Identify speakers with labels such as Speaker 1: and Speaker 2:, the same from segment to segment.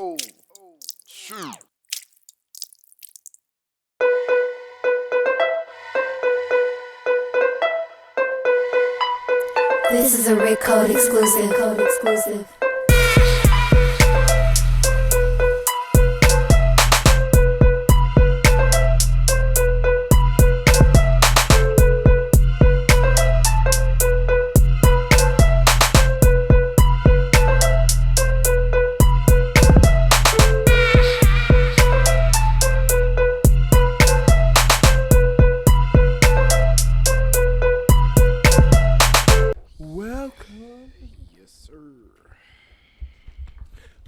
Speaker 1: Oh, shoot.
Speaker 2: This is a Rick Code exclusive.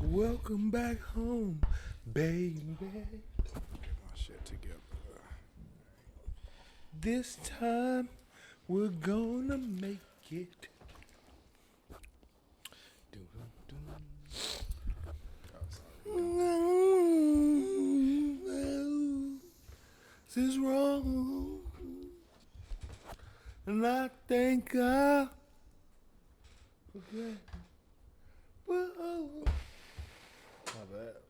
Speaker 1: Welcome back home, baby. Get my shit together. This time we're gonna make it. This is wrong, and I think I forget. Whoa. My bad.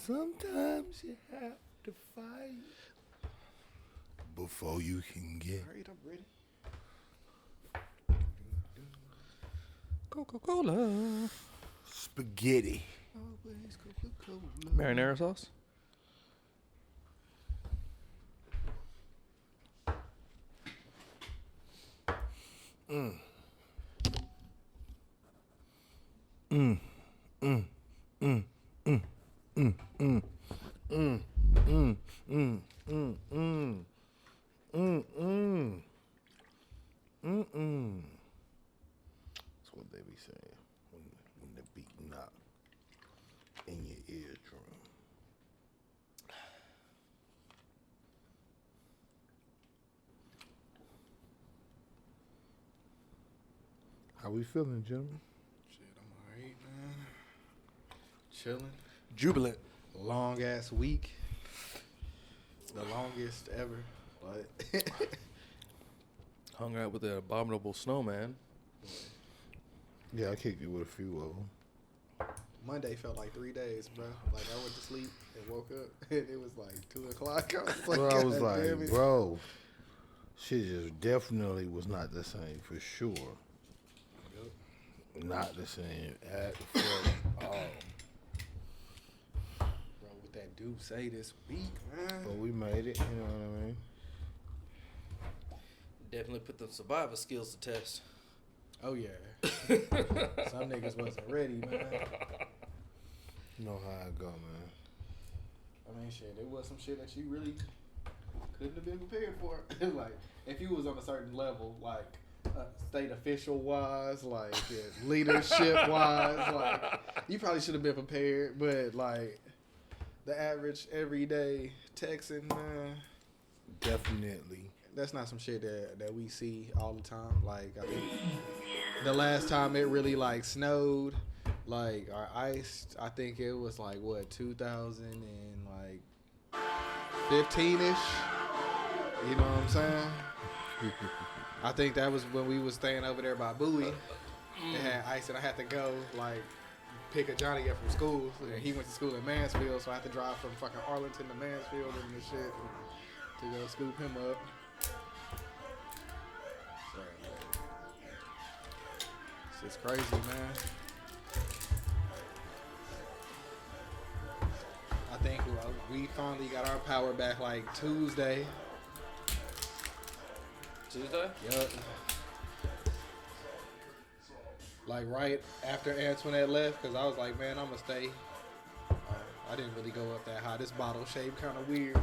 Speaker 1: Sometimes you have to fight before you can get.
Speaker 3: All right, I'm ready.
Speaker 4: Coca-Cola.
Speaker 1: Spaghetti.
Speaker 3: Always Coca-Cola.
Speaker 4: Marinara sauce.
Speaker 1: That's what they be saying when the beat knock in your eardrum. How we feeling, gentlemen?
Speaker 3: Shit, I'm alright, man. Chilling.
Speaker 1: Jubilant.
Speaker 3: Long ass week. The longest ever. But
Speaker 4: Hung out with the abominable snowman.
Speaker 1: Yeah, I kicked it with a few of them.
Speaker 3: Monday felt like 3 days, bro. Like I went to sleep and woke up and it was like 2 o'clock. I was like,
Speaker 1: Bro, I was
Speaker 3: God damn
Speaker 1: like,
Speaker 3: it.
Speaker 1: bro, shit just definitely was not the same for sure. Not the same at all.
Speaker 3: Bro, what that dude say this week, man?
Speaker 1: But we made it, you know what I mean?
Speaker 4: Definitely put the survivor skills to test.
Speaker 3: Oh yeah. Some niggas wasn't ready, man.
Speaker 1: You know how it go, man.
Speaker 3: I mean, shit, it was some shit that you really couldn't have been prepared for. Like, if you was on a certain level, like, state official wise, like, leadership wise, like, you probably should have been prepared. But, like, the average everyday Texan, man,
Speaker 1: Definitely.
Speaker 3: that's not some shit that we see all the time. Like, I think the last time it really, like, snowed, like, or iced, I think it was, like, what, 2015-ish? You know what I'm saying? I think that was when we was staying over there by Bowie. They had ice, and I had to go, like, pick a Johnny up from school. And he went to school in Mansfield, so I had to drive from fucking Arlington to Mansfield and the shit to go scoop him up. It's crazy, man. I think we finally got our power back like Tuesday.
Speaker 4: Tuesday?
Speaker 3: Yup. Like right after Antoinette left, because I was like, man, I'm going to stay. I didn't really go up that high. This bottle shaped kind of weird.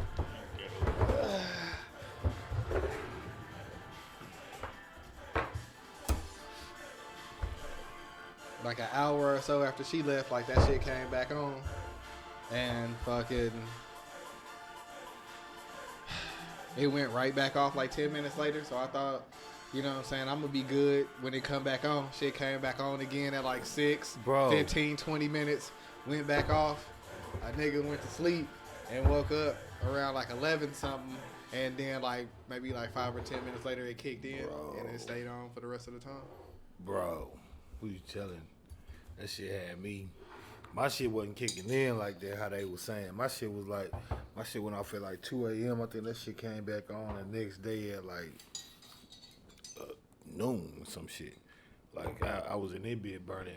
Speaker 3: Like an hour or so after she left, like that shit came back on. And fucking, it went right back off like 10 minutes later. So I thought, you know what I'm saying, I'm going to be good when it come back on. Shit came back on again at like 6,
Speaker 1: Bro.
Speaker 3: 15, 20 minutes. Went back off. A nigga went to sleep and woke up around like 11 something. And then like maybe like 5 or 10 minutes later it kicked in.
Speaker 1: Bro.
Speaker 3: And it stayed on for the rest of the time.
Speaker 1: Bro, who you telling? That shit had me my shit wasn't kicking in like that. How they was saying my shit was like, my shit went off at like 2 a.m. I think that shit came back on the next day at like noon or some shit. Like I was in that bed burning.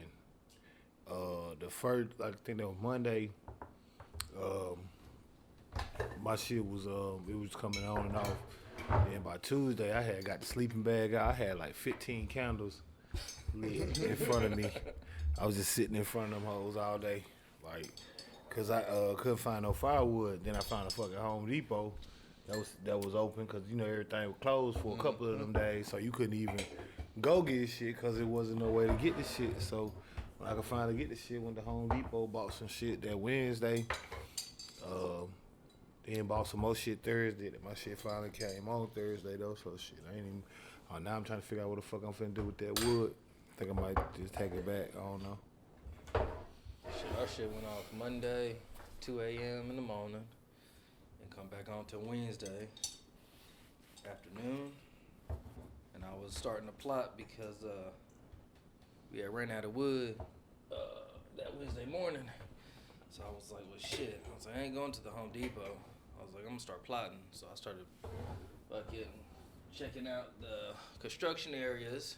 Speaker 1: The first, I think that was Monday. My shit was it was coming on and off. And by Tuesday, I had got the sleeping bag out. I had like 15 candles lit in front of me. I was just sitting in front of them hoes all day, like, cause I couldn't find no firewood. Then I found a fucking Home Depot that was open, cause you know everything was closed for a couple of them days, so you couldn't even go get shit, cause it wasn't no way to get the shit. So when I could finally get the shit, went to Home Depot, bought some shit that Wednesday. Then bought some more shit Thursday. My shit finally came on Thursday though, so shit, I ain't even. Now I'm trying to figure out what the fuck I'm finna do with that wood. I think I might just take it back. I don't know.
Speaker 4: Shit, our shit went off Monday, 2 a.m. in the morning, and come back on till Wednesday afternoon. And I was starting to plot because we had ran out of wood that Wednesday morning. So I was like, well, shit. I was like, I ain't going to the Home Depot. I was like, I'm going to start plotting. So I started fucking checking out the construction areas,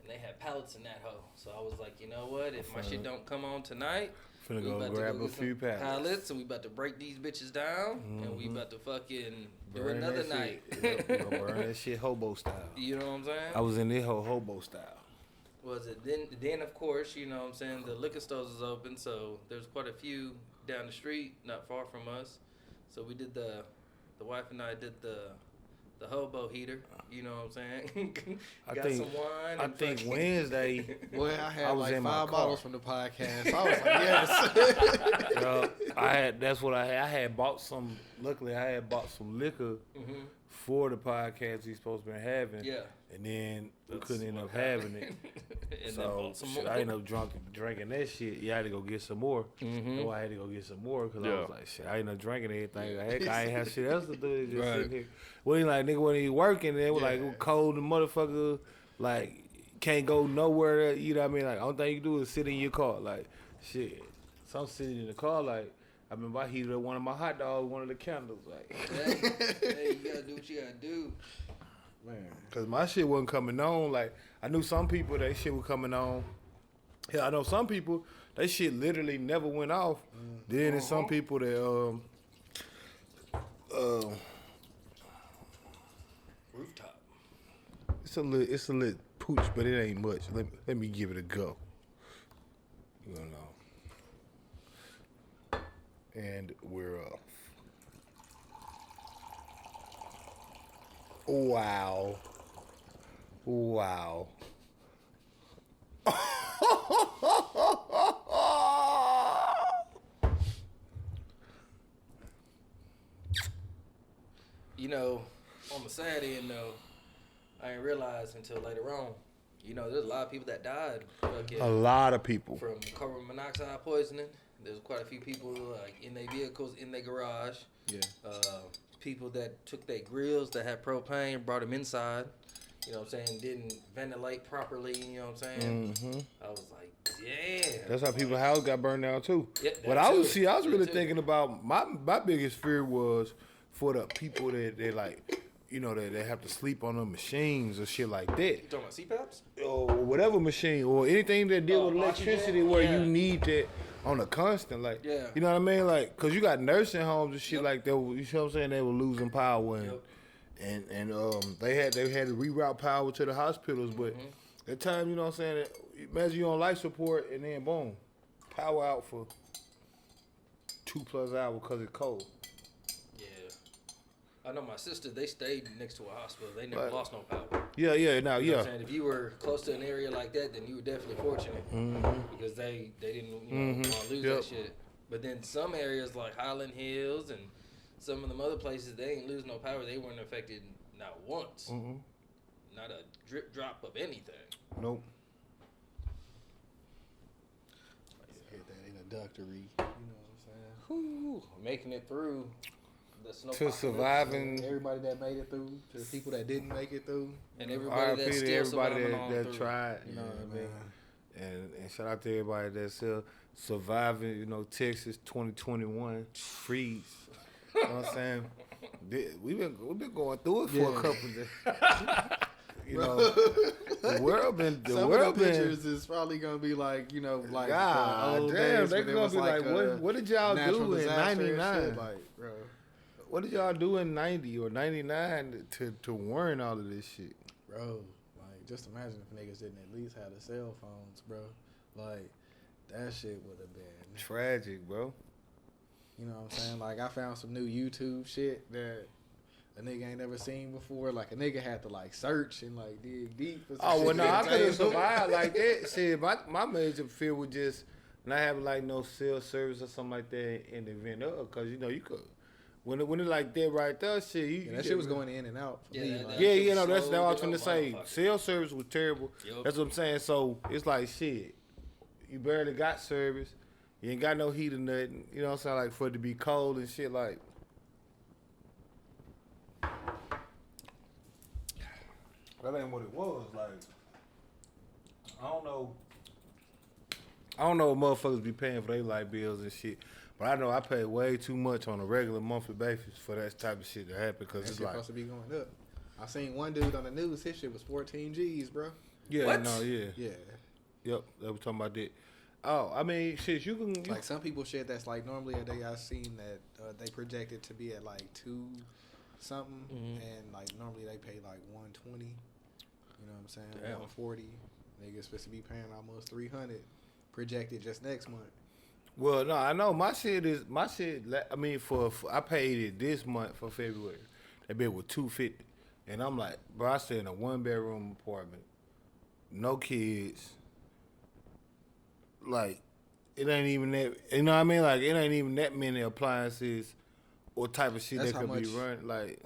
Speaker 4: and they had pallets in that hole. So I was like, you know what? If my shit don't come on tonight,
Speaker 1: finna go grab a few
Speaker 4: pallets, and we about to break these bitches down, and we about to fucking do
Speaker 1: Burn
Speaker 4: another
Speaker 1: that
Speaker 4: night.
Speaker 1: Shit. We gonna burn that shit hobo style.
Speaker 4: You know what I'm saying?
Speaker 1: I was in this whole hobo style.
Speaker 4: Was it then of course, you know what I'm saying, the liquor stores is open, so there's quite a few down the street, not far from us. So we did the wife and I did the hobo heater, you know what I'm saying? Got some wine.
Speaker 1: I think Wednesday.
Speaker 3: Well, I had
Speaker 1: was
Speaker 3: like
Speaker 1: in my
Speaker 3: 5
Speaker 1: car.
Speaker 3: bottles from the podcast. I was like, yes.
Speaker 1: That's what I had. I had bought some. Luckily, I had bought some liquor for the podcast we supposed to be having.
Speaker 4: Yeah.
Speaker 1: And then we couldn't end up having it.
Speaker 4: And
Speaker 1: So shit, I ended up drinking that shit. You had to go get some more. So I had to go get some more because I was like, shit, I ended up drinking everything. Heck, I ain't have shit else to do. Just sitting here. We ain't like, nigga wasn't even working. They were like cold and motherfucker. Like, can't go nowhere. You know what I mean? Like, only thing you can do is sit in your car. Like, shit. So I'm sitting in the car like, I remember I heated up one of my hot dogs, one of the candles. Like,
Speaker 4: hey, you gotta do what you gotta do.
Speaker 1: man, cause my shit wasn't coming on. Like, I knew some people that shit was coming on. Yeah, I know some people that shit literally never went off. Then there's some people that
Speaker 4: Rooftop.
Speaker 1: it's a little pooch, but it ain't much. Let me give it a go. You know. And we're off. Wow.
Speaker 4: You know, on the sad end though, I didn't realize until later on. You know, there's a lot of people that died.
Speaker 1: A lot of people.
Speaker 4: From carbon monoxide poisoning. There's quite a few people like in their vehicles, in their garage.
Speaker 3: Yeah.
Speaker 4: People that took their grills that had propane, brought them inside. You know what I'm saying? Didn't ventilate properly. You know what I'm saying?
Speaker 1: Mm-hmm.
Speaker 4: I was like, yeah.
Speaker 1: That's how people's house got burned down too.
Speaker 4: Yeah,
Speaker 1: But I was really thinking about my biggest fear was for the people that like, you know, that they have to sleep on the machines or shit like that.
Speaker 4: You talking about CPAPs?
Speaker 1: Or whatever machine or anything that deal with electricity
Speaker 4: oxygen?
Speaker 1: where
Speaker 4: Yeah.
Speaker 1: you need that on a constant, like,
Speaker 4: Yeah.
Speaker 1: you know what I mean? Like, cause you got nursing homes and shit like that. You know what I'm saying? They were losing power and they had to reroute power to the hospitals. But at times, you know what I'm saying? Imagine you on life support and then boom, power out for 2+ hours because it's cold.
Speaker 4: Yeah. I know my sister, they stayed next to a hospital. They never lost no power.
Speaker 1: Yeah.
Speaker 4: You know what I'm saying? If you were close to an area like that, then you were definitely fortunate because they didn't want to lose that shit. But then some areas like Highland Hills and some of them other places, they ain't lose no power. They weren't affected not once. Not a drip drop of anything.
Speaker 1: Nope.
Speaker 3: Hit that introductory. You know what I'm saying?
Speaker 4: Whew, making it through the snow
Speaker 1: To surviving.
Speaker 3: Everybody that made it through, to the people that didn't make it through.
Speaker 4: and everybody that's
Speaker 1: RIP to
Speaker 4: still
Speaker 1: everybody
Speaker 4: surviving on
Speaker 1: that
Speaker 4: through.
Speaker 1: tried. You know what I mean? And shout out to everybody that's surviving, you know, Texas 2021 freeze. You know what I'm saying? We've been going through it for a couple days. You know, the world been
Speaker 3: Some of the pictures is probably gonna be like, you know, like
Speaker 1: God
Speaker 3: old
Speaker 1: damn,
Speaker 3: days
Speaker 1: they
Speaker 3: when it
Speaker 1: gonna
Speaker 3: was
Speaker 1: be like, what did y'all
Speaker 3: natural
Speaker 1: do in
Speaker 3: disaster and
Speaker 1: '99?
Speaker 3: shit, like, bro.
Speaker 1: What did y'all do in '90 or '99 to warn all of this shit?
Speaker 3: Bro, like, just imagine if niggas didn't at least have the cell phones, bro. Like, that shit would have been
Speaker 1: tragic, bro.
Speaker 3: You know what I'm saying? Like, I found some new YouTube shit that a nigga ain't never seen before. Like, a nigga had to, like, search and, like, dig deep. For some
Speaker 1: Oh, well,
Speaker 3: shit
Speaker 1: no, I
Speaker 3: to
Speaker 1: could have
Speaker 3: tell.
Speaker 1: survived like that. Shit, my major fear was just not having, like, no cell service or something like that in the event of, because, you know, you could, when it like that right there, shit.
Speaker 3: Yeah, that shit was going in and out for me. Like,
Speaker 1: Yeah, you know, that's what I was
Speaker 4: slowed
Speaker 1: trying to say.
Speaker 4: motherfucker.
Speaker 1: Cell service was terrible.
Speaker 4: Yep.
Speaker 1: That's what I'm saying. So, it's like, shit, you barely got service. You ain't got no heat or nothing. You know what I'm saying? Like, for it to be cold and shit, like. That ain't what it was. Like, I don't know what motherfuckers be paying for their light bills and shit. But I know I pay way too much on a regular monthly basis for that type of shit to happen. Because
Speaker 3: that
Speaker 1: it's
Speaker 3: shit
Speaker 1: like.
Speaker 3: supposed to be going up. I seen one dude on the news, his shit was 14 G's, bro.
Speaker 1: Yeah,
Speaker 4: What?
Speaker 1: no, yeah.
Speaker 3: Yeah.
Speaker 1: Yep, they were talking about that. Oh, I mean, shit, you can.
Speaker 3: Like, some people shit that's, like, normally a day I seen that they projected to be at, like, 2 something. And, like, normally they pay, like, 120. You know what I'm saying?
Speaker 4: Damn.
Speaker 3: 140. Niggas supposed to be paying almost 300 projected just next month.
Speaker 1: Well, no, I know my shit. I mean, for I paid it this month for February. That bit was $250, and I'm like, bro, I stay in a 1-bedroom apartment, no kids. Like, it ain't even that. You know what I mean? Like, it ain't even that many appliances or type of shit
Speaker 3: That's
Speaker 1: that
Speaker 3: how
Speaker 1: could be
Speaker 3: much-
Speaker 1: run. Like,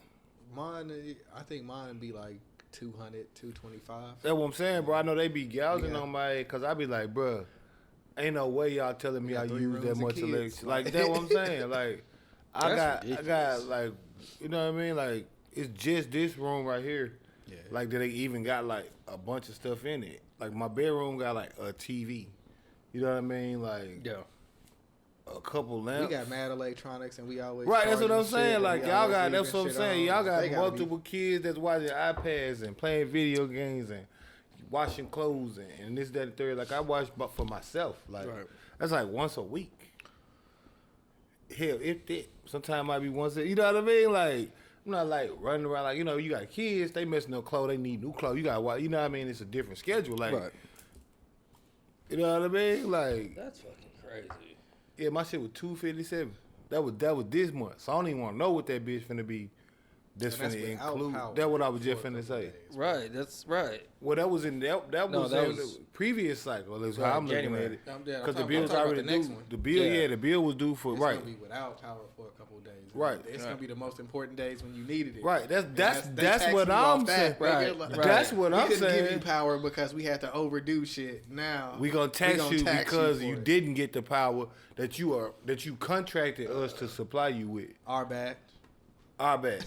Speaker 3: Mine, I think mine would be like 200, 225.
Speaker 1: that's what I'm saying, bro. I know they be gouging
Speaker 3: Yeah.
Speaker 1: on my head because I be like, bro, ain't no way y'all telling me
Speaker 3: We
Speaker 1: I
Speaker 3: got 3
Speaker 1: use
Speaker 3: rooms
Speaker 1: that
Speaker 3: and
Speaker 1: much
Speaker 3: kids.
Speaker 1: electricity. Like, that's what I'm saying. Like, I
Speaker 4: That's
Speaker 1: got like, you know what I mean? Like, it's just this room right here.
Speaker 3: Yeah.
Speaker 1: Like, that they even got like a bunch of stuff in it. Like, my bedroom got like a TV. You know what I mean? Like,
Speaker 4: Yeah.
Speaker 1: a couple
Speaker 3: We
Speaker 1: lamps.
Speaker 3: got mad electronics and we always
Speaker 1: Right, that's what I'm
Speaker 3: charging shit
Speaker 1: saying.
Speaker 3: and
Speaker 1: Like,
Speaker 3: we
Speaker 1: y'all
Speaker 3: always
Speaker 1: got,
Speaker 3: leaving
Speaker 1: that's what I'm
Speaker 3: shit
Speaker 1: saying.
Speaker 3: on.
Speaker 1: Y'all got
Speaker 3: They gotta be-
Speaker 1: multiple kids that's watching iPads and playing video games and washing clothes and this, that, and third. Like, I watch but for myself. Like,
Speaker 3: Right.
Speaker 1: that's like once a week. Hell, if that. Sometimes might be once you know what I mean? Like, I'm not like running around like, you know, you got kids, they messing up clothes, they need new clothes. You got watch, you know what I mean? It's a different schedule. Like,
Speaker 3: Right.
Speaker 1: you know what I mean? Like,
Speaker 4: That's fucking crazy.
Speaker 1: yeah, my shit was $257. That was this month. So I don't even want to know what that bitch finna be. That's
Speaker 3: And that's
Speaker 1: finna
Speaker 3: without
Speaker 1: include.
Speaker 3: power
Speaker 1: That's what I was
Speaker 3: for
Speaker 1: just
Speaker 3: a
Speaker 1: finna
Speaker 3: couple
Speaker 1: say.
Speaker 3: days.
Speaker 4: Right, that's right.
Speaker 1: Well, that was in that
Speaker 4: No,
Speaker 1: was
Speaker 4: that
Speaker 1: in
Speaker 4: was-
Speaker 1: the previous cycle. Is
Speaker 4: Right,
Speaker 1: how I'm looking
Speaker 4: January.
Speaker 1: at it.
Speaker 3: I'm
Speaker 1: Because the
Speaker 3: talking
Speaker 1: bill's
Speaker 3: about
Speaker 1: already
Speaker 3: the next
Speaker 1: due.
Speaker 3: one.
Speaker 1: The bill,
Speaker 4: Yeah.
Speaker 1: yeah, the bill was due for
Speaker 3: It's
Speaker 1: right.
Speaker 3: gonna be without power for a couple of days.
Speaker 1: Right.
Speaker 3: It's
Speaker 4: Right.
Speaker 3: gonna be the most important days when you needed it.
Speaker 1: Right. That's
Speaker 3: And
Speaker 1: that's
Speaker 3: taxing
Speaker 1: what
Speaker 3: you
Speaker 1: I'm
Speaker 3: off
Speaker 1: saying.
Speaker 3: that, nigga.
Speaker 4: Right,
Speaker 3: Like,
Speaker 4: right.
Speaker 1: That's what
Speaker 3: we
Speaker 1: I'm
Speaker 3: couldn't give you
Speaker 1: saying.
Speaker 3: power because we had to overdo shit. Now
Speaker 1: We gonna tax you
Speaker 3: tax
Speaker 1: because
Speaker 3: for
Speaker 1: you
Speaker 3: it.
Speaker 1: didn't get the power that you contracted us to supply you with.
Speaker 3: Our bad.
Speaker 1: Our bad.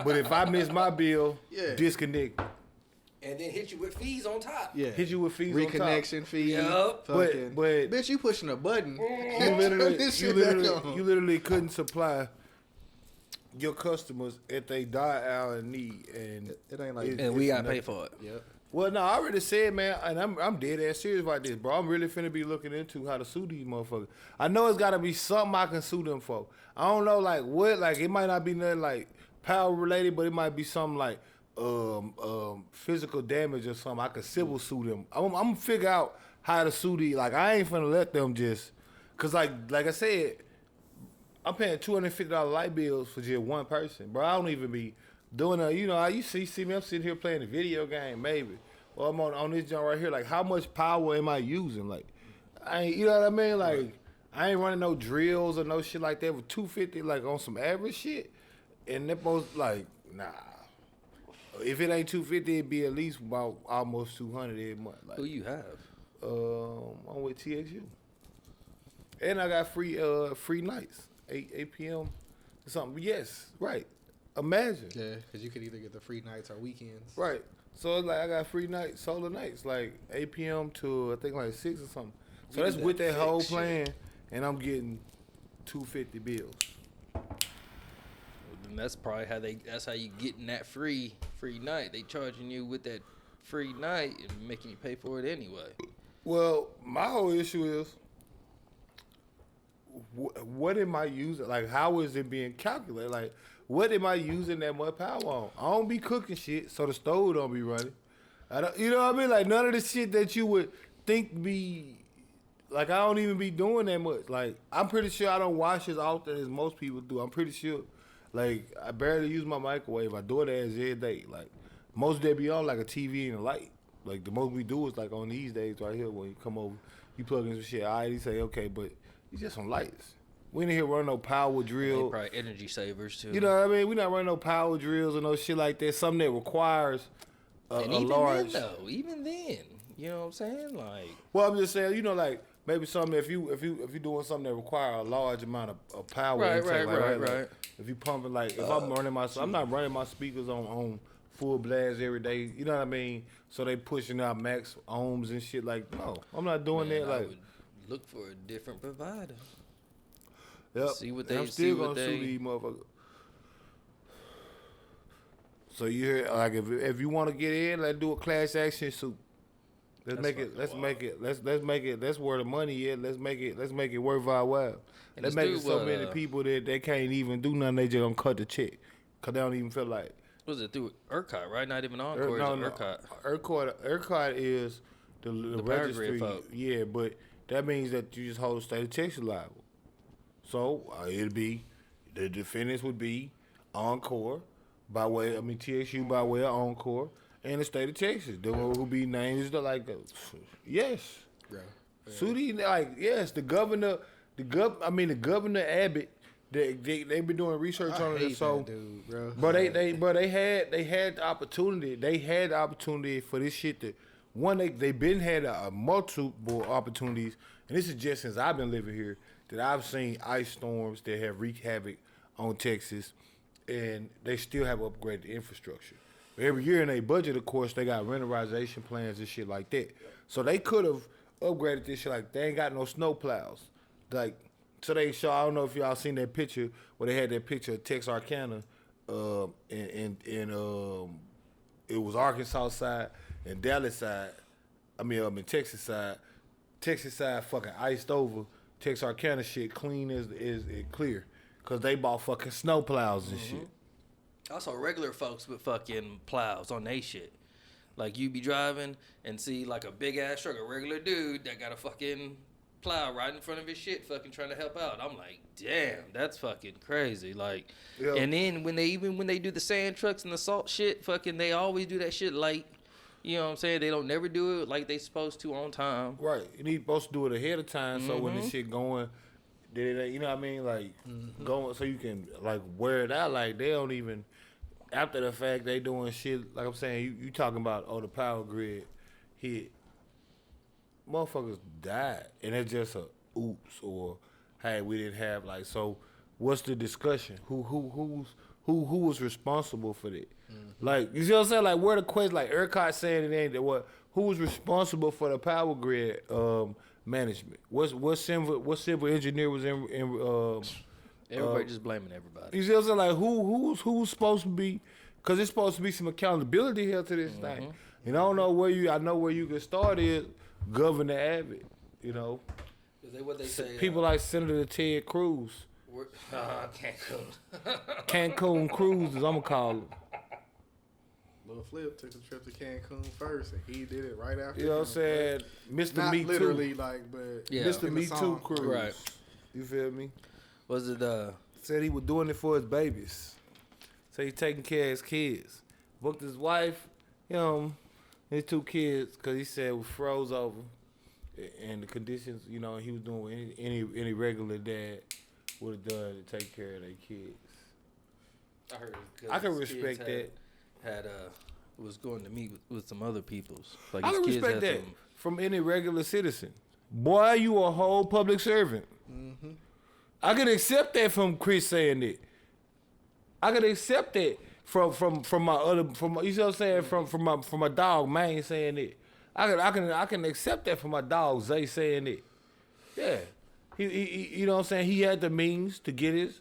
Speaker 1: But if I miss my bill,
Speaker 3: Yeah.
Speaker 1: disconnect.
Speaker 4: And then hit you with fees on top.
Speaker 3: Yeah.
Speaker 1: Hit you with fees on top.
Speaker 3: Reconnection fee.
Speaker 4: Yup.
Speaker 3: fucking-
Speaker 1: But-
Speaker 3: bitch, you pushing a button.
Speaker 1: You literally,
Speaker 3: This
Speaker 1: you
Speaker 3: shit back
Speaker 1: literally,
Speaker 3: on.
Speaker 1: you literally couldn't supply your customers if they die out in need, and
Speaker 3: It ain't like-
Speaker 4: And we
Speaker 1: it's
Speaker 4: got to pay
Speaker 1: nothing.
Speaker 4: for it.
Speaker 3: Yep.
Speaker 1: Well, no, I already said, man, and I'm dead ass serious about this, bro. I'm really finna be looking into how to sue these motherfuckers. I know it's gotta be something I can sue them for. I don't know, like what, like it might not be nothing like power related, but it might be something like physical damage or something. I could civil sue them. I'm gonna figure out how to sue these. Like I ain't finna let them just, cause like I said, I'm paying $250 light bills for just one person, bro. I don't even be doing a, you know, you see me, I'm sitting here playing a video game, maybe. Or I'm on this joint right here. Like, how much power am I using? Like, I ain't, you know what I mean? Like, I ain't running no drills or no shit like that with $250, like on some average shit. And that most like, nah. If it ain't $250, it'd be at least about almost $200 every month. Like,
Speaker 4: Who you have?
Speaker 1: I'm with TXU, and I got free nights, 8 p.m. or something. Yes, right. Imagine.
Speaker 3: Yeah, because you could either get the free nights or weekends.
Speaker 1: Right. So it's like I got free nights, solar nights, like 8 p.m. to I think like 6 or something. So that's with that whole plan, and I'm getting $250 bills.
Speaker 4: And that's probably that's how you getting that free night. They charging you with that free night and making you pay for it anyway.
Speaker 1: Well, my whole issue is, what am I using? Like, how is it being calculated? Like, what am I using that much power on? I don't be cooking shit, so the stove don't be running. You know what I mean? Like, none of the shit that you would think be, like, I don't even be doing that much. Like, I'm pretty sure I don't wash as often as most people do. I'm pretty sure. Like, I barely use my microwave. I do it every day. Like, most days be on, like, a TV and a light. Like, the most we do is, like, on these days right here, when you come over, you plug in some shit. All right, you say, okay, but it's just some lights. We ain't here running no power drill.
Speaker 4: They probably energy savers, too.
Speaker 1: You know what I mean? We not running no power drills or no shit like that. Something that requires a large...
Speaker 4: Even then, you know what I'm saying? Like...
Speaker 1: Well, I'm just saying, you know, like, maybe something, if you doing something that require a large amount of power intake, right. Like, if you pumping, like, if I'm running I'm not running my speakers on full blast every day, you know what I mean? So they pushing out max ohms and shit. Like, no, I'm not doing that. Like,
Speaker 4: I would look for a different provider.
Speaker 1: Yep.
Speaker 4: See what they.
Speaker 1: I'm still gonna sue these motherfuckers. So you hear, like, if you want to get in, let's do a class action suit. Let's make it. That's where the money is. Let's make it worthwhile.
Speaker 4: And
Speaker 1: let's make it so many people that they can't even do nothing. They just gonna cut the check because they don't even feel like.
Speaker 4: Was it through ERCOT, right? Not even Encore. ERCOT.
Speaker 1: ERCOT is the registry.
Speaker 4: Folk.
Speaker 1: Yeah, but that means that you just hold the state of Texas liable. So it'd be the defendants would be Encore TXU by way of Encore and the state of Texas. The one who be named is yes.
Speaker 3: Yeah.
Speaker 1: Sudi, like, yes, the governor Abbott. They been doing research on it, so
Speaker 3: dude, bro.
Speaker 1: But they had the opportunity. They had the opportunity for this shit to they've been had multiple opportunities, and this is just since I've been living here that I've seen ice storms that have wreaked havoc on Texas, and they still have upgraded the infrastructure. Every year in their budget, of course, they got renorization plans and shit like that. So they could have upgraded this shit. Like, they ain't got no snow plows, like. So they show, I don't know if y'all seen that picture where they had that picture of Texarkana, and it was Arkansas side and Dallas side. I mean, Texas side. Texas side fucking iced over. Texarkana shit clean is clear, cause they bought fucking snow plows and shit.
Speaker 4: Also, regular folks with fucking plows on they shit. Like, you be driving and see like a big ass truck, a regular dude that got a fucking plow right in front of his shit, fucking trying to help out. I'm like, damn, that's fucking crazy. Like,
Speaker 1: Yeah.
Speaker 4: And then when they do the sand trucks and the salt shit, fucking, they always do that shit late. You know what I'm saying? They don't never do it like they supposed to on time.
Speaker 1: Right. You need supposed to do it ahead of time, so when this shit going, you know what I mean? Like, going so you can like wear it out. Like, they don't even after the fact they doing shit. Like I'm saying, you talking about the power grid hit. Motherfuckers died, and it's just a oops or hey, we didn't have like. So what's the discussion? Who was responsible for that? Like, you see what I'm saying? Like, where the question? Like, ERCOT saying it ain't that what? Who was responsible for the power grid management? What civil engineer was in?
Speaker 4: Everybody just blaming everybody.
Speaker 1: You see what I'm saying? Like, who's supposed to be? Because it's supposed to be some accountability here to this thing. And I don't know where you. I know where you can start is Governor Abbott. You know,
Speaker 4: What they say,
Speaker 1: people like Senator Ted Cruz, Cancun Cruz, as I'm gonna call him.
Speaker 3: Lil Flip took a trip to Cancun first, and he did it right after.
Speaker 1: You know what I'm saying? Mr.
Speaker 3: Not
Speaker 1: Me
Speaker 3: literally,
Speaker 1: Too.
Speaker 3: like, but
Speaker 4: Yeah.
Speaker 1: Mr.
Speaker 3: in the
Speaker 1: Me Too
Speaker 3: song.
Speaker 1: Cruz.
Speaker 4: Right.
Speaker 1: You feel me?
Speaker 4: Was it
Speaker 1: Said he was doing it for his babies. So he taking care of his kids. Booked his wife, his 2 kids, because he said it was froze over. And the conditions, he was doing what any regular dad would have done to take care of their kids.
Speaker 4: I heard
Speaker 1: I can respect that.
Speaker 4: Was going to meet with some other peoples. Like,
Speaker 1: I
Speaker 4: his
Speaker 1: can
Speaker 4: kids
Speaker 1: respect
Speaker 4: had
Speaker 1: that
Speaker 4: some-
Speaker 1: from any regular citizen. Boy, you a whole public servant. I can accept that from Chris saying that. I can accept that from my other you see what I'm saying from my dog Maine saying it. I can accept that from my dog Zay saying it. Yeah, he you know what I'm saying. He had the means to get his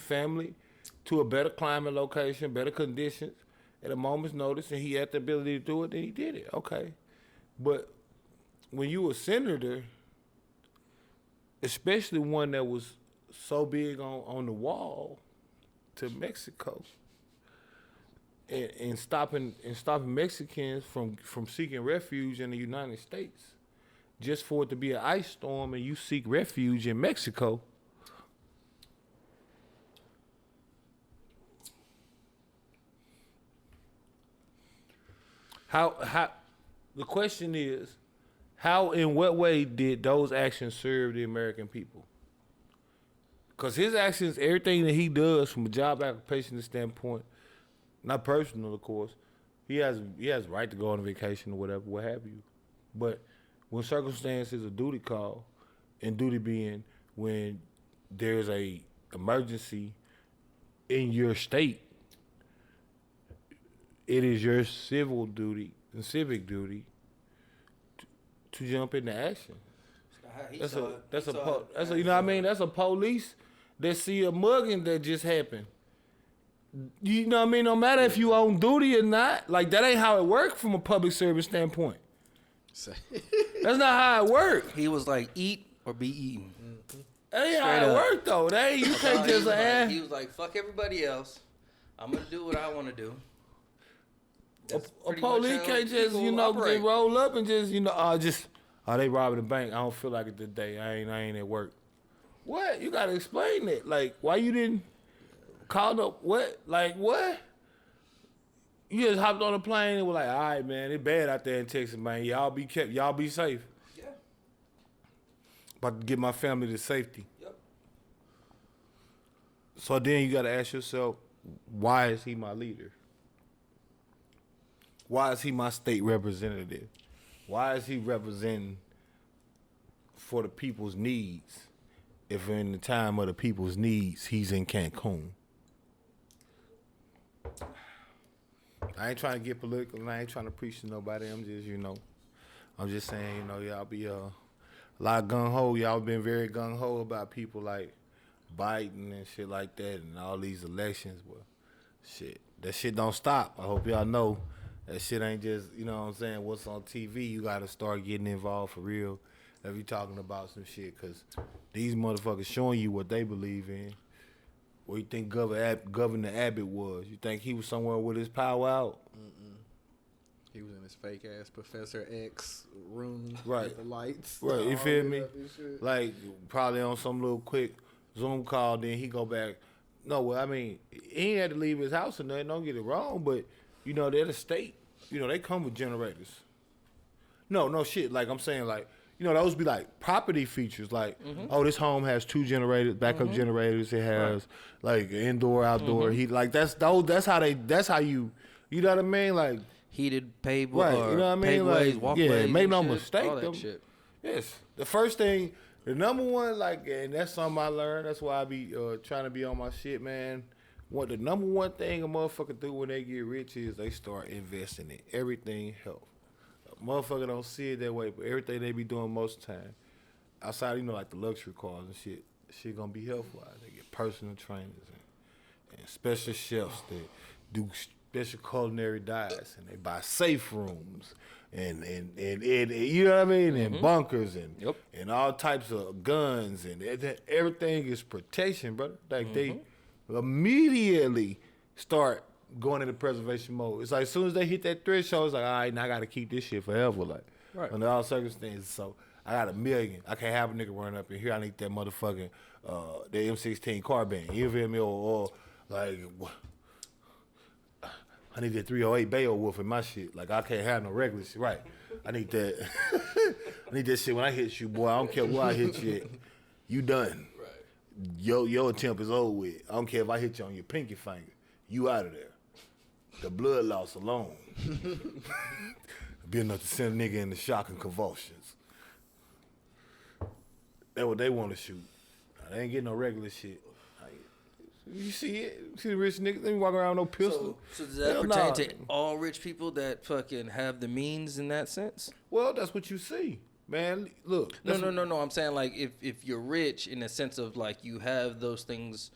Speaker 1: family to a better climate location, better conditions at a moment's notice, and he had the ability to do it. Then he did it. Okay, but when you a senator, especially one that was so big on the wall to Mexico. And stopping Mexicans from seeking refuge in the United States, just for it to be an ice storm and you seek refuge in Mexico. How the question is, how in what way did those actions serve the American people? Because his actions, everything that he does from a job application standpoint. Not personal, of course. He has the right to go on vacation or whatever, what have you. But when circumstances a duty call, and duty being when there's a emergency in your state, it is your civil duty and civic duty to jump into action. That's a you know what I mean? That's a police that see a mugging that just happened. You know what I mean? No matter if you on duty or not, like that ain't how it works from a public service standpoint. That's not how it works.
Speaker 4: He was like, eat or be eaten.
Speaker 1: That ain't how it works though. That ain't, you can't just
Speaker 4: he was like, fuck everybody else. I'm gonna do what I want to do.
Speaker 1: A police can't just just roll up and just they robbing the bank. I don't feel like it today. I ain't at work. What? You gotta explain it. Like why you didn't. Called up what? Like what? You just hopped on a plane and was like, all right, man, it's bad out there in Texas, man. Y'all be safe.
Speaker 4: Yeah.
Speaker 1: About to get my family to safety.
Speaker 4: Yep.
Speaker 1: So then you gotta ask yourself, why is he my leader? Why is he my state representative? Why is he representing for the people's needs if in the time of the people's needs he's in Cancun? I ain't trying to get political and I ain't trying to preach to nobody. I'm just saying, y'all be a lot gung-ho. Y'all been very gung-ho about people like Biden and shit like that and all these elections. But shit, that shit don't stop. I hope y'all know that shit ain't just, you know what I'm saying, what's on TV. You got to start getting involved for real if you talking about some shit because these motherfuckers showing you what they believe in. Where you think Governor Abbott was? You think he was somewhere with his power out?
Speaker 3: He was in his fake ass Professor X room
Speaker 1: with
Speaker 3: the lights.
Speaker 1: Right, you feel me? Like probably on some little quick Zoom call, then he go back. No, well, I mean, he ain't had to leave his house or nothing. Don't get it wrong, but they're the state. They come with generators. No shit. Like I'm saying, like. Those be like property features, like, this home has 2 generators, backup generators. It has like indoor, outdoor heat. Like that's how you know what I mean? Like
Speaker 4: heated paved,
Speaker 1: right? You know what I mean?
Speaker 4: Like walkways,
Speaker 1: yeah, make no
Speaker 4: shit,
Speaker 1: mistake.
Speaker 4: all that shit.
Speaker 1: Yes, the first thing, the number one, like, and that's something I learned. That's why I be trying to be on my shit, man. What the number one thing a motherfucker do when they get rich is they start investing in everything health. Motherfucker don't see it that way, but everything they be doing most of the time, outside, like the luxury cars and shit gonna be health-wise. They get personal trainers and special chefs that do special culinary diets, and they buy safe rooms and you know what I mean, and bunkers and all types of guns and everything is protection, brother. Like they immediately start going into preservation mode. It's like as soon as they hit that threshold, it's like, all right, now I got to keep this shit forever, like under all circumstances. So I got $1 million. I can't have a nigga run up in here. I need that motherfucking the M16 carbine. You feel me? Or like I need that 308 Beowulf in my shit. Like I can't have no regular shit. Right? I need that. I need that shit when I hit you, boy. I don't care where I hit you at. You done. Right. Your attempt is over with. I don't care if I hit you on your pinky finger. You out of there. The blood loss alone be enough to send a nigga into shock and convulsions. That's what they want to shoot. They ain't getting no regular shit. You see it? You see the rich niggas? They walk around with no pistol.
Speaker 4: So does that pertain to all rich people that fucking have the means in that sense?
Speaker 1: Well, that's what you see, man. Look.
Speaker 4: No. I'm saying like if you're rich in the sense of like you have those things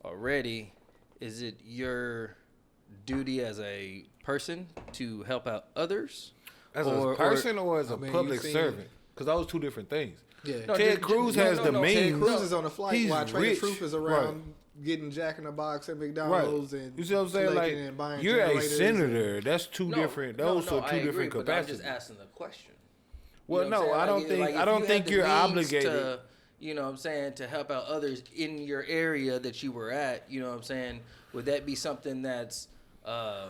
Speaker 4: already, is it your duty as a person to help out others?
Speaker 1: As a person or as a public servant? Because those two different things.
Speaker 3: Yeah.
Speaker 1: No, Ted Cruz has the means.
Speaker 3: Ted Cruz is on the flight
Speaker 1: He's
Speaker 3: while Trader
Speaker 1: rich.
Speaker 3: Truth is around getting Jack in the Box at McDonald's and
Speaker 1: you see what I'm saying? Like you're a senator. That's two different. Those are two different capacities.
Speaker 4: I'm just asking the question.
Speaker 1: Well,
Speaker 4: you know
Speaker 1: I don't think. I don't think you're obligated.
Speaker 4: To, you know what I'm saying, to help out others in your area that you were at. You know what I'm saying? Would that be something that's a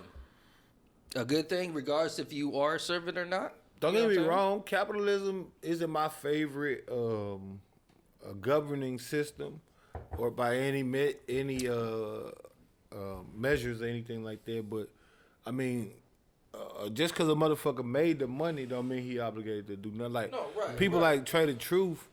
Speaker 4: good thing, regardless if you are a servant or not?
Speaker 1: Don't get me wrong. Capitalism isn't my favorite governing system, or by any measures or anything like that. But I mean, just because a motherfucker made the money, don't mean he obligated to do nothing. Like people like Trader Truth,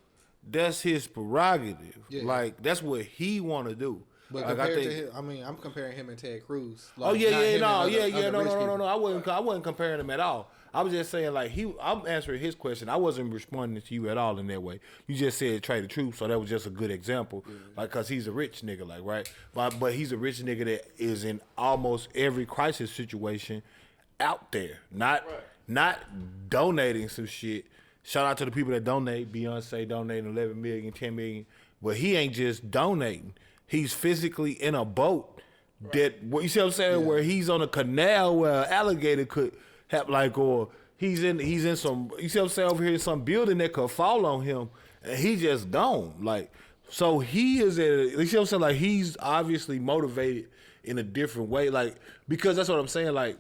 Speaker 1: that's his prerogative. Yeah. Like that's what he want to do.
Speaker 3: But
Speaker 1: like,
Speaker 3: compared to him, I mean, I'm comparing him and Ted Cruz.
Speaker 1: Like, no. I wasn't comparing them at all. I was just saying, like, I'm answering his question. I wasn't responding to you at all in that way. You just said Trader Truth, so that was just a good example. Like, because he's a rich nigga, like, right? But he's a rich nigga that is in almost every crisis situation out there. Not donating some shit. Shout out to the people that donate. Beyonce donating 11 million, 10 million. But he ain't just donating. He's physically in a boat that, you see what I'm saying, where he's on a canal where an alligator could have, like, or he's in some, you see what I'm saying, over here, some building that could fall on him, and he just gone. Like, so he is you see what I'm saying, like, he's obviously motivated in a different way, like, because that's what I'm saying, like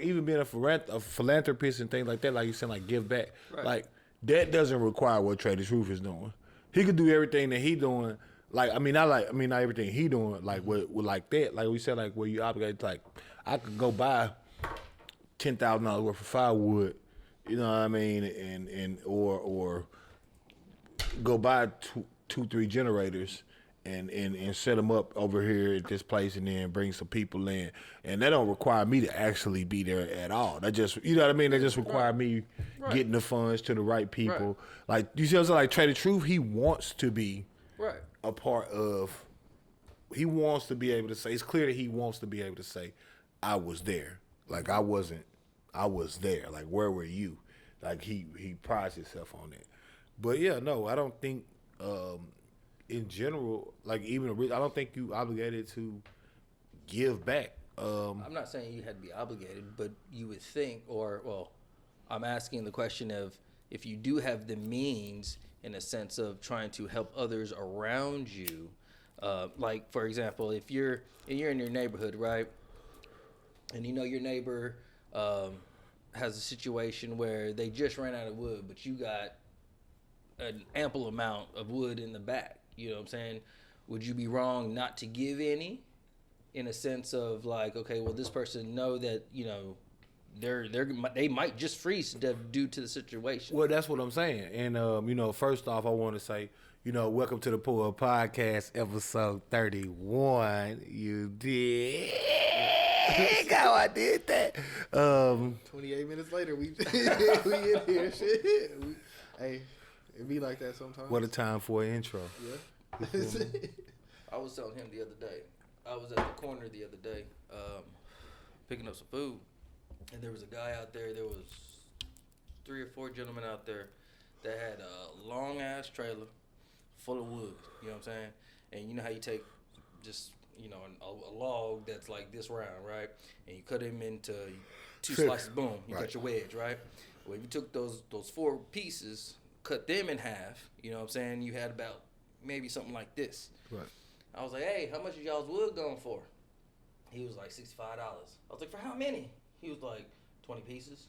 Speaker 1: even being a philanthropist and things like that, like you said, like, give back, like, that doesn't require what Trader Truth is doing. He could do everything that he doing. Not everything he doing, like with like that. Like we said, like where you obligated, like I could go buy $10,000 worth of firewood, you know what I mean, and or go buy two, 3 generators and set them up over here at this place, and then bring some people in, and that don't require me to actually be there at all. That just, you know what I mean. That just require me getting the funds to the right people. Like you see what I'm saying? Like Trader Truth, he wants to be a part of. He wants to be able to say. It's clear that he wants to be able to say, "I was there." Like I wasn't. I was there. Like where were you? Like he prides himself on that. But yeah, no, I don't think. In general, like even I don't think you obligated to give back.
Speaker 4: I'm not saying you had to be obligated, but you would think, I'm asking the question of if you do have the means in a sense of trying to help others around you. Like for example, if you're in your neighborhood, right, and you know your neighbor has a situation where they just ran out of wood, but you got an ample amount of wood in the back. You know what I'm saying? Would you be wrong not to give any, in a sense of like, okay, well, this person know that, you know, they might just freeze to death due to the situation.
Speaker 1: Well, that's what I'm saying. And you know, first off, I want to say, you know, welcome to the Podcast episode 31. You did. How I did that.
Speaker 3: 28 minutes later, we in here. Shit. Hey. It be like that sometimes.
Speaker 1: What a time for an intro.
Speaker 3: Yeah.
Speaker 4: I was telling him the other day. I was at the corner the other day, picking up some food, and there was a guy out there. There was 3 or 4 gentlemen out there that had a long ass trailer full of wood. You know what I'm saying? And you know how you take just, you know, a log that's like this round, right? And you cut him into 2 slices. Boom, you got your wedge, right? Well, if you took those 4 pieces, cut them in half, you know what I'm saying? You had about maybe something like this.
Speaker 1: Right.
Speaker 4: I was like, hey, how much is y'all's wood going for? He was like $65. I was like, for how many? He was like 20 pieces.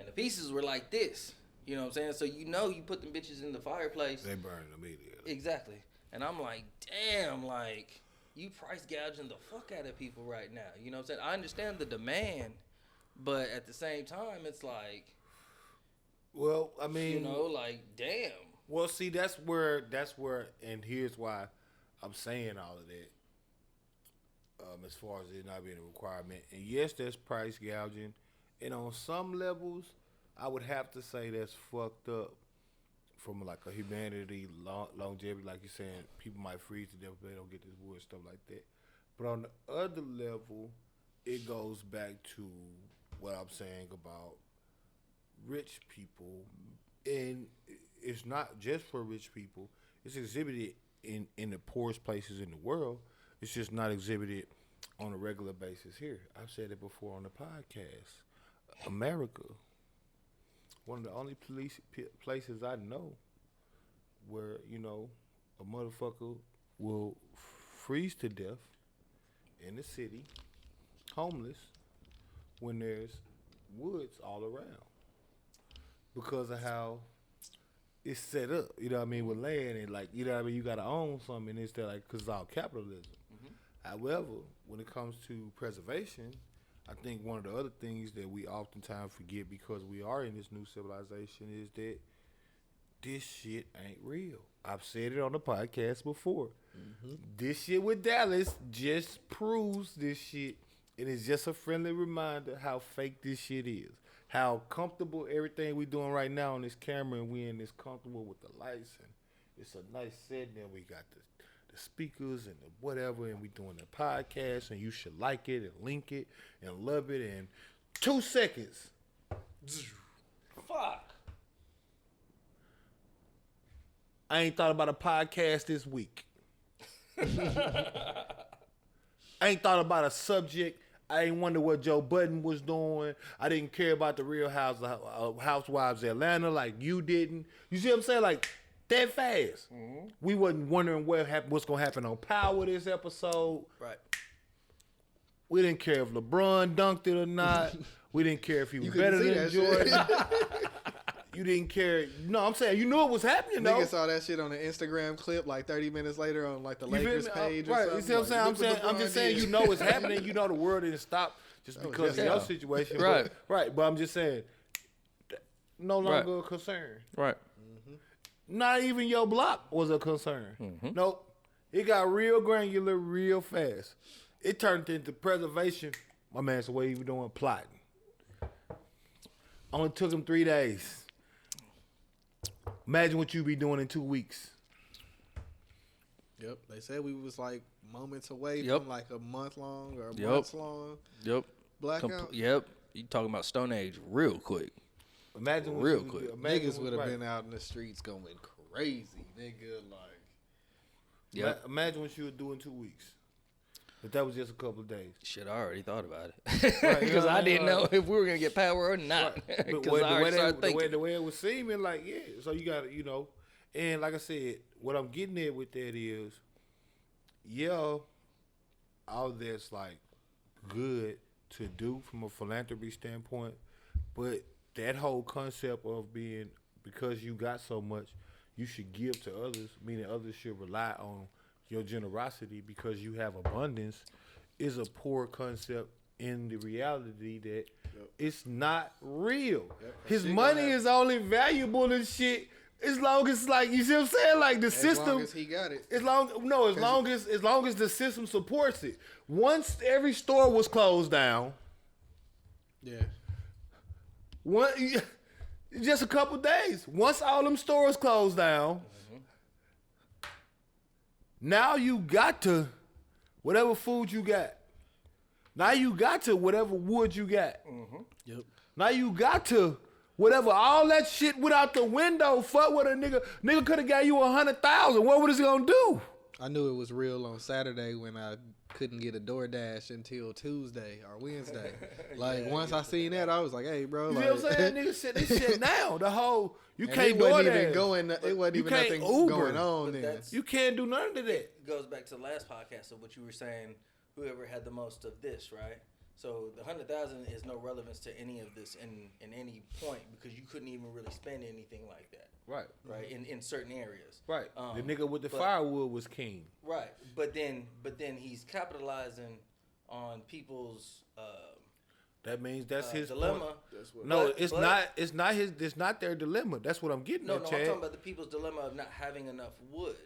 Speaker 4: And the pieces were like this. You know what I'm saying? So you know you put them bitches in the fireplace.
Speaker 1: They burn immediately.
Speaker 4: Exactly. And I'm like, damn, like, you price gouging the fuck out of people right now. You know what I'm saying? I understand the demand, but at the same time, it's like,
Speaker 1: well, I mean,
Speaker 4: you know, like, damn.
Speaker 1: Well, see, that's where, and here's why I'm saying all of that. As far as it not being a requirement, and yes, there's price gouging, and on some levels, I would have to say that's fucked up from like a humanity longevity, like you're saying, people might freeze to death if they don't get this wood, stuff like that. But on the other level, it goes back to what I'm saying about rich people, and it's not just for rich people. It's exhibited in the poorest places in the world. It's just not exhibited on a regular basis here. I've said it before on the podcast. America, one of the only places I know where, you know, a motherfucker will freeze to death in the city, homeless, when there's woods all around. Because of how it's set up, you know what I mean, with land and like, you know what I mean, you gotta own something instead, like, because it's all capitalism. However, when it comes to preservation, I think one of the other things that we oftentimes forget because we are in this new civilization is that this shit ain't real. I've said it on the podcast before. This shit with Dallas just proves this shit, and it's just a friendly reminder how fake this shit is. How comfortable everything we doing right now on this camera, and we in this comfortable with the lights, and it's a nice setting, and we got the speakers and the whatever, and we doing the podcast, and you should like it and link it and love it in 2 seconds.
Speaker 4: Fuck.
Speaker 1: I ain't thought about a podcast this week. I ain't thought about a subject. I ain't wonder what Joe Budden was doing. I didn't care about the Real Housewives of Atlanta like you didn't. You see what I'm saying? Like, that fast. We wasn't wondering what's going to happen on Power this episode.
Speaker 4: Right.
Speaker 1: We didn't care if LeBron dunked it or not. We didn't care if he was better than Jordan. You didn't care. No, I'm saying you knew it was happening, though.
Speaker 3: Niggas saw that shit on the Instagram clip like 30 minutes later on like the Lakers page or something.
Speaker 1: You see what I'm saying? I'm just saying you know it's happening. You know the world didn't stop just because of your situation.
Speaker 4: Right.
Speaker 1: But I'm just saying, no longer a concern.
Speaker 4: Right.
Speaker 1: Not even your block was a concern. Nope. It got real granular real fast. It turned into preservation. My man said, what he was doing? Plotting. Only took him 3 days. Imagine what you be doing in 2 weeks.
Speaker 3: Yep. They said we was like moments away from like a month long or months long. Blackout.
Speaker 4: You talking about Stone Age real quick.
Speaker 1: Imagine what
Speaker 4: real
Speaker 1: you
Speaker 4: quick.
Speaker 3: Niggas would have been out in the streets going crazy, nigga. Like,
Speaker 1: imagine what you would do in 2 weeks. But that was just a couple of days.
Speaker 4: Shit, I already thought about it. Because I didn't know if we were going to get power or not.
Speaker 1: But the way it was seeming, like, so you got to, you know. And like I said, what I'm getting at with that is, all that's, like, good to do from a philanthropy standpoint. But that whole concept of being, because you got so much, you should give to others, meaning others should rely on your generosity because you have abundance, is a poor concept in the reality that it's not real. His money is only valuable and shit as long as, like, you see what I'm saying? Like, the system.
Speaker 3: As long as he got it.
Speaker 1: As long as the system supports it. Once every store was closed down. Just a couple days. Once all them stores closed down, now you got to whatever food you got. Now you got to whatever wood you got. Now you got to whatever. All that shit went out the window. Fuck what a nigga could have got you 100,000. What was he gonna do?
Speaker 3: I knew it was real on Saturday when I couldn't get a DoorDash until Tuesday or Wednesday. Like, once I seen that, I was like, hey, bro.
Speaker 1: You
Speaker 3: like,
Speaker 1: know what I'm saying? Nigga shit, this shit now. The whole, you
Speaker 3: and
Speaker 1: can't
Speaker 3: it
Speaker 1: do
Speaker 3: wasn't
Speaker 1: it.
Speaker 3: Even going, it wasn't even
Speaker 1: can't
Speaker 3: nothing
Speaker 1: Uber.
Speaker 3: going on then.
Speaker 1: You can't do none of that.
Speaker 4: It goes back to the last podcast of what you were saying, whoever had the most of this, right? So the 100,000 is no relevance to any of this in any point because you couldn't even really spend anything like that.
Speaker 1: Right.
Speaker 4: Right. In certain areas.
Speaker 1: Right. The nigga with the firewood was king.
Speaker 4: Right. But then he's capitalizing on people's
Speaker 1: That means that's his
Speaker 4: dilemma.
Speaker 1: point.
Speaker 3: That's what.
Speaker 1: No,
Speaker 4: But-
Speaker 1: it's
Speaker 4: but-
Speaker 1: not. It's not his. It's not their dilemma. That's what I'm getting
Speaker 4: No,
Speaker 1: at,
Speaker 4: no, I'm
Speaker 1: Chad.
Speaker 4: talking about the people's dilemma of not having enough wood.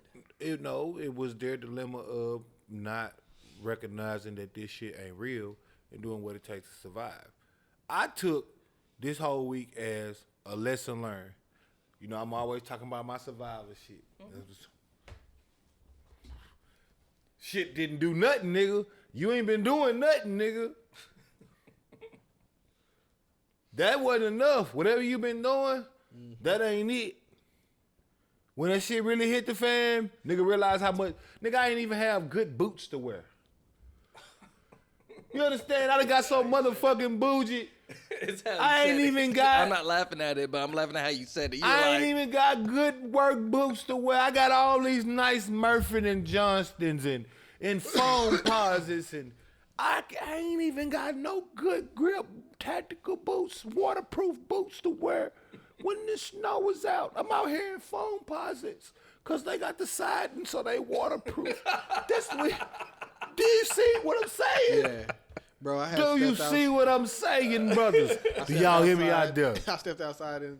Speaker 1: It was their dilemma of not recognizing that this shit ain't real and doing what it takes to survive. I took this whole week as a lesson learned. You know, I'm always talking about my survivor shit. Shit didn't do nothing, nigga. You ain't been doing nothing, nigga. That wasn't enough. Whatever you been doing, that ain't it. When that shit really hit the fan, nigga realize how much. Nigga, I ain't even have good boots to wear. You understand? I done got so motherfucking bougie. I ain't even got.
Speaker 4: I'm not laughing at it, but I'm laughing at how you said it.
Speaker 1: I ain't even got good work boots to wear. I got all these nice Murphy and Johnstons and foam posits and I ain't even got no good grip tactical boots, waterproof boots to wear when the snow was out. I'm out here in foam posits because they got the siding so they waterproof. That's what. Do you see what I'm saying?
Speaker 3: Yeah. Bro, I had
Speaker 1: Do you see what I'm saying, brothers? Do y'all hear me out there?
Speaker 3: I stepped outside in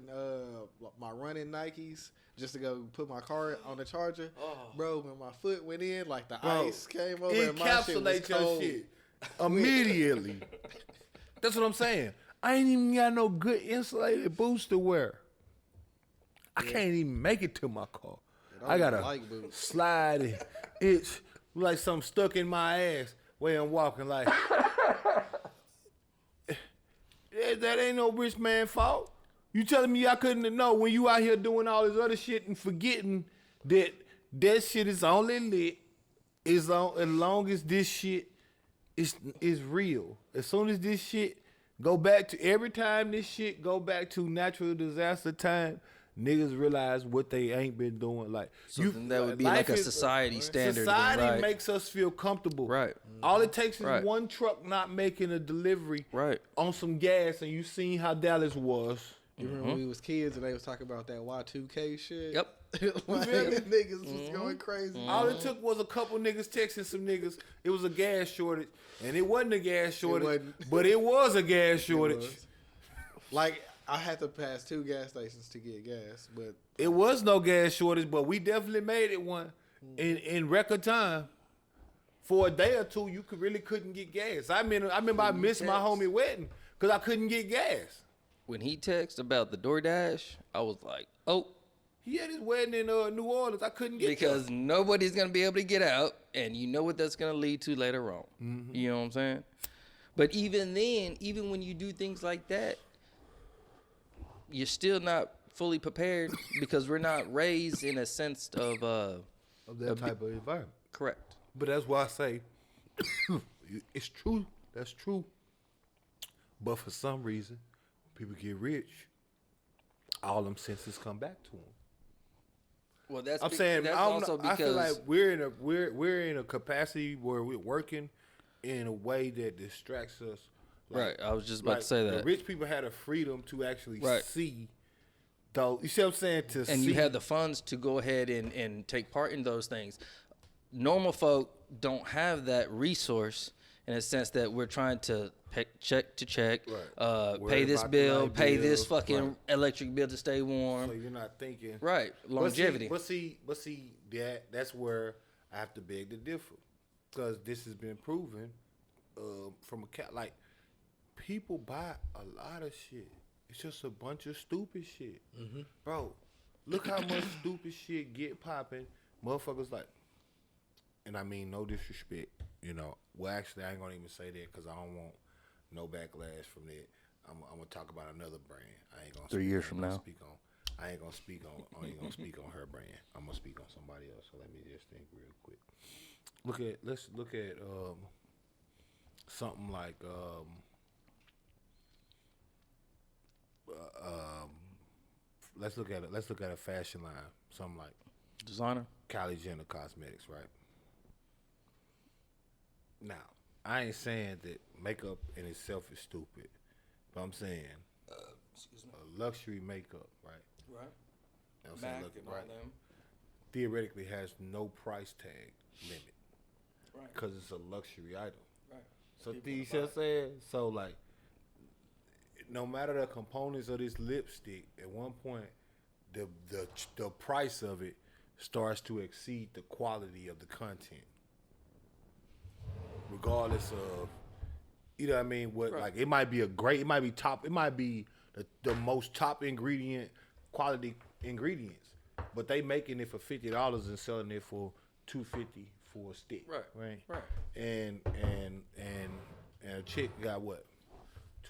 Speaker 3: my running Nikes just to go put my car on the charger. Bro, when my foot went in, like the ice came over and my shit was
Speaker 1: Encapsulate your
Speaker 3: cold.
Speaker 1: shit immediately. That's what I'm saying. I ain't even got no good insulated boots to wear. I can't even make it to my car. I gotta
Speaker 3: like boots.
Speaker 1: slide it. It's like something stuck in my ass where I'm walking like. That ain't no rich man fault. You telling me I couldn't know when you out here doing all this other shit and forgetting that shit is only lit as long as this shit is real. As soon as this shit go back to every time this shit go back to natural disaster time, niggas realize what they ain't been doing. Like
Speaker 4: Something that would be like a society standard.
Speaker 1: Society
Speaker 4: right.
Speaker 1: makes us feel comfortable.
Speaker 4: Right.
Speaker 1: All it takes is
Speaker 4: Right.
Speaker 1: one truck not making a delivery
Speaker 4: Right.
Speaker 1: on some gas, and you seen how Dallas was.
Speaker 3: You remember when we was kids and they was talking about that Y2K shit?
Speaker 4: Yep.
Speaker 3: Like, niggas was going crazy.
Speaker 1: All it took was a couple niggas texting some niggas. It was a gas shortage, and it wasn't a gas shortage,
Speaker 3: wasn't.
Speaker 1: but it was a gas shortage.
Speaker 3: was. Like, I had to pass 2 gas stations to get gas, but
Speaker 1: It was no gas shortage, but we definitely made it one in record time. For a day or two, you couldn't get gas. I remember I missed my homie wedding because I couldn't get gas.
Speaker 4: When he texted about the DoorDash, I was like, oh,
Speaker 1: He had his wedding in New Orleans. I couldn't get
Speaker 4: because nobody's going to be able to get out, and you know what that's going to lead to later on. You know what I'm saying? But even then, even when you do things like that, you're still not fully prepared because we're not raised in a sense of
Speaker 1: that type of environment.
Speaker 4: correct.
Speaker 1: But that's why I say it's true. That's true. But for some reason, when people get rich, all them senses come back to them.
Speaker 4: Well, that's
Speaker 1: I'm saying
Speaker 4: that's
Speaker 1: I, don't
Speaker 4: also
Speaker 1: know,
Speaker 4: because
Speaker 1: I feel like we're in a capacity where we're working in a way that distracts us.
Speaker 4: right. I was just about to say
Speaker 1: The
Speaker 4: that.
Speaker 1: rich people had a freedom to actually
Speaker 4: Right.
Speaker 1: see. Though you see what I'm saying?
Speaker 4: And you had the funds to go ahead and take part in those things. Normal folk don't have that resource in a sense that we're trying to check to check,
Speaker 1: Right.
Speaker 4: pay
Speaker 1: Worry
Speaker 4: this
Speaker 1: about the
Speaker 4: bill,
Speaker 1: light
Speaker 4: pay this
Speaker 1: bills,
Speaker 4: fucking
Speaker 1: right.
Speaker 4: electric bill to stay warm.
Speaker 1: So you're not thinking
Speaker 4: Right, longevity.
Speaker 1: But see, that's where I have to beg to differ, because this has been proven from a cat. Like, people buy a lot of shit. It's just a bunch of stupid shit, bro. Look how much stupid shit get popping. Motherfuckers like, and I mean no disrespect, you know. Well, actually, I ain't gonna even say that because I don't want no backlash from that. I'm gonna talk about another brand. I ain't gonna.
Speaker 4: 3 years from now.
Speaker 1: I ain't gonna speak on her brand. I'm gonna speak on somebody else. So let me just think real quick. Let's look at something like let's look at a fashion line. Something like
Speaker 4: Designer.
Speaker 1: Kylie Jenner Cosmetics, right? Now, I ain't saying that makeup in itself is stupid, but I'm saying luxury makeup, right?
Speaker 4: Right.
Speaker 1: You know what I'm saying?
Speaker 4: Mac
Speaker 1: Look,
Speaker 4: and all
Speaker 1: right?
Speaker 4: them.
Speaker 1: Theoretically has no price tag limit
Speaker 4: Right.
Speaker 1: because it's a luxury item.
Speaker 4: Right.
Speaker 1: So
Speaker 4: People
Speaker 1: you
Speaker 4: wanna
Speaker 1: see what I'm saying? So like, no matter the components of this lipstick, at one point, the price of it starts to exceed the quality of the content, regardless of, you know what I mean? What
Speaker 4: Right.
Speaker 1: like it might be top, it might be the most top ingredient, quality ingredients, but they making it for $50 and selling it for $250 for a stick, right? And a chick got what,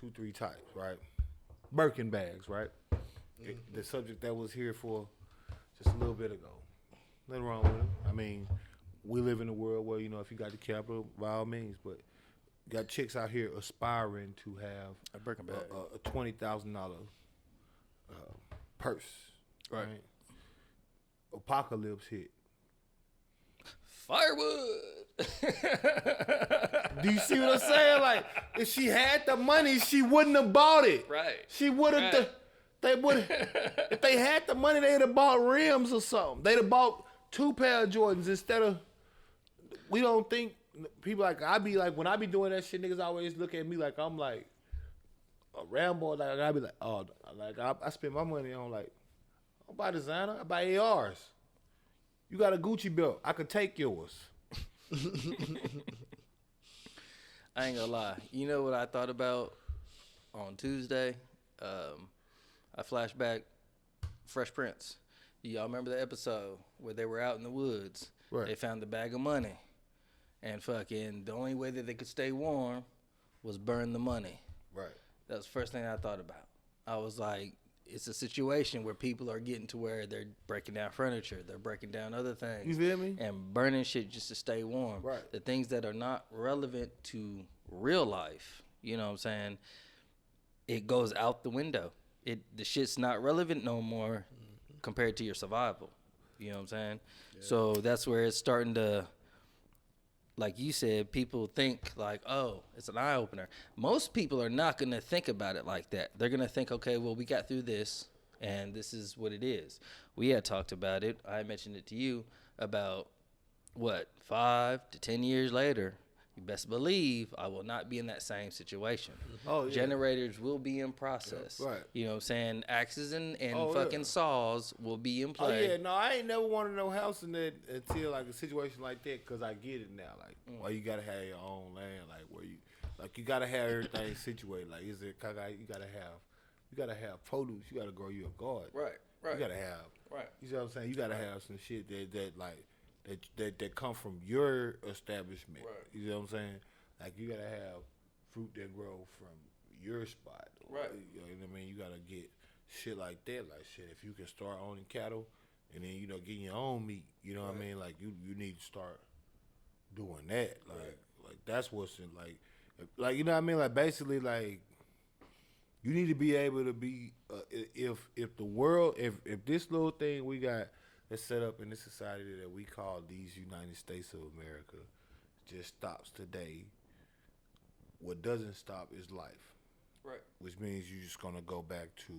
Speaker 1: 2-3 types, right? Birkin bags, right? The subject that was here for just a little bit ago. Nothing wrong with it. I mean, we live in a world where, you know, if you got the capital, by all means, but got chicks out here aspiring to have
Speaker 4: A Birkin bag.
Speaker 1: a $20,000 purse, right? Apocalypse hit.
Speaker 4: Firewood.
Speaker 1: Do you see what I'm saying? Like, if she had the money, she wouldn't have bought it.
Speaker 4: Right.
Speaker 1: She would have.
Speaker 4: Right.
Speaker 1: They would. If they had the money, they'd have bought rims or something. They'd have bought 2 pair of Jordans instead of. We don't think people like I be like when I be doing that shit. Niggas always look at me like I'm like a Rambo. Like I be like, oh, like I spend my money on like I buy designer. I buy ARs. You got a Gucci belt. I could take yours.
Speaker 4: I ain't gonna lie. You know what I thought about on Tuesday? I flashed back Fresh Prince. Y'all remember the episode where they were out in the woods?
Speaker 1: Right.
Speaker 4: They found the bag of money. And fucking the only way that they could stay warm was burn the money.
Speaker 1: Right.
Speaker 4: That was the first thing I thought about. I was like, it's a situation where people are getting to where they're breaking down furniture. They're breaking down other things.
Speaker 1: You feel me?
Speaker 4: And burning shit just to stay warm.
Speaker 1: Right.
Speaker 4: The things that are not relevant to real life, you know what I'm saying, it goes out the window. The shit's not relevant no more compared to your survival. You know what I'm saying? Yeah. So that's where it's starting to, like you said, people think like, oh, it's an eye-opener. Most people are not going to think about it like that. They're going to think, okay, well, we got through this, and this is what it is. We had talked about it. I mentioned it to you about, 5 to 10 years later, you best believe I will not be in that same situation.
Speaker 1: Oh, yeah.
Speaker 4: Generators will be in process.
Speaker 1: Yeah, right.
Speaker 4: You know what I'm saying? Axes and
Speaker 1: Oh,
Speaker 4: fucking
Speaker 1: yeah.
Speaker 4: saws will be in
Speaker 1: Oh
Speaker 4: play.
Speaker 1: yeah, no, I ain't never wanted no house in that until like a situation like that, cause I get it now. Like, well, you gotta have your own land, like where you, like you gotta have everything situated. Like, is it? You gotta have produce. You gotta grow you a garden.
Speaker 4: Right.
Speaker 1: You gotta have.
Speaker 4: Right.
Speaker 1: You see what I'm saying? You gotta have some shit that come from your establishment.
Speaker 4: Right.
Speaker 1: You know what I'm saying? Like you gotta have fruit that grow from your spot.
Speaker 4: Right.
Speaker 1: You know what I mean? You gotta get shit like that. Like shit, if you can start owning cattle and then, you know, getting your own meat, you know what I mean? Like you need to start doing that. Like that's what's in like you know what I mean? Like basically like you need to be able to be if the world if this little thing we got that's set up in this society that we call these United States of America just stops today, what doesn't stop is life.
Speaker 4: Right.
Speaker 1: Which means you're just gonna go back to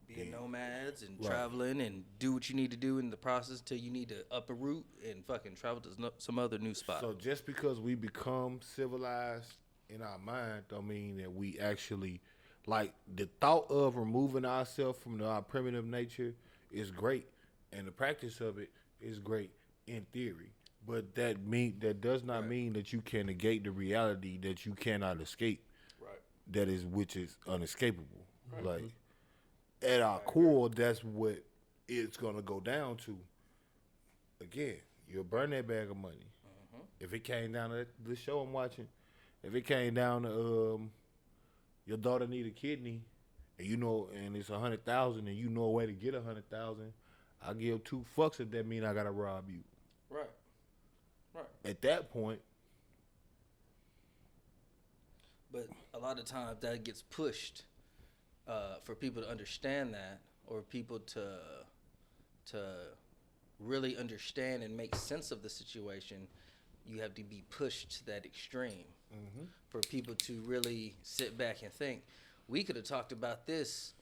Speaker 4: Being nomads and
Speaker 1: Right.
Speaker 4: traveling and do what you need to do in the process till you need to uproot and fucking travel to some other new spot.
Speaker 1: So just because we become civilized in our mind don't mean that we actually, like, the thought of removing ourselves from our primitive nature is great, and the practice of it is great in theory. But that does not mean that you can negate the reality that you cannot escape.
Speaker 4: Right.
Speaker 1: Which is unescapable. Right. Like at our core, that's what it's gonna go down to. Again, you'll burn that bag of money. If it came down to the show I'm watching, if it came down to your daughter need a kidney, and you know, and it's 100,000, and you know a way to get 100,000, I give 2 fucks if that mean I gotta rob you.
Speaker 4: Right. Right.
Speaker 1: At that point,
Speaker 4: But a lot of times that gets pushed for people to understand that, or people to really understand and make sense of the situation. You have to be pushed to that extreme for people to really sit back and think. We could have talked about this,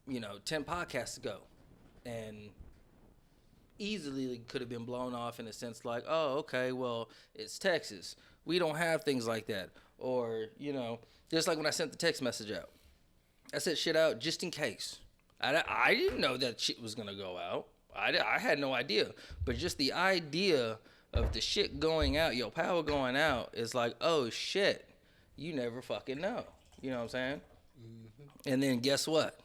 Speaker 4: 10 podcasts ago, and easily could have been blown off in a sense like, oh, okay, well, it's Texas. We don't have things like that. Or, just like when I sent the text message out. I set shit out just in case. I didn't know that shit was gonna go out. I had no idea. But just the idea of the shit going out, your power going out, is like, oh shit, you never fucking know. You know what I'm saying? Mm-hmm. And then guess what?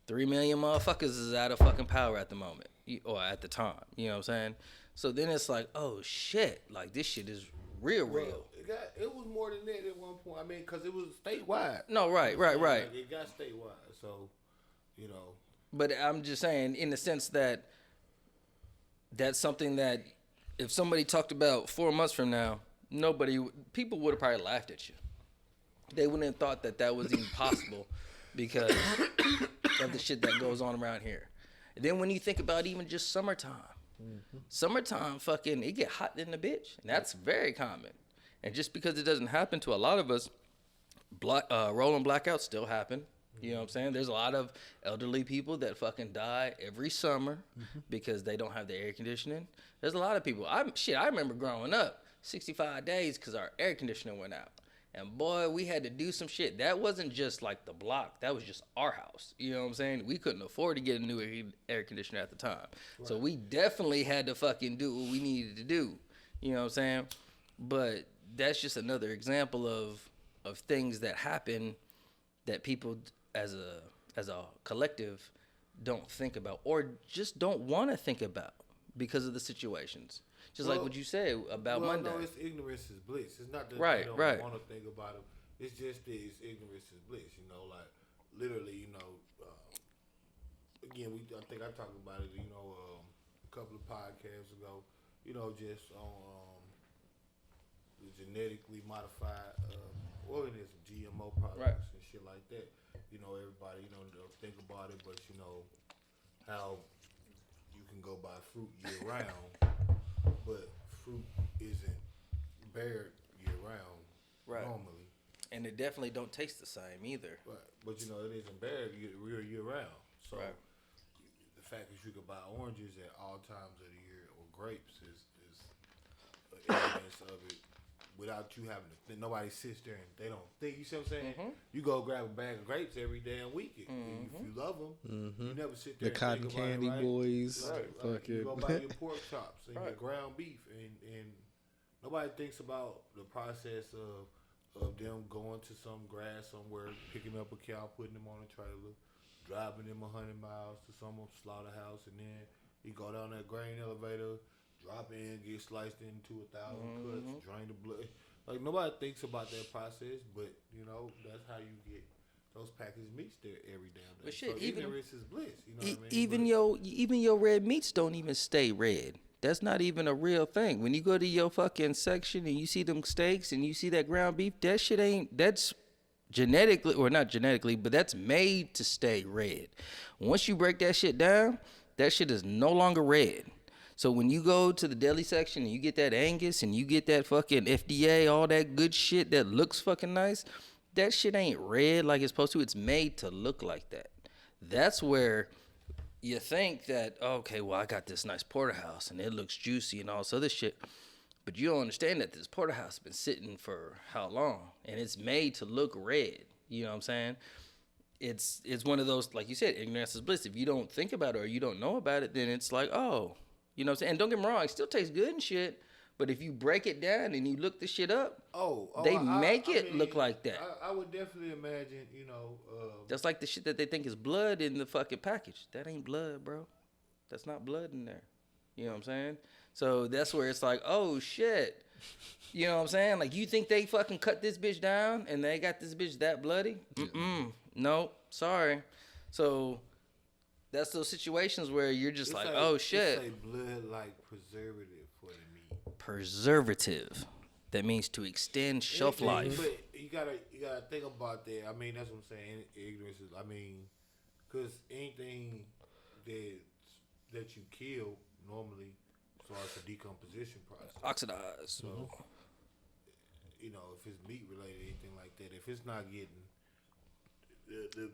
Speaker 4: 3 million motherfuckers is out of fucking power at the moment, or at the time. You know what I'm saying? So then it's like, oh shit, like this shit is real.
Speaker 1: It was more than that at one point. I mean, because it was statewide.
Speaker 4: No, right.
Speaker 1: Like, it got statewide, so, you know.
Speaker 4: But I'm just saying, in the sense that that's something that if somebody talked about 4 months from now, people would have probably laughed at you. They wouldn't have thought that was even possible because of the shit that goes on around here. And then when you think about even just summertime, fucking, it get hot in the bitch. And that's very common. And just because it doesn't happen to a lot of us, rolling blackouts still happen. You know what I'm saying? There's a lot of elderly people that fucking die every summer because they don't have the air conditioning. There's a lot of people. I remember growing up, 65 days because our air conditioner went out. And boy, we had to do some shit. That wasn't just like the block. That was just our house. You know what I'm saying? We couldn't afford to get a new air conditioner at the time. Right. So we definitely had to fucking do what we needed to do. You know what I'm saying? But that's just another example of things that happen that people as a collective don't think about or just don't want to think about because of the situations. Just like what you said about Monday.
Speaker 1: No, it's ignorance is bliss. It's not that
Speaker 4: they
Speaker 1: don't want to think about it. It's just that it's ignorance is bliss. You know, like literally, you know. Again, I think I talked about it. You know, a couple of podcasts ago. You know, just on the genetically modified organism, GMO products and shit like that. You know, everybody, you know, don't think about it, but you know how you can go buy fruit year round. But fruit isn't bared year round normally.
Speaker 4: And it definitely don't taste the same either. Right.
Speaker 1: But you know, it isn't bared year round. So the fact that you could buy oranges at all times of the year or grapes is evidence of it without you having to think. Nobody sits there and they don't think. You see what I'm saying? Mm-hmm. You go grab a bag of grapes every damn week. Mm-hmm. If you love them, you never sit there
Speaker 3: the cotton candy boys.
Speaker 1: Right. You go buy your pork chops and your ground beef. And nobody thinks about the process of them going to some grass somewhere, picking up a cow, putting them on a trailer, driving them 100 miles to some slaughterhouse, and then you go down that grain elevator, drop in, get sliced into 1,000 cuts, drain the blood. Like, nobody thinks about that process, but, you know, that's how you get those packaged meats there every damn day.
Speaker 4: But shit,
Speaker 1: so ignorance is bliss, you know what I mean?
Speaker 4: Even your red meats don't even stay red. That's not even a real thing. When you go to your fucking section and you see them steaks and you see that ground beef, that's genetically, or not genetically, but that's made to stay red. Once you break that shit down, that shit is no longer red. So when you go to the deli section and you get that Angus and you get that fucking FDA, all that good shit that looks fucking nice, that shit ain't red like it's supposed to. It's made to look like that. That's where you think that, okay, well, I got this nice porterhouse and it looks juicy and all this other shit. But you don't understand that this porterhouse has been sitting for how long? And it's made to look red. You know what I'm saying? It's one of those, like you said, ignorance is bliss. If you don't think about it or you don't know about it, then it's like, oh. You know what I'm saying? And don't get me wrong, it still tastes good and shit. But if you break it down and you look the shit up, they make it look like that.
Speaker 1: I would definitely imagine, you know.
Speaker 4: That's like the shit that they think is blood in the fucking package. That ain't blood, bro. That's not blood in there. You know what I'm saying? So that's where it's like, oh shit. You know what I'm saying? Like, you think they fucking cut this bitch down and they got this bitch that bloody? No, sorry. So that's those situations where you're just like, oh shit.
Speaker 1: It's like blood like preservative for the meat.
Speaker 4: Preservative. That means to extend shelf life.
Speaker 1: But you gotta think about that. I mean, that's what I'm saying. Ignorance is. I mean, because anything that you kill normally starts a decomposition process.
Speaker 4: Oxidize.
Speaker 1: So, you know, if it's meat related, anything like that, if it's not getting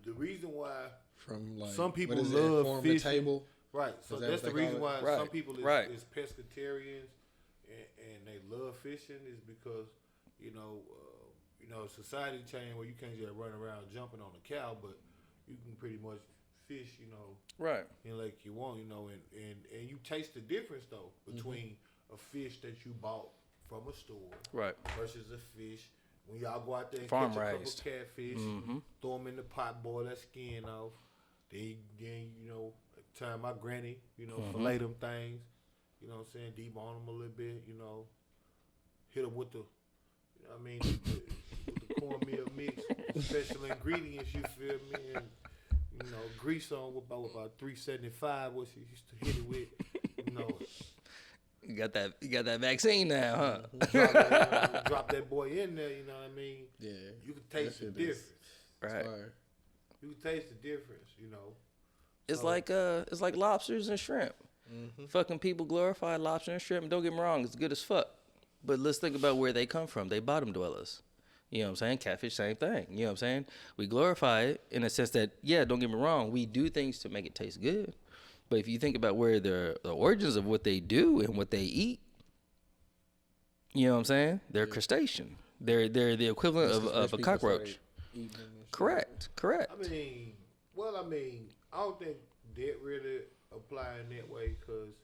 Speaker 1: the reason why. From like, some people love fishing, right? So that's the reason why some people is pescatarians and they love fishing is because you know society changed where you can't just run around jumping on a cow, but you can pretty much fish,
Speaker 4: Right.
Speaker 1: like you want, and you taste the difference though between a fish that you bought from a store,
Speaker 4: Right.
Speaker 1: versus a fish when y'all go out there and
Speaker 4: Farm
Speaker 1: catch a
Speaker 4: raised.
Speaker 1: couple catfish, throw them in the pot, boil that skin off. Then time my granny, fillet them things. You know what I'm saying? Debone them a little bit. Hit them with the, with the cornmeal mix, special ingredients. You feel me? And grease on with about 375. What she used to hit it with.
Speaker 4: You got that vaccine now, huh?
Speaker 1: Drop that boy in there. You know what I mean?
Speaker 3: Yeah.
Speaker 1: You can taste the difference.
Speaker 4: Right.
Speaker 1: You can taste the difference.
Speaker 4: It's like lobsters and shrimp. Fucking people glorify lobster and shrimp. Don't get me wrong, it's good as fuck. But let's think about where they come from. They bottom dwellers. You know what I'm saying? Catfish, same thing. You know what I'm saying? We glorify it in a sense that, yeah, don't get me wrong, we do things to make it taste good. But if you think about where the origins of what they do and what they eat, you know what I'm saying? They're crustacean. They're the equivalent of a cockroach. Correct.
Speaker 1: I don't think that really apply in that way because,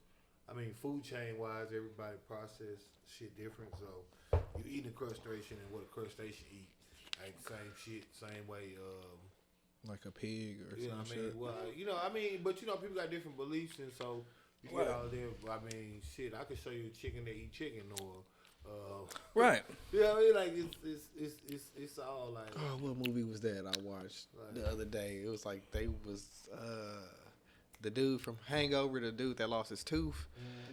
Speaker 1: food chain wise, everybody process shit different. So you eat a crustacean and what a crustacean eat ain't the same shit, same way.
Speaker 3: Like a pig or some shit.
Speaker 1: Well, but people got different beliefs, and so you get all there. I could show you a chicken that eat chicken, or
Speaker 4: right.
Speaker 1: Like it's all like.
Speaker 3: Oh, what movie was that I watched the other day? It was like they was the dude from Hangover, the dude that lost his tooth.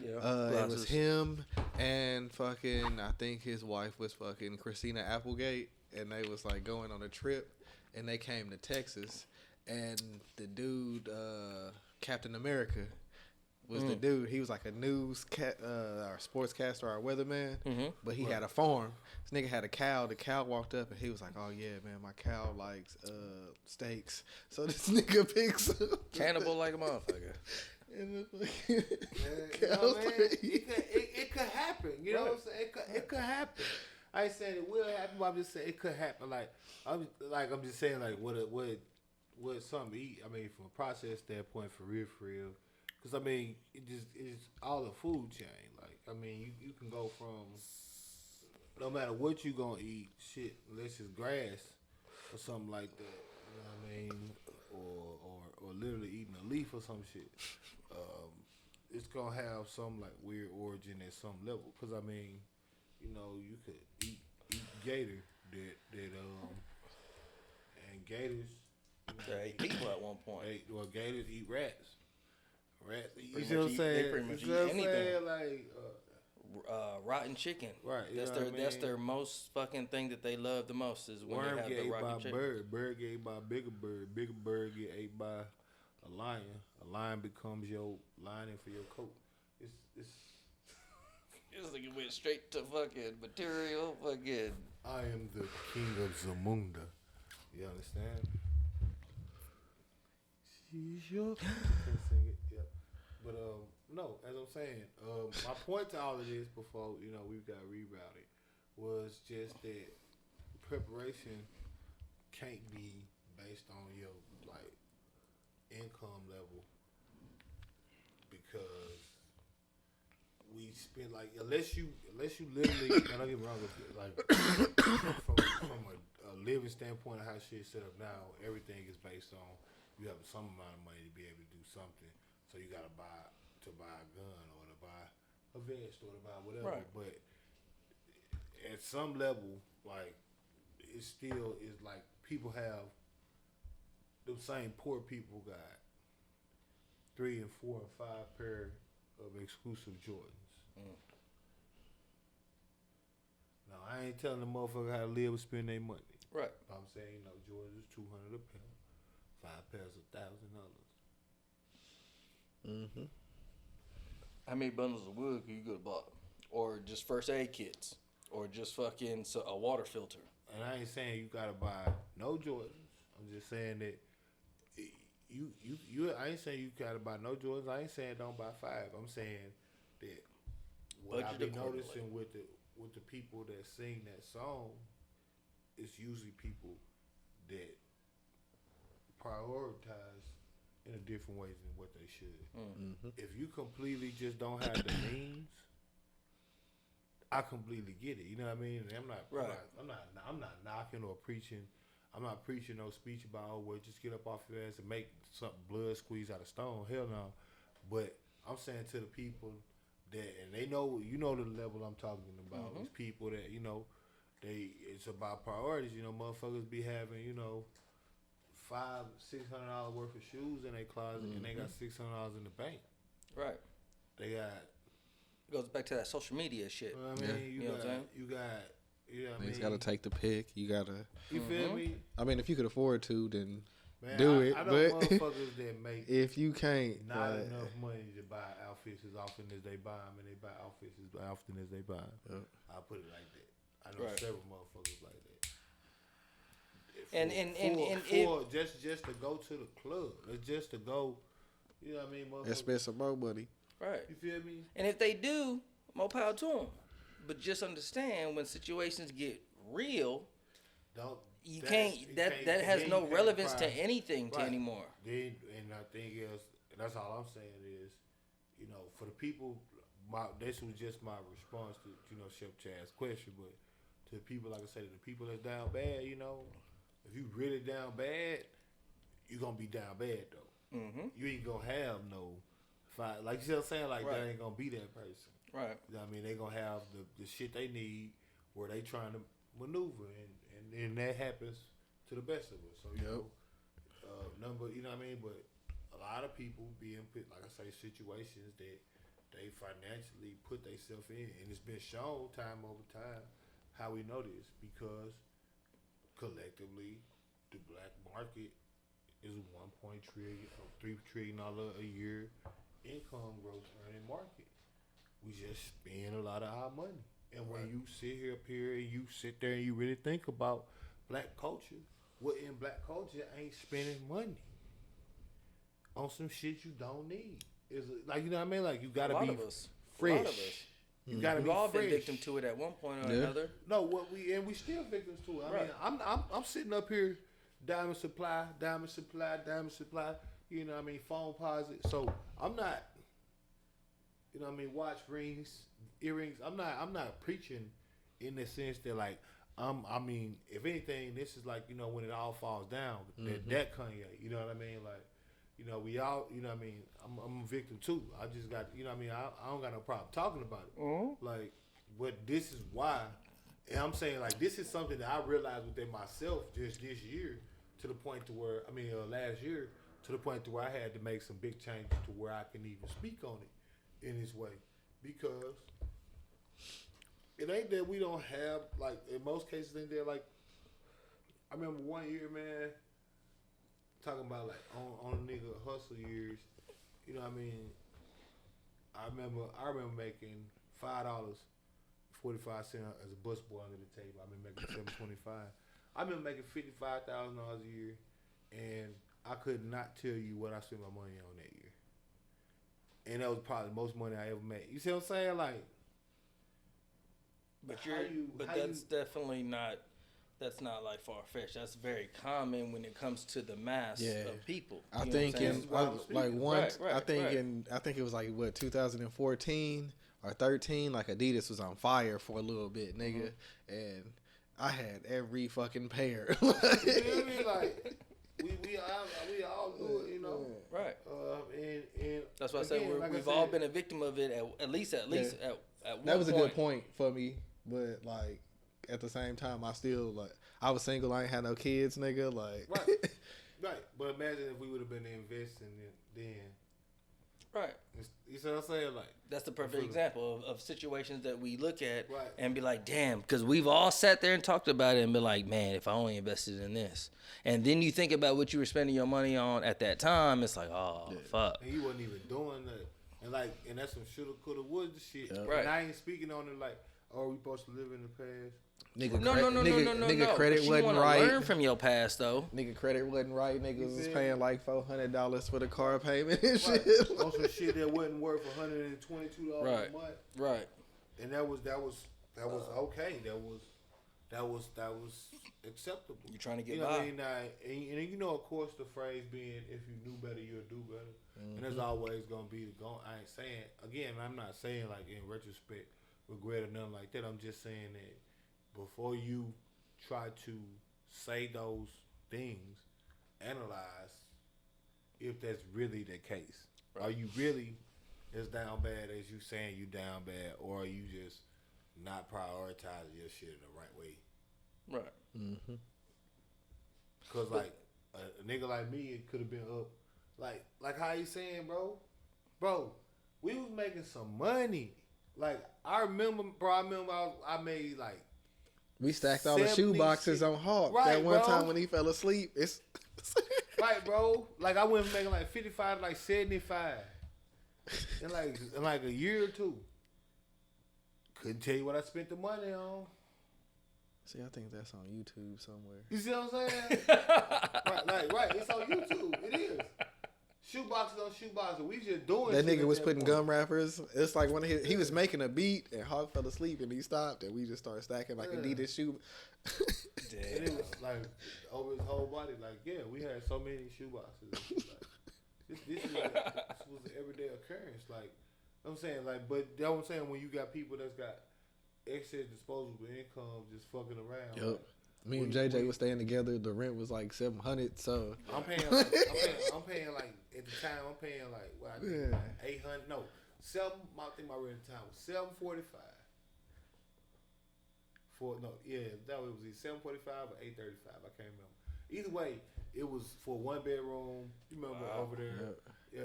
Speaker 3: It was him and fucking I think his wife was fucking Christina Applegate, and they was like going on a trip. And they came to Texas, and the dude, Captain America, was the dude. He was like a our sportscaster, our weatherman, but he had a farm. This nigga had a cow. The cow walked up, and he was like, "Oh yeah, man, my cow likes steaks." So this nigga picks up
Speaker 4: cannibal like a motherfucker.
Speaker 1: And it could happen. You know what I'm saying? It could happen. I ain't saying it will happen, but I'm just saying it could happen. I'm just saying what something to eat. From a process standpoint, for real. Because it's all a food chain. You can go from no matter what you gonna eat, shit, unless it's grass or something like that. You know what or literally eating a leaf or some shit. It's gonna have some weird origin at some level. Because you could eat gator and gators.
Speaker 4: They ate people at one point.
Speaker 1: Gators eat rats. You
Speaker 4: Pretty
Speaker 1: see what I'm
Speaker 4: much
Speaker 1: saying?
Speaker 4: they pretty much
Speaker 1: You see what
Speaker 4: eat
Speaker 1: I'm
Speaker 4: anything.
Speaker 1: saying?
Speaker 4: Rotten chicken.
Speaker 1: Right.
Speaker 4: That's their most fucking thing that they love the most is when
Speaker 1: worm
Speaker 4: they have
Speaker 1: get
Speaker 4: the
Speaker 1: ate by
Speaker 4: rotten
Speaker 1: a
Speaker 4: chicken.
Speaker 1: bird get ate by a bigger bird get ate by a lion. A lion becomes your lining for your coat. It's
Speaker 4: This nigga went straight to fucking material. Fucking.
Speaker 1: I am the king of Zamunda. You understand? She's your. Can't sing it. Yep. But no, as I'm saying, my point to all of this before we've got rerouted was just that preparation can't be based on your income level because we spend unless you literally don't get me wrong from a living standpoint of how shit's set up now, everything is based on you have some amount of money to be able to do something, so you gotta buy a gun or to buy a vest or to buy whatever.
Speaker 4: Right.
Speaker 1: But at some level, it still is people have the same poor people got 3 and 4 and 5 pair of exclusive Jordans. Now I ain't telling the motherfucker how to live or spend their money.
Speaker 4: Right.
Speaker 1: I'm saying Jordans is $200 a pair, 5 pairs of $1,000.
Speaker 4: How many bundles of wood could you go to buy? Or just first aid kits? Or just fucking a water filter?
Speaker 1: And I ain't saying you gotta buy no Jordans. I'm just saying that you. I ain't saying you gotta buy no Jordans. I ain't saying don't buy 5. I'm saying that what I've been noticing with the people that sing that song, it's usually people that prioritize in a different way than what they should.
Speaker 5: Mm-hmm.
Speaker 1: If you completely just don't have the means, I completely get it. You know what I mean? And I'm not knocking or preaching. I'm not preaching no speech about just get up off your ass and make something blood squeeze out of stone. Hell no. But I'm saying to the people that, and they know, you know the level I'm talking about. These people that, you know, it's about priorities. You know, motherfuckers be having, you know, $500-$600 worth of shoes in their closet, and they got $600 in the bank.
Speaker 4: Right.
Speaker 1: They got.
Speaker 4: It goes back to that social media shit.
Speaker 1: You know what I mean? You know what I'm saying? You know what I mean?
Speaker 5: You gotta take the pick. You gotta.
Speaker 1: You feel me?
Speaker 5: I mean, if you could afford to, then
Speaker 1: Man,
Speaker 5: do it.
Speaker 1: I know
Speaker 5: but
Speaker 1: motherfuckers that make
Speaker 5: if you can't,
Speaker 1: not enough money to buy outfits as often as they buy them, and they buy outfits as often as they buy them.
Speaker 5: Yep.
Speaker 1: I'll put it like that. I know several motherfuckers like that. Just to go to the club, just to go, you know what I mean?
Speaker 5: And spend some more money.
Speaker 4: Right.
Speaker 1: You feel me?
Speaker 4: And if they do, more power to them. But just understand when situations get real, that has no relevance to anything anymore.
Speaker 1: Then, and I think that's all I'm saying is, you know, for the people, this was just my response to, you know, Chef Chad's question, but to the people, like I said, the people that's down bad, you know, if you really down bad, you're gonna be down bad though. You ain't gonna have no fight, like you know what I'm saying, like that ain't gonna be that person.
Speaker 4: Right.
Speaker 1: You know what I mean? They gonna have the shit they need where they trying to maneuver, and that happens to the best of us. So you know, you know what I mean? But a lot of people be in, like I say, situations that they financially put themselves in, and it's been shown time over time how we know this, because collectively the black market is $3 trillion a year income growth earning market. We just spend a lot of our money. And when you sit up here and you sit there and you really think about black culture, what in black culture ain't spending money on some shit you don't need? Is like, you know what I mean? Like, you gotta be fresh. A lot of us. You gotta be
Speaker 4: all
Speaker 1: fresh.
Speaker 4: been victim to it at one point or another.
Speaker 1: No, we still victims to it. I mean, I'm sitting up here, diamond supply. You know what I mean? Phone posit. So I'm not. You know what I mean? Watch rings, earrings. I'm not preaching in the sense that like I mean, if anything, this is like, you know, when it all falls down. That Kanye. You know what I mean? Like, you know, we all. You know what I mean? I'm a victim too. I just got. You know what I mean? I don't got no problem talking about it. Like, but this is why. And I'm saying, like, this is something that I realized within myself just this year, to the point to where last year, to the point to where I had to make some big changes to where I can even speak on it in this way, because it ain't that we don't have, like, in most cases ain't there, like, I remember one year, man, talking about like on a nigga hustle years, you know what I mean? I remember making $5.45 as a busboy under the table. I remember making $7.25. I remember making $55,000 a year, and I could not tell you what I spent my money on that year. And that was probably the most money I ever made. You see what I'm saying? Like,
Speaker 4: definitely not. That's not like far fetched. That's very common when it comes to the mass of people.
Speaker 5: I think I think it was like what 2014 or 13. Like Adidas was on fire for a little bit, nigga, and I had every fucking pair.
Speaker 1: You feel me? Like, we all do it, you know.
Speaker 4: Right.
Speaker 1: And
Speaker 4: that's why I say we've all been a victim of it at least at one point.
Speaker 5: That was a good point for me, but like at the same time, I still like I was single. I ain't had no kids, nigga. Like
Speaker 1: right. But imagine if we would have been investing then.
Speaker 4: Right.
Speaker 1: You see what I'm saying? Like,
Speaker 4: that's the perfect example of situations that we look at and be like, damn, because we've all sat there and talked about it and be like, man, if I only invested in this. And then you think about what you were spending your money on at that time, it's like, oh, fuck.
Speaker 1: And you wasn't even doing that. And that's some shoulda, coulda, woulda shit.
Speaker 5: Yep.
Speaker 1: Right. And I ain't speaking on it like, oh, we supposed to live in the past.
Speaker 5: Nigga, credit wasn't right.
Speaker 4: Learn from your past though.
Speaker 5: Nigga, credit wasn't right. Niggas was paying like $400 for the car payment and shit.
Speaker 1: On some shit that wasn't worth $122 a month.
Speaker 4: Right.
Speaker 1: And that was okay. That was that was acceptable.
Speaker 4: You trying to get
Speaker 1: you know
Speaker 4: by.
Speaker 1: What I mean? Now, and you know, of course, the phrase being "if you knew better, you'll do better," and there's always gonna be the go. I ain't saying again. I'm not saying like in retrospect regret or nothing like that. I'm just saying that before you try to say those things, analyze if that's really the case. Right. Are you really as down bad as you saying you down bad, or are you just not prioritizing your shit in the right way?
Speaker 4: Right.
Speaker 5: Mm-hmm.
Speaker 1: Cause like a nigga like me, it could have been up. Like how you saying, bro, we was making some money. Like I remember I made like.
Speaker 5: We stacked all the shoe boxes on Hawk that one time when he fell asleep. It's
Speaker 1: right, bro. Like I went from making like 55 to like 75 in like a year or two. Couldn't tell you what I spent the money on.
Speaker 5: See, I think that's on YouTube somewhere.
Speaker 1: You see what I'm saying? right. It's on YouTube. It is. Shoeboxes on shoeboxes. We just doing
Speaker 5: that
Speaker 1: shit
Speaker 5: nigga was
Speaker 1: that
Speaker 5: putting
Speaker 1: point.
Speaker 5: gum wrappers. It's like when he was making a beat and Hawk fell asleep and he stopped and we just started stacking like Adidas shoe.
Speaker 1: And it was like over his whole body. Like, yeah, we had so many shoeboxes. Like, this was an everyday occurrence. Like, I'm saying, like, but that's what I'm saying, when you got people that's got excess disposable income just fucking around.
Speaker 5: Yep.
Speaker 1: Like,
Speaker 5: Me and JJ was staying together. The rent was like $700. So
Speaker 1: I'm paying like at the time I'm paying like what I did, like $800. No, I think my rent at the time was $745. That was either $745 or $835. I can't remember. Either way, it was for one bedroom. You remember over there? Yep.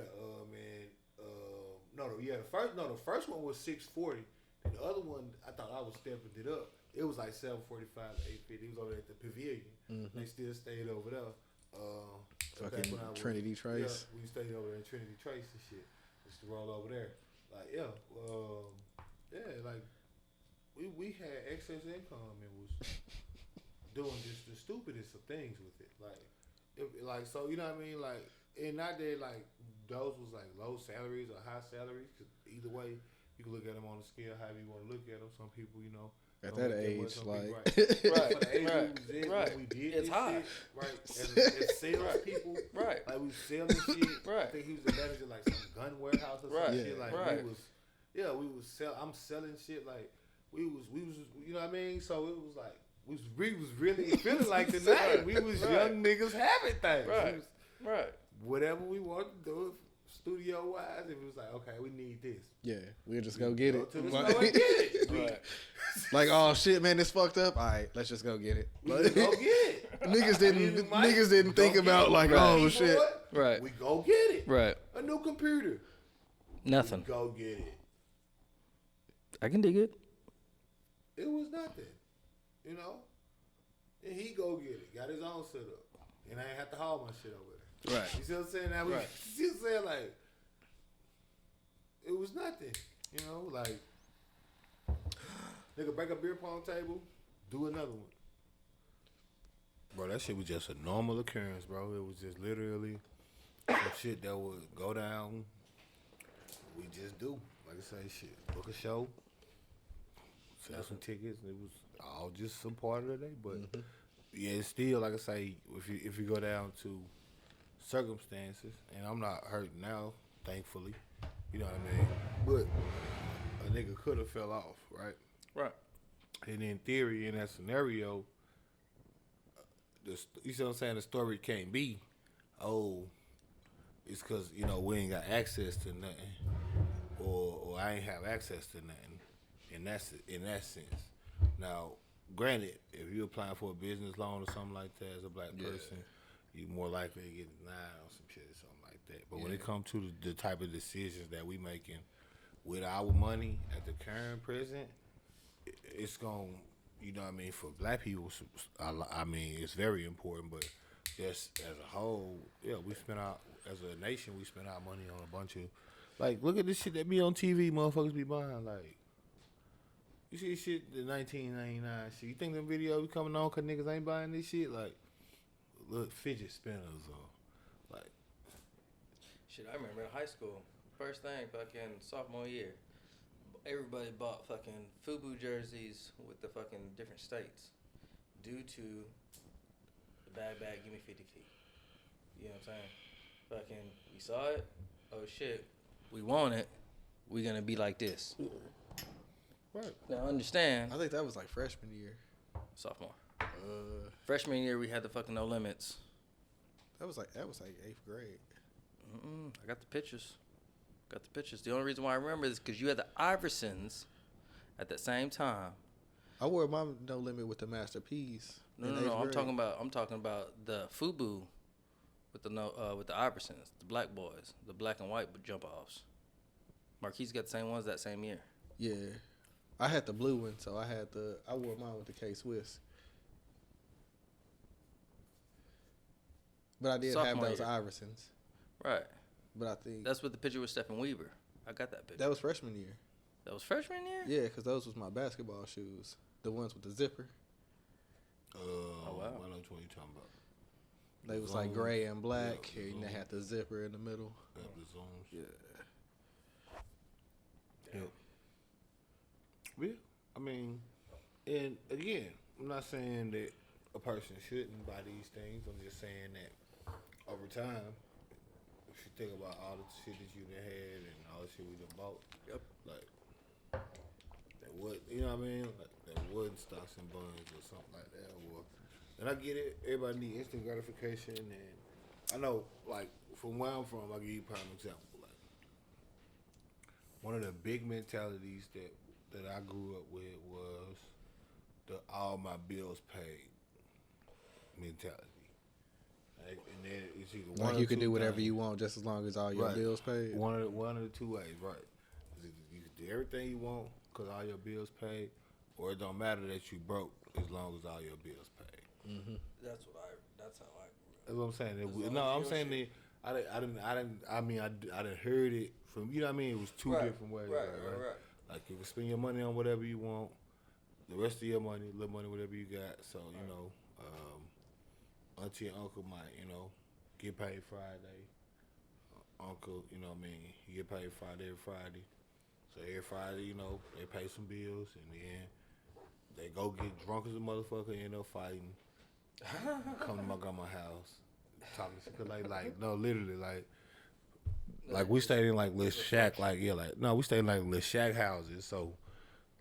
Speaker 1: Yeah, the first one was $640, and the other one I thought I was stepping it up. It was like $745 to $850. It was over at the Pavilion. Mm-hmm. They still stayed over there.
Speaker 5: Fucking Trinity Trace.
Speaker 1: Yeah, we stayed over there in Trinity Trace and shit. Just to roll over there. Like, like we had excess income and was doing just the stupidest of things with it. So you know what I mean? Like, and not that like those was like low salaries or high salaries. Cause either way, you can look at them on the scale however you want to look at them. Some people, you know.
Speaker 5: At that age, like,
Speaker 1: right. For the age we was in, when we did
Speaker 4: it's high.
Speaker 1: Shit, right? As sales people,
Speaker 4: right?
Speaker 1: Like we selling shit.
Speaker 4: Right.
Speaker 1: I think he was the manager like some gun warehouse or some shit. Like we was I'm selling shit like we was, you know what I mean? So it was like we was really feeling like the night. We was young niggas having things.
Speaker 4: Right.
Speaker 1: Whatever we wanted to do. Studio wise, if it was like, okay, we need this.
Speaker 5: Yeah, we'll just go get it.
Speaker 1: To the store and get it.
Speaker 4: Right.
Speaker 5: Like, oh shit, man, this fucked up. All right, let's just go get it.
Speaker 1: We just go get it.
Speaker 5: Niggas didn't think about like, oh shit.
Speaker 4: Right.
Speaker 1: We go get it.
Speaker 4: Right.
Speaker 1: A new computer.
Speaker 4: Nothing.
Speaker 1: We go get it.
Speaker 4: I can dig it.
Speaker 1: It was nothing. You know? And he go get it. Got his own setup. And I ain't have to haul my shit over there.
Speaker 4: Right.
Speaker 1: You see what I'm saying? Now we see what I'm saying? Like, it was nothing. You know, like, nigga break a beer pong table, do another one. Bro, that shit was just a normal occurrence, bro. It was just literally some shit that would go down. We just do. Like I say, shit. Book a show, sell some tickets. It was all just some part of the day. But, yeah, it's still, like I say, if you go down to circumstances, and I'm not hurt now, thankfully, you know what I mean, but a nigga could have fell off, right? And in theory, in that scenario, you see what I'm saying, the story can't be, it's because, you know, we ain't got access to nothing, or I ain't have access to nothing, in that sense. Now, granted, if you're applying for a business loan or something like that as a black person, you more likely to get denied or some shit or something like that. But when it comes to the type of decisions that we making with our money at the current present, it's going, you know what I mean, for black people, I mean, it's very important. But just as a whole, we spend out, as a nation, we spend our money on a bunch of, like, look at this shit that be on TV, motherfuckers be buying, like, you see shit, the 1999 shit. You think them videos coming on because niggas ain't buying this shit? Like, look, fidget spinners or like.
Speaker 4: Shit, I remember in high school, first thing, fucking sophomore year, everybody bought fucking FUBU jerseys with the fucking different states. due to the bag, give me 50 feet. You know what I'm saying? Fucking, we saw it. Oh shit, we want it. We're gonna be like this.
Speaker 5: Right.
Speaker 4: Now understand.
Speaker 5: I think that was like freshman year.
Speaker 4: Sophomore. Freshman year, we had the fucking No Limits.
Speaker 5: That was like 8th grade.
Speaker 4: I got the pictures. The only reason why I remember is because you had the Iversons at the same time.
Speaker 5: I wore my No Limit with the Master P's.
Speaker 4: No. I'm talking about the FUBU with the Iversons, the black boys, the black and white jump offs. Marquise got the same ones that same year.
Speaker 5: Yeah, I had the blue one, so I wore mine with the K Swiss. But I did
Speaker 4: Sophomore
Speaker 5: have those
Speaker 4: year.
Speaker 5: Iversons.
Speaker 4: Right.
Speaker 5: But I think
Speaker 4: That's what the picture with Stephen Weaver. I got that picture.
Speaker 5: that was freshman year.
Speaker 4: That was freshman year?
Speaker 5: Yeah, because those was my basketball shoes, the ones with the zipper.
Speaker 1: Wow. I know what you talking about.
Speaker 5: They was like gray and black, and they had the zipper in the middle.
Speaker 1: Yeah, the zones.
Speaker 5: Yeah.
Speaker 1: Yeah. I mean, and again, I'm not saying that a person shouldn't buy these things. I'm just saying that over time, if you think about all the shit that you done had and all the shit we done bought, like that wood, you know what I mean? Like that wooden stocks and buns or something like that. And I get it. Everybody need instant gratification, and I know, like from where I'm from, I'll give you a prime example. Like one of the big mentalities that I grew up with was the all my bills paid mentality. Like, and then it's either one
Speaker 5: Like
Speaker 1: or
Speaker 5: you can
Speaker 1: two
Speaker 5: do whatever
Speaker 1: things.
Speaker 5: you want just as long as all your
Speaker 1: Right.
Speaker 5: bills paid.
Speaker 1: One of the two ways, right? It's either you can do everything you want because all your bills paid, or it don't matter that you broke as long as all your bills paid.
Speaker 5: Mm-hmm.
Speaker 4: That's how I grew
Speaker 1: That's what I'm saying.
Speaker 4: long
Speaker 1: No,
Speaker 4: as
Speaker 1: I'm
Speaker 4: your
Speaker 1: saying
Speaker 4: shit-
Speaker 1: that I done heard it from, you know what I mean? It was two
Speaker 4: Right,
Speaker 1: different ways.
Speaker 4: right.
Speaker 1: Like you can spend your money on whatever you want, the rest of your money, little money, whatever you got. So, you know, auntie and uncle might, you know, get paid Friday. Uncle, you know what I mean, he get paid Friday every Friday. So every Friday, you know, they pay some bills and then they go get drunk as a motherfucker and end up fighting. Come to my grandma's house, talking shit. Cause like no, literally, like we stayed in like little shack, we stayed in like little shack houses. So,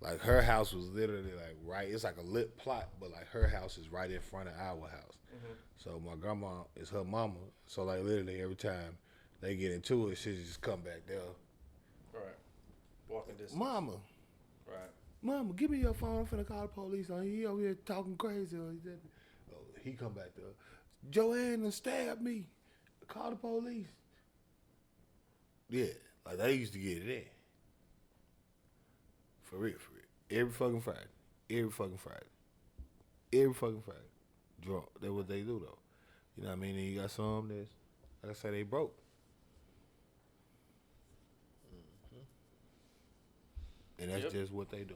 Speaker 1: like her house was literally like right. It's like a lit plot, but like her house is right in front of our house.
Speaker 4: Mm-hmm.
Speaker 1: So my grandma is her mama. So like literally every time they get into it, she just come back there.
Speaker 4: Right. Walking distance.
Speaker 1: Mama,
Speaker 4: Right.
Speaker 1: Mama, give me your phone. I'm finna call the police on you. He over here talking crazy. He come back there. Joanne done stabbed me. Call the police. Yeah, like they used to get it in. For real. Every fucking Friday. Drunk. That's what they do though. You know what I mean? And you got some that's, like I say, they broke. And that's just what they do.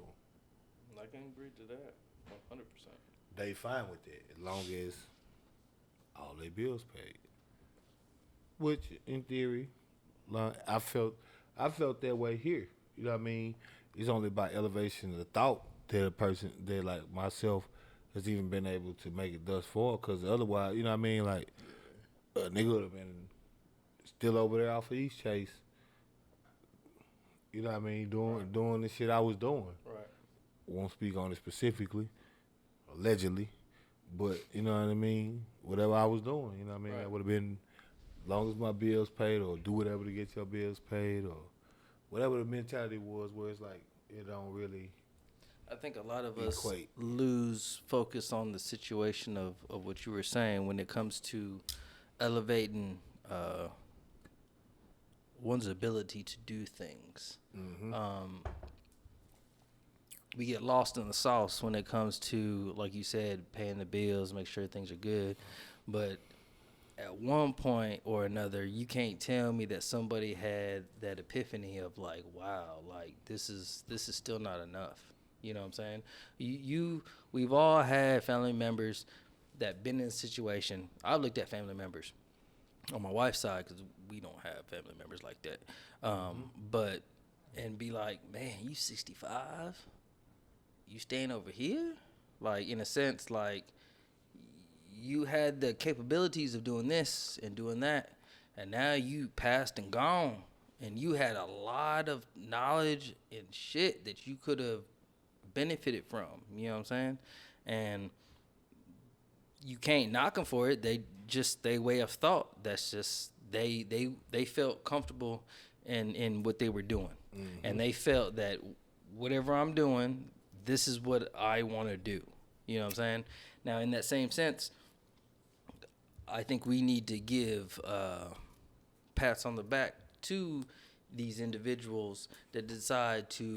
Speaker 4: I can agree to that 100%.
Speaker 1: They fine with that as long as all their bills paid. Which, in theory, like, I felt that way here. You know what I mean? It's only by elevation of the thought that a person that like myself has even been able to make it thus far. Because otherwise, you know what I mean? Like a nigga would have been still over there off of East Chase. You know what I mean? Doing the shit I was doing.
Speaker 4: Right.
Speaker 1: Won't speak on it specifically, allegedly, but you know what I mean? Whatever I was doing, you know what I mean?
Speaker 4: Right.
Speaker 1: That would have been, as long as my bills paid, or do whatever to get your bills paid, or whatever the mentality was, where it's like, it don't really.
Speaker 4: I think a lot of us
Speaker 1: Equate.
Speaker 4: lose focus on the situation of what you were saying when it comes to elevating one's ability to do things.
Speaker 1: Mm-hmm.
Speaker 4: We get lost in the sauce when it comes to, like you said, paying the bills, make sure things are good. But at one point or another, you can't tell me that somebody had that epiphany of like, wow, like this is still not enough. You know what I'm saying? We've all had family members that been in a situation. I've looked at family members on my wife's side because we don't have family members like that. But and be like, man, you 65? You staying over here? Like, in a sense, like, you had the capabilities of doing this and doing that, and now you passed and gone, and you had a lot of knowledge and shit that you could have benefited from. You know what I'm saying? And you can't knock them for it. They just their way of thought. That's just they felt comfortable in what they were doing, and they felt that whatever I'm doing, this is what I want to do. You know what I'm saying? Now, in that same sense, I think we need to give pats on the back to these individuals that decide to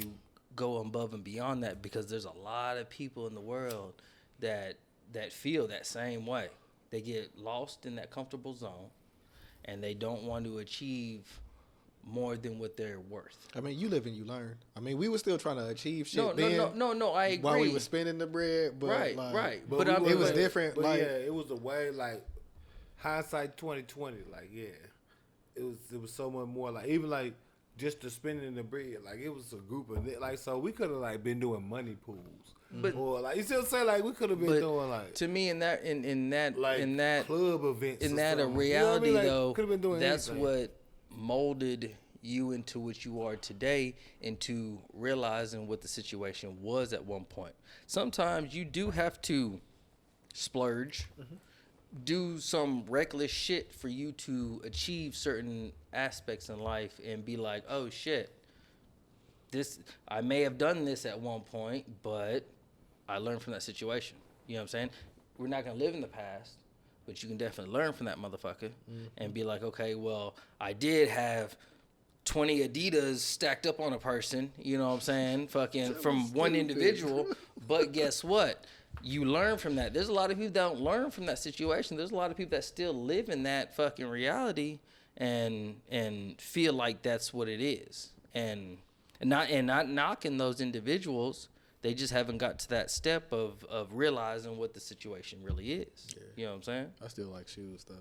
Speaker 4: go above and beyond that, because there's a lot of people in the world that feel that same way. They get lost in that comfortable zone, and they don't want to achieve more than what they're worth.
Speaker 5: I mean, you live and you learn. I mean, we were still trying to achieve shit
Speaker 4: No, I agree.
Speaker 5: while we were spending the bread, but
Speaker 4: right.
Speaker 5: But it was different.
Speaker 1: But
Speaker 5: like,
Speaker 1: yeah, it was the way, like, hindsight 2020. Like, yeah, it was so much more. Like, even like just the spending the bread. Like, it was a group of like, so we could have like been doing money pools.
Speaker 4: But,
Speaker 1: or like you still say like we could have been doing like,
Speaker 4: to me in that
Speaker 1: club events
Speaker 4: in that a
Speaker 1: something.
Speaker 4: reality,
Speaker 1: you know what I mean? Like,
Speaker 4: though,
Speaker 1: could have been doing
Speaker 4: that's
Speaker 1: anything.
Speaker 4: what molded you into what you are today, into realizing what the situation was at one point. Sometimes you do have to splurge, do some reckless shit for you to achieve certain aspects in life and be like, oh shit, this I may have done this at one point, but I learned from that situation. You know what I'm saying? We're not gonna live in the past, but you can definitely learn from that motherfucker and be like, okay, well, I did have 20 Adidas stacked up on a person, you know what I'm saying? Fucking from one individual, but guess what? You learn from that. There's a lot of people that don't learn from that situation. There's a lot of people that still live in that fucking reality and feel like that's what it is. And not knocking those individuals. They just haven't got to that step of realizing what the situation really is. Yeah. You know what I'm saying?
Speaker 5: I still like shoes though,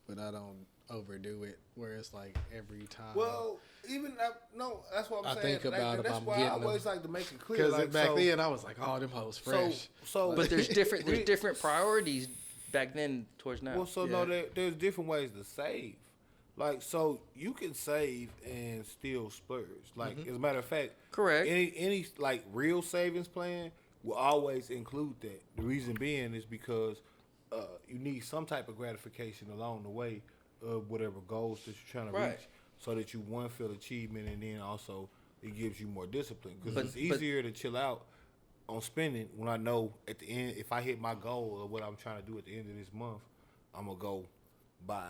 Speaker 5: but I don't overdo it where it's like every time.
Speaker 1: Well, even no, that's what I'm
Speaker 5: I
Speaker 1: saying.
Speaker 5: think about
Speaker 1: that's
Speaker 5: if I'm
Speaker 1: why I
Speaker 5: getting
Speaker 1: always
Speaker 5: them.
Speaker 1: like to make it clear.
Speaker 5: Because
Speaker 1: Like,
Speaker 5: back then I was like, oh, them hoes fresh.
Speaker 1: So
Speaker 4: But there's different priorities back then towards now.
Speaker 1: Well, so no, there's different ways to save. Like, so you can save and still splurge. Like, as a matter of fact,
Speaker 4: Correct.
Speaker 1: Any like real savings plan will always include that. The reason being is because you need some type of gratification along the way of whatever goals that you're trying to reach, so that you feel achievement, and then also it gives you more discipline. Because it's easier to chill out on spending when I know at the end, if I hit my goal of what I'm trying to do at the end of this month, I'm gonna go buy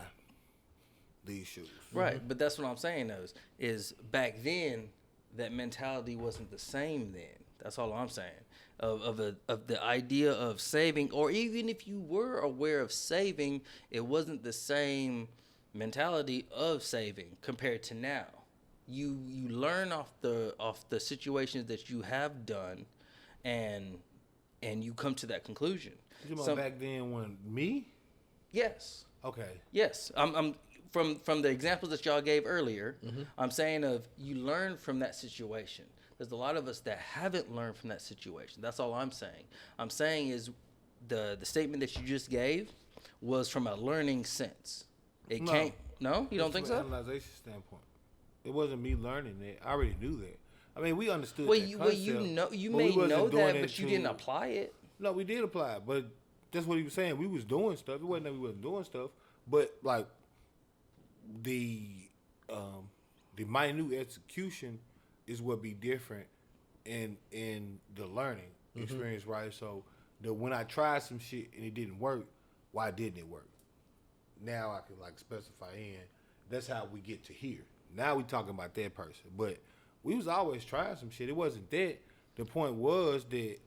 Speaker 1: these shoes.
Speaker 4: Right, but that's what I'm saying though, is back then that mentality wasn't the same then. That's all I'm saying. Of the idea of saving, or even if you were aware of saving, it wasn't the same mentality of saving compared to now. You learn off the situations that you have done, and you come to that conclusion.
Speaker 1: You know, back then when me?
Speaker 4: Yes.
Speaker 1: Okay.
Speaker 4: Yes. I'm from the examples that y'all gave earlier, I'm saying of you learn from that situation. There's a lot of us that haven't learned from that situation. That's all I'm saying. I'm saying is the statement that you just gave was from a learning sense. It can't. No, you don't think so?
Speaker 1: From an analyzation standpoint, it wasn't me learning it. I already knew that. I mean, we understood.
Speaker 4: Well,
Speaker 1: that
Speaker 4: you
Speaker 1: concept,
Speaker 4: you
Speaker 1: but
Speaker 4: may
Speaker 1: we wasn't
Speaker 4: know
Speaker 1: doing
Speaker 4: that,
Speaker 1: it
Speaker 4: but you didn't apply it.
Speaker 1: No, we did apply it, but that's what he was saying. We was doing stuff. It wasn't that we wasn't doing stuff, but like the minute execution is what be different in the learning experience, right? So when I tried some shit and it didn't work, why didn't it work? Now I can like specify in. That's how we get to here. Now we talking about that person, but we was always trying some shit. It wasn't that. The point was that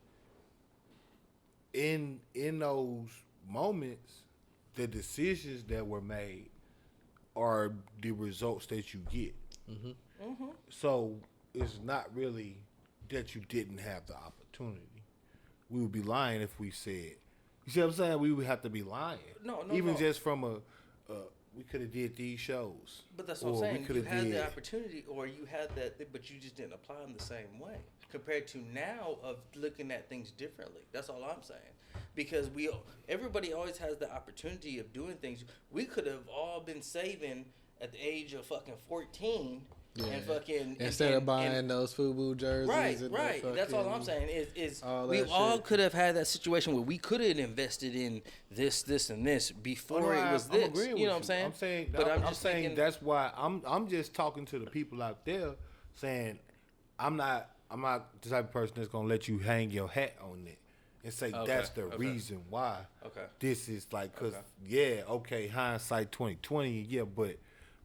Speaker 1: in those moments, the decisions that were made are the results that you get. So it's not really that you didn't have the opportunity. We would be lying if we said, you see what I'm saying? We would have to be lying.
Speaker 4: No.
Speaker 1: Even just from we could have did these shows.
Speaker 4: But that's what I'm saying. You had
Speaker 1: did.
Speaker 4: the opportunity, or you had that, but you just didn't apply them the same way compared to now of looking at things differently. That's all I'm saying. Because everybody always has the opportunity of doing things. We could have all been saving at the age of fucking 14. Yeah. And fucking
Speaker 5: instead of buying those FUBU jerseys,
Speaker 4: right. That's all I'm saying is we all could have had that situation where we could have invested in this, and this before it was this. You know what I'm saying?
Speaker 1: I'm saying, but I'm just saying that's why I'm just talking to the people out there, saying I'm not the type of person that's gonna let you hang your hat on it and say that's the reason why. This is like, cause hindsight 2020, but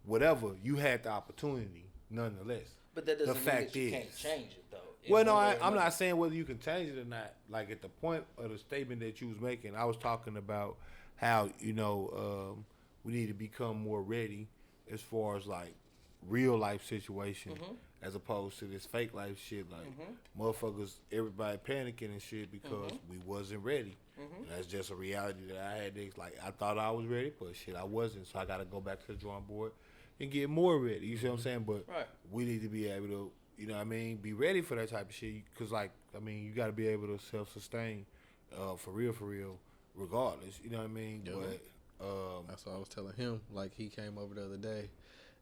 Speaker 1: whatever, you had the opportunity. Nonetheless,
Speaker 4: but that doesn't mean that you can't change it though.
Speaker 1: Well, no, I'm not saying whether you can change it or not. Like at the point of the statement that you was making, I was talking about how we need to become more ready as far as like real life situation, as opposed to this fake life shit. Like motherfuckers, everybody panicking and shit because we wasn't ready. And that's just a reality that I had. Like I thought I was ready, but shit, I wasn't. So I got to go back to the drawing board and get more ready. You see what I'm saying? But we need to be able to, you know what I mean, be ready for that type of shit. Because, like, I mean, you got to be able to self-sustain for real, regardless. You know what I mean? Yeah. But
Speaker 5: that's what I was telling him. Like, he came over the other day,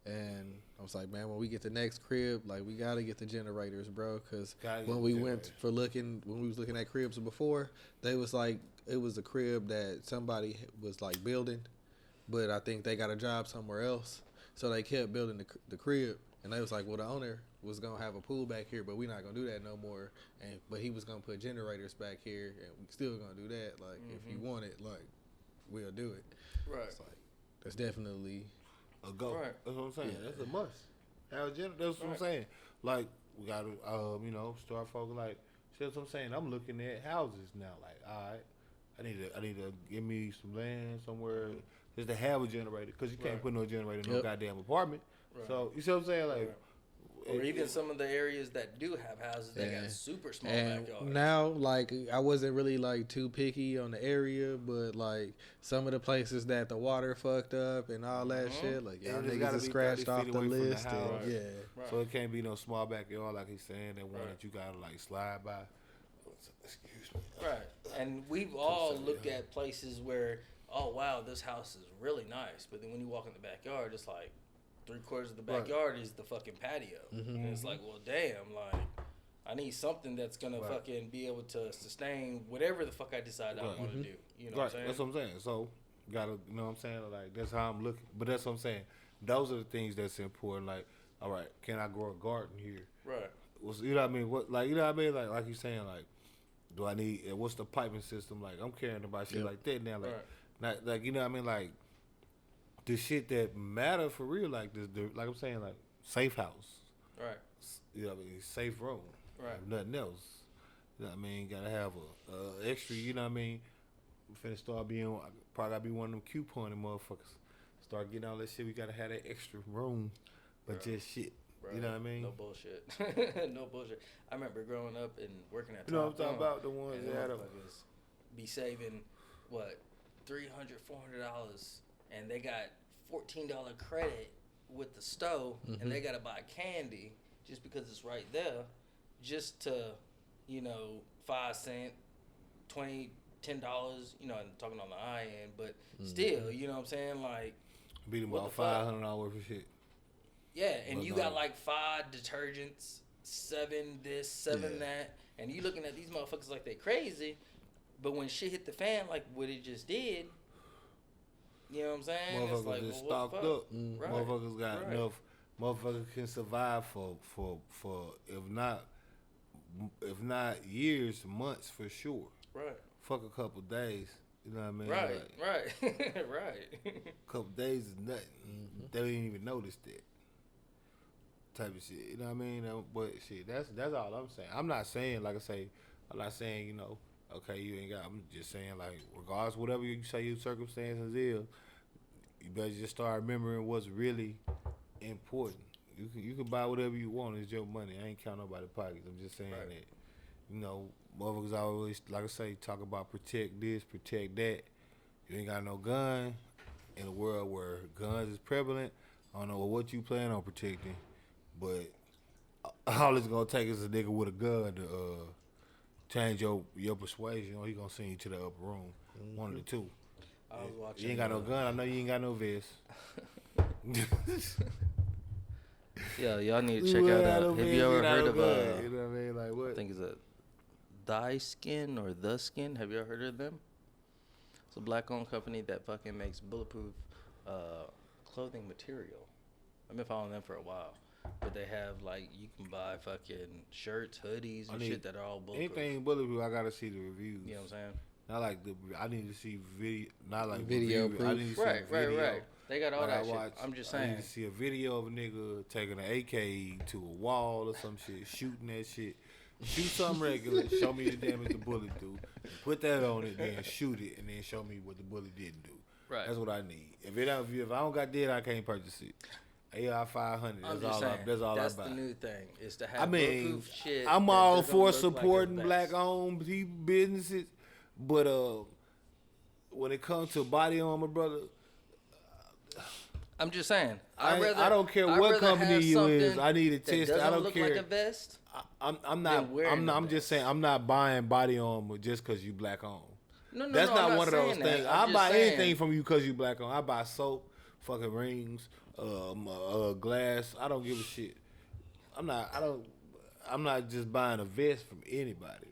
Speaker 5: and I was like, man, when we get the next crib, like, we got to get the generators, bro. Because when we was looking at cribs before, they was like, it was a crib that somebody was, like, building. But I think they got a job somewhere else. So they kept building the crib, and they was like, well, the owner was going to have a pool back here, but we're not going to do that no more. But he was going to put generators back here, and we still going to do that. Like, if you want it, like, we'll do it.
Speaker 4: Right.
Speaker 5: It's like, that's definitely
Speaker 1: a go. Right. That's what I'm saying. Yeah. That's a must. That's what I'm saying. Like, we got to, start focusing. Like, that's what I'm saying. I'm looking at houses now. Like, all right, I need to give me some land somewhere. Just to have a generator, because you can't put no generator in no goddamn apartment. Right. So, you see what I'm saying? Like,
Speaker 4: or even some of the areas that do have houses that got super small backyards.
Speaker 5: Now, like, I wasn't really, like, too picky on the area, but, like, some of the places that the water fucked up and all that shit, like, y'all niggas is scratched off the list.
Speaker 1: So it can't be no small backyard, like he's saying, that one that you gotta, like, slide by. Excuse me.
Speaker 4: Right. And we've all looked at places where, oh wow, this house is really nice, but then when you walk in the backyard, it's like 3/4 of the backyard is the fucking patio, and it's like, well, damn, like I need something that's gonna fucking be able to sustain whatever the fuck I decide I want to do. You know what I'm saying?
Speaker 1: That's what I'm saying. So gotta, you know what I'm saying? Like that's how I'm looking. But that's what I'm saying. Those are the things that's important. Like, all right, can I grow a garden here?
Speaker 4: Right.
Speaker 1: You know what I mean? You know what I mean? Like you saying, like, do I need? What's the piping system? Like, I'm caring about shit like that now. Like. Not, like, you know what I mean, like the shit that matter for real, like like I'm saying, like safe house,
Speaker 4: right?
Speaker 1: You know what I mean, safe room,
Speaker 4: right?
Speaker 1: Nothing else. You know what I mean, gotta have a extra. You know what I mean. I'm finna start being probably gotta be one of them couponing motherfuckers. Start getting all that shit. We gotta have that extra room, but just shit. Bro, you know what I mean?
Speaker 4: No bullshit. No bullshit. I remember growing up and working at.
Speaker 1: You know what I'm talking about? The ones that had
Speaker 4: be saving what. $300, $400, and they got $14 credit with the stove, and they gotta buy candy just because it's right there, just to, 5 cents, $20, $10, I'm talking on the high end, but still, you know what I'm saying? Like,
Speaker 1: beat them about $500 worth of shit.
Speaker 4: Yeah, and you got like 5 detergents, 7 this, 7 that, and you looking at these motherfuckers like they crazy. But when shit hit the fan, like what it just did, you know what I'm saying?
Speaker 1: Motherfuckers
Speaker 4: it's like,
Speaker 1: just stocked up.
Speaker 4: Right.
Speaker 1: Motherfuckers got enough. Motherfuckers can survive for if not years, months for sure.
Speaker 4: Right.
Speaker 1: Fuck a couple days. You know what I mean?
Speaker 4: Right.
Speaker 1: Like,
Speaker 4: right. Right.
Speaker 1: Couple days is nothing. They didn't even notice that type of shit. You know what I mean? But shit, that's all I'm saying. I'm not saying, like I say, I'm not saying, okay, you ain't got. I'm just saying, like, regardless, whatever you say your circumstances is, you better just start remembering what's really important. You can buy whatever you want. It's your money. I ain't counting nobody's pockets. I'm just saying that, motherfuckers always, like I say, talk about protect this, protect that. You ain't got no gun. in a world where guns is prevalent, I don't know what you plan on protecting, but all it's gonna take is a nigga with a gun to change your persuasion. He gonna send you to the upper room. One of the two.
Speaker 4: I was watching.
Speaker 1: You ain't got no gun. I know you ain't got no vest.
Speaker 4: Yeah, y'all need to check out. Have you ever heard of?
Speaker 1: You know what I mean? Like what?
Speaker 4: I think it's a Thy Skin or The Skin. Have you ever heard of them? It's a black-owned company that fucking makes bulletproof clothing material. I've been following them for a while, but they have like you can buy fucking shirts, hoodies, and shit that are all bulletproof.
Speaker 1: Anything bulletproof, I gotta see the reviews.
Speaker 4: You know what I'm saying?
Speaker 1: Not like I need to see video, not like
Speaker 5: video
Speaker 1: proof. I need to see
Speaker 4: Right. They got all
Speaker 1: like
Speaker 4: that
Speaker 1: I
Speaker 4: shit.
Speaker 1: watch,
Speaker 4: I'm just
Speaker 1: I
Speaker 4: saying.
Speaker 1: need to see a video of a nigga taking an AK to a wall or some shit, shooting that shit. Shoot something regular, show me the damage the bullet do. Put that on it, then shoot it, and then show me what the bullet didn't do.
Speaker 4: Right.
Speaker 1: That's what I need. If I don't got that, I can't purchase it. AR 500.
Speaker 4: I'm
Speaker 1: That's
Speaker 4: just
Speaker 1: all.
Speaker 4: saying,
Speaker 1: That's all
Speaker 4: that's
Speaker 1: I buy.
Speaker 4: the new thing is to have
Speaker 1: I mean,
Speaker 4: bulletproof shit.
Speaker 1: I'm
Speaker 4: that
Speaker 1: all
Speaker 4: doesn't
Speaker 1: for
Speaker 4: look
Speaker 1: supporting
Speaker 4: like a vest.
Speaker 1: black-owned businesses, but when it comes to body armor, brother,
Speaker 4: I'm just saying.
Speaker 1: I don't care what company you is. I need to test it. I don't
Speaker 4: look
Speaker 1: care.
Speaker 4: like a vest.
Speaker 1: I'm not. I'm just saying. I'm not buying body armor just because you black owned.
Speaker 4: No,
Speaker 1: That's
Speaker 4: I'm
Speaker 1: not one of those
Speaker 4: saying
Speaker 1: things.
Speaker 4: that.
Speaker 1: I
Speaker 4: I'm
Speaker 1: buy
Speaker 4: just saying.
Speaker 1: anything from you because you black owned. I buy soap, fucking rings, glass. I don't give a shit. I'm not just buying a vest from anybody.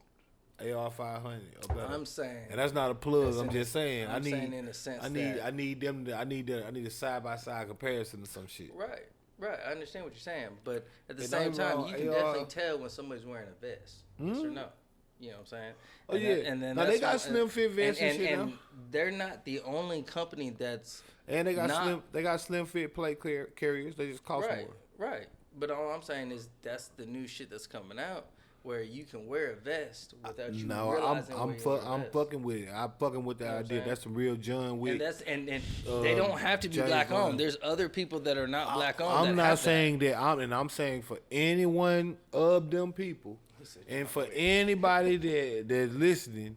Speaker 1: AR 500 or better.
Speaker 4: I'm saying,
Speaker 1: and that's not a plug. I'm just saying.
Speaker 4: I'm saying in a sense
Speaker 1: I need a side by side comparison to some shit.
Speaker 4: Right. I understand what you're saying, but at the
Speaker 1: It
Speaker 4: same
Speaker 1: ain't
Speaker 4: time,
Speaker 1: wrong.
Speaker 4: you can definitely tell when somebody's wearing a vest. Yes or no? You know what I'm saying?
Speaker 1: Oh yeah.
Speaker 4: And then
Speaker 1: now they got slim fit vests and shit
Speaker 4: and
Speaker 1: now.
Speaker 4: they're not the only company that's.
Speaker 1: And they got slim fit plate carriers. They just cost more.
Speaker 4: Right. But all I'm saying is that's the new shit that's coming out, where you can wear a vest without you realizing
Speaker 1: I'm fucking with it. I'm fucking with the idea. That's some real John Wick.
Speaker 4: And they don't have to be black owned. There's other people that are not black owned.
Speaker 1: I'm not saying that. I'm saying for any one of them people, and for anybody that's listening,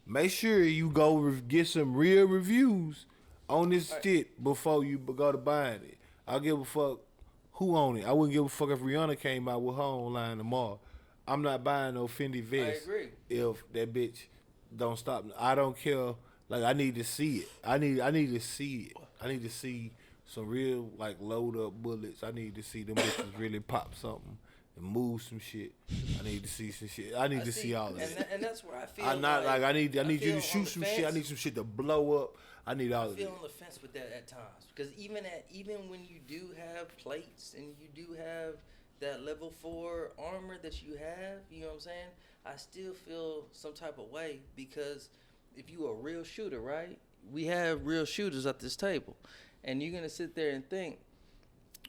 Speaker 1: make sure you go get some real reviews on this shit before you go to buying it. I'll give a fuck who own it. I wouldn't give a fuck if Rihanna came out with her own line tomorrow. I'm not buying no Fendi vest.
Speaker 4: I agree.
Speaker 1: If that bitch don't stop. I don't care. Like, I need to see it. I need to see it. I need to see some real, like, load up bullets. I need to see them bitches really pop something and move some shit. I need to see some shit. I need to see all of it.
Speaker 4: And that's where I feel.
Speaker 1: I'm not like I need you to shoot some shit. I need some shit to blow up. I need all of it.
Speaker 4: I feel on the fence with that at times because even when you do have plates and you do have that level 4 armor that you have, you know what I'm saying? I still feel some type of way because if you a real shooter, right? We have real shooters at this table, and you're gonna sit there and think,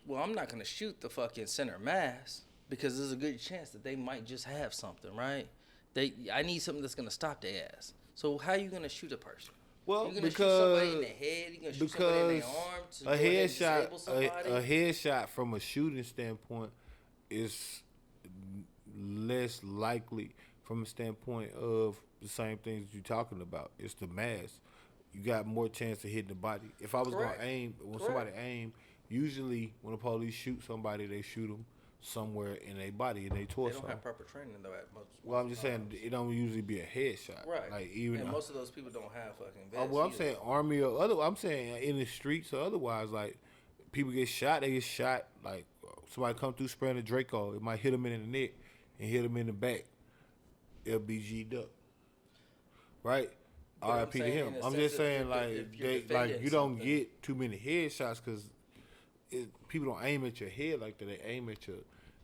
Speaker 4: well, I'm not gonna shoot the fucking center mass because there's a good chance that they might just have something, right? I need something that's gonna stop their ass. So how you gonna shoot a person?
Speaker 1: Well,
Speaker 4: you're gonna shoot somebody in the head. You're gonna shoot somebody in their arm to go ahead and disable somebody.
Speaker 1: A headshot from a shooting standpoint is less likely from a standpoint of the same things you're talking about. It's the mass. You got more chance of hitting the body. If I was going to aim, somebody aim, usually when the police shoot somebody, they shoot them somewhere in their body, in their torso.
Speaker 4: They don't have proper training though.
Speaker 1: Well, I'm just saying it don't usually be a headshot.
Speaker 4: Right.
Speaker 1: Like even
Speaker 4: and most of those people don't have fucking vests.
Speaker 1: Well, I'm saying army or other. I'm saying in the streets or otherwise, like people get shot. They get shot. Like somebody come through spraying a Draco, it might hit them in the neck and hit them in the back. LBG'd up. Right. R.I.P. to him. I'm just saying, like you don't get too many headshots because people don't aim at your head like that. They aim at your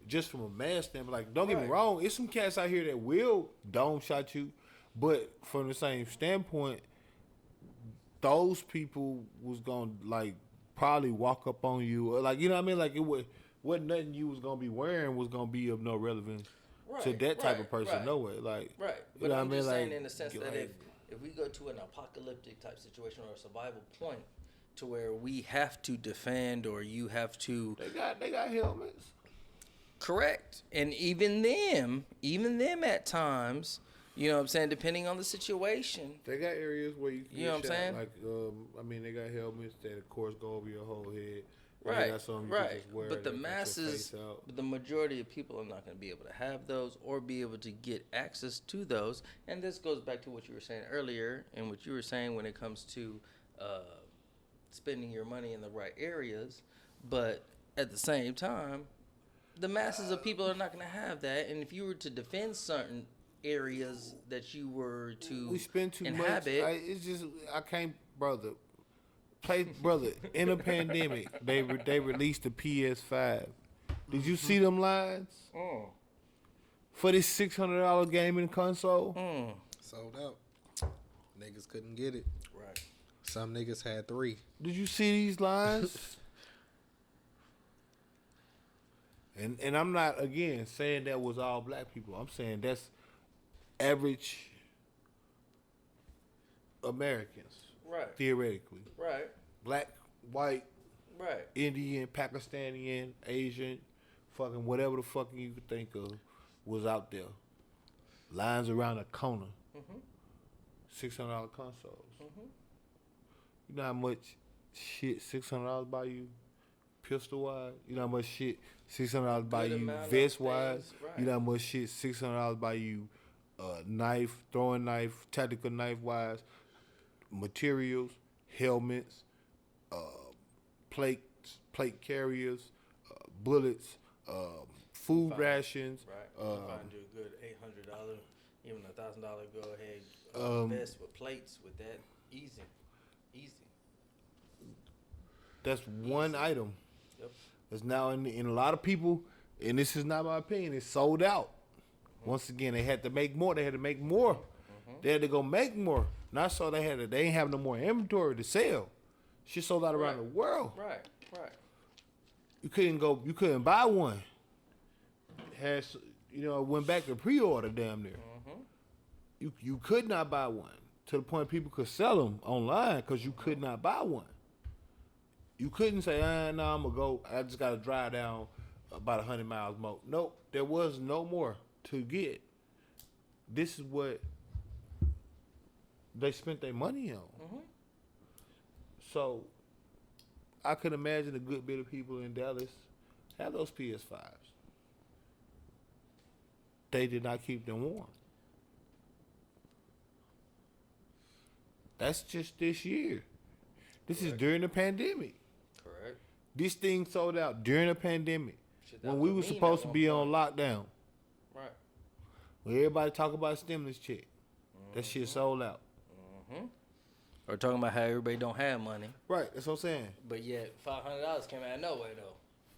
Speaker 1: just from a mass standpoint. Like, don't get me wrong, it's some cats out here that will dome shot you, but from the same standpoint, those people was gonna like probably walk up on you, or like you know what I mean. Like it wasn't nothing you was gonna be wearing was gonna be of no relevance to that type of person. No way. Like
Speaker 4: but I'm just saying in the sense that if we go to an apocalyptic type situation or a survival point to where we have to defend or you have to,
Speaker 1: they got helmets.
Speaker 4: Correct. And even them at times, You know what I'm saying? Depending on the situation.
Speaker 1: They got areas where you can
Speaker 4: You know what I'm saying?
Speaker 1: Like, they got helmets that, of course, go over your whole head.
Speaker 4: Right,
Speaker 1: Got something you
Speaker 4: right.
Speaker 1: can just wear
Speaker 4: But the
Speaker 1: that got your
Speaker 4: masses,
Speaker 1: face out.
Speaker 4: but the majority of people are not going to be able to have those or be able to get access to those. And this goes back to what you were saying earlier and what you were saying when it comes to spending your money in the right areas. But at the same time, the masses of people are not going to have that. And if you were to defend certain areas that you were to
Speaker 1: we spend too
Speaker 4: inhabit,
Speaker 1: much. It's just I can't, brother. In a pandemic, they released the PS5. Did you see them lines for this $600 gaming console?
Speaker 5: Sold out. Niggas couldn't get it.
Speaker 4: right?
Speaker 5: Some niggas had 3.
Speaker 1: Did you see these lines? And I'm not again saying that was all black people. I'm saying that's average Americans,
Speaker 4: Right,
Speaker 1: theoretically.
Speaker 4: right,
Speaker 1: Black, white,
Speaker 4: right.
Speaker 1: Indian, Pakistani, Asian, fucking whatever the fucking you could think of was out there. Lines around a corner. $600 consoles. You know how much shit $600 buy you pistol wise? You know how much shit $600 buy
Speaker 4: Good
Speaker 1: you
Speaker 4: amount of
Speaker 1: vest wise?
Speaker 4: things, right.
Speaker 1: You know how much shit $600 buy you knife, throwing knife, tactical knife wise, materials, helmets, plate carriers, bullets, food rations.
Speaker 4: Right. You find you a good $800, even $1,000. Go ahead, vest with plates with that. Easy.
Speaker 1: That's one item.
Speaker 4: Yep.
Speaker 1: That's now in a lot of people, and this is not my opinion. It's sold out. Once again, they had to make more. They had to make more. They had to go make more. Not so they ain't have no more inventory to sell. Shit sold out around the world.
Speaker 4: Right.
Speaker 1: You couldn't buy one. Went back to pre-order damn near. You could not buy one to the point people could sell them online because you could not buy one. You couldn't say, I'm gonna go. I just gotta drive down about 100 miles more. Nope, there was no more to get. This is what they spent their money on. So I could imagine a good bit of people in Dallas have those PS5s. They did not keep them warm. That's just this year. This is during the pandemic.
Speaker 4: Correct.
Speaker 1: This thing sold out during the pandemic
Speaker 4: Shit, that
Speaker 1: when we
Speaker 4: was
Speaker 1: were
Speaker 4: mean
Speaker 1: supposed
Speaker 4: at
Speaker 1: to be
Speaker 4: one
Speaker 1: on lockdown.
Speaker 4: Right.
Speaker 1: When everybody talk about stimulus check, that shit sold out.
Speaker 4: Or talking about how everybody don't have money,
Speaker 1: Right, that's what I'm saying.
Speaker 4: but yet $500 came out of nowhere though.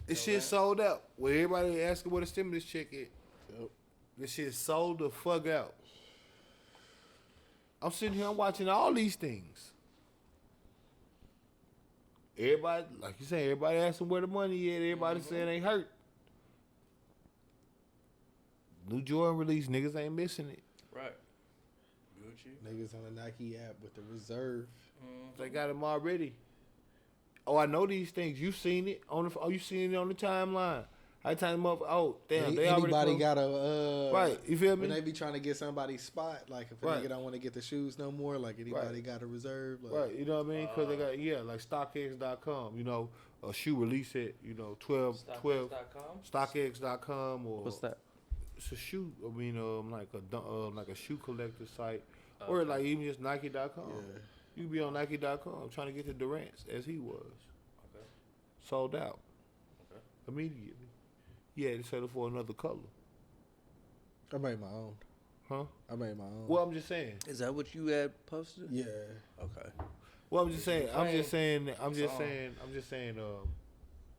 Speaker 1: This
Speaker 4: You know
Speaker 1: shit sold out. When everybody asking what a stimulus check is, this shit sold the fuck out. I'm sitting here, I'm watching all these things. Everybody, like you say, everybody asking where the money is. Everybody saying they hurt. New Jordan release, niggas ain't missing it.
Speaker 4: Right. Gucci.
Speaker 5: Niggas on the Nike app with the reserve.
Speaker 1: They got them already. Oh, I know these things. You seen it on the? Oh, you seen it on the timeline? I time them up. Oh, damn, they already
Speaker 5: Anybody
Speaker 1: closed.
Speaker 5: got a
Speaker 1: Right, you feel me?
Speaker 5: When they be trying to get somebody's spot, like if a nigga don't want to get the shoes no more, like anybody got a reserve, like,
Speaker 1: Right, you know what I mean? Because they got, like StockX.com, a shoe release at, 12, StockX.com or
Speaker 4: What's that?
Speaker 1: it's a shoe. I mean, like a shoe collector site, or like even just Nike.com.
Speaker 5: Yeah.
Speaker 1: You can be on Nike.com trying to get the Durants as he was.
Speaker 4: Okay.
Speaker 1: Sold out.
Speaker 4: Okay.
Speaker 1: Immediately. Yeah, they settled for another color.
Speaker 5: I made my own.
Speaker 1: Huh?
Speaker 5: I made my own.
Speaker 1: Well, I'm just saying.
Speaker 4: Is that what you had posted?
Speaker 5: Yeah.
Speaker 4: Okay.
Speaker 1: Well, I'm just saying.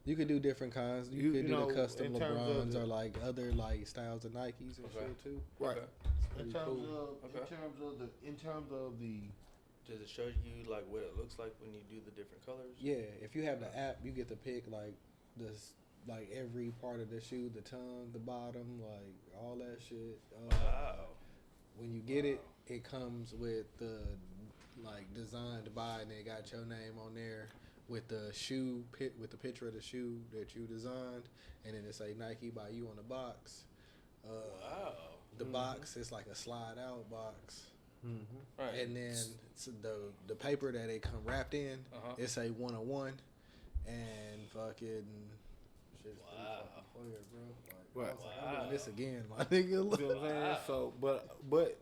Speaker 5: You could do different kinds. You could do the custom
Speaker 1: in terms of
Speaker 5: LeBrons or like other like styles of Nikes and shit too.
Speaker 1: Right.
Speaker 5: Pretty
Speaker 1: In terms
Speaker 5: cool.
Speaker 1: of the
Speaker 4: Does it show you like what it looks like when you do the different colors?
Speaker 5: Yeah, if you have the app, you get to pick like this, like every part of the shoe, the tongue, the bottom, like all that shit.
Speaker 4: Wow.
Speaker 5: When you get it, it comes with the like designed by, and it got your name on there with the shoe with the picture of the shoe that you designed, and then it say Nike by you on the box.
Speaker 4: Wow.
Speaker 5: The box. It's like a slide out box.
Speaker 4: Mm-hmm. Right.
Speaker 5: And then the paper that it come wrapped in, it's a 101, and fucking shit's
Speaker 4: wow,
Speaker 5: clear, bro. Like,
Speaker 1: Right.
Speaker 5: I'm doing this again, my nigga.
Speaker 1: You know what I'm saying? So, but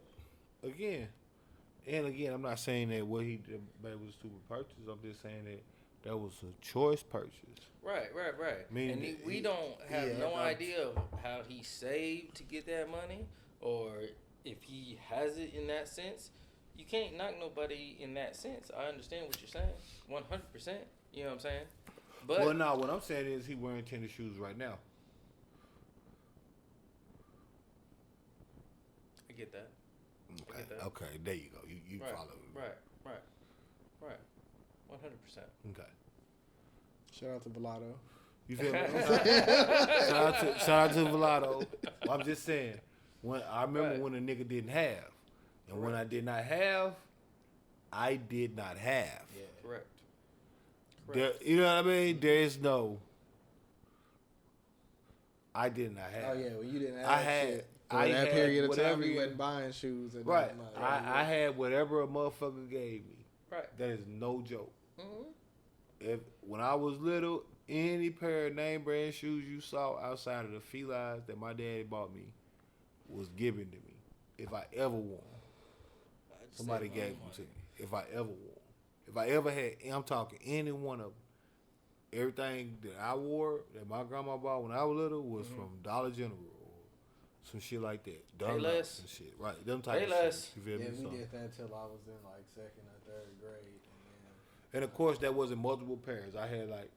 Speaker 1: again, I'm not saying that what he did was a stupid purchase. I'm just saying that was a choice purchase.
Speaker 4: Right.
Speaker 1: Meaning
Speaker 4: we don't have no idea of how he saved to get that money, or if he has it in that sense. You can't knock nobody in that sense. I understand what you're saying, 100%. You know what I'm saying? But
Speaker 1: Well, no, what I'm saying is he wearing tennis shoes right now.
Speaker 4: I get that.
Speaker 1: Okay,
Speaker 4: get that.
Speaker 1: okay, there you go. You
Speaker 4: Right.
Speaker 1: follow me.
Speaker 4: Right. 100%.
Speaker 1: Okay.
Speaker 5: Shout out to Velato.
Speaker 1: You feel me? shout out to Velato. I'm just saying, I remember when a nigga didn't have, and when I did not have, I did not have.
Speaker 5: Yeah.
Speaker 4: Correct.
Speaker 1: There, you know what I mean? There is no. I did not have.
Speaker 5: Oh yeah, well you didn't have
Speaker 1: I had.
Speaker 5: shit.
Speaker 1: I
Speaker 5: that
Speaker 1: had
Speaker 5: period of time
Speaker 1: whatever
Speaker 5: you wasn't buying shoes. And
Speaker 1: Right.
Speaker 5: nothing like that.
Speaker 1: I had whatever a motherfucker gave me.
Speaker 4: Right.
Speaker 1: That is no joke.
Speaker 4: Mm-hmm.
Speaker 1: When I was little, any pair of name brand shoes you saw outside of the felines that my daddy bought me was given to me. If I ever wore them, somebody gave them to me. If I ever wore them. If I ever had, I'm talking any one of them. Everything that I wore, that my grandma bought when I was little, was from Dollar General or some shit like that. Dunlops and shit. Right. Them type of shit. You feel
Speaker 5: Yeah,
Speaker 1: me?
Speaker 5: we did that till I was in like 2nd or 3rd grade.
Speaker 1: And of course, that wasn't multiple pairs. I had like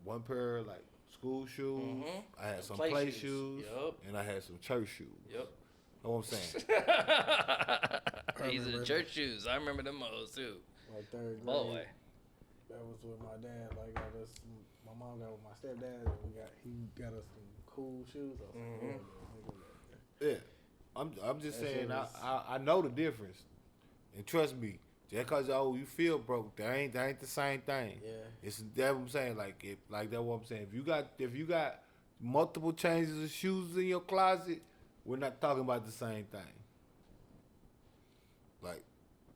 Speaker 1: one pair of like school shoes. I had some play shoes.
Speaker 4: Yep.
Speaker 1: And I had some church shoes.
Speaker 4: Yep.
Speaker 1: Know what I'm saying?
Speaker 4: These are church shoes. I remember them most too.
Speaker 5: Like 3rd grade.
Speaker 4: Boy.
Speaker 5: That was with my dad. Like got us, my mom got with my stepdad, and he got us some cool shoes. I was like,
Speaker 1: Yeah. I'm just saying, I know the difference. And trust me, just because you feel broke, that ain't the same thing.
Speaker 5: Yeah.
Speaker 1: It's that what I'm saying. That what I'm saying. If you got multiple changes of shoes in your closet, we're not talking about the same thing. Like,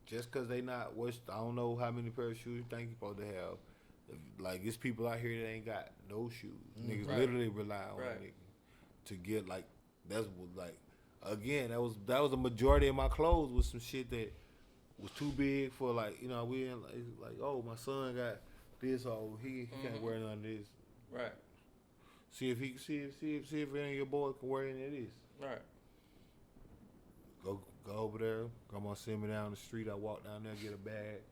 Speaker 1: just because they not, I don't know how many pair of shoes you think you're supposed to have. Like, there's people out here that ain't got no shoes. Niggas literally rely on a nigga to get, like, that's what, like, again, that was a majority of my clothes was some shit that was too big for, like, you know, we in, like, oh, my son got this, or he can't wear none of this.
Speaker 4: Right.
Speaker 1: See if any of your boys can wear any of this.
Speaker 4: Right.
Speaker 1: Go over there. Grandma send me down the street. I walk down there, get a bag,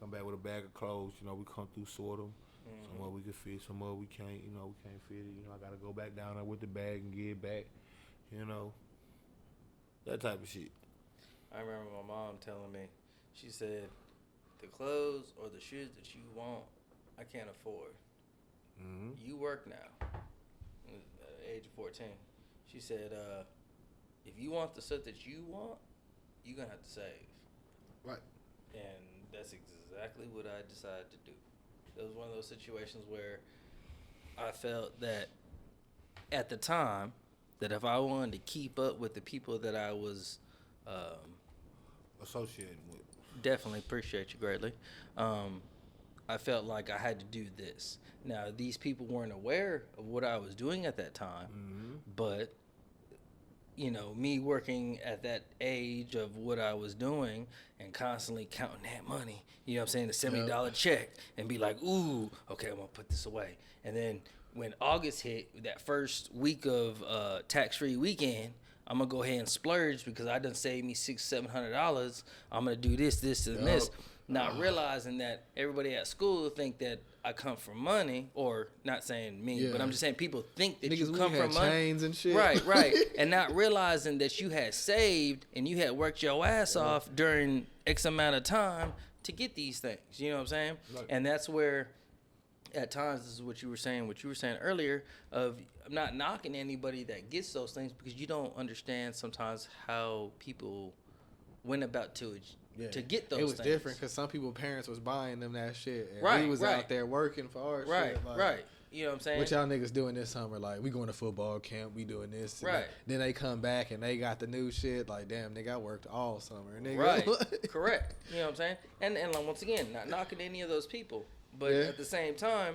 Speaker 1: come back with a bag of clothes. You know, we come through, sort them. Some of we can fit, some of we can't. You know, we can't fit it. You know, I gotta go back down there with the bag and get it back. You know, that type of shit.
Speaker 4: I remember my mom telling me, she said, the clothes or the shoes that you want, I can't afford.
Speaker 1: Mm-hmm.
Speaker 4: You work now. At the age of 14. She said, if you want the stuff that you want, you're going to have to save.
Speaker 1: Right.
Speaker 4: And that's exactly what I decided to do. It was one of those situations where I felt that at the time, that if I wanted to keep up with the people that I was
Speaker 1: associated with.
Speaker 4: Definitely appreciate you greatly. I felt like I had to do this. Now, these people weren't aware of what I was doing at that time, but, you know, me working at that age of what I was doing and constantly counting that money, you know what I'm saying, the $70 check, and be like, ooh, okay, I'm going to put this away. And then when August hit, that first week of tax-free weekend, I'm going to go ahead and splurge because I done saved me $600-700. I'm going to do this, and this. Not realizing that everybody at school think that I come from money, or not saying me, but I'm just saying people think that you come from money.
Speaker 5: Chains and shit.
Speaker 4: Right. And not realizing that you had saved and you had worked your ass off during X amount of time to get these things. You know what I'm saying? Right. And that's where, at times, this is what you were saying earlier, of I'm not knocking anybody that gets those things, because you don't understand sometimes how people went about to get those things.
Speaker 5: It was different because some people parents was buying them that shit. And
Speaker 4: right,
Speaker 5: we was out there working for our shit. Like,
Speaker 4: right. You know what I'm saying?
Speaker 5: What y'all niggas doing this summer? Like, we going to football camp. We doing this.
Speaker 4: Right.
Speaker 5: Then they come back and they got the new shit. Like, damn, nigga, I worked all summer. Nigga.
Speaker 4: Right. Correct. You know what I'm saying? And like, once again, not knocking any of those people. But at the same time,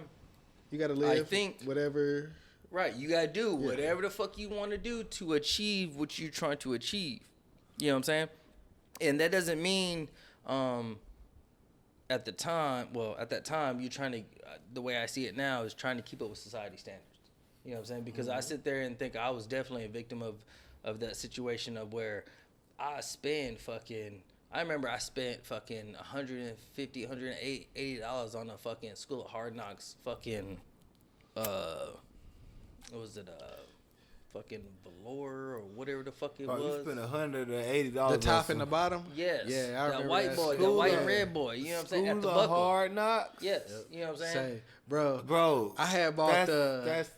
Speaker 5: you got to live
Speaker 4: I think,
Speaker 5: whatever.
Speaker 4: Right. You got to do whatever the fuck you want to do to achieve what you're trying to achieve. You know what I'm saying? And that doesn't mean at that time, you're trying to, the way I see it now is trying to keep up with society standards. You know what I'm saying? Because I sit there and think I was definitely a victim of that situation of where I remember I spent fucking $150, $180 on a fucking School of Hard Knocks fucking, what was it, fucking velour or whatever the fuck it was.
Speaker 1: You spent $180.
Speaker 5: The top and the bottom?
Speaker 4: Yes.
Speaker 5: Yeah, I remember
Speaker 4: that white boy, that white and red boy. You know what I'm saying? At the
Speaker 1: School of
Speaker 4: buckle.
Speaker 1: Hard Knocks.
Speaker 4: Yes. You know what I'm saying?
Speaker 5: Bro, I had bought
Speaker 1: that's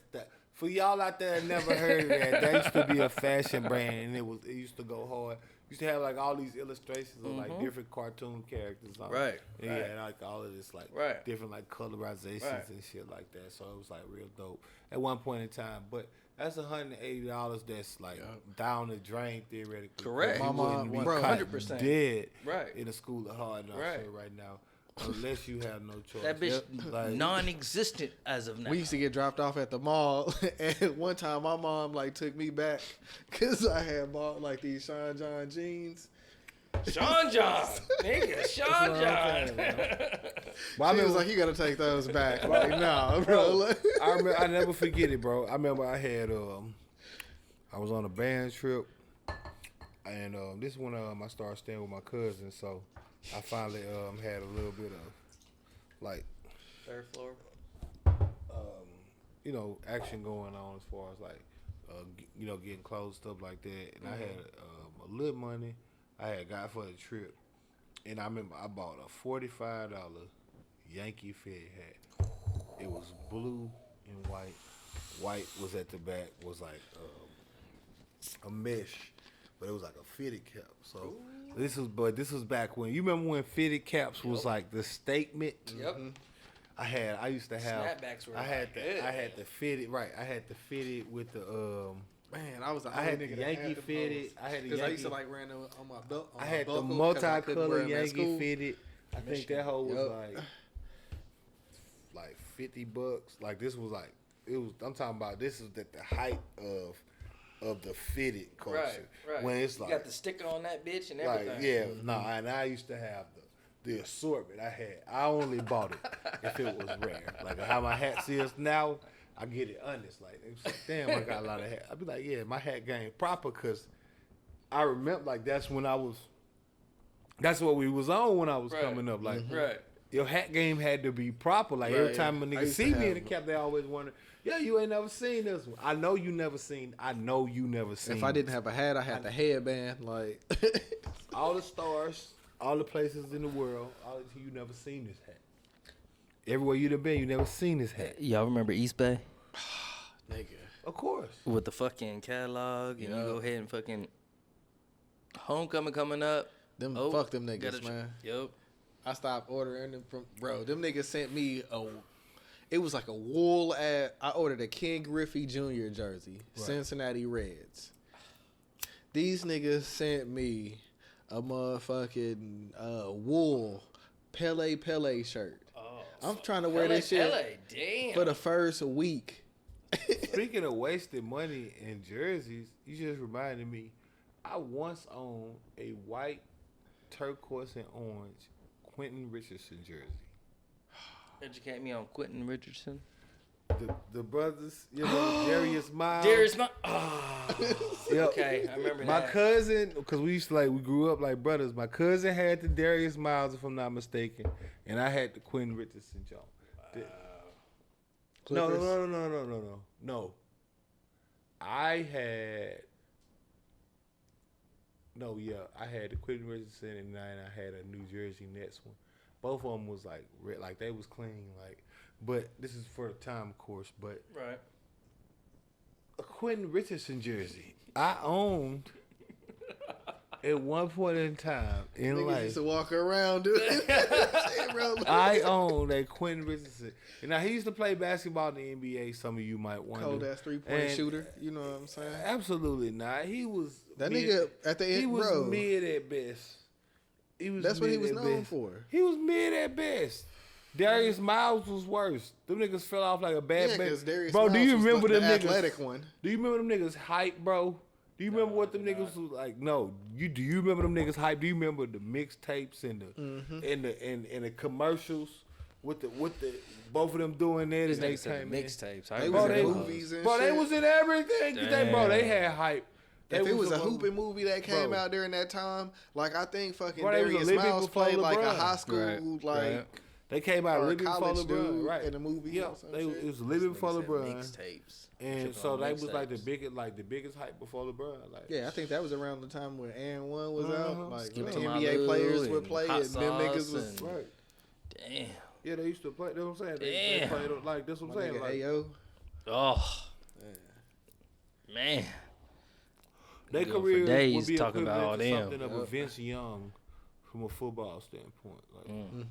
Speaker 1: for y'all out there that never heard of that used to be a fashion brand, and it used to go hard. Used to have like all these illustrations of like different cartoon characters on
Speaker 4: Right.
Speaker 1: it. Yeah, and like all of this like different like colorizations and shit like that. So it was like real dope at one point in time. But that's $180 that's like down the drain theoretically.
Speaker 4: Correct.
Speaker 1: My mom,
Speaker 4: 100%
Speaker 1: dead
Speaker 4: right
Speaker 1: in a School of Hard Knocks right now. Unless you have no choice.
Speaker 4: That bitch non-existent as of now.
Speaker 5: We used to get dropped off at the mall, and one time my mom like took me back because I had bought like these Sean John jeans.
Speaker 4: Sean John, nigga, Sean John.
Speaker 5: Well, I was like, you gotta take those back. Like, nah, bro.
Speaker 1: I never forget it, bro. I remember I had I was on a band trip, and this is when I started staying with my cousin, so I finally had a little bit of like
Speaker 4: third floor,
Speaker 1: action going on as far as like getting clothes, stuff like that. And I had a little money I had got for the trip, and I remember I bought a $45 Yankee Fed hat. It was blue and white. White was at the back, was like a mesh, but it was like a fitted cap. So this was back when, you remember when fitted caps was like the statement.
Speaker 4: Yep.
Speaker 1: I used to have
Speaker 4: snapbacks were
Speaker 1: I had the fitted, right. I had the fitted with the
Speaker 5: man, I
Speaker 1: had the Yankee fitted. I had the Yankee.
Speaker 5: I used to like ran on my belt.
Speaker 1: I had the multicolored Yankee fitted. I think that whole was like $50. Like this was like, it was. I'm talking about, this is at the height of the fitted culture.
Speaker 4: Right.
Speaker 1: When it's like,
Speaker 4: you got the sticker on that bitch and everything.
Speaker 1: Like, yeah, and I used to have the assortment I only bought it if it was rare. Like how my hats is now, I get it honest. Like, damn, I got a lot of hats. I'd be like, yeah, my hat game proper, because I remember like that's what we was on when I was coming up. Like, your hat game had to be proper. Like every time a nigga see me in the cap, they always wonder, yeah, you ain't never seen this one. I know you never seen.
Speaker 5: If I didn't have a hat, I had the headband. Like
Speaker 1: all the stars, all the places in the world, you never seen this hat. Everywhere you'd have been, you never seen this hat.
Speaker 4: Y'all remember East Bay?
Speaker 5: Nigga.
Speaker 1: Of course.
Speaker 4: With the fucking catalog, and you go ahead and fucking homecoming coming up.
Speaker 5: Fuck them niggas, man.
Speaker 4: Yep.
Speaker 5: I stopped ordering them from, bro. Them niggas sent me it was like a wool ad. I ordered a Ken Griffey Jr. jersey, Cincinnati Reds. These niggas sent me a motherfucking wool Pele shirt. Oh, I'm trying to wear this shit for the first week.
Speaker 1: Speaking of wasting money in jerseys, you just reminded me, I once owned a white, turquoise, and orange Quentin Richardson jersey.
Speaker 4: Educate me on Quentin Richardson.
Speaker 1: The brothers, Darius Miles.
Speaker 4: Okay, I remember
Speaker 1: my
Speaker 4: that.
Speaker 1: cousin, because we grew up like brothers. My cousin had the Darius Miles, if I'm not mistaken, and I had the Quentin Richardson joint. No. I had the Quentin Richardson, and then I had a New Jersey Nets one. Both of them was like they was clean, like. But this is for the time, of course. But a Quentin Richardson jersey I owned at one point in time in
Speaker 5: Niggas
Speaker 1: life,
Speaker 5: used to walk around, dude.
Speaker 1: I own that Quentin Richardson. And now he used to play basketball in the NBA. Some of you might wonder.
Speaker 5: Cold ass 3-point shooter. You know what I'm saying?
Speaker 1: Absolutely not. He was
Speaker 5: That
Speaker 1: mid,
Speaker 5: nigga at the end,
Speaker 1: he was
Speaker 5: bro.
Speaker 1: mid at best.
Speaker 5: That's what he was known for.
Speaker 1: He was mid at best. Darius Miles was worse. Them niggas fell off like a bad
Speaker 5: because Darius
Speaker 1: bro,
Speaker 5: Miles
Speaker 1: do you
Speaker 5: was
Speaker 1: remember
Speaker 5: the
Speaker 1: them niggas?
Speaker 5: athletic one.
Speaker 1: Do you remember them niggas hype, bro? Do you remember what them niggas was like? No. Do you remember them niggas hype? Do you remember the mixtapes and the commercials with the both of them doing that?
Speaker 4: These
Speaker 1: And they
Speaker 4: niggas said
Speaker 1: came in.
Speaker 4: mixtapes.
Speaker 5: They was in movies and
Speaker 1: Bro,
Speaker 5: shit.
Speaker 1: they was in everything. They had hype.
Speaker 5: If it was a
Speaker 1: supposed-
Speaker 5: hooping movie that came
Speaker 1: Bro.
Speaker 5: out during that time, like I think fucking
Speaker 1: Bro, they was a
Speaker 5: Darius
Speaker 1: little bit
Speaker 5: Miles
Speaker 1: before
Speaker 5: played like a
Speaker 1: LeBron.
Speaker 5: high school
Speaker 4: Right.
Speaker 5: like
Speaker 1: They came out a
Speaker 5: or a
Speaker 1: little bit before
Speaker 5: college
Speaker 1: LeBron,
Speaker 5: dude
Speaker 1: right?
Speaker 5: in the movie.
Speaker 1: Yeah,
Speaker 5: or some
Speaker 1: it
Speaker 5: shit.
Speaker 1: was a little bit before
Speaker 4: Niggas said
Speaker 1: LeBron,
Speaker 4: Mixtapes.
Speaker 1: and
Speaker 4: Tripping
Speaker 1: so
Speaker 4: on
Speaker 1: that was like
Speaker 4: mixtapes.
Speaker 1: the biggest hype before LeBron. Like,
Speaker 5: Yeah, I think that was around the time when and one was out. Like
Speaker 4: Skip
Speaker 5: when
Speaker 4: to My
Speaker 5: NBA
Speaker 4: Lou
Speaker 5: players would
Speaker 4: and
Speaker 5: play
Speaker 4: Hot
Speaker 5: and them niggas
Speaker 4: Sauce
Speaker 5: was
Speaker 4: and-
Speaker 1: right.
Speaker 4: Damn.
Speaker 1: Yeah, they used to play. That's what I'm saying. They
Speaker 4: Damn.
Speaker 1: played like that's what
Speaker 5: my
Speaker 1: I'm saying.
Speaker 5: nigga
Speaker 1: Like,
Speaker 5: Ayo.
Speaker 4: Oh. Man.
Speaker 1: their
Speaker 4: Go for
Speaker 1: career
Speaker 4: days
Speaker 1: would be
Speaker 4: talking about all
Speaker 1: equivalent to
Speaker 4: them.
Speaker 1: something of a Vince Young from a football standpoint. Like,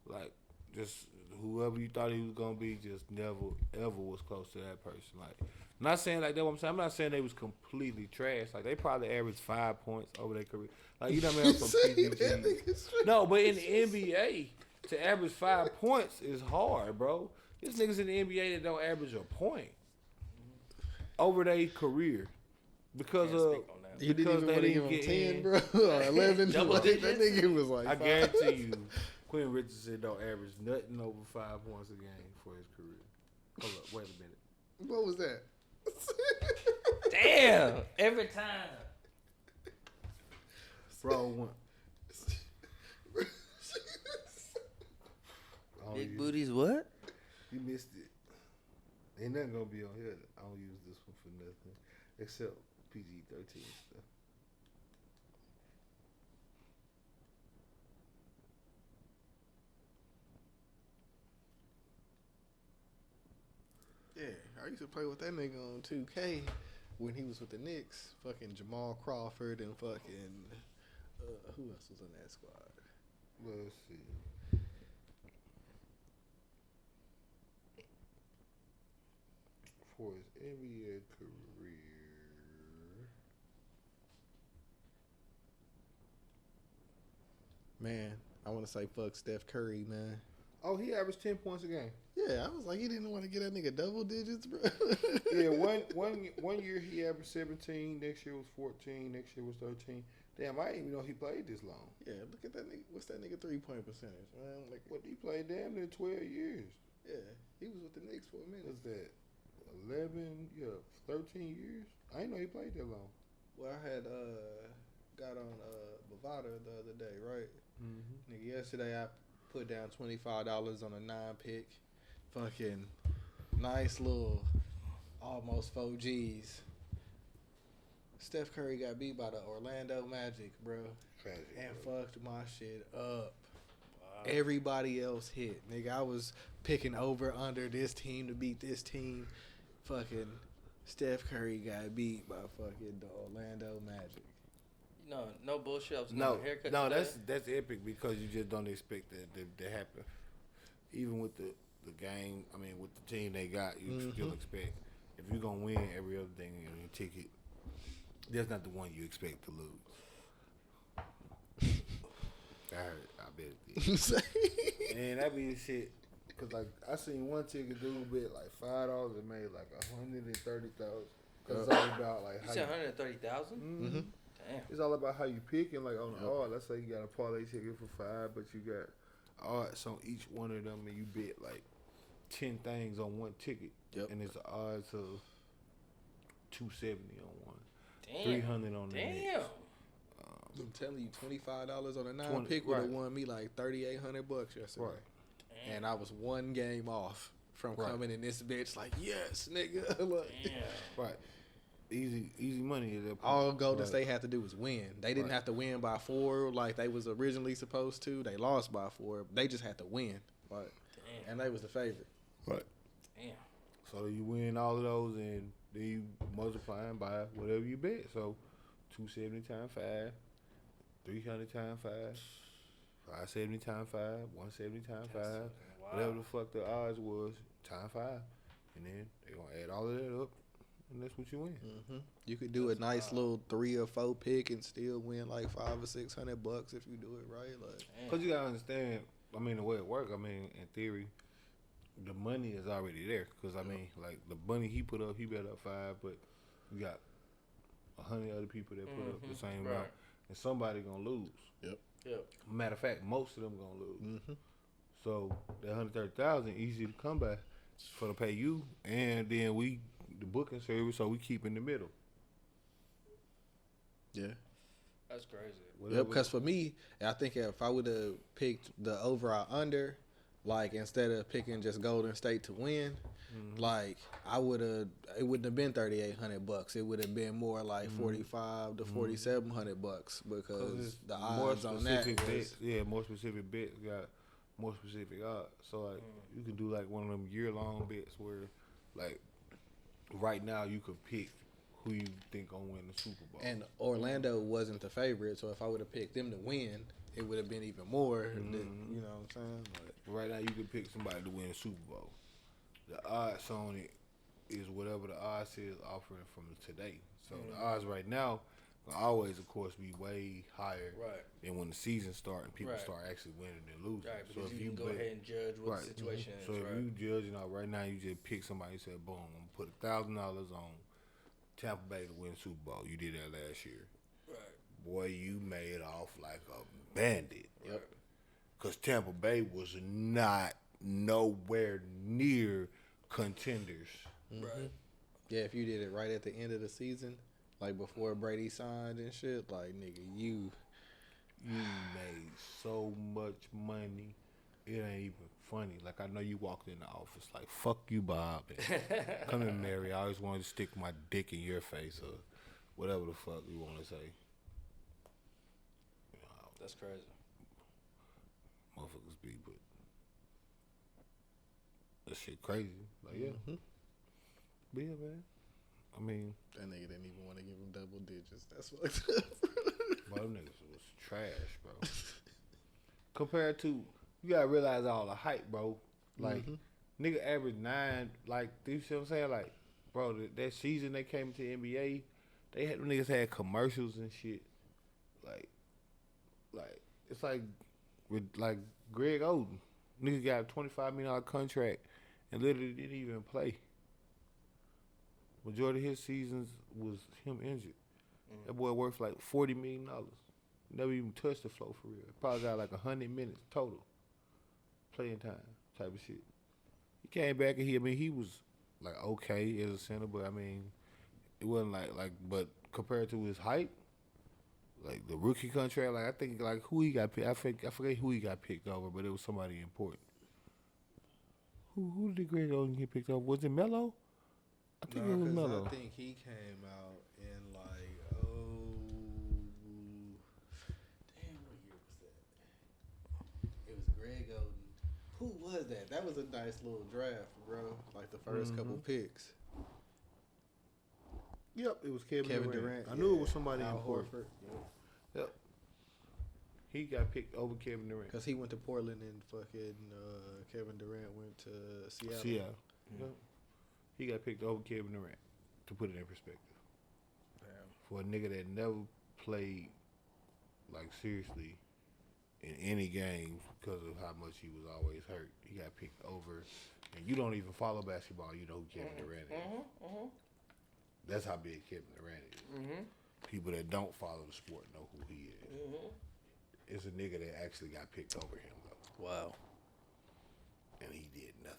Speaker 1: like just whoever you thought he was gonna be, just never ever was close to that person. Like, not saying like that. What I'm saying, I'm not saying they was completely trash. Like they probably averaged 5 points over their career. Like you know what I mean? I'm from PGG. No, but in the NBA, to average 5 points is hard, bro. There's niggas in the NBA that don't average a point over their career because
Speaker 4: Can't
Speaker 1: of
Speaker 4: speak on that.
Speaker 5: You didn't even want to give him 10, bro, or 11.
Speaker 4: Double
Speaker 5: Like, that
Speaker 4: digits?
Speaker 5: nigga was like,
Speaker 1: I
Speaker 5: 5.
Speaker 1: guarantee you, Quentin Richardson don't average nothing over 5 points a game for his career. Hold up, wait a minute.
Speaker 5: What was that?
Speaker 4: Damn. Every time.
Speaker 1: Bro, one. Oh,
Speaker 4: Big
Speaker 1: you,
Speaker 4: booties what?
Speaker 1: you missed it. Ain't nothing gonna be on here. I don't use this one for nothing except PG-13 stuff.
Speaker 5: Yeah, I used to play with that nigga on 2K when he was with the Knicks. Fucking Jamal Crawford and fucking who else was on that squad?
Speaker 1: Let's see. For his NBA career,
Speaker 5: Man, I want to say fuck Steph Curry, man.
Speaker 1: oh, he averaged 10 points a game.
Speaker 5: Yeah, I was like, he didn't want to get that nigga double digits, bro.
Speaker 1: Yeah, one year he averaged 17. Next year was 14. Next year was 13. Damn, I didn't even know he played this long.
Speaker 5: Yeah, look at that nigga. What's that nigga 3-point percentage, man? Like,
Speaker 1: What, he played damn near 12 years.
Speaker 5: yeah, he was with the Knicks for a minute.
Speaker 1: What's that? 11, yeah, 13 years? I didn't know he played that long.
Speaker 5: Well, I had got on Bovada the other day, right?
Speaker 1: Mm-hmm.
Speaker 5: Nigga, yesterday I put down $25 on a 9-pick. Fucking nice little almost 4 G's. Steph Curry got beat by the Orlando Magic, bro.
Speaker 1: Tragic,
Speaker 5: And
Speaker 1: bro.
Speaker 5: fucked my shit up. Everybody else hit. Nigga, I was picking over under this team to beat this team. Fucking Steph Curry got beat by fucking the Orlando Magic.
Speaker 4: No bullshit. I was
Speaker 1: No,
Speaker 4: getting a haircut
Speaker 1: no,
Speaker 4: today.
Speaker 1: that's epic because you just don't expect that to happen. Even with the game, I mean, with the team they got, you still expect if you're gonna win every other thing in your ticket, there's not the one you expect to lose. I heard, I bet it did. And that be the shit. Cause like I seen one ticket dude bet like $5 and made like 130,000. Cause it's all about like
Speaker 4: You
Speaker 1: how
Speaker 4: said 130,000?
Speaker 5: Mm-hmm.
Speaker 4: Damn.
Speaker 1: it's all about how you pick and like on the odd. Let's say you got a parlay ticket for $5, but you got odds on each one of them, and you bet like 10 things on one ticket.
Speaker 5: Yep.
Speaker 1: And it's the odds of 270 on one,
Speaker 4: Damn.
Speaker 1: 300 on the
Speaker 4: Damn.
Speaker 1: next.
Speaker 5: I'm telling you, $25 on a 9
Speaker 1: 20,
Speaker 5: pick would have
Speaker 1: right.
Speaker 5: won me like $3,800 yesterday.
Speaker 1: Right.
Speaker 4: Damn.
Speaker 5: And I was one game off from
Speaker 1: Right.
Speaker 5: coming in this bitch like, yes, nigga. Like,
Speaker 4: Damn.
Speaker 1: Right. Easy money at that point.
Speaker 5: all Golden
Speaker 1: Right.
Speaker 5: State had to do was win. They didn't
Speaker 1: Right.
Speaker 5: have to win by 4 like they was originally supposed to. They lost by 4. They just had to win. Like,
Speaker 4: Damn.
Speaker 5: and they was the favorite.
Speaker 1: Right.
Speaker 4: Damn.
Speaker 1: So you win all of those, and then you multiply them by whatever you bet. So 270 times 5, 300 times 5, 570 times 5, 170 times 5, whatever the fuck the odds was, times 5. And then they're going to add all of that up, and that's what you win.
Speaker 5: Mm-hmm. You could do a nice little 3 or 4 pick and still win like $500 or $600 if you do it right. Like,
Speaker 1: because you got to understand, I mean, the way it works, I mean, in theory, the money is already there. Because, I mean, like, the money he put up 5, but you got 100 other people that put up the same amount. And somebody going to lose.
Speaker 5: Yep.
Speaker 1: Matter of fact, most of them going to lose.
Speaker 5: Mm-hmm.
Speaker 1: So, that 130,000 easy to come by for to pay you. And then we, the booking service, so we keep in the middle.
Speaker 5: Yeah.
Speaker 4: That's crazy.
Speaker 5: Yep, because for me, I think if I would have picked the over or under, like instead of picking just Golden State to win, like it wouldn't have been $3,800. It would have been more like $4,500 to $4,700 because the odds on that
Speaker 1: bets, more specific bets got more specific odds. So like you can do like one of them year-long bets where like right now you could pick who you think gonna win the Super Bowl. And
Speaker 5: Orlando wasn't the favorite, so if I would have picked them to win, it would have been even more. You know what I'm saying? Like,
Speaker 1: right now you could pick somebody to win the Super Bowl. The odds on it is whatever the odds is offering from today. So the odds right now will always, of course, be way higher than when the season starts and people start actually winning and losing.
Speaker 4: Right, because
Speaker 1: so if
Speaker 4: you can go ahead and judge what the situation is.
Speaker 1: So if you judging out right now, you just pick somebody and say, boom, I'm gonna put $1,000 on Tampa Bay to win Super Bowl. You did that last year. Right. Boy, you made off like a bandit.
Speaker 5: Yep.
Speaker 1: Because Tampa Bay was not nowhere near contenders.
Speaker 5: Right. Yeah, if you did it right at the end of the season, like before Brady signed and shit, like nigga, you
Speaker 1: made so much money. It ain't even funny. Like I know you walked in the office like, fuck you, Bob. And come in, Mary. I always wanted to stick my dick in your face or whatever the fuck you want to say. You know,
Speaker 4: that's crazy.
Speaker 1: Motherfuckers be, but that shit crazy. Like yeah. But yeah, man. I mean,
Speaker 5: that nigga didn't even want to give him double digits. That's fucked up.
Speaker 1: Bro, them niggas was trash, bro. Compared to, you gotta realize all the hype, bro. Like, nigga averaged 9, like, you see what I'm saying? Like, bro, that season they came to the NBA, them niggas had commercials and shit. Like, it's like, with, like, Greg Oden. Nigga got a $25 million contract and literally didn't even play. Majority of his seasons was him injured. That boy worth like $40 million. Never even touched the floor for real. Probably got like 100 minutes total playing time type of shit. He came back and he was like okay as a center, but I mean, it wasn't like but compared to his height, like the rookie contract, like I think like who he got picked, I forget who he got picked over, but it was somebody important. Who did Greg Oden get picked over? Was it Melo? I think it was Melo.
Speaker 5: I think he came out in like, damn, what year was that? It was Greg Oden. Who was that? That was a nice little draft, bro. Like the first couple picks.
Speaker 1: Yep, it was Kevin Durant. I knew it was somebody important. Yep. He got picked over Kevin Durant.
Speaker 5: Because he went to Portland and fucking Kevin Durant went to Seattle.
Speaker 1: Yep. He got picked over Kevin Durant, to put it in perspective. Damn. For a nigga that never played, like, seriously in any game because of how much he was always hurt. He got picked over. And you don't even follow basketball, you know who Kevin Durant is. That's how big Kevin Durant is. People that don't follow the sport know who he is. It's a nigga that actually got picked over him, though.
Speaker 5: Wow.
Speaker 1: And he did nothing.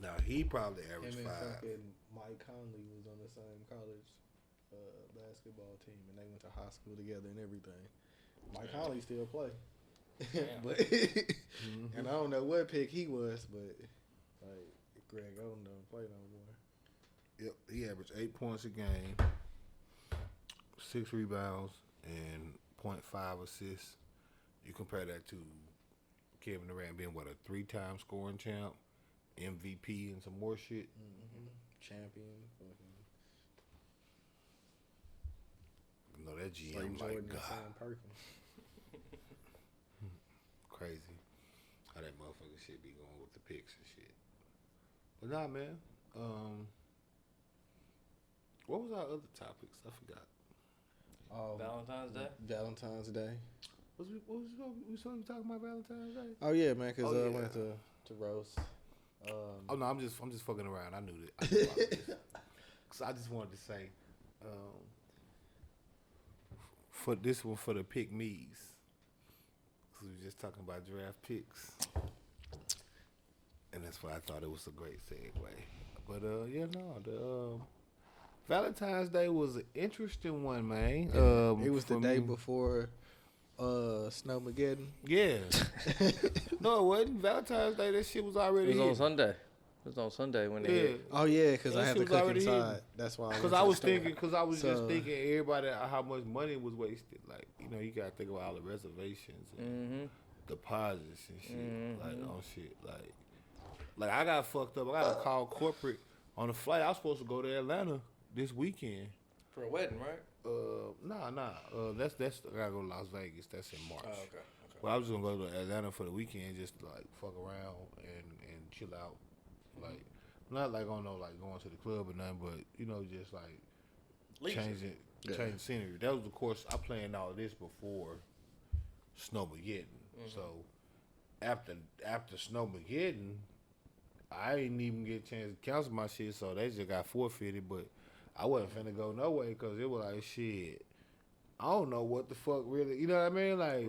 Speaker 1: Now, he probably averaged 5.
Speaker 5: Fucking Mike Conley was on the same college basketball team, and they went to high school together and everything. Mike Conley still play. But and I don't know what pick he was, but like Greg Oden don't play no more.
Speaker 1: Yep, he averaged 8 points a game, 6 rebounds, and 0.5 assists. You compare that to Kevin Durant being, what, a 3-time scoring champ, MVP, and some more shit.
Speaker 5: Champion.
Speaker 1: that GM
Speaker 5: like
Speaker 1: like
Speaker 5: Jordan and
Speaker 1: God.
Speaker 5: Sam Perkins.
Speaker 1: Crazy how that motherfucking shit be going with the picks and shit. But nah, man. What was our other topics? I forgot.
Speaker 4: Valentine's Day.
Speaker 5: Valentine's Day.
Speaker 1: We supposed to be talking about Valentine's Day?
Speaker 5: Oh yeah, man. Cause
Speaker 1: Oh,
Speaker 5: I
Speaker 1: yeah.
Speaker 5: went to roast.
Speaker 1: Oh no, I'm just fucking around. I knew that. So I just wanted to say, for this one for the pick me's, because we were just talking about draft picks, and that's why I thought it was a great segue. But the Valentine's Day was an interesting one, man.
Speaker 5: It was the
Speaker 1: for
Speaker 5: day
Speaker 1: me.
Speaker 5: before Snowmageddon.
Speaker 1: Yeah. No, it wasn't. Valentine's Day, that shit was already
Speaker 4: It was on
Speaker 1: hit.
Speaker 4: Sunday. It was on Sunday when they
Speaker 1: Yeah.
Speaker 4: hit.
Speaker 5: Oh yeah, because
Speaker 1: That
Speaker 5: I had
Speaker 1: shit
Speaker 5: to
Speaker 1: was
Speaker 5: cook
Speaker 1: already
Speaker 5: inside.
Speaker 1: hidden.
Speaker 5: That's why.
Speaker 1: Because I was thinking, just
Speaker 5: So-
Speaker 1: thinking everybody how much money was wasted. Like, you got to think about all the reservations and deposits and shit. Like, on shit. Like I got fucked up. I got to call corporate on the flight. I was supposed to go to Atlanta this weekend.
Speaker 4: For a wedding, right?
Speaker 1: Nah. That's I gotta go to Las Vegas. That's in March.
Speaker 4: Oh, okay.
Speaker 1: Well, I was just gonna go to Atlanta for the weekend, just to, like, fuck around and chill out. Like, not like on no like going to the club or nothing, but just like changing scenery. That was, of course, I planned all this before Snowmageddon. So after Snowmageddon, I didn't even get a chance to cancel my shit, so they just got forfeited. But I wasn't finna go no way because it was like, shit, I don't know what the fuck really, you know what I mean? Like,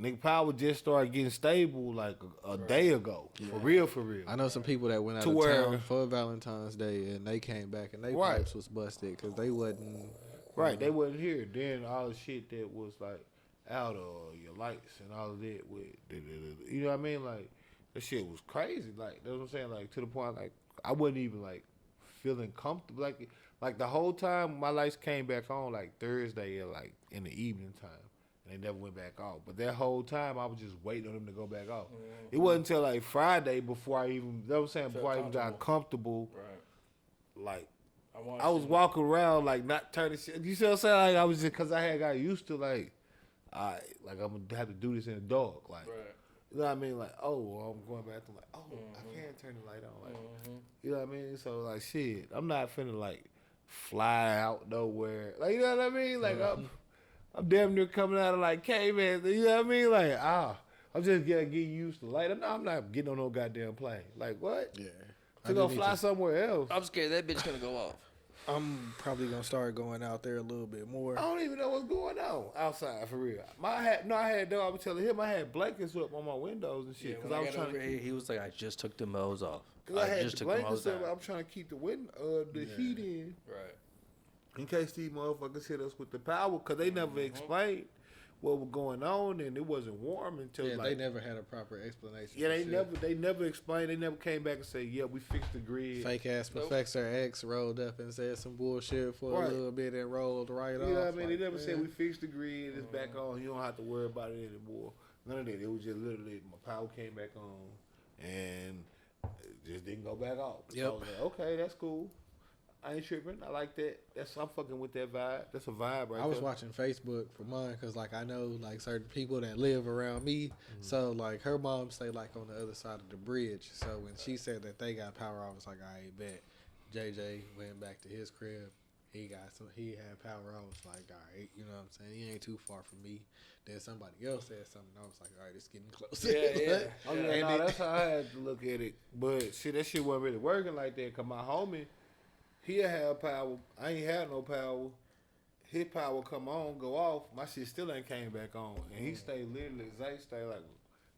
Speaker 1: nigga, power just started getting stable like a day ago. For real.
Speaker 5: I know some people that went out
Speaker 1: To
Speaker 5: of
Speaker 1: where-
Speaker 5: town for Valentine's Day and they came back and they
Speaker 1: Right.
Speaker 5: pipes was busted because they wasn't.
Speaker 1: Right, they wasn't here. Then all the shit that was like out of your lights and all of that with, you know what I mean? Like, that shit was crazy. Like, that's what I'm saying. Like, to the point, like, I wasn't even like feeling comfortable. Like the whole time my lights came back on like Thursday at like in the evening time. And they never went back off. But that whole time, I was just waiting on them to go back off. It wasn't until like Friday before I even, you know what I'm saying, before I even got comfortable.
Speaker 4: Right.
Speaker 1: Like, I was walking around like not turning shit. You see what I'm saying? Like, I was just, because I had got used to like I'm going to have to do this in the dark. Like, you know what I mean? Like, oh, I'm going back to like, oh, I can't turn the light on. Like, you know what I mean? So, like, shit, I'm not finna like fly out nowhere. Like, you know what I mean? Like, I'm damn near coming out of like caveman. You know what I mean? Like, I'm just getting used to light. I'm not getting on no goddamn plane. Like, what?
Speaker 5: Yeah.
Speaker 1: To go fly somewhere else.
Speaker 4: I'm scared that bitch gonna go off.
Speaker 5: I'm probably gonna start going out there a little bit more.
Speaker 1: I don't even know what's going on outside for real. I had though. I was telling him I had blankets up on my windows and shit because I was trying to.
Speaker 4: He was like, I just took the mows off.
Speaker 1: Cause I had
Speaker 4: just
Speaker 1: the
Speaker 4: took the
Speaker 1: blankets
Speaker 4: mows
Speaker 1: up.
Speaker 4: down.
Speaker 1: I'm trying to keep the heat in.
Speaker 4: Right.
Speaker 1: In case these motherfuckers hit us with the power, because they never explained what was going on, and it wasn't warm until
Speaker 5: Yeah,
Speaker 1: like,
Speaker 5: they never had a proper explanation.
Speaker 1: yeah,
Speaker 5: for shit.
Speaker 1: they never explained. They never came back and said, yeah, we fixed the grid.
Speaker 5: Fake ass Professor X rolled up and said some bullshit for
Speaker 1: Right.
Speaker 5: a little bit and rolled right off.
Speaker 1: You know what I mean?
Speaker 5: Like,
Speaker 1: They never said
Speaker 5: man.
Speaker 1: we fixed the grid. It's back on. You don't have to worry about it anymore. None of that. It was just literally my power came back on, and it just didn't go back off. So
Speaker 5: Yep.
Speaker 1: I was like, okay, that's cool. I ain't tripping. I like that. I'm fucking with that vibe. That's a vibe right
Speaker 5: I was
Speaker 1: there.
Speaker 5: watching Facebook for mine because, like, I know, like, certain people that live around me. So, like, her mom stay, like, on the other side of the bridge. So, when she said that they got power, I was like, I ain't bet. JJ went back to his crib. He had power. I was like, all right, you know what I'm saying? He ain't too far from me. Then somebody else said something. I was like, all right, it's getting close.
Speaker 4: Yeah.
Speaker 1: Oh, yeah, that's how I had to look at it. But shit, that shit wasn't really working like that because my homie, he had power. I ain't had no power. His power come on, go off. My shit still ain't came back on. And he stayed literally, Zay stayed like,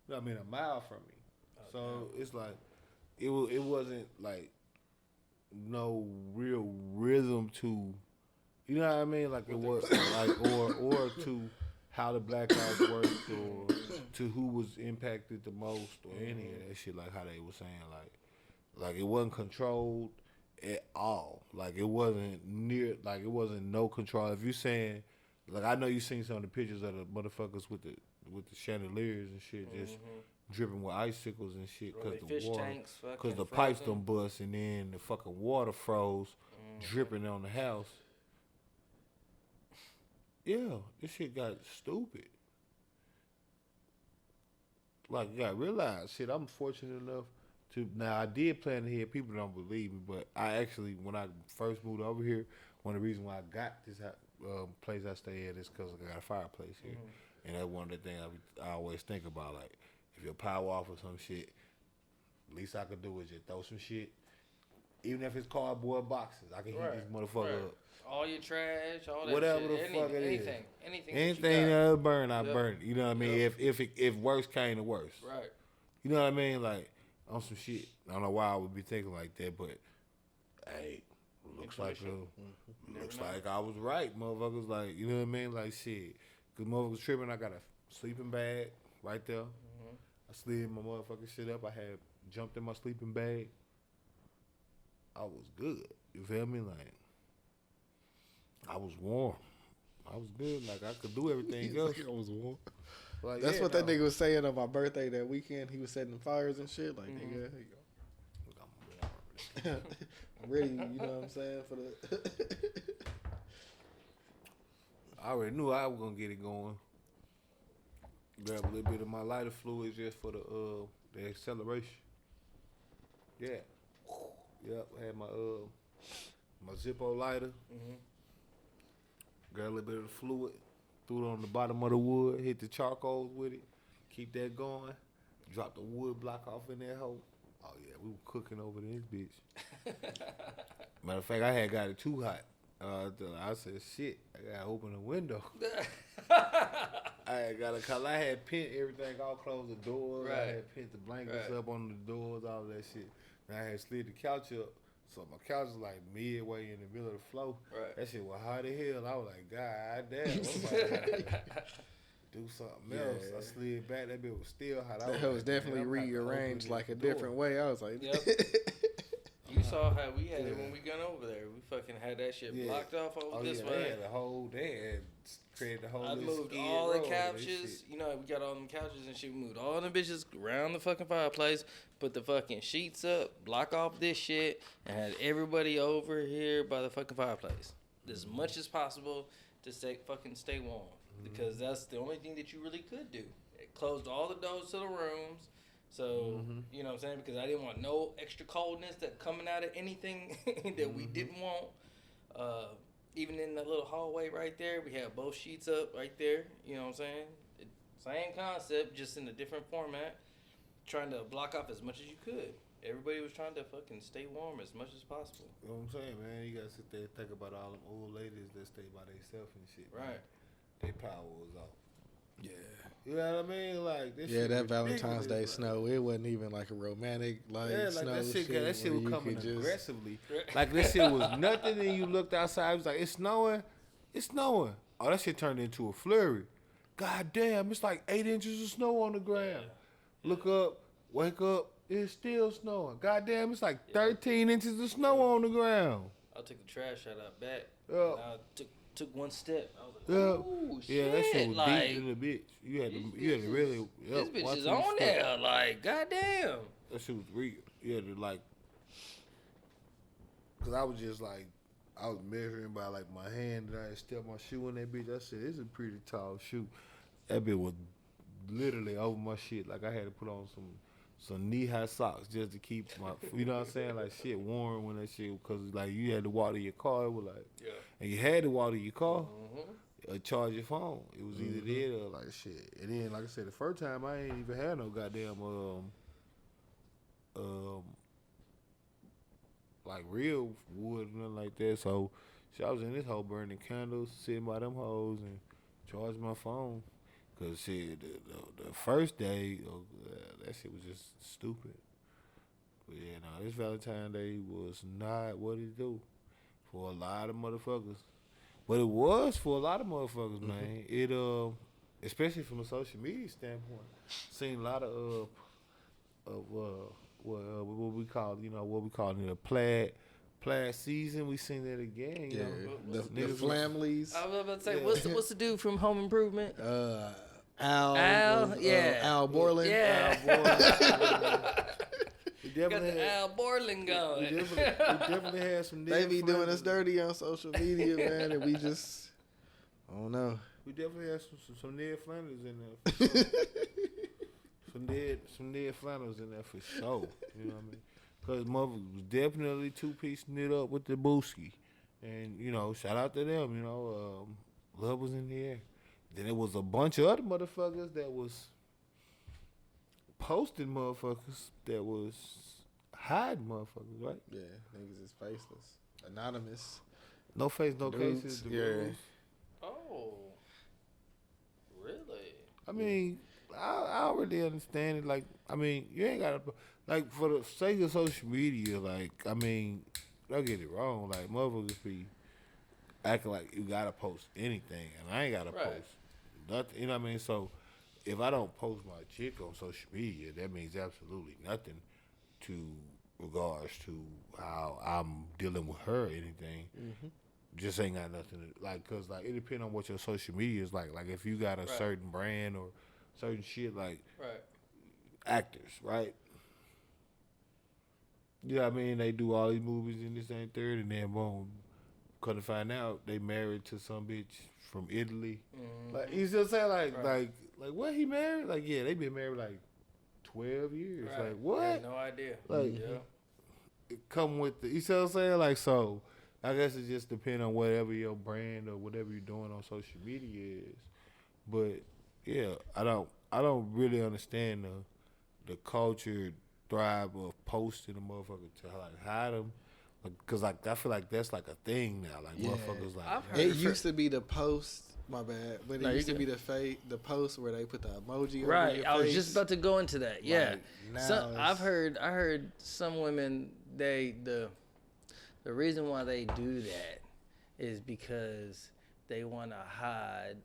Speaker 1: you know what I mean, a mile from me. So it's like, it wasn't like no real rhythm to, you know what I mean? Like it was like, or to how the blackouts worked or to who was impacted the most or any of that shit, like how they were saying, like it wasn't controlled at all. Like it wasn't no control. If you saying, like, I know you seen some of the pictures of the motherfuckers with the chandeliers and shit just dripping with icicles and shit because the
Speaker 4: fish
Speaker 1: water,
Speaker 4: tanks
Speaker 1: because the
Speaker 4: fucking
Speaker 1: pipes
Speaker 4: frozen.
Speaker 1: done bust and then the fucking water froze, dripping on the house. Yeah, this shit got stupid. Like, you gotta realize, shit, I'm fortunate enough to, now I did plan to hear, people don't believe me, but I actually, when I first moved over here, one of the reasons why I got this place I stay at is because I got a fireplace here. And that's one of the things I always think about, like, if your power off or some shit, least I could do is just throw some shit. Even if it's cardboard boxes, I can heat this motherfucker up.
Speaker 4: All your trash, all that
Speaker 1: whatever
Speaker 4: shit.
Speaker 1: the fuck it is.
Speaker 4: Anything
Speaker 1: that'll burn, I burn it. You know what I mean? If worse came to worse.
Speaker 4: Right.
Speaker 1: You know what I mean? Like, on some shit. I don't know why I would be thinking like that, but hey, looks like I was right, motherfuckers. Like, you know what I mean? Like, shit. Cause motherfuckers tripping, I got a sleeping bag right there. I slid my motherfucking shit up. I had jumped in my sleeping bag. I was good. You feel me? Like, I was warm. I was good. Like, I could do everything else.
Speaker 5: I was warm.
Speaker 1: Like,
Speaker 5: That's what that nigga was saying on my birthday that weekend. He was setting fires and shit. Like, nigga, here you go. I'm ready, you know what I'm saying? For the
Speaker 1: I already knew I was gonna get it going. Grab a little bit of my lighter fluid just for the acceleration. Yeah. Yep, I had my Zippo lighter. Grab a little bit of the fluid, threw it on the bottom of the wood, hit the charcoals with it, keep that going, drop the wood block off in that hole. Oh yeah, we were cooking over this bitch. Matter of fact, I had got it too hot. I said, shit, I gotta open the window. I had pent everything, all closed the doors. I had pent the blankets up on the doors, all that shit. And I had slid the couch up, so my couch was like midway in the middle of the floor. That shit was hot as hell. I was like, God damn, do something else. I slid back, that bitch was still hot.
Speaker 5: That was definitely rearranged like a different way. I was like,
Speaker 4: You saw how we had it when we got over there. We fucking had that shit blocked off over this way.
Speaker 1: They had created the whole.
Speaker 4: I moved all the couches. You know, we got all them couches and shit. We moved all them bitches around the fucking fireplace. Put the fucking sheets up, block off this shit, and had everybody over here by the fucking fireplace as much as possible to stay warm. Because that's the only thing that you really could do. It closed all the doors to the rooms. So, you know what I'm saying? Because I didn't want no extra coldness that coming out of anything that we didn't want. Even in that little hallway right there, we had both sheets up right there. You know what I'm saying? Same concept, just in a different format. Trying to block off as much as you could. Everybody was trying to fucking stay warm as much as possible.
Speaker 1: You know what I'm saying, man? You gotta sit there and think about all them old ladies that stay by themselves and shit.
Speaker 4: Right.
Speaker 1: Man. Their power was off.
Speaker 5: Yeah.
Speaker 1: You know what I mean? Like this.
Speaker 5: Yeah,
Speaker 1: shit
Speaker 5: that Valentine's Day
Speaker 1: like,
Speaker 5: snow, it wasn't even like a romantic snow
Speaker 1: that shit was coming aggressively. Like this shit was nothing, and you looked outside, it was like, it's snowing. Oh, that shit turned into a flurry. God damn, it's like 8 inches of snow on the ground. Look up, wake up, it's still snowing. God damn, it's like 13 inches of snow on the ground.
Speaker 4: I took the trash out back.
Speaker 1: Yeah.
Speaker 4: I took one step. I was like, ooh, shit.
Speaker 1: Yeah, that shit was
Speaker 4: like,
Speaker 1: deep in the bitch. You had to really.
Speaker 4: This bitch is on there. Like, goddamn.
Speaker 1: That shit was real. You had to like. Cause I was just like, I was measuring by like my hand, and I had stepped my shoe in that bitch. I said, "It's a pretty tall shoe." That bitch was literally over my shit. Like I had to put on some knee-high socks just to keep my, you know what I'm saying, like shit warm when that shit, cause like you had to water your car. It was like, and you had to water your car or charge your phone. It was either that or like shit. And then, like I said, the first time I ain't even had no goddamn like real wood or nothing like that. So I was in this hole burning candles, sitting by them hoes and charging my phone. Cause shit, the first day, that shit was just stupid. But yeah, no, this Valentine's Day was not what it do for a lot of motherfuckers. But it was for a lot of motherfuckers, man. It especially from a social media standpoint, seen a lot of what we call it a plaid season. We seen that again. You know?
Speaker 5: The families.
Speaker 4: I was about to say, what's the dude from Home Improvement?
Speaker 5: Al Borland.
Speaker 4: Yeah.
Speaker 1: Al Borland.
Speaker 4: He got the Al Borland going.
Speaker 1: We definitely had some.
Speaker 5: They be doing us dirty on social media, man, and we just I don't know.
Speaker 1: We definitely had some Ned Flanders in there. For sure. some Ned Flanders in there for sure. You know what I mean? Because mother was definitely two-piece knit up with the Booski. And, you know, shout out to them, you know. Love was in the air. Then there was a bunch of other motherfuckers that was posting motherfuckers that was hiding motherfuckers, right?
Speaker 5: Yeah, niggas is faceless. Anonymous.
Speaker 1: No face, no
Speaker 5: Dudes,
Speaker 1: cases.
Speaker 5: yeah.
Speaker 4: Oh, really?
Speaker 1: I mean, I don't really understand it. Like, I mean, you ain't got to, like, for the sake of social media, like, I mean, don't get it wrong. Like, motherfuckers be acting like you got to post anything, and I ain't got to post nothing. You know what I mean? So, if I don't post my chick on social media, that means absolutely nothing to regards to how I'm dealing with her or anything. Mm-hmm. Just ain't got nothing to, like, cause like it depends on what your social media is like. Like if you got a certain brand or certain shit, like actors, right? You know what I mean? They do all these movies and this and third, and then boom, come to find out they married to some bitch from Italy. Mm-hmm. Like you still say like what, he married? Like yeah, they been married like 12 years. Like what?
Speaker 4: I had no idea.
Speaker 1: Like it come with the, you see what I'm saying? Like so. I guess it just depends on whatever your brand or whatever you're doing on social media is. But yeah, I don't really understand the culture thrive of posting a motherfucker to like hide them. Cause like I feel like that's like a thing now. Like motherfuckers like
Speaker 5: it used to be the post. My bad, but it used to be the post where they put the emoji.
Speaker 4: Right,
Speaker 5: over your
Speaker 4: I was
Speaker 5: face.
Speaker 4: just about to go into that. Yeah,
Speaker 5: Like,
Speaker 4: so I heard some women the reason why they do that is because they want to hide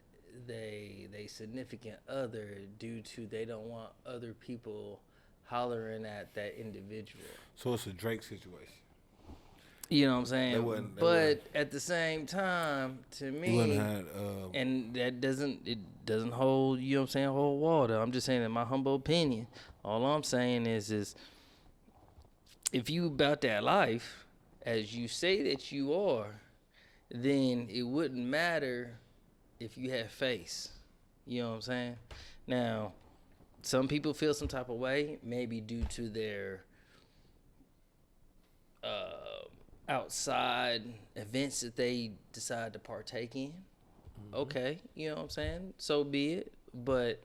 Speaker 4: they significant other due to they don't want other people hollering at that individual.
Speaker 1: So it's a Drake situation.
Speaker 4: You know what I'm saying? But at the same time, to me, and that doesn't hold, you know what I'm saying, hold water. I'm just saying in my humble opinion, all I'm saying is if you about that life, as you say that you are, then it wouldn't matter if you had face. You know what I'm saying? Now, some people feel some type of way, maybe due to their outside events that they decide to partake in. Mm-hmm. Okay, you know what I'm saying? So be it. But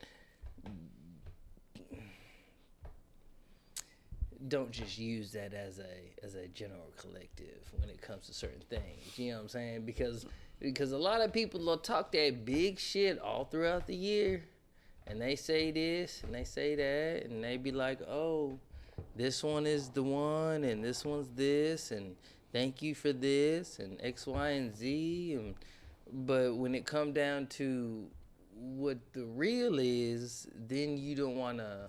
Speaker 4: don't just use that as a general collective when it comes to certain things. You know what I'm saying? Because a lot of people will talk that big shit all throughout the year, and they say this and they say that, and they be like, oh, this one is the one, and this one's this, and thank you for this, and X, Y, and Z. But when it come down to what the real is, then you don't wanna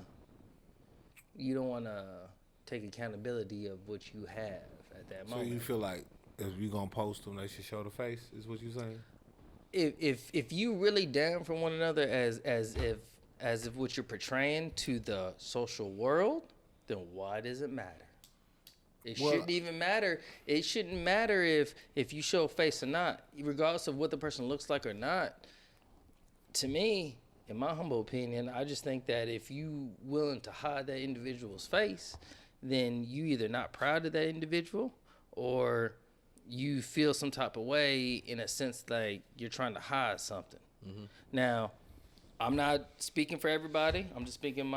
Speaker 4: take accountability of what you have at that moment.
Speaker 1: So you feel like if you gonna post them, they should show the face? Is what you saying?
Speaker 4: If you really down from one another as if what you're portraying to the social world, then why does it matter? It shouldn't even matter. It shouldn't matter if you show a face or not, regardless of what the person looks like or not. To me, in my humble opinion, I just think that if you willing to hide that individual's face, then you either not proud of that individual or you feel some type of way in a sense like you're trying to hide something. Mm-hmm. Now, I'm not speaking for everybody. I'm just speaking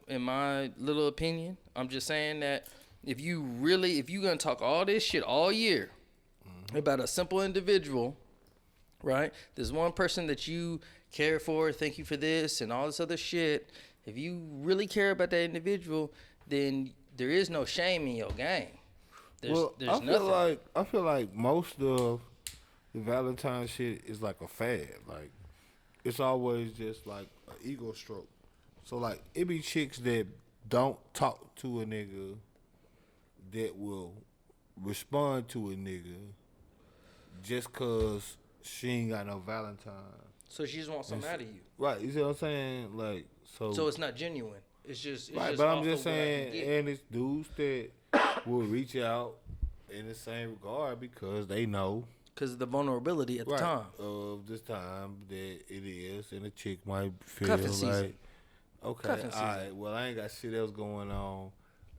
Speaker 4: in my little opinion. I'm just saying that if you're gonna talk all this shit all year about a simple individual, right? There's one person that you care for, thank you for this, and all this other shit. If you really care about that individual, then there is no shame in your game. There's nothing.
Speaker 1: I feel like most of the Valentine's shit is like a fad. Like it's always just like an ego stroke. So like it be chicks that don't talk to a nigga that will respond to a nigga just cause she ain't got no Valentine.
Speaker 4: So she just wants something out of you.
Speaker 1: Right, you see what I'm saying? Like
Speaker 4: so it's not genuine. It's just
Speaker 1: right,
Speaker 4: just
Speaker 1: but I'm just saying, and it's dudes that will reach out in the same regard because they know
Speaker 4: because of the vulnerability at the time.
Speaker 1: Of this time that it is, and a chick might feel
Speaker 4: Cuffing
Speaker 1: like,
Speaker 4: season.
Speaker 1: okay,
Speaker 4: Cuffing
Speaker 1: all right,
Speaker 4: season.
Speaker 1: well, I ain't got shit else going on.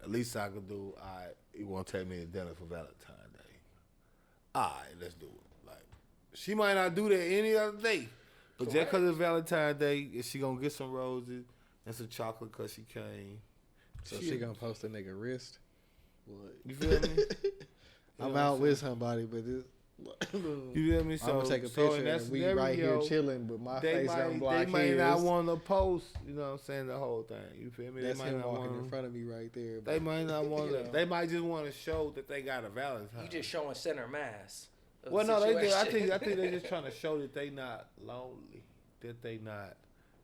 Speaker 1: At least I could do, all right, you want to take me to dinner for Valentine's Day. All right, let's do it. Like, she might not do that any other day. But just because it's Valentine's Day, is she going to get some roses and some chocolate because she came?
Speaker 5: So she going to post a nigga wrist? What?
Speaker 1: You feel me?
Speaker 5: I'm out with somebody, but this...
Speaker 1: You feel me? So,
Speaker 5: I'm gonna take a picture and we right here chilling, but my face don't block his.
Speaker 1: They might not want to post, you know what I'm saying, the whole thing. You feel me?
Speaker 5: That's
Speaker 1: they might
Speaker 5: him
Speaker 1: not
Speaker 5: walking
Speaker 1: wanna,
Speaker 5: in front of me right there.
Speaker 1: They might not want to. They might just want to show that they got a Valentine.
Speaker 4: You just showing center mass.
Speaker 1: Well, no, they do. I think they're just trying to show that they not lonely, that they not.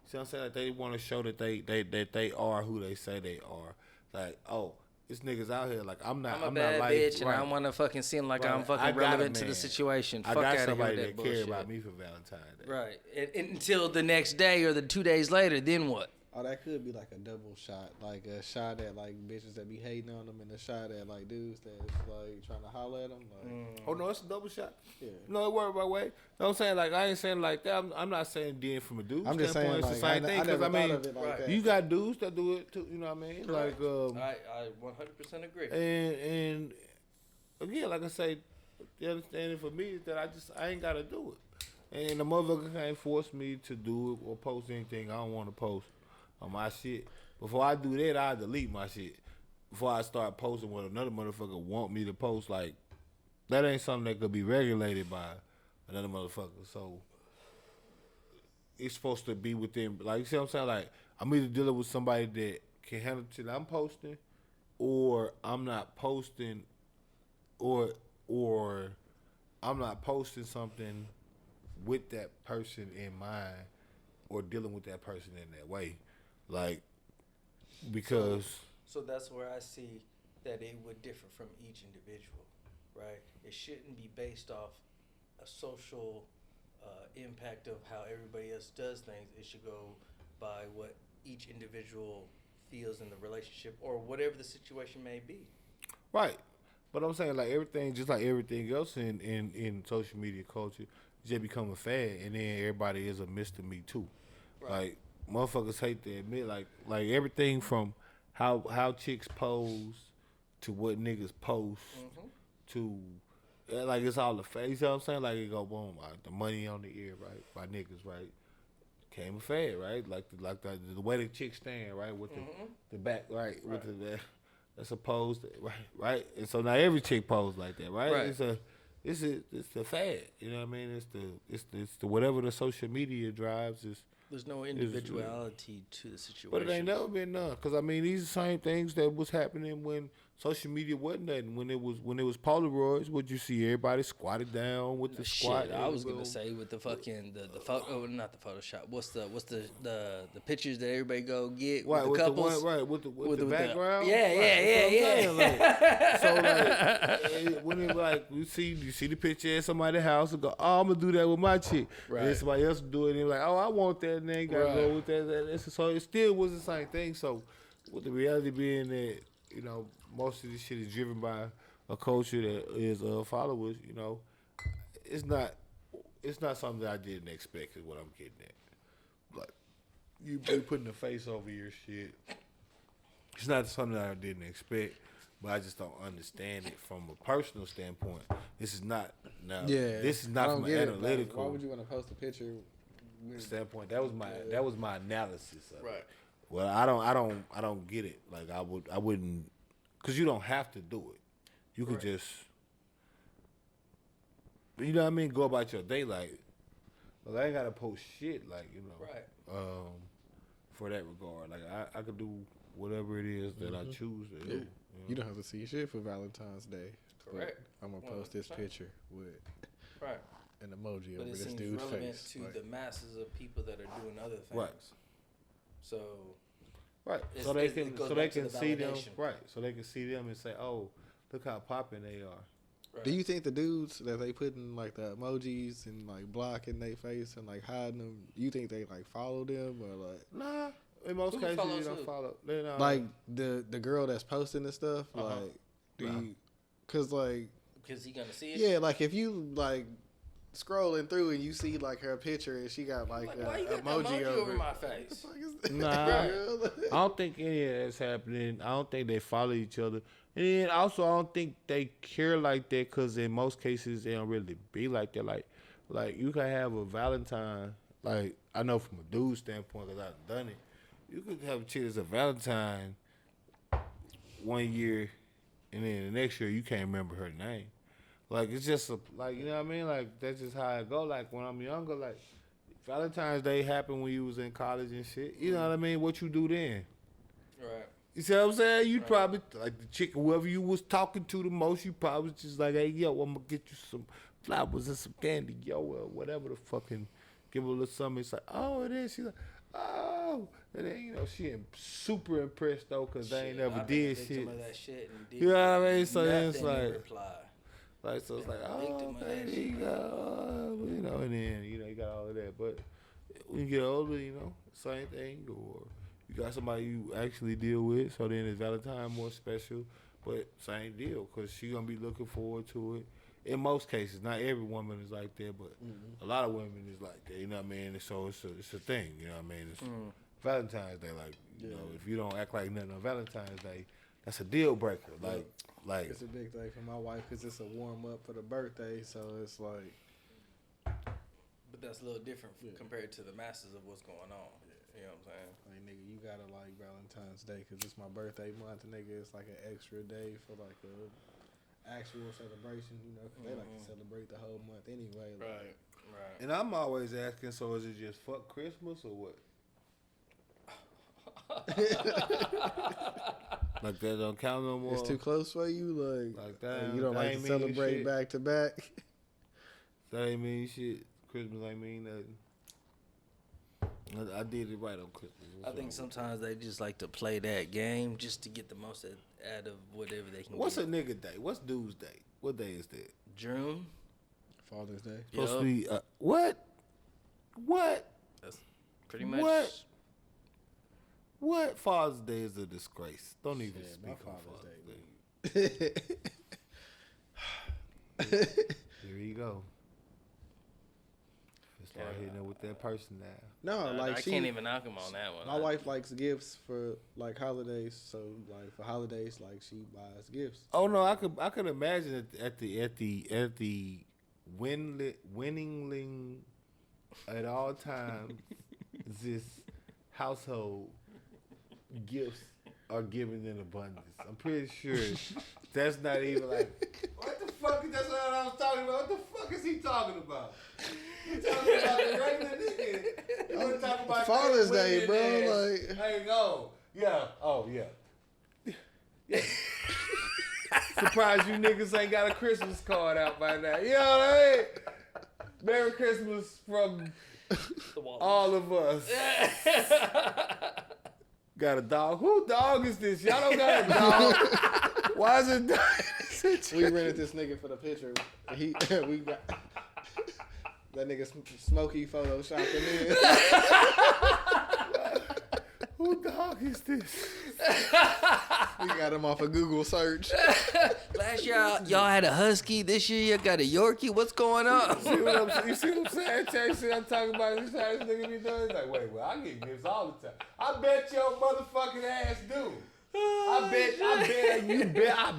Speaker 1: See what I'm saying? Like they want to show that they are who they say they are. Like, oh, it's niggas out here. Like I'm
Speaker 4: a bad
Speaker 1: not like,
Speaker 4: bitch, and
Speaker 1: right.
Speaker 4: I want to fucking seem like
Speaker 1: Right.
Speaker 4: I'm
Speaker 1: I
Speaker 4: fucking
Speaker 1: got
Speaker 4: relevant
Speaker 1: a
Speaker 4: to the
Speaker 1: man.
Speaker 4: situation.
Speaker 1: I
Speaker 4: Fuck
Speaker 1: got
Speaker 4: out of here
Speaker 1: somebody
Speaker 4: with
Speaker 1: that
Speaker 4: that
Speaker 1: care
Speaker 4: bullshit.
Speaker 1: about me for Valentine's Day.
Speaker 4: Right. Until the next day or the 2 days later, then what?
Speaker 5: Oh, that could be like a double shot, like a shot at like bitches that be hating on them, and a shot at like dudes that's like trying to holler at them. Like,
Speaker 1: Oh no, it's a double shot.
Speaker 5: yeah.
Speaker 1: No, it worked my way. You know what I'm saying? Like I ain't saying like that. I'm not saying then from a dude
Speaker 5: I'm just saying
Speaker 1: standpoint,
Speaker 5: like
Speaker 1: it's the same thing. Because I mean,
Speaker 5: of it like that.
Speaker 1: you got dudes that do it too. You know what I mean? Like
Speaker 4: I 100% agree.
Speaker 1: and again, like I say, the understanding for me is that I ain't gotta do it, and the motherfucker can't force me to do it or post anything I don't want to post on my shit. Before I do that, I delete my shit. Before I start posting what another motherfucker want me to post, like that ain't something that could be regulated by another motherfucker. So it's supposed to be within, like, you see what I'm saying? Like, I'm either dealing with somebody that can handle the shit I'm posting, or I'm not posting, or I'm not posting something with that person in mind, or dealing with that person in that way. Like, because...
Speaker 4: So that's where I see that it would differ from each individual, right? It shouldn't be based off a social impact of how everybody else does things. It should go by what each individual feels in the relationship or whatever the situation may be.
Speaker 1: Right. But I'm saying, like, everything, just like everything else in social media culture, just become a fad, and then everybody is a Mr. Me Too. Right. Like, motherfuckers hate to admit, like everything from how chicks pose to what niggas post to, like, it's all the fad. You know what I'm saying? Like, it go boom, the money on the ear, right, by niggas, right, came a fad, right? Like the way the chicks stand, right, with the back, right, with the that's opposed, right, and so now every chick pose like that, right? It's the fad, you know what I mean? It's the whatever the social media drives is.
Speaker 4: There's no individuality to the situation.
Speaker 1: But it ain't never been none. Because, I mean, these are the same things that was happening when social media wasn't nothing. When it was Polaroids, what you see, everybody squatted down with the squat.
Speaker 4: I was going to say with the fucking, the photo, not the Photoshop. What's the pictures that everybody go get with the couples?
Speaker 1: With the background?
Speaker 4: Yeah.
Speaker 1: Like, so, like, when it, like, you see the picture at somebody's house and go, oh, I'm going to do that with my chick.
Speaker 4: Right.
Speaker 1: And then somebody else do it and they're like, oh, I want that. And then you got to go with that. So it still was the same thing. So with the reality being that, you know, most of this shit is driven by a culture that is followers, you know, it's not something that I didn't expect is what I'm getting at. Like, you be putting a face over your shit. It's not something that I didn't expect, but I just don't understand it from a personal standpoint. This is not from an analytical.
Speaker 5: Why would you want to post a picture?
Speaker 1: Standpoint. That was my analysis of
Speaker 4: Right.
Speaker 1: it. Well, I don't get it. Like I wouldn't, because you don't have to do it. You could just, you know what I mean, go about your day like I ain't gotta post shit, like, you know,
Speaker 4: right.
Speaker 1: for that regard. Like I could do whatever it is that I choose to do.
Speaker 5: You don't have to see shit for Valentine's Day.
Speaker 4: Correct.
Speaker 5: I'm gonna post this picture with an emoji
Speaker 4: but
Speaker 5: over
Speaker 4: it
Speaker 5: this
Speaker 4: seems
Speaker 5: dude's
Speaker 4: relevant
Speaker 5: face.
Speaker 4: to the masses of people that are doing other things.
Speaker 1: Right.
Speaker 4: So.
Speaker 1: Right. So they can see them. Right. So they can see them and say, "Oh, look how popping they are."
Speaker 4: Right.
Speaker 5: Do you think the dudes that they putting like the emojis and like blocking their face and like hiding them, you think they like follow them or like?
Speaker 1: Nah. In most cases, you don't follow.
Speaker 5: Like the girl that's posting this stuff, like, do you? Cause like
Speaker 4: Because he gonna see it.
Speaker 5: Yeah, like if you like scrolling through and you see like her picture and she got like
Speaker 4: why you got
Speaker 5: emoji
Speaker 4: over my face?
Speaker 1: Nah, I don't think any of that's happening. I don't think they follow each other. And then also, I don't think they care like that because in most cases, they don't really be like that. Like you can have a Valentine. Like, I know from a dude standpoint, because I've done it, you could have a chick as a Valentine 1 year, and then the next year, you can't remember her name. Like, it's just, like, you know what I mean? Like, that's just how it go. Like, when I'm younger, like, Valentine's Day happened when you was in college and shit. You know what I mean? What you do then?
Speaker 4: Right.
Speaker 1: You see what I'm saying? You'd probably, like, the chick, whoever you was talking to the most, you probably was just like, hey, yo, I'm going to get you some flowers and some candy, yo, or whatever the fucking... Give her a little something. It's like, oh, it is. She's like, oh. And then, you know, she super impressed, though, because they ain't never did shit.
Speaker 4: That shit and
Speaker 1: you know what I mean? So then it's
Speaker 4: like,
Speaker 1: so it's like, oh, baby, you know, and then, you know, you got all of that. But when you get older, you know, same thing. Or you got somebody you actually deal with, so then it's Valentine more special. But same deal, because she going to be looking forward to it. In most cases, not every woman is like that, but a lot of women is like that. You know what I mean? And so it's a thing. You know what I mean? It's Valentine's Day. Like, you know, if you don't act like nothing on Valentine's Day, that's a deal breaker. Like
Speaker 5: it's a big thing for my wife because it's a warm up for the birthday. So it's like,
Speaker 4: but that's a little different compared to the masses of what's going on. You know what I'm saying?
Speaker 5: Like, nigga, you gotta like Valentine's Day because it's my birthday month. And nigga, it's like an extra day for like a actual celebration, you know, because they like to celebrate the whole month anyway. Like.
Speaker 4: Right.
Speaker 1: And I'm always asking, so is it just fuck Christmas or what? Like that don't count no more?
Speaker 5: It's too close for you? Like
Speaker 1: that?
Speaker 5: You don't like to celebrate back to back?
Speaker 1: That ain't mean shit. Christmas ain't mean nothing. I did it right on Christmas.
Speaker 4: I think sometimes they just like to play that game just to get the most out of whatever they can
Speaker 1: What's
Speaker 4: get.
Speaker 1: a nigga day? What's dude's day? What day is that?
Speaker 4: June.
Speaker 5: Father's Day.
Speaker 1: Supposed to be, what?
Speaker 4: That's pretty much.
Speaker 1: What Father's Day is a disgrace. Don't even speak on Father's Day. Here you go. Start hitting it with that person now.
Speaker 5: No, like
Speaker 4: I can't even knock him on that one.
Speaker 5: My wife likes gifts for like holidays, so like for holidays, like she buys gifts.
Speaker 1: Oh no, I could imagine at the winningling at all times, this household gifts are given in abundance. I'm pretty sure that's not even like, what the fuck is that's what I was talking about? What the fuck is he talking about? You talking about the regular nigga? You want to talk about
Speaker 5: Father's Day, bro?
Speaker 1: Like, hey, no, yeah, oh yeah. Surprised you niggas ain't got a Christmas card out by now. You know what I mean? Merry Christmas from all of us. Got a dog. Who dog is this? Y'all don't got a dog. Why is it dog?
Speaker 5: We rented this nigga for the picture. We got that nigga Smokey photoshopped him in.
Speaker 1: Who dog is this?
Speaker 5: We got him off a Google search.
Speaker 4: Last year y'all had a husky. This year you got a Yorkie. What's going on?
Speaker 1: You see what I'm saying? Chase, I'm talking about this how this nigga be doing. He's like, wait, well, I get gifts all the time. I bet your motherfucking ass do. I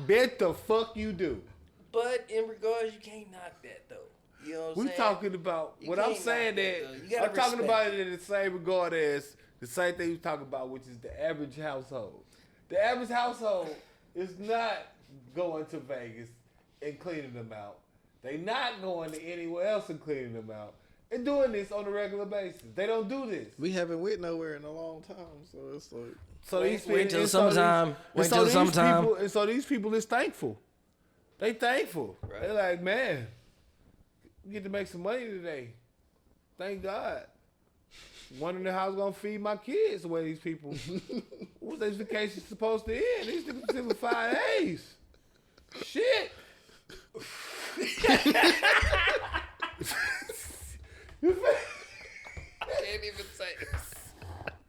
Speaker 1: bet the fuck you do.
Speaker 4: But in regards, you can't knock that though. You know what I'm saying?
Speaker 1: Talking about what I'm saying that I'm talking about it in the same regard as the same thing we talking about, which is the average household. The average household is not going to Vegas and cleaning them out. They not going to anywhere else and cleaning them out and doing this on a regular basis. They don't do this.
Speaker 5: We haven't went nowhere in a long time, so it's like.
Speaker 1: So
Speaker 4: wait till sometime. Wait till sometime.
Speaker 1: And so these people is thankful. They thankful. Right. They're like, man, we get to make some money today. Thank God. Wondering how I was gonna feed my kids the way these people. What was this vacation supposed to end? These niggas still 5 days. Shit.
Speaker 4: I didn't even say this.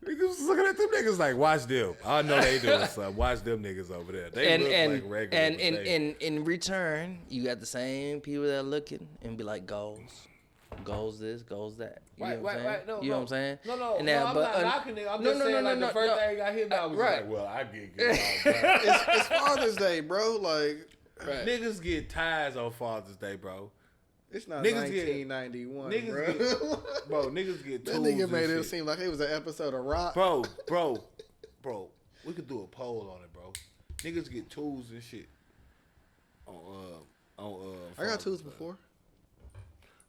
Speaker 1: Niggas looking at them niggas like, watch them. I know they doing something. Watch them niggas over there. They look like regular.
Speaker 4: And in return, you got the same people that are looking and be like, goals this, goals that. You know what I'm saying?
Speaker 1: No,
Speaker 4: you know what I'm saying?
Speaker 1: No,
Speaker 4: and now,
Speaker 1: I'm not knocking it. I'm just saying, the first thing I hit, I was like, well, I get good.
Speaker 5: It's Father's Day, bro. Like,
Speaker 1: niggas get ties on Father's Day, bro.
Speaker 5: It's not 1991, bro.
Speaker 1: Niggas get
Speaker 5: that
Speaker 1: tools.
Speaker 5: That nigga
Speaker 1: and
Speaker 5: made
Speaker 1: shit.
Speaker 5: it seem like it was an episode of Rock.
Speaker 1: Bro. We could do a poll on it, bro. Niggas get tools and shit.
Speaker 5: I got tools before.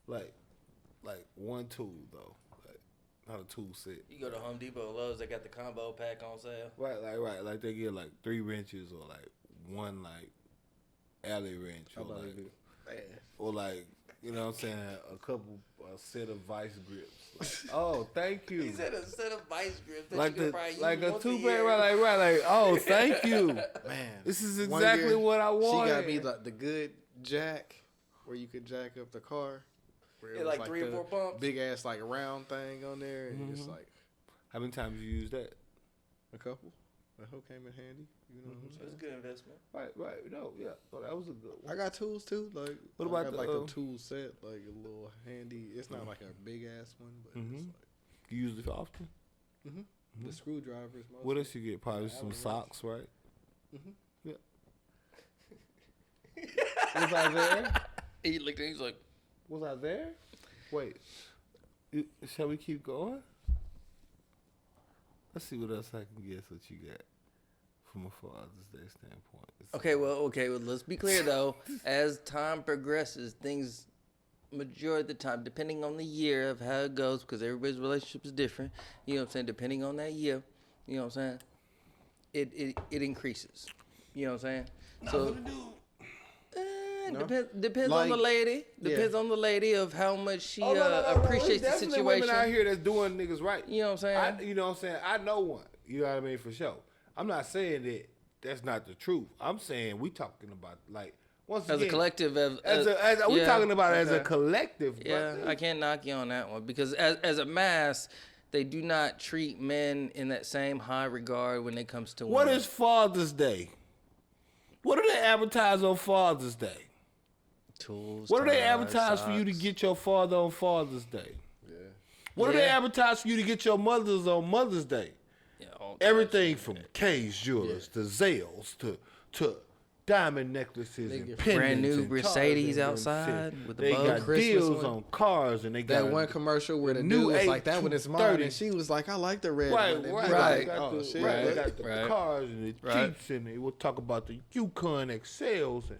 Speaker 1: Like one tool though, like not a tool set.
Speaker 4: You go to Home Depot or Lowe's, they got the combo pack on sale.
Speaker 1: Right. Like they get like 3 wrenches or like one like alley wrench or like you know what I'm saying, a set of vice grips. Like, oh, thank you.
Speaker 4: He said a set of vice grips that
Speaker 1: like
Speaker 4: you can probably
Speaker 1: like
Speaker 4: use
Speaker 1: a
Speaker 4: once
Speaker 1: two-pack, right. Like, oh, thank you,
Speaker 5: Man.
Speaker 1: This is exactly what I wanted.
Speaker 5: She got me the good jack where you could jack up the car.
Speaker 4: Yeah, like 3 or 4 pumps.
Speaker 5: Big ass like round thing on there, and it's like.
Speaker 1: How many times you use that?
Speaker 5: A couple. That hoe came in handy. You know what I'm saying?
Speaker 4: It's a good investment.
Speaker 1: Right. No, yeah. Oh, that was a good one.
Speaker 5: I got tools too. Like,
Speaker 1: what
Speaker 5: I
Speaker 1: about
Speaker 5: got the tool set? Like a little handy. It's not like a big ass one, but it's like.
Speaker 1: You use it often?
Speaker 5: The screwdrivers. Mostly.
Speaker 1: What else you get? Probably some socks, right? Yeah. Was I there?
Speaker 4: He looked at him, he's like,
Speaker 1: Was I there? Wait. Shall we keep going? Let's see what else I can guess what you got from a Father's Day standpoint.
Speaker 4: Okay, well, let's be clear though. As time progresses, things majority of the time, depending on the year of how it goes, because everybody's relationship is different. You know what I'm saying? Depending on that year, you know what I'm saying? It increases. You know what I'm saying? So depends
Speaker 5: Like,
Speaker 4: on the lady. Depends on the lady of how much she appreciates the situation.
Speaker 1: Women out here that's doing niggas right.
Speaker 4: You know what I'm saying?
Speaker 1: You know what I'm saying? I know one. You know what I mean? For sure. I'm not saying that that's not the truth. I'm saying we talking about like once
Speaker 4: as
Speaker 1: again,
Speaker 4: a collective,
Speaker 1: we talking about as a collective.
Speaker 4: Yeah, I can't knock you on that one because as a mass, they do not treat men in that same high regard when it comes to
Speaker 1: What
Speaker 4: women.
Speaker 1: is Father's Day? What do they advertise on Father's Day?
Speaker 4: Tools.
Speaker 1: What do they
Speaker 4: ties,
Speaker 1: advertise for you to
Speaker 4: socks.
Speaker 1: get your father on Father's Day?
Speaker 5: Yeah.
Speaker 1: What do they advertise for you to get your mothers on Mother's Day?
Speaker 4: Yeah, all
Speaker 1: Everything from K's Jewelers to Zales to diamond necklaces and pendants
Speaker 4: brand new
Speaker 1: and
Speaker 4: Mercedes
Speaker 1: chargers and
Speaker 4: outside
Speaker 1: shit.
Speaker 4: with the
Speaker 1: they
Speaker 4: bug.
Speaker 1: got
Speaker 5: Christmas
Speaker 1: deals
Speaker 5: one.
Speaker 1: on cars and they got
Speaker 5: That one commercial where the
Speaker 1: new
Speaker 5: dude was like, that one is mine.
Speaker 1: 830.
Speaker 5: And she was like, I like the red
Speaker 1: Right.
Speaker 5: one. And
Speaker 4: Right.
Speaker 5: They got the, shit.
Speaker 1: They got the
Speaker 4: Right.
Speaker 1: cars and the Jeeps and they will talk about the Yukon XLs and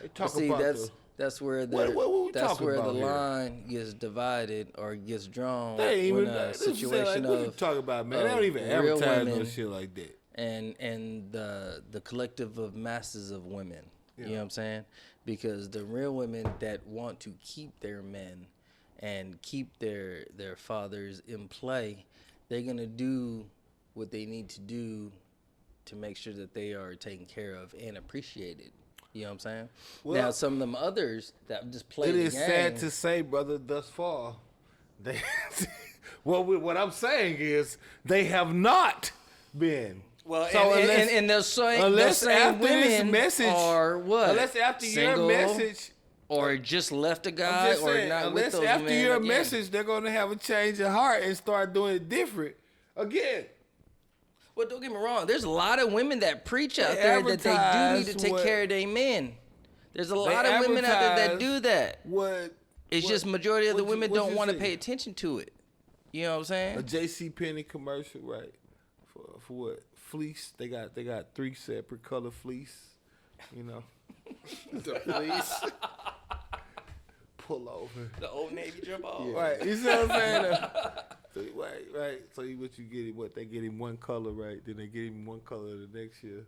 Speaker 1: they talk
Speaker 4: See,
Speaker 1: about
Speaker 4: that's where the
Speaker 1: what we
Speaker 4: that's
Speaker 1: talking
Speaker 4: where the
Speaker 1: about here?
Speaker 4: line gets divided or gets drawn
Speaker 1: they ain't
Speaker 4: when
Speaker 1: even
Speaker 4: a
Speaker 1: this is
Speaker 4: situation
Speaker 1: like, what you
Speaker 4: of
Speaker 1: talking about, man? They don't even
Speaker 4: real
Speaker 1: advertise no
Speaker 4: women
Speaker 1: shit like that.
Speaker 4: and the collective of masses of women. You know what I'm saying? Because the real women that want to keep their men and keep their fathers in play, they're gonna do what they need to do to make sure that they are taken care of and appreciated. You know what I'm saying?
Speaker 1: Well,
Speaker 4: now some of them others that just play the
Speaker 1: It
Speaker 4: game.
Speaker 1: is sad to say, brother, thus far, they what I'm saying is they have not been.
Speaker 4: Well,
Speaker 1: So
Speaker 4: and those same
Speaker 1: after this
Speaker 4: women
Speaker 1: message,
Speaker 4: are what?
Speaker 1: Unless after
Speaker 4: Single,
Speaker 1: your message,
Speaker 4: or just left a
Speaker 1: I'm
Speaker 4: guy,
Speaker 1: just
Speaker 4: or
Speaker 1: saying,
Speaker 4: not with
Speaker 1: unless
Speaker 4: those
Speaker 1: after
Speaker 4: men
Speaker 1: your
Speaker 4: again.
Speaker 1: message, they're gonna have a change of heart and start doing it different again.
Speaker 4: Well, don't get me wrong. There's a lot of women that preach out
Speaker 1: They
Speaker 4: there that they do
Speaker 1: advertise
Speaker 4: need to take
Speaker 1: what-
Speaker 4: care of their men. There's a lot of women out there that
Speaker 1: advertise
Speaker 4: do that. It's
Speaker 1: What
Speaker 4: just majority of the
Speaker 1: what you-
Speaker 4: women
Speaker 1: what
Speaker 4: don't
Speaker 1: you
Speaker 4: want to
Speaker 1: see?
Speaker 4: pay attention to it. You know what I'm saying?
Speaker 1: a J.C. Penney commercial, right? For what? Fleece. They got 3 separate color fleece. You know,
Speaker 5: The police.
Speaker 1: pull over.
Speaker 4: The Old Navy jump off.
Speaker 1: Right, you see what I'm saying? Right. So what you get him? What they get him one color, right? Then they get him one color the next year,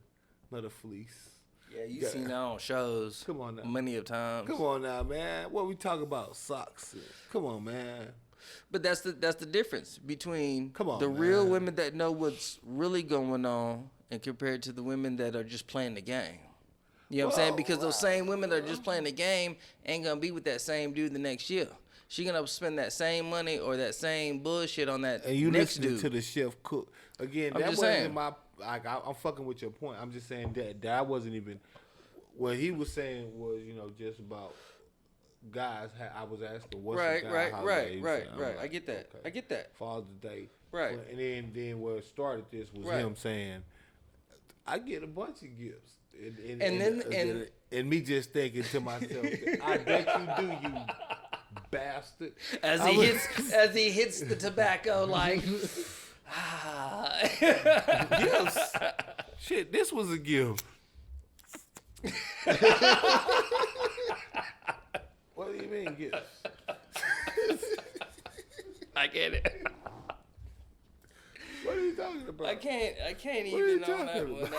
Speaker 1: another fleece.
Speaker 4: Yeah, you seen that on shows.
Speaker 1: Come on now.
Speaker 4: Many of times.
Speaker 1: Come on now, man. What we talking about? Socks. Come on, man.
Speaker 4: But that's the difference between
Speaker 1: Come on,
Speaker 4: the real
Speaker 1: man.
Speaker 4: women that know what's really going on and compared to the women that are just playing the game. You know what I'm saying? Because those same women that are just playing the game ain't gonna be with that same dude the next year. she gonna spend that same money or that same bullshit on that
Speaker 1: And you
Speaker 4: next
Speaker 1: listening
Speaker 4: dude.
Speaker 1: to the chef cook again.
Speaker 4: I'm
Speaker 1: That
Speaker 4: just
Speaker 1: wasn't
Speaker 4: saying.
Speaker 1: my like. I'm fucking with your point. I'm just saying that wasn't even what he was saying was just about guys. I was asking what's
Speaker 4: Right,
Speaker 1: a guy
Speaker 4: right,
Speaker 1: holiday? He
Speaker 4: right.
Speaker 1: said, I'm like,
Speaker 4: I get that.
Speaker 1: okay.
Speaker 4: I get that.
Speaker 1: Father's Day.
Speaker 4: Right.
Speaker 1: And then where it started this was
Speaker 4: Right.
Speaker 1: him saying, I get a bunch of gifts. And me just thinking to myself, I bet you do, you bastard.
Speaker 4: As he hits the tobacco like
Speaker 1: Gifts. Shit, this was a gift. What do you mean gifts?
Speaker 4: I get it.
Speaker 1: What are you talking about?
Speaker 4: I can't
Speaker 1: What are
Speaker 4: even
Speaker 1: you
Speaker 4: on that
Speaker 1: talking
Speaker 4: one.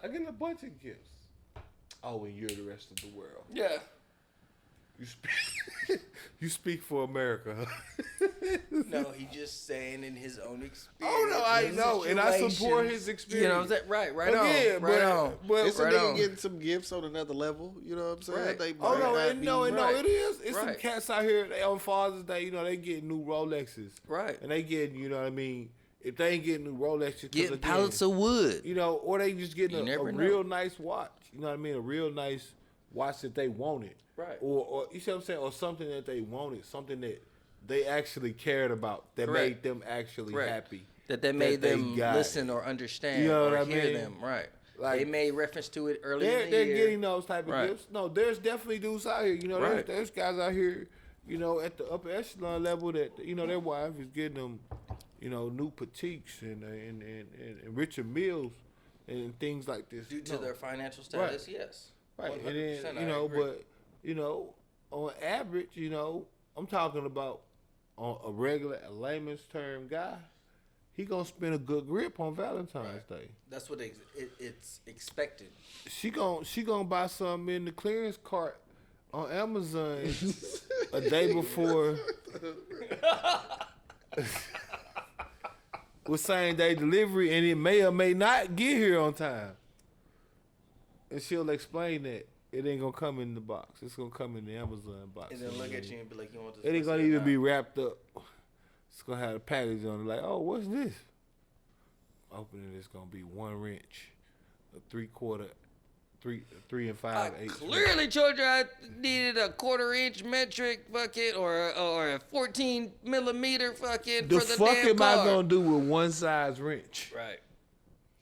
Speaker 1: I get a bunch of gifts. Oh, and you're the rest of the world.
Speaker 4: Yeah.
Speaker 1: You speak for America. Huh?
Speaker 4: No, he just saying in his own experience.
Speaker 1: Oh no, I know, and I support his experience.
Speaker 4: You know what I'm saying? Right
Speaker 1: Again,
Speaker 4: on. Right on.
Speaker 1: But
Speaker 5: It's a
Speaker 4: Right
Speaker 5: nigga
Speaker 4: on.
Speaker 5: getting some gifts on another level. You know what I'm saying?
Speaker 4: Right.
Speaker 5: They
Speaker 1: Oh
Speaker 5: might
Speaker 1: no,
Speaker 5: not
Speaker 1: and
Speaker 5: be-
Speaker 1: no,
Speaker 4: Right.
Speaker 1: it is. It's some
Speaker 4: Right.
Speaker 1: cats out here. They on Father's Day, they getting new Rolexes,
Speaker 4: Right.
Speaker 1: and they getting, you know what I mean. If they ain't getting new Rolexes,
Speaker 4: Getting pallets of wood.
Speaker 1: or they just getting
Speaker 4: You
Speaker 1: a
Speaker 4: never know.
Speaker 1: real nice watch. You know what I mean? A real nice watch that they wanted.
Speaker 4: Right.
Speaker 1: Or you see what I'm saying? Or something that they wanted, something that they actually cared about, that
Speaker 4: Correct.
Speaker 1: made them actually
Speaker 4: Right.
Speaker 1: happy.
Speaker 4: That made
Speaker 1: they
Speaker 4: them
Speaker 1: got.
Speaker 4: listen or understand
Speaker 1: You know
Speaker 4: or
Speaker 1: what I
Speaker 4: hear
Speaker 1: mean?
Speaker 4: them. Right.
Speaker 1: Like,
Speaker 4: they made reference to it earlier in the
Speaker 1: They're
Speaker 4: year.
Speaker 1: getting those type of
Speaker 4: Right.
Speaker 1: gifts. No, there's definitely dudes out here.
Speaker 4: Right.
Speaker 1: There's guys out here, at the upper echelon level that their wife is getting them, new petites and richer meals and things like this.
Speaker 4: Due to their financial status, yes.
Speaker 1: Right,
Speaker 4: 100%,
Speaker 1: and
Speaker 4: I
Speaker 1: then
Speaker 4: agree.
Speaker 1: but on average, I'm talking about on a regular, a layman's term guy, he gonna spend a good grip on Valentine's Day.
Speaker 4: That's what it's expected.
Speaker 1: She gonna buy something in the clearance cart on Amazon a day before. With same day delivery, and it may or may not get here on time. And she'll explain that it ain't gonna come in the box. It's gonna come in the Amazon box.
Speaker 4: And then look at you and be like, you want this?
Speaker 1: It ain't
Speaker 4: pussy
Speaker 1: gonna
Speaker 4: or
Speaker 1: even
Speaker 4: not?
Speaker 1: be wrapped up. It's gonna have a package on it. Like, oh, what's this? Opening it's gonna be 1 wrench, a 3/4, 3 and 5
Speaker 4: I
Speaker 1: eighths.
Speaker 4: clearly told you I needed a 1/4 inch metric fucking or a 14 millimeter fucking
Speaker 1: The
Speaker 4: for the
Speaker 1: fuck
Speaker 4: damn
Speaker 1: am
Speaker 4: car.
Speaker 1: I gonna do with one size wrench?
Speaker 4: Right.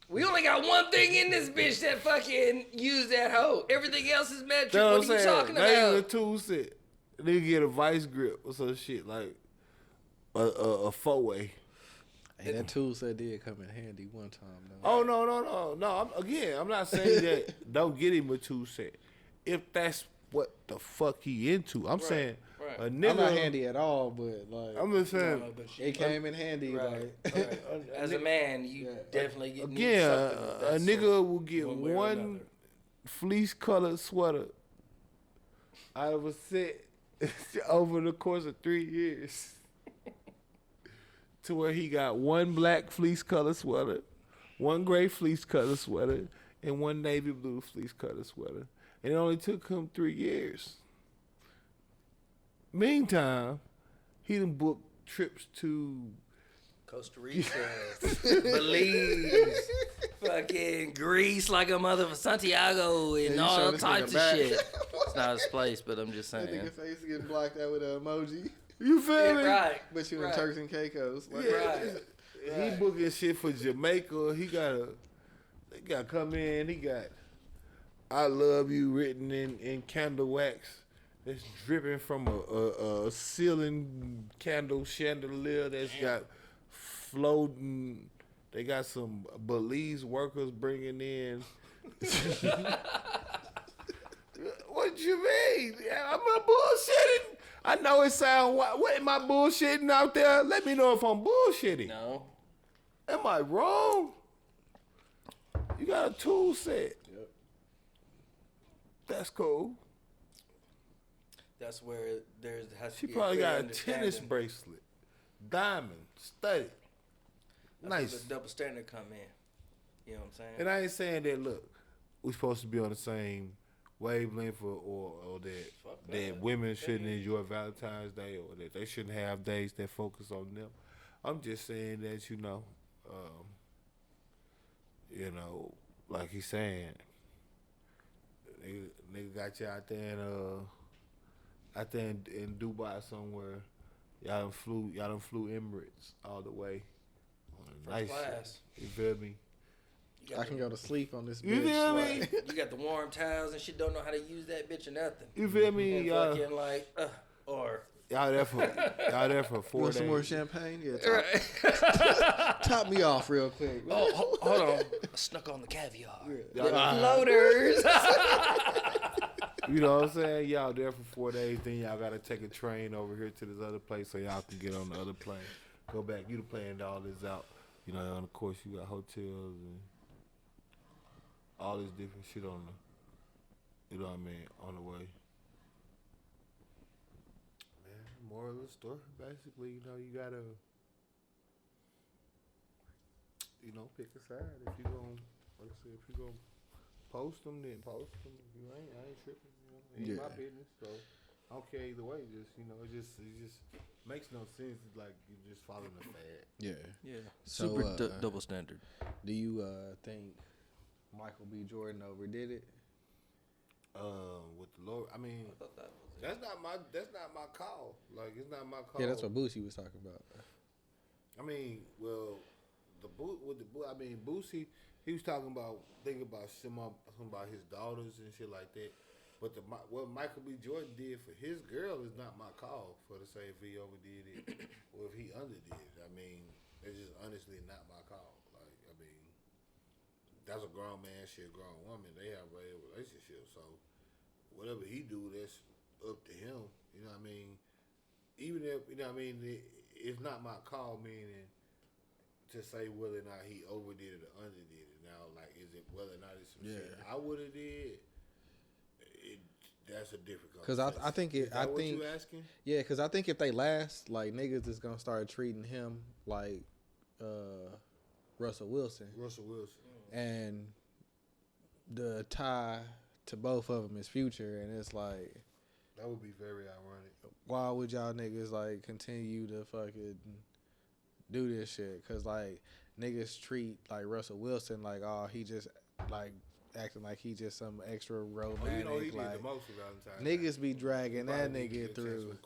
Speaker 4: We only got one thing in this bitch that fucking use that hoe. Everything else is metric.
Speaker 1: Know
Speaker 4: What are you talking
Speaker 1: That ain't a
Speaker 4: about?
Speaker 1: tool set. They get a vice grip or some shit like a 4-way.
Speaker 5: Hey, that tool set did come in handy one time though.
Speaker 1: Oh no! I'm not saying that don't get him a tool set. If that's what the fuck he into, I'm saying
Speaker 4: right.
Speaker 1: a nigga.
Speaker 5: I'm not handy at all, but like
Speaker 1: I'm just saying.
Speaker 4: No, but
Speaker 5: it came in handy.
Speaker 4: Right.
Speaker 5: Like
Speaker 4: As a man, you definitely need
Speaker 1: Again,
Speaker 4: something of
Speaker 1: a
Speaker 4: that
Speaker 1: nigga
Speaker 4: sort,
Speaker 1: will get
Speaker 4: one way or
Speaker 1: one
Speaker 4: another.
Speaker 1: fleece colored sweater out of a set over the course of 3 years. To where he got one black fleece color sweater, one gray fleece color sweater, and one navy blue fleece color sweater. And it only took him 3 years. Meantime, he done booked trips to
Speaker 4: Costa Rica, Belize, fucking Greece like a mother Santiago and
Speaker 5: you
Speaker 4: all
Speaker 5: show this
Speaker 4: types
Speaker 5: nigga
Speaker 4: of
Speaker 5: back.
Speaker 4: shit. It's not his place, but I'm just
Speaker 5: that
Speaker 4: saying.
Speaker 5: nigga face getting blocked out with an emoji.
Speaker 1: You feel
Speaker 4: Yeah,
Speaker 1: me?
Speaker 4: right.
Speaker 5: But you
Speaker 4: Right.
Speaker 5: in Turks and Caicos. Like,
Speaker 1: Yeah.
Speaker 4: Right.
Speaker 1: He booking shit for Jamaica. They got come in. He got "I love you" written in candle wax. That's dripping from a ceiling candle chandelier that's got floating. They got some Belize workers bringing in. What you mean? I'm not bullshitting. I know it sound. What am I bullshitting out there? Let me know if I'm bullshitting.
Speaker 4: No.
Speaker 1: Am I wrong? You got a tool set.
Speaker 5: Yep.
Speaker 1: That's cool.
Speaker 4: That's where has
Speaker 1: She
Speaker 4: to be
Speaker 1: probably
Speaker 4: clear
Speaker 1: got a tennis
Speaker 4: understanding.
Speaker 1: bracelet, diamond, studded.
Speaker 4: That's where
Speaker 1: Nice.
Speaker 4: the double standard come in. You know what I'm saying?
Speaker 1: And I ain't saying that. Look, we supposed to be on the same wavelength or that women shouldn't enjoy Valentine's Day or that they shouldn't have days that focus on them. I'm just saying that like he's saying, nigga got you out there in Dubai somewhere. Y'all done flew Emirates all the way on a nice
Speaker 4: class.
Speaker 1: Shit. You feel me?
Speaker 5: I can go to sleep on this bitch.
Speaker 1: You feel me?
Speaker 4: You got the warm towels and shit. Don't know how to use that bitch or nothing.
Speaker 1: You feel me?
Speaker 4: And
Speaker 1: Y'all
Speaker 4: fucking or
Speaker 1: y'all there for 4 days.
Speaker 5: Some more champagne? Yeah.
Speaker 4: right.
Speaker 5: Top me off real quick.
Speaker 4: Oh, hold on. I snuck on the caviar.
Speaker 5: Yeah.
Speaker 4: The floaters.
Speaker 1: You know what I'm saying? Y'all there for 4 days, then y'all gotta take a train over here to this other place so y'all can get on the other plane. Go back. You done planned all this out. You know, and of course you got hotels and all this different shit on the on the way. Man, moral of the story, basically, you gotta, pick a side. If you gonna, like I said, if you gonna post them, then post them. If you ain't, I ain't tripping. It ain't my business. So I don't care either way. Just, it just makes no sense. It's like you just following a fad.
Speaker 5: Yeah. So,
Speaker 4: Super double standard.
Speaker 5: Do you think Michael B. Jordan overdid it?
Speaker 1: With the Lord, I mean, that's not my call. Like, it's not my call.
Speaker 5: Yeah, that's what Boosie was talking about.
Speaker 1: I mean, well, Boosie, he was thinking about something about his daughters and shit like that. But what Michael B. Jordan did for his girl is not my call. For to say if he overdid it or if he underdid it. I mean, it's just honestly not my call. Like, I mean, that's a grown man, she a grown woman. They have a relationship, so whatever he do, that's up to him. You know what I mean? Even if it's not my call. Meaning to say whether or not he overdid it or underdid it. Now, like, is it whether or not it's some shit I would have did? That's a different conversation.
Speaker 5: Because I think it.
Speaker 1: Is that what you asking?
Speaker 5: Yeah, because I think if they last, like, niggas is gonna start treating him like Russell Wilson. And the tie to both of them is Future, and it's like,
Speaker 1: that would be very ironic.
Speaker 5: Why would y'all niggas like continue to fucking do this shit? Because like niggas treat like Russell Wilson like, oh, he just like acting like he just some extra romantic.
Speaker 1: Oh, he
Speaker 5: like,
Speaker 1: did the most for Valentine's.
Speaker 5: Niggas be dragging that nigga through.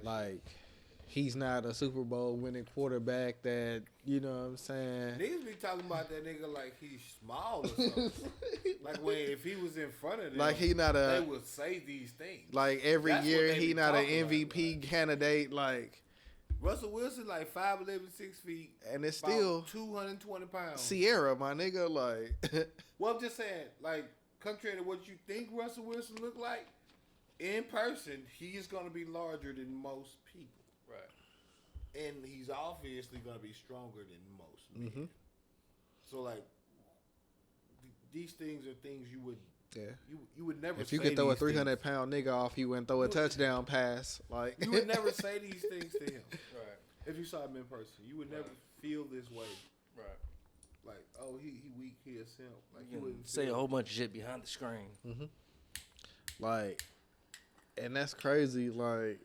Speaker 5: Like, he's not a Super Bowl winning quarterback that, you know what I'm saying?
Speaker 1: Niggas be talking about that nigga like he's small or something. Like, if he was in front of them,
Speaker 5: like he not a,
Speaker 1: they would say these things.
Speaker 5: Like, every year he not an MVP candidate. Like,
Speaker 1: Russell Wilson, like 5'11", 6 feet,
Speaker 5: and it's still
Speaker 1: 220 pounds.
Speaker 5: Sierra, my nigga, like.
Speaker 1: Well, I'm just saying, like, contrary to what you think Russell Wilson look like, in person, he is going to be larger than most people.
Speaker 4: Right.
Speaker 1: And he's obviously going to be stronger than most men. Mm-hmm. So, like, these things are things you would... Yeah, you would never.
Speaker 5: If you could throw a 300-pound nigga off, you wouldn't throw a touchdown pass. Like,
Speaker 1: you would never say these things to him.
Speaker 4: Right.
Speaker 1: If you saw him in person, you would never feel this way.
Speaker 4: Right.
Speaker 1: Like, oh, he weak, he a simp. Like,
Speaker 4: you wouldn't say a whole bunch of shit behind the screen.
Speaker 5: Mm-hmm. Like, and that's crazy. Like,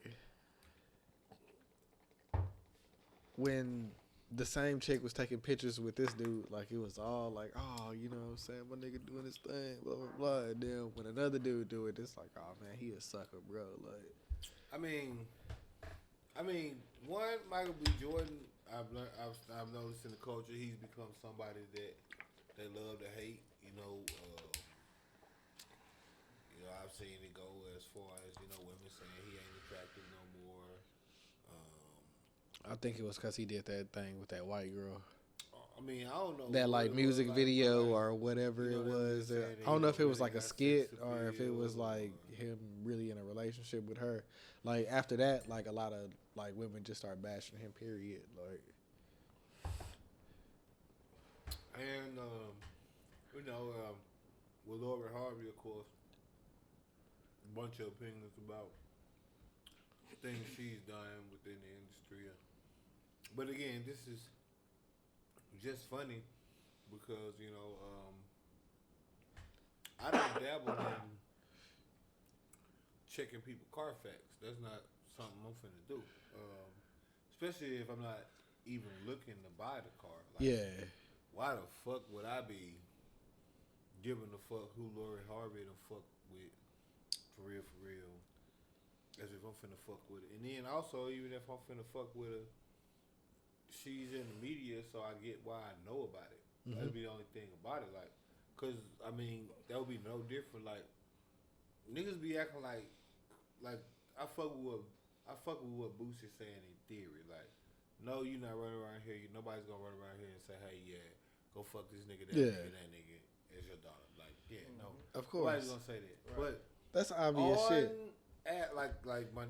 Speaker 5: when the same chick was taking pictures with this dude, like, it was all like, oh, you know what I'm saying, my nigga doing his thing, blah, blah, blah. And then when another dude do it, it's like, oh, man, he a sucker, bro. Like,
Speaker 1: I mean, one, Michael B. Jordan, I've noticed in the culture, he's become somebody that they love to hate. I've seen it go as far as, women saying he ain't attractive no more.
Speaker 5: I think it was because he did that thing with that white girl.
Speaker 1: I mean, I don't know.
Speaker 5: That, like, music video or whatever it was. I don't know if it was like a skit or if it was like him really in a relationship with her. Like, after that, like, a lot of, like, women just start bashing him, period. Like,
Speaker 1: and, with Lori Harvey, of course, a bunch of opinions about things she's done within the industry. But again, this is just funny because, I don't dabble in checking people Carfax. That's not something I'm finna do. Especially if I'm not even looking to buy the car. Like,
Speaker 5: yeah.
Speaker 1: Why the fuck would I be giving a fuck who Lori Harvey to fuck with for real? As if I'm finna fuck with it. And then also, even if I'm finna fuck with her, she's in the media, so I get why I know about it. That'd be the only thing about it. Like, cause I mean, that would be no different. Like, niggas be acting like I fuck with what Boosie's saying in theory. Like, no, you not running around here. Nobody's gonna run around here and say, hey, yeah, go fuck this nigga, that nigga as your daughter. Like, yeah, no,
Speaker 5: of course,
Speaker 1: nobody's gonna say that. Right. But
Speaker 5: that's obvious shit.
Speaker 1: Like my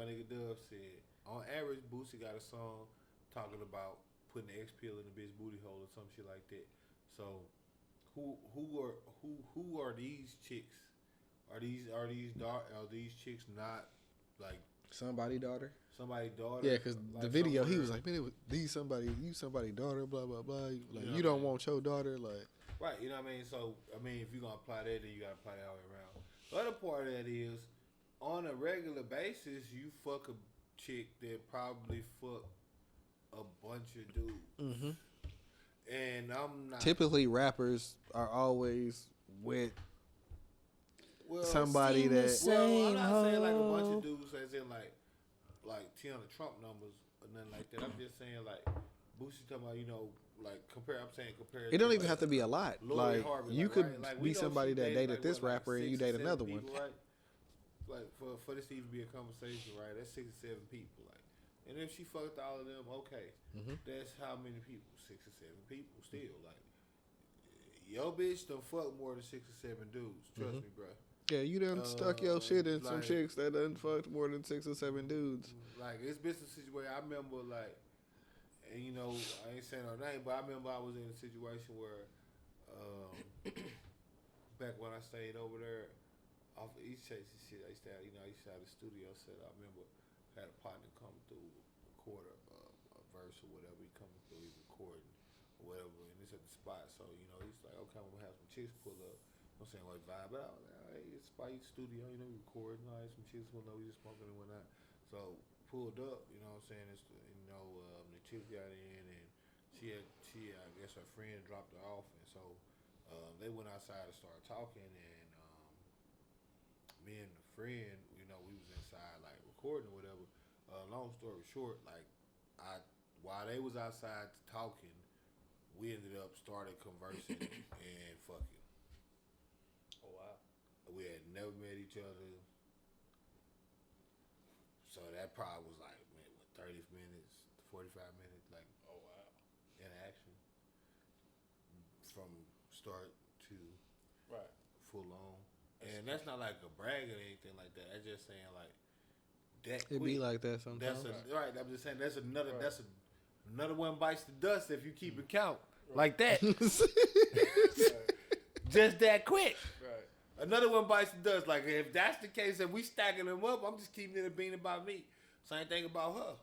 Speaker 1: nigga Dubz said, on average, Boosie got a song talking about putting the X pill in the bitch booty hole or some shit like that. So, who are these chicks? Are these chicks not like
Speaker 5: somebody's daughter?
Speaker 1: Somebody's daughter.
Speaker 5: Yeah, because like the video he was like, man, it was you somebody's daughter, blah blah blah. Like you don't want your daughter, like
Speaker 1: right. You know what I mean? So I mean, if you're gonna apply that, then you gotta apply that all the way around. The other part of that is, on a regular basis, you fuck a chick that probably fuck a bunch of dudes. And I'm not.
Speaker 5: Typically, rappers are always with somebody that.
Speaker 1: Well, I'm not saying like a bunch of dudes, as in like Tiana Trump numbers or nothing like that. I'm just saying like Boosie talking about, like compare.
Speaker 5: It don't even have to be a lot.
Speaker 1: Lori
Speaker 5: like
Speaker 1: Harvey,
Speaker 5: you
Speaker 1: like,
Speaker 5: could
Speaker 1: right? Like,
Speaker 5: be somebody that dated
Speaker 1: like,
Speaker 5: this rapper and you date another
Speaker 1: people,
Speaker 5: one.
Speaker 1: right? Like for this to even be a conversation, right? That's 6 or 7 people, like. And if she fucked all of them, okay, that's how many people? 6 or 7 people still. Like, your bitch done fuck more than 6 or 7 dudes. Trust me, bro.
Speaker 5: Yeah, you done stuck your shit in some chicks that done fucked more than 6 or 7 dudes.
Speaker 1: Like, it's been a situation. I remember, like, and I ain't saying her name, but I remember I was in a situation where, back when I stayed over there off of East Chase and shit, I used to have the studio set. I remember had a partner come through, record a verse or whatever. He coming through, he recording or whatever, and it's at the spot. So he's like, okay, I'm gonna have some chicks pull up. I'm saying like vibe out. Hey, it's by your studio, recording. Some chicks pull up, we just smoking and whatnot. So pulled up, what I'm saying? It's the chick got in and she I guess her friend dropped her off, and so they went outside and started talking, and me and the friend, we was inside like recording or whatever. Long story short, like while they was outside talking, we ended up started conversing and fucking.
Speaker 4: Oh wow.
Speaker 1: We had never met each other. So that probably was like 30 minutes, 45 minutes, like interaction from start to full on. And that's not like a brag or anything like that. I'm just saying like that.
Speaker 5: It be like that sometimes.
Speaker 1: Right. I'm just saying that's another one bites the dust if you keep it count like that. Just that quick. Right. Another one bites the dust. Like if that's the case, if we stacking them up, I'm just keeping it a bean about me. Same thing about her.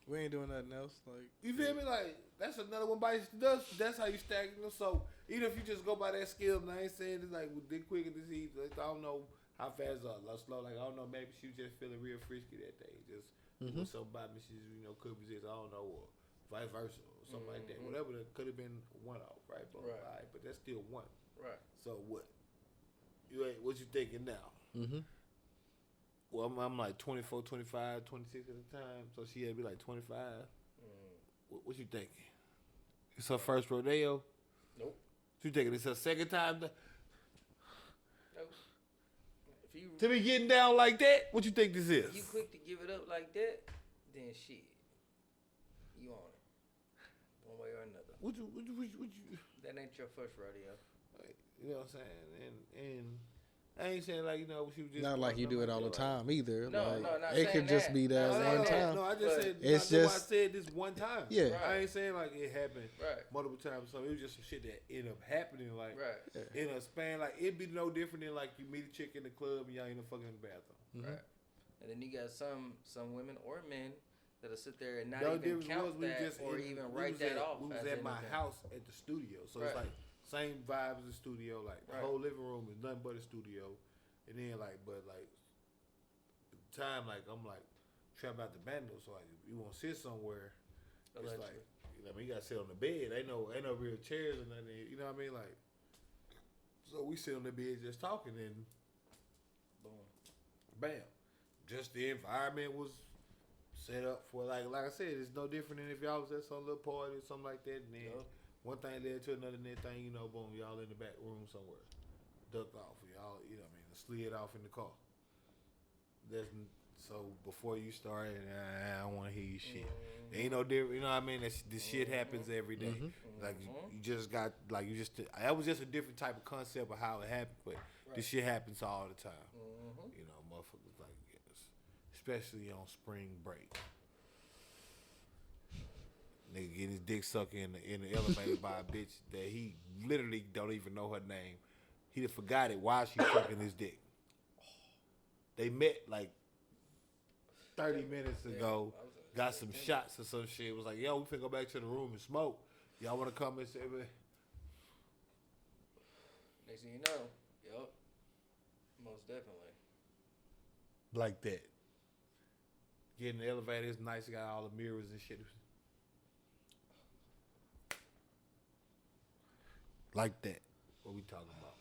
Speaker 5: We ain't doing nothing else. Like
Speaker 1: you feel me? Like that's another one bites the dust. That's how you stack them. So even if you just go by that skill, and I ain't saying it's like with quick and disease. I don't know how fast or slow. Like I don't know. Maybe she was just feeling real frisky that day. Just doing something about me. She could resist. I don't know, or vice versa, or something like that. Whatever. That could have been one off, right? But all right, but that's still one.
Speaker 4: Right.
Speaker 1: So what? What you thinking now? Well, I'm like 24, 25, 26 at the time. So she had to be like 25. What you thinking? It's her first rodeo?
Speaker 4: Nope.
Speaker 1: What you thinking? It's her second time?
Speaker 4: Nope.
Speaker 1: To be getting down like that? What you think this is?
Speaker 4: If you quick to give it up like that, then shit. You on it. One way or another.
Speaker 1: What you
Speaker 4: That ain't your first rodeo.
Speaker 1: Like, you know what I'm saying? And I ain't saying like, she was just
Speaker 5: not like you do it all the time either.
Speaker 4: No,
Speaker 5: like,
Speaker 4: not
Speaker 5: it could just be that one time.
Speaker 1: No, I just said
Speaker 5: it's
Speaker 1: just I said this one time.
Speaker 5: Yeah.
Speaker 1: Right. I ain't saying like it happened multiple times. So it was just some shit that ended up happening like in a span. Like it'd be no different than like you meet a chick in the club and y'all ain't fucking in the bathroom.
Speaker 4: Right. And then you got some women or men that'll sit there and not even count that or even write that off.
Speaker 1: We was at my house at the studio, so it's like Same vibe as the studio. Like the
Speaker 4: Right.
Speaker 1: whole living room is nothing but a studio. And then but the time I'm like trap out the bando. So like if you want to sit somewhere,
Speaker 4: Allegedly.
Speaker 1: it's like you gotta sit on the bed. Ain't no real chairs or nothing. You know what I mean? Like so we sit on the bed just talking and
Speaker 4: Boom.
Speaker 1: bam. Just the environment was set up for like I said, it's no different than if y'all was at some little party or something like that, and then one thing led to another, and then thing, boom, y'all in the back room somewhere, ducked off, y'all, slid off in the car. So before you start, I don't want to hear you shit. Ain't no different, you know what I mean? This shit happens every day. Like you just got that was just a different type of concept of how it happened, but this shit happens all the time. Motherfuckers like especially on spring break. Nigga getting his dick sucked in the elevator by a bitch that he literally don't even know her name. He done forgot it while she sucking his dick. They met like 30 minutes ago, got some shots or some shit. Was like, yo, we finna go back to the room and smoke. Y'all wanna come and say,
Speaker 4: Next thing you know, yup, most definitely.
Speaker 1: like that. Get in the elevator, it's nice, got all the mirrors and shit. Like that. What we talking about?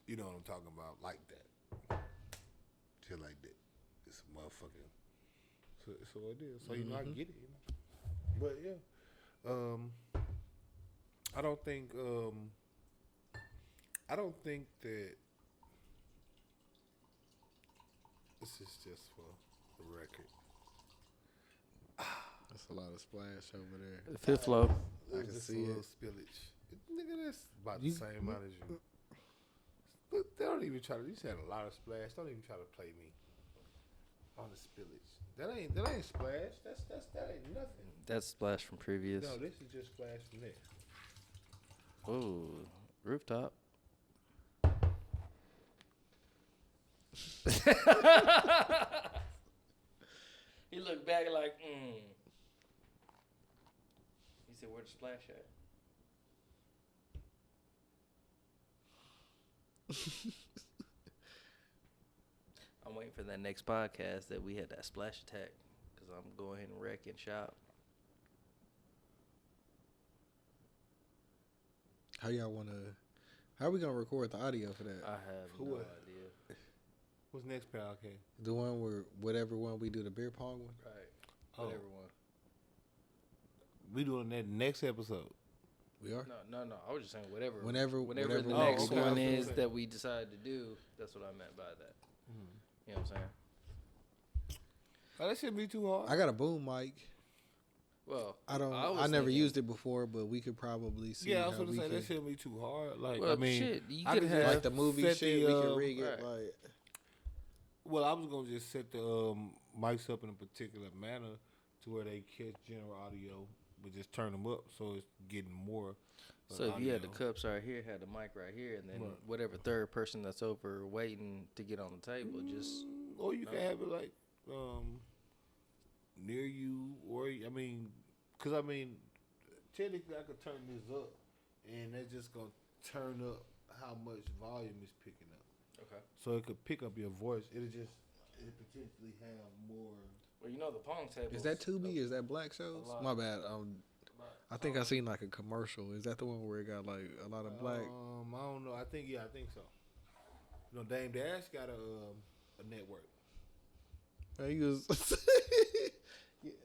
Speaker 1: You know what I'm talking about? Like that. Shit like that. It's a motherfucking. So it is. So I get it. But yeah, I don't think that this is just for the record.
Speaker 5: That's a lot of splash over there.
Speaker 4: The fifth flow.
Speaker 5: I can see it.
Speaker 1: Spillage. Nigga, that's about the same amount as you. But they don't even try to. You just had a lot of splash. Don't even try to play me on the spillage. That ain't splash. That ain't nothing.
Speaker 4: That's splash from previous.
Speaker 1: No, this is just splash from there.
Speaker 4: Ooh, rooftop. He looked back like, He said, where'd the splash at? I'm waiting for that next podcast that we had that splash attack because I'm going ahead and wreck and shop.
Speaker 5: How are we gonna record the audio for that?
Speaker 4: I have no idea.
Speaker 1: What's next podcast?
Speaker 5: The one where whatever one we do, the beer pong one.
Speaker 4: Right.
Speaker 1: Oh.
Speaker 4: Whatever one.
Speaker 1: We doing that next episode.
Speaker 5: We are.
Speaker 4: No. I was just saying whatever.
Speaker 5: Whenever
Speaker 4: the
Speaker 5: one
Speaker 4: next
Speaker 5: we
Speaker 4: one
Speaker 5: do.
Speaker 4: is that we decide to do, that's what I meant by that. You know what I'm saying?
Speaker 1: Oh, that shouldn't be too hard.
Speaker 5: I got a boom mic.
Speaker 4: Well,
Speaker 5: I never used it before, but we could probably see.
Speaker 1: Yeah, I was
Speaker 5: how
Speaker 1: gonna
Speaker 5: we
Speaker 1: say that
Speaker 5: could,
Speaker 1: shouldn't be too hard. Like,
Speaker 4: well,
Speaker 1: I mean,
Speaker 4: shit, you
Speaker 1: I
Speaker 4: could
Speaker 1: could
Speaker 4: have
Speaker 5: like the movie
Speaker 1: set
Speaker 5: shit.
Speaker 1: the,
Speaker 5: We can rig it
Speaker 4: right.
Speaker 5: like.
Speaker 1: Well, I was gonna just set the mics up in a particular manner to where they catch general audio, but just turn them up so it's getting more.
Speaker 4: So if you had the
Speaker 1: audio.
Speaker 4: cups right here, had the mic right here, and then
Speaker 1: Right.
Speaker 4: whatever third person that's over waiting to get on the table, just
Speaker 1: Or you can have it like near you, or technically I could turn this up, and that's just gonna turn up how much volume it's picking up.
Speaker 4: okay.
Speaker 1: So it could pick up your voice. It'll potentially have more.
Speaker 4: Well, you know the pong table.
Speaker 5: Is that Tubi? Is that Black Shows? My bad. I think I seen like a commercial. Is that the one where it got like a lot of black?
Speaker 1: I don't know. I think so. You know, Dame Dash got a network.
Speaker 5: He was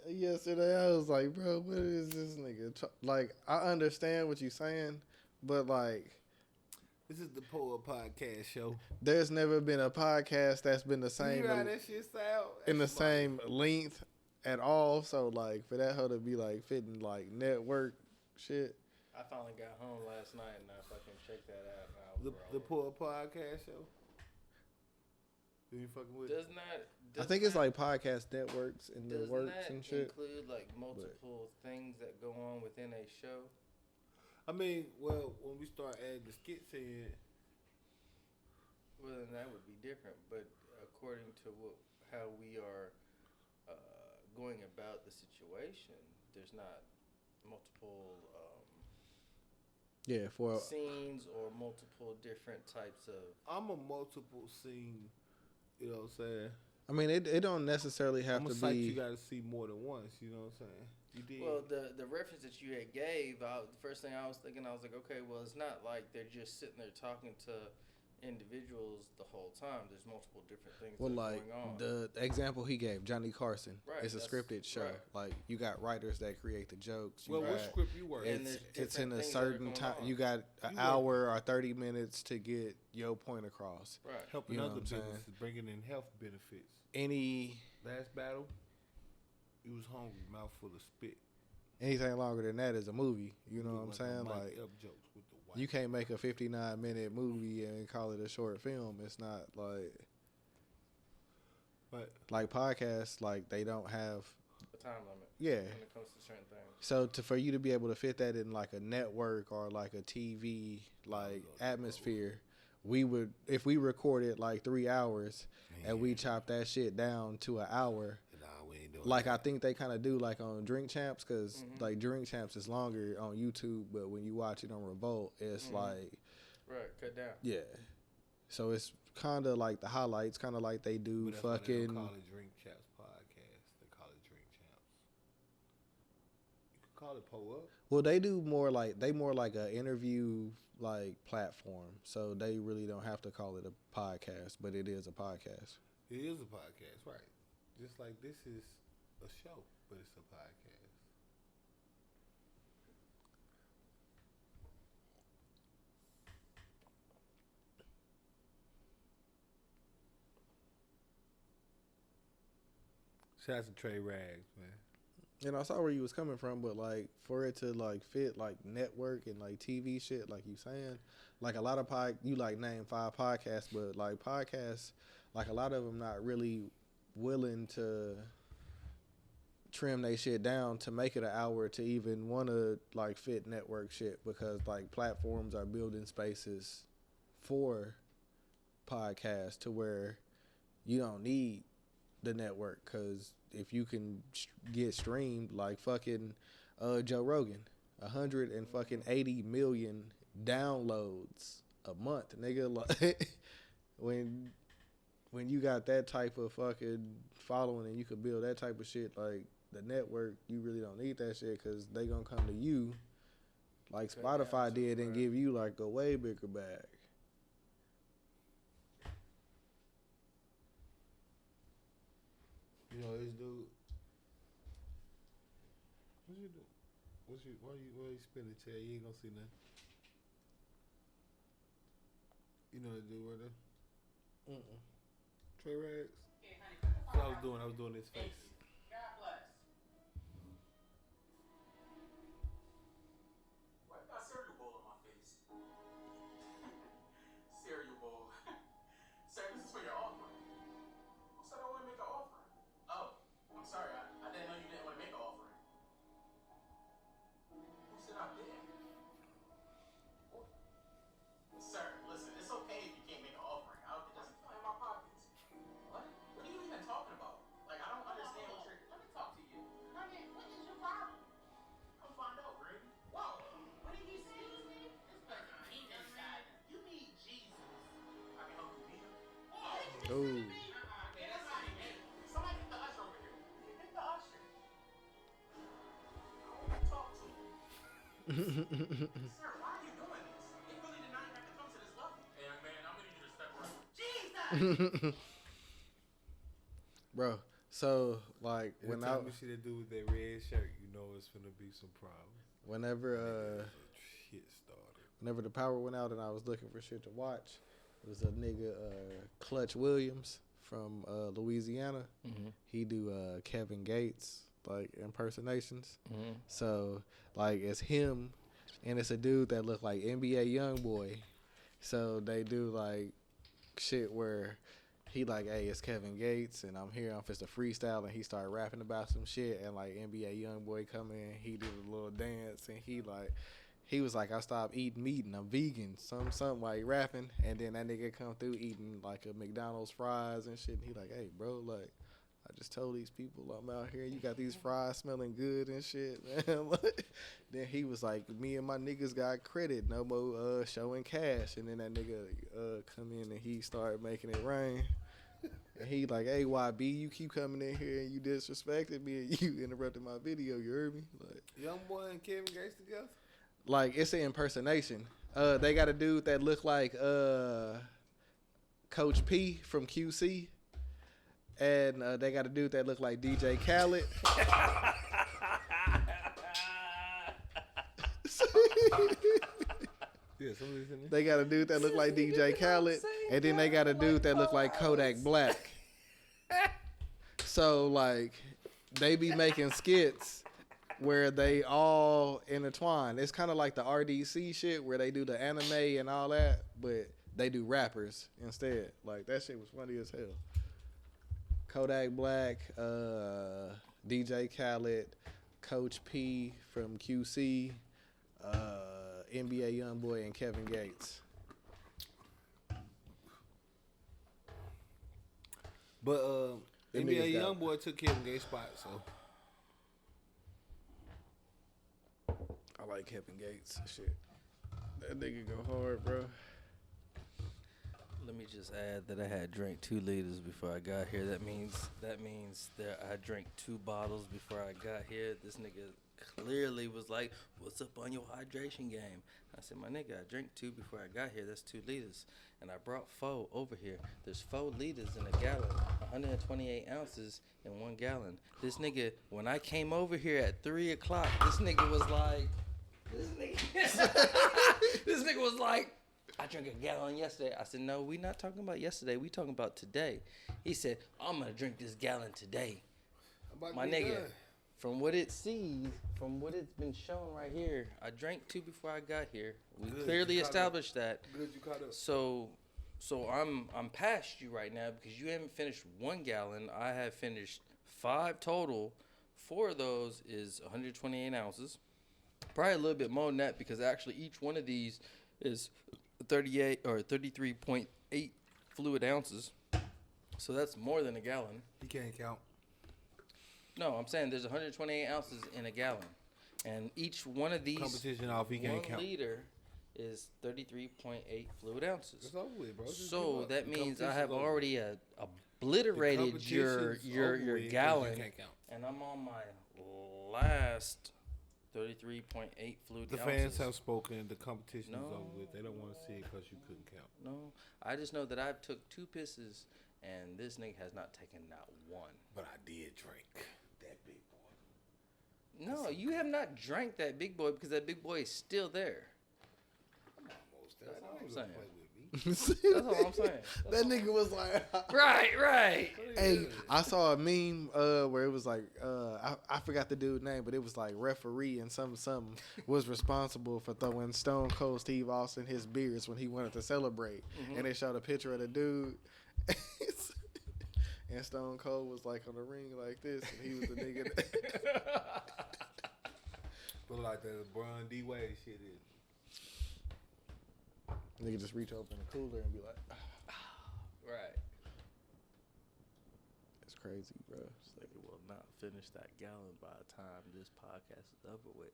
Speaker 5: yesterday. I was like, bro, what is this nigga? Like, I understand what you're saying, but like,
Speaker 1: This is the Podcast show.
Speaker 5: there's never been a podcast that's been the same
Speaker 1: You know how that shit sound?
Speaker 5: in the same length at all. So like, for that hoe to be like fitting like network shit.
Speaker 4: I finally got home last night and I fucking checked that out. And I
Speaker 1: The Podcast show. You fucking with it?
Speaker 5: I think it's like podcast networks and the
Speaker 4: does
Speaker 5: works
Speaker 4: that
Speaker 5: and shit.
Speaker 4: include like multiple things that go on within a show?
Speaker 1: I mean, well, when we start adding the skits in,
Speaker 4: Well, then that would be different. But according to how we are going about the situation, there's not multiple
Speaker 5: Yeah, for
Speaker 4: scenes or multiple different types of.
Speaker 1: I'm a multiple scene. You know what I'm saying?
Speaker 5: I mean, it don't necessarily have to be.
Speaker 1: You got to see more than once. You know what I'm saying? You did.
Speaker 4: Well, the reference that you had gave, the first thing I was thinking, I was like, okay, well, it's not like they're just sitting there talking to individuals the whole time. There's multiple different things that are going on.
Speaker 5: The example he gave, Johnny Carson,
Speaker 4: right,
Speaker 5: it's a scripted show.
Speaker 4: Right.
Speaker 5: Like, you got writers that create the jokes.
Speaker 1: What script you work?
Speaker 5: It's in a certain time. You got an hour or 30 minutes to get your point across.
Speaker 4: Right.
Speaker 1: Helping other businesses, bringing in health benefits. Last battle, he was hungry, mouthful of spit.
Speaker 5: Anything longer than that is a movie. You know what I'm saying? Like,
Speaker 1: jokes with the white
Speaker 5: you can't make a 59-minute movie and call it a short film. It's not like...
Speaker 1: But
Speaker 5: like podcasts, like they don't have
Speaker 4: a time limit.
Speaker 5: Yeah.
Speaker 4: When it comes to certain things.
Speaker 5: So for you to be able to fit that in like a network or like a TV like atmosphere, we would, if we recorded like 3 hours and we chop that shit down to an hour.
Speaker 1: Nah, we ain't doing
Speaker 5: like
Speaker 1: that.
Speaker 5: I think they kind of do like on Drink Champs, because like Drink Champs is longer on YouTube, but when you watch it on Revolt, it's like
Speaker 4: cut down.
Speaker 5: Yeah. So it's kind of like the highlights, kind of like they do
Speaker 1: But
Speaker 5: fucking.
Speaker 1: they don't call it Drink Champs podcast. They call it Drink Champs. You could call it Pull Up.
Speaker 5: Well, they do more like a interview like platform, so they really don't have to call it a podcast, but it is a podcast.
Speaker 1: It is a podcast, right? Just like this is a show, but it's a podcast. Shout out to Trey Rags, man.
Speaker 5: And I saw where you was coming from, but like for it to like fit like network and like TV shit, like you saying, like a lot of you like name 5 podcasts, but like podcasts, like a lot of them not really willing to trim they shit down to make it an hour to even want to like fit network shit, because like platforms are building spaces for podcasts to where you don't need the network, because if you can get streamed like fucking Joe Rogan, 180 million downloads a month, nigga. Like when you got that type of fucking following and you could build that type of shit, like the network, you really don't need that shit, because they gonna come to you like Spotify did and give you like a way bigger bag.
Speaker 1: You know this dude. What you do? Why you spending Ted? You ain't gonna see nothing. You know the dude right there? Trey Rags. That's what I was doing his face.
Speaker 6: God bless. Why you got cereal bowl on my face? Cereal bowl. Sir, this is for your offering. Who said I want to make an offering? Oh, I'm sorry. I didn't know you didn't want to make an offering. Who said I did? Sir, listen, it's okay if you can't make an offering. It doesn't feel in my pockets. What? What are you even talking about? Like, I don't understand what you're... Let me talk to you. Honey, what is your problem? Come find out, Brady. Whoa. What did he say? Excuse me? This person, he inside. You need Jesus. I can help you meet him.
Speaker 5: Ooh.
Speaker 6: Okay, that's not it. Somebody get the usher over here. Get the usher. I want to talk to you. Sir, why are you doing this? It really did not have to come to this level. Hey, young man, I'm going to need you to step right. Jesus!
Speaker 5: Bro, so like
Speaker 1: When you see that dude with that red shirt, you know it's gonna be some problems.
Speaker 5: whenever
Speaker 1: Shit started.
Speaker 5: whenever the power went out and I was looking for shit to watch, it was a nigga Clutch Williams from Louisiana. He do Kevin Gates like impersonations. So like it's him and it's a dude that look like NBA YoungBoy. So they do like shit where he like, hey, it's Kevin Gates and I'm here, I'm just a freestyle, and he started rapping about some shit, and like NBA YoungBoy come in, he did a little dance, and he was like, I stopped eating meat and I'm vegan, something like rapping, and then that nigga come through eating like a McDonald's fries and shit, and he like, hey bro, like I just told these people I'm out here. You got these fries smelling good and shit, man. Then he was like, me and my niggas got credit. No more showing cash. And then that nigga come in and he started making it rain. And he like, hey, YB, you keep coming in here and you disrespected me and you interrupted my video. You heard me? Like,
Speaker 1: Young Boy and Kevin Gates together?
Speaker 5: Like, it's an impersonation. They got a dude that look like Coach P from QC. And they got a dude that look like DJ Khaled.
Speaker 1: Yeah,
Speaker 5: they got a dude that look like DJ Khaled, and then they got a dude that look like Kodak Black. So like, they be making skits where they all intertwine. It's kind of like the RDC shit where they do the anime and all that, but they do rappers instead. Like, that shit was funny as hell. Kodak Black, DJ Khaled, Coach P from QC, NBA Youngboy, and Kevin Gates.
Speaker 1: But
Speaker 5: Them
Speaker 1: NBA
Speaker 5: niggas got-
Speaker 1: Youngboy took Kevin Gates' spot, so
Speaker 5: I like Kevin Gates. Shit, that nigga go hard, bro.
Speaker 4: Let me just add that I had drank 2 liters before I got here. That means that I drank 2 bottles before I got here. This nigga clearly was like, "What's up on your hydration game?" I said, "My nigga, I drank 2 before I got here. That's 2 liters." And I brought 4 over here. There's 4 liters in a gallon, 128 ounces in 1 gallon. This nigga, when I came over here at 3 o'clock, this nigga was like, this nigga was like, "I drank a gallon yesterday." I said, "No, we not talking about yesterday. We talking about today." He said, "I'm going to drink this gallon today." My nigga, from what it's been shown right here, I drank 2 before I got here. We clearly established that.
Speaker 1: Good, you caught up.
Speaker 4: So I'm past you right now because you haven't finished 1 gallon. I have finished 5 total. 4 of those is 128 ounces. Probably a little bit more than that because actually each one of these is 38 or 33.8 fluid ounces. So that's more than a gallon.
Speaker 1: He can't count.
Speaker 4: No, I'm saying there's 128 ounces in a gallon. And each one of these
Speaker 1: Competition off, he can't
Speaker 4: 1
Speaker 1: count.
Speaker 4: liter is 33.8 fluid ounces.
Speaker 1: It's over with, bro. Just
Speaker 4: So
Speaker 1: give up.
Speaker 4: that
Speaker 1: The
Speaker 4: means I
Speaker 1: competition's
Speaker 4: have
Speaker 1: over.
Speaker 4: already obliterated your
Speaker 1: competition's over with 'cause
Speaker 4: gallon.
Speaker 1: you can't count.
Speaker 4: And I'm on my last 33.8 fluid
Speaker 1: The
Speaker 4: ounces.
Speaker 1: fans have spoken. The competition is
Speaker 4: No.
Speaker 1: over with. They don't want to see it because you couldn't count.
Speaker 4: No, I just know that I've took 2 pisses, and this nigga has not taken not 1.
Speaker 1: But I did drink that big boy.
Speaker 4: No, you have not drank that big boy because that big boy is still there.
Speaker 1: Almost.
Speaker 4: That's all I'm
Speaker 1: Don't
Speaker 4: saying.
Speaker 1: play with me.
Speaker 4: That's all I'm saying.
Speaker 5: That nigga was like,
Speaker 4: Right.
Speaker 5: hey, I saw a meme where it was like, I forgot the dude's name, but it was like referee and something was responsible for throwing Stone Cold Steve Austin his beers when he wanted to celebrate. And they showed a picture of the dude. And Stone Cold was like on the ring like this, and he was the nigga.
Speaker 1: But like that Brian D. Wade shit is.
Speaker 5: Nigga just reach over in the cooler and be like,
Speaker 4: Right.
Speaker 5: it's crazy, bro. It's like,
Speaker 4: Nigga will not finish that gallon by the time this podcast is over with.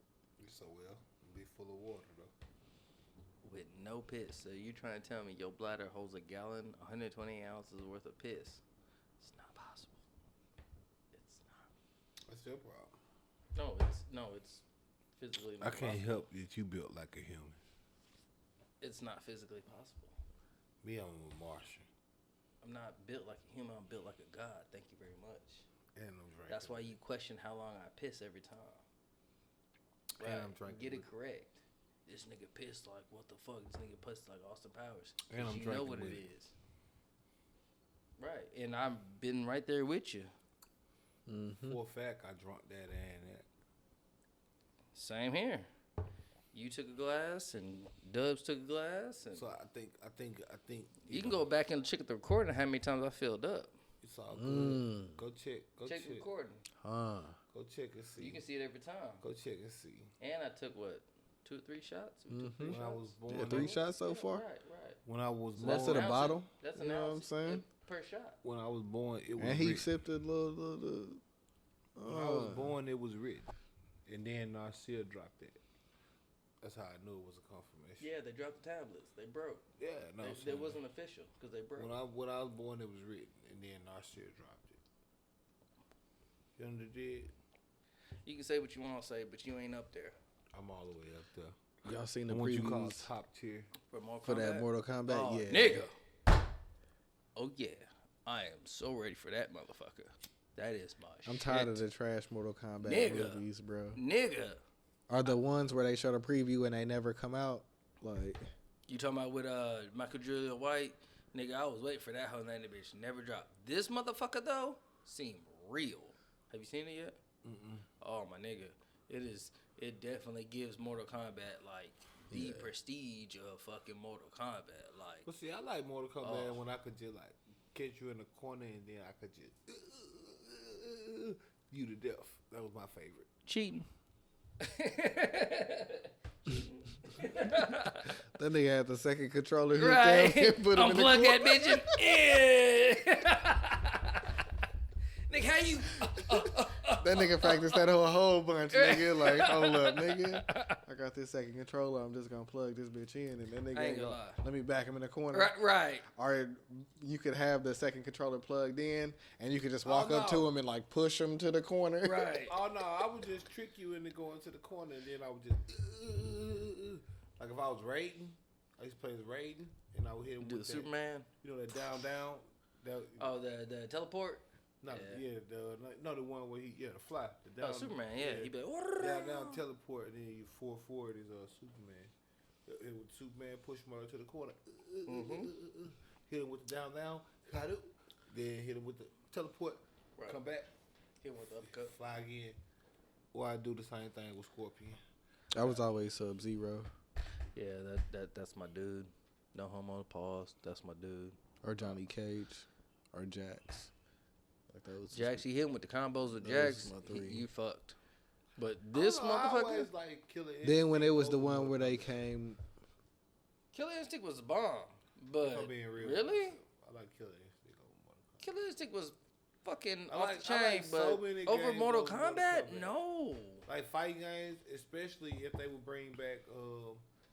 Speaker 1: So well, be full of water though.
Speaker 4: With no piss. So you trying to tell me your bladder holds a gallon, 120 ounces worth of piss? It's not possible. It's not.
Speaker 1: That's your problem.
Speaker 4: No, it's physically not
Speaker 1: I can't
Speaker 4: possible.
Speaker 1: help that you built like a human.
Speaker 4: It's not physically possible.
Speaker 1: Me, I'm a Martian.
Speaker 4: I'm not built like a human. I'm built like a god. Thank you very much.
Speaker 1: And I'm drinking.
Speaker 4: That's why you question how long I piss every time.
Speaker 1: And I'm drinking
Speaker 4: Get it
Speaker 1: with-
Speaker 4: correct. This nigga pissed like what the fuck? This nigga pissed like Austin Powers.
Speaker 1: And
Speaker 4: 'Cause
Speaker 1: I'm
Speaker 4: you know
Speaker 1: drinking
Speaker 4: what
Speaker 1: with
Speaker 4: it
Speaker 1: it.
Speaker 4: is. Right. And I've been right there with you.
Speaker 1: For a fact, I drunk that and that.
Speaker 4: Same here. You took a glass and Dubz took a glass and
Speaker 1: So I think.
Speaker 4: you can go back and check at the recording how many times I filled up.
Speaker 1: It's all good. Go check. Go
Speaker 4: Check
Speaker 1: check.
Speaker 4: the recording.
Speaker 5: huh?
Speaker 1: Go check and see.
Speaker 4: You can see it every time.
Speaker 1: Go check and see.
Speaker 4: And I took what? 2 or 3 shots? We took 3
Speaker 1: When I
Speaker 4: shots?
Speaker 1: was born,
Speaker 5: Yeah, 3 shots so far.
Speaker 4: Right.
Speaker 1: when I was
Speaker 5: That's
Speaker 1: born,
Speaker 5: to the bottle.
Speaker 4: That's
Speaker 5: You
Speaker 4: an
Speaker 5: know what I'm
Speaker 4: ounce.
Speaker 5: saying?
Speaker 4: per shot.
Speaker 1: When I was born, it was
Speaker 5: And he
Speaker 1: written.
Speaker 5: sipped a little.
Speaker 1: When I was born, it was written. And then Narcia dropped it. That's how I knew it was a confirmation.
Speaker 4: Yeah, they dropped the tablets. They broke.
Speaker 1: Yeah, no.
Speaker 4: They wasn't official because they broke.
Speaker 1: When I was born, it was written. And then Narcia dropped it. You understand?
Speaker 4: You can say what you want to say, but you ain't up there.
Speaker 1: I'm all the way up there.
Speaker 5: Y'all seen the
Speaker 1: What you call
Speaker 5: previews
Speaker 1: top tier?
Speaker 5: for that Mortal Kombat?
Speaker 4: Oh,
Speaker 5: Yeah,
Speaker 4: nigga. Oh yeah, I am so ready for that motherfucker. That is my shit.
Speaker 5: I'm tired of the trash Mortal Kombat
Speaker 4: Nigga.
Speaker 5: movies, bro.
Speaker 4: Nigga.
Speaker 5: Are the ones where they show the preview and they never come out? Like,
Speaker 4: You talking about with Michael Julian White? Nigga, I was waiting for that whole name bitch never dropped. This motherfucker though seemed real. Have you seen it yet?
Speaker 1: Mm-mm.
Speaker 4: Oh my nigga, it definitely gives Mortal Kombat like the prestige of fucking Mortal Kombat. Like,
Speaker 1: But see, I like Mortal Kombat when I could just like catch you in the corner and then I could just you to death. That was my favorite.
Speaker 4: cheating.
Speaker 5: that nigga had the second controller hooked
Speaker 4: Right.
Speaker 5: up and put him in the
Speaker 4: Unplug
Speaker 5: corner.
Speaker 4: that bitch and nigga, how you?
Speaker 5: That nigga practiced that a whole bunch, nigga. Like, hold up, nigga. I got this second controller. I'm just gonna plug this bitch in, and then nigga
Speaker 4: I ain't
Speaker 5: ain't
Speaker 4: gonna
Speaker 5: gonna
Speaker 4: lie.
Speaker 5: let me back him in the corner.
Speaker 4: Right.
Speaker 5: Or you could have the second controller plugged in, and you could just walk up
Speaker 1: no.
Speaker 5: to him and like push him to the corner.
Speaker 4: Right.
Speaker 1: Oh no, I would just trick you into going to the corner and then I would just like if I was raiding, I used to play as raiding and I would hit him
Speaker 4: Do the
Speaker 1: with that,
Speaker 4: Superman?
Speaker 1: you know, that down. That,
Speaker 4: Oh, the teleport.
Speaker 1: not,
Speaker 4: yeah.
Speaker 1: the one where he the fly. The down,
Speaker 4: Oh, Superman. Yeah, he be like,
Speaker 1: down teleport and then you forward is Superman. Hit with Superman, push him out to the corner. Hit him with the down, cut it. Then hit him with the teleport.
Speaker 4: Right.
Speaker 1: Come back,
Speaker 4: hit with the uppercut.
Speaker 1: fly again. Or I do the same thing with Scorpion.
Speaker 5: I was always Sub-Zero
Speaker 4: Yeah, that's my dude. No homo, pause. That's my dude.
Speaker 5: or Johnny Cage or Jax. Like those.
Speaker 4: Jax, you hit him with the combos of
Speaker 5: Those
Speaker 4: Jax,
Speaker 5: my three.
Speaker 4: you fucked. But this
Speaker 1: I
Speaker 4: motherfucker,
Speaker 1: always like Killer
Speaker 5: Then when it
Speaker 1: Instinct
Speaker 5: was the
Speaker 1: over
Speaker 5: one where they
Speaker 1: motherfuckers.
Speaker 5: came,
Speaker 4: Killer Instinct was a bomb. But
Speaker 1: If I'm being real,
Speaker 4: really,
Speaker 1: I like Killer Instinct over Mortal Kombat.
Speaker 4: Killer Instinct was fucking
Speaker 1: I
Speaker 4: off
Speaker 1: like-
Speaker 4: the
Speaker 1: I
Speaker 4: chain.
Speaker 1: like so many
Speaker 4: but over
Speaker 1: games
Speaker 4: Mortal
Speaker 1: over Mortal
Speaker 4: Kombat,
Speaker 1: Kombat.
Speaker 4: no.
Speaker 1: Like fighting games, especially if they would bring back.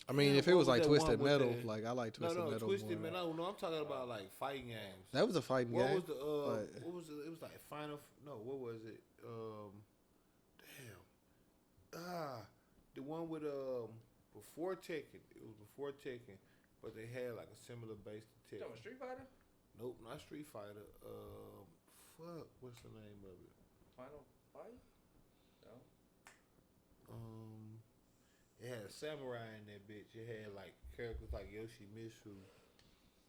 Speaker 5: I mean,
Speaker 1: Yeah,
Speaker 5: if it
Speaker 1: what
Speaker 5: was
Speaker 1: was
Speaker 5: like
Speaker 1: that
Speaker 5: Twisted
Speaker 1: one with
Speaker 5: Metal,
Speaker 1: the-
Speaker 5: like I like Twisted Metal
Speaker 1: Twisted
Speaker 5: more.
Speaker 1: Metal. No, I'm talking about like fighting games.
Speaker 5: That was a fighting
Speaker 1: What
Speaker 5: game.
Speaker 1: was the
Speaker 5: but-
Speaker 1: what was it? It was like Final. No, what was it? The one with before Tekken. It was before Tekken, but they had like a similar base to
Speaker 4: You talking
Speaker 1: Tekken.
Speaker 4: about Street Fighter?
Speaker 1: Nope, not Street Fighter. Fuck, what's the name of it?
Speaker 4: Final Fight? No.
Speaker 1: It had a samurai in that bitch. It had like characters like Yoshimitsu.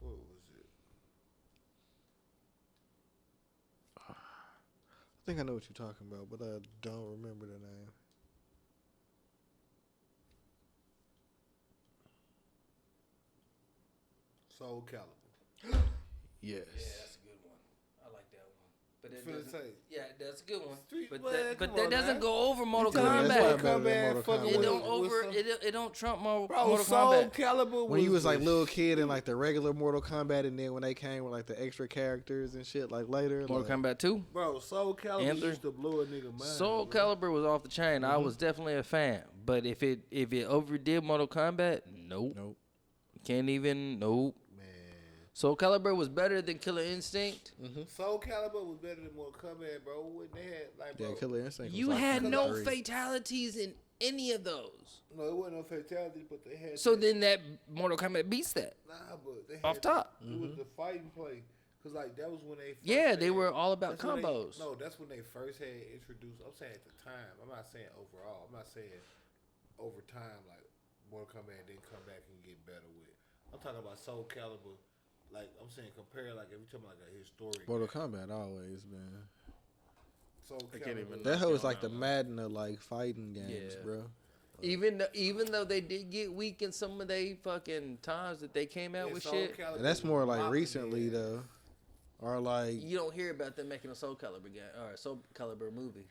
Speaker 1: What was it?
Speaker 5: I think I know what you're talking about, but I don't remember the name.
Speaker 1: Soul Calibur.
Speaker 5: Yes.
Speaker 4: Yeah, that's a good one. I like that one. But it
Speaker 1: Finna
Speaker 4: doesn't,
Speaker 1: say.
Speaker 4: yeah, that's a good one.
Speaker 1: Street-
Speaker 4: But
Speaker 1: man,
Speaker 4: that,
Speaker 1: come
Speaker 4: but that
Speaker 1: on,
Speaker 4: doesn't
Speaker 1: man.
Speaker 4: go over Mortal
Speaker 5: Yeah, that's why
Speaker 4: Kombat.
Speaker 5: I better than Mortal
Speaker 1: fucking
Speaker 5: Kombat.
Speaker 4: It
Speaker 1: with-
Speaker 4: don't over.
Speaker 1: with some-
Speaker 4: It don't trump Mortal
Speaker 1: Bro, Soul
Speaker 4: Kombat.
Speaker 1: Calibur.
Speaker 5: When you was like
Speaker 1: the
Speaker 5: little kid and like the regular Mortal Kombat, and then when they came with like the extra characters and shit, like later.
Speaker 4: Mortal
Speaker 5: like,
Speaker 4: Kombat 2.
Speaker 1: Bro, Soul Calibur
Speaker 4: Anther.
Speaker 1: used to blow a nigga mind.
Speaker 4: Soul
Speaker 1: bro.
Speaker 4: Calibur was off the chain. I was definitely a fan. But if it overdid Mortal Kombat, nope.
Speaker 5: Nope.
Speaker 4: Can't even. Nope.
Speaker 1: Man.
Speaker 4: Soul Calibur was better than Killer Instinct.
Speaker 1: Soul Calibur was better than Mortal Kombat, bro. When they had like, bro.
Speaker 5: Yeah, Killer Instinct.
Speaker 4: You
Speaker 5: was like
Speaker 4: had no
Speaker 5: three.
Speaker 4: fatalities in any of those.
Speaker 1: No, it wasn't no fatality, but they had.
Speaker 4: So then that Mortal Kombat beats that.
Speaker 1: Nah, but they had
Speaker 4: Off top.
Speaker 1: It was the fighting play, cause like that was when they. First
Speaker 4: Yeah, they
Speaker 1: had-
Speaker 4: were all about
Speaker 1: that's when they-
Speaker 4: combos.
Speaker 1: No, that's when they first had introduced. I'm saying at the time. I'm not saying overall. I'm not saying over time. Like Mortal Kombat didn't come back and get better with. I'm talking about Soul Calibur. Like I'm saying, compare like if you talking about like a historic.
Speaker 5: Mortal Kombat always, man.
Speaker 1: Soul
Speaker 4: can't
Speaker 1: Calibur.
Speaker 4: even-
Speaker 5: That hoe
Speaker 4: you
Speaker 5: is
Speaker 4: on
Speaker 5: like the
Speaker 4: that one.
Speaker 5: Madden of like fighting games,
Speaker 4: Yeah.
Speaker 5: bro.
Speaker 4: Even though they did get weak in some of they fucking times that they came out
Speaker 1: Yeah,
Speaker 4: with
Speaker 1: Soul
Speaker 4: shit,
Speaker 1: Calibur
Speaker 5: And that's
Speaker 1: was
Speaker 5: more like
Speaker 1: mopping
Speaker 5: recently
Speaker 1: their
Speaker 5: though, or like
Speaker 4: you don't hear about them making a Soul Calibur game or a Soul Calibur movie.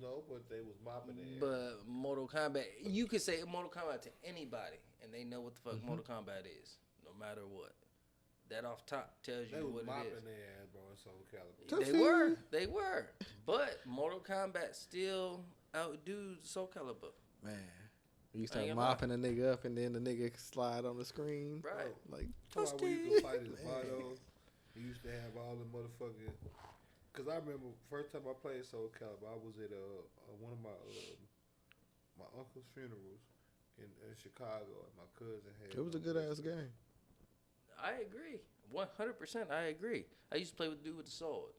Speaker 1: No, but they was mopping their.
Speaker 4: But Mortal Kombat, you could say Mortal Kombat to anybody, and they know what the fuck Mortal Kombat is, no matter what. that off top tells you what it is.
Speaker 1: Their ass, bro, in Soul Calibur.
Speaker 4: They were. But Mortal Kombat still outdo Soul Calibur.
Speaker 5: Man. You start mopping a nigga up and then the nigga slide on the screen.
Speaker 4: Right.
Speaker 5: Like,
Speaker 1: Toasty. When you could fight his Vado, he used to have all the motherfucking... Because I remember first time I played Soul Calibur, I was at one of my uncle's funerals in Chicago, and my cousin had...
Speaker 5: It was a good-ass game.
Speaker 4: I agree. 100% I agree. I used to play with the dude with the sword.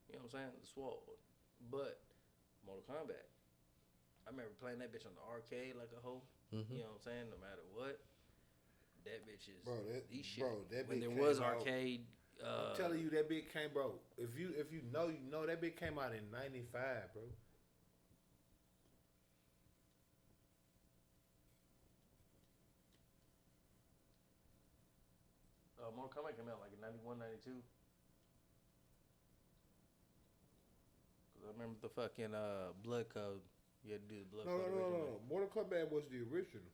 Speaker 4: You know what I'm saying? The sword. But Mortal Kombat, I remember playing that bitch on the arcade like a hoe. Mm-hmm. You know what I'm saying? No matter what, that bitch is the shit. Bro, that when there was arcade.
Speaker 1: I'm telling you, that bitch came, bro. If you know, you know that bitch came out in '95, bro.
Speaker 4: Mortal Kombat came out like in 91, 92. Cause I remember the fucking blood code. You had to do the blood code.
Speaker 1: No. Mortal Kombat was the original.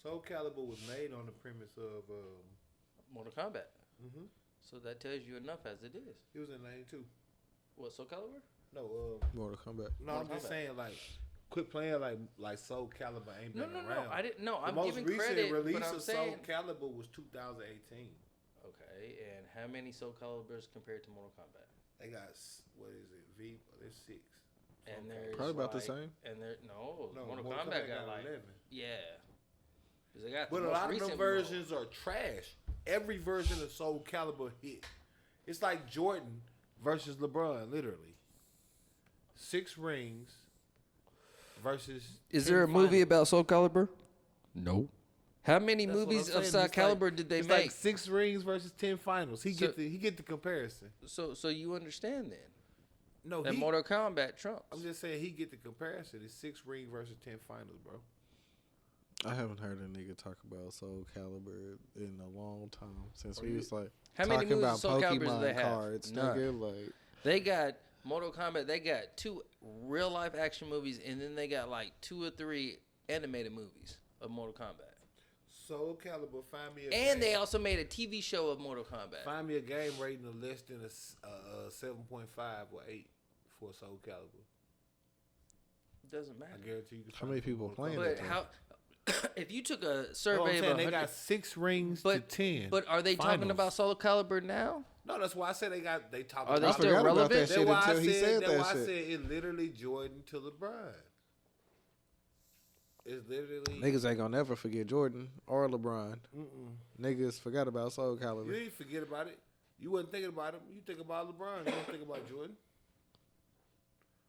Speaker 1: Soul Calibur was made on the premise of
Speaker 4: Mortal Kombat.
Speaker 1: Mm-hmm.
Speaker 4: So that tells you enough as it is.
Speaker 1: It was in '92.
Speaker 4: What, Soul Calibur?
Speaker 1: No,
Speaker 5: Mortal Kombat.
Speaker 1: No, I'm just saying, like, quit playing like Soul Calibur ain't been around.
Speaker 4: No. I didn't know. I'm giving
Speaker 1: the most
Speaker 4: credit.
Speaker 1: recent release
Speaker 4: but I'm
Speaker 1: of
Speaker 4: saying,
Speaker 1: Soul Calibur was 2018.
Speaker 4: Okay, and how many Soul Caliburs compared to Mortal Kombat?
Speaker 1: They got, what is it? There's 6.
Speaker 4: And there's
Speaker 5: probably about the same.
Speaker 4: And there, no
Speaker 1: Mortal
Speaker 4: Kombat got like
Speaker 1: 11.
Speaker 4: Yeah. They got
Speaker 1: but a lot of them versions are trash. Every version of Soul Calibur hit. It's like Jordan versus LeBron, literally. 6 rings versus.
Speaker 4: Is there a movie about Soul Calibur? No. How many movies of Soul Calibur did they make?
Speaker 1: Like 6 rings versus 10 finals. He get the comparison.
Speaker 4: So you understand then?
Speaker 1: No,
Speaker 4: that Mortal Kombat trumps.
Speaker 1: I'm just saying he get the comparison. It's 6 rings versus 10 finals, bro.
Speaker 5: I haven't heard a nigga talk about Soul Calibur in a long time since we was like
Speaker 4: how many
Speaker 5: talking about
Speaker 4: Soul
Speaker 5: Pokemon
Speaker 4: they have?
Speaker 5: cards. Nigga, like
Speaker 4: they got Mortal Kombat. They got 2 real life action movies, and then they got like 2 or 3 animated movies of Mortal Kombat.
Speaker 1: Soul Calibur, find me a
Speaker 4: and
Speaker 1: game.
Speaker 4: They also made a TV show of Mortal Kombat.
Speaker 1: Find me a game rating of less than a 7.5 or 8 for Soul Calibur.
Speaker 4: Doesn't matter.
Speaker 1: I guarantee you.
Speaker 5: How many people playing
Speaker 4: it?
Speaker 5: But
Speaker 4: how? If you took a survey of 100,
Speaker 1: they got 6 rings to 10.
Speaker 4: But are they talking about Soul Calibur now?
Speaker 1: No, that's why I said they talk.
Speaker 4: Are they still relevant?
Speaker 5: That shit until he said that
Speaker 1: why
Speaker 5: shit.
Speaker 1: I said it literally Jordan to LeBron. It's literally
Speaker 5: niggas ain't gonna never forget Jordan or LeBron. Niggas forgot about Soul Calibur.
Speaker 1: You didn't forget about it. You wasn't thinking about him. You think about LeBron. You don't think about Jordan.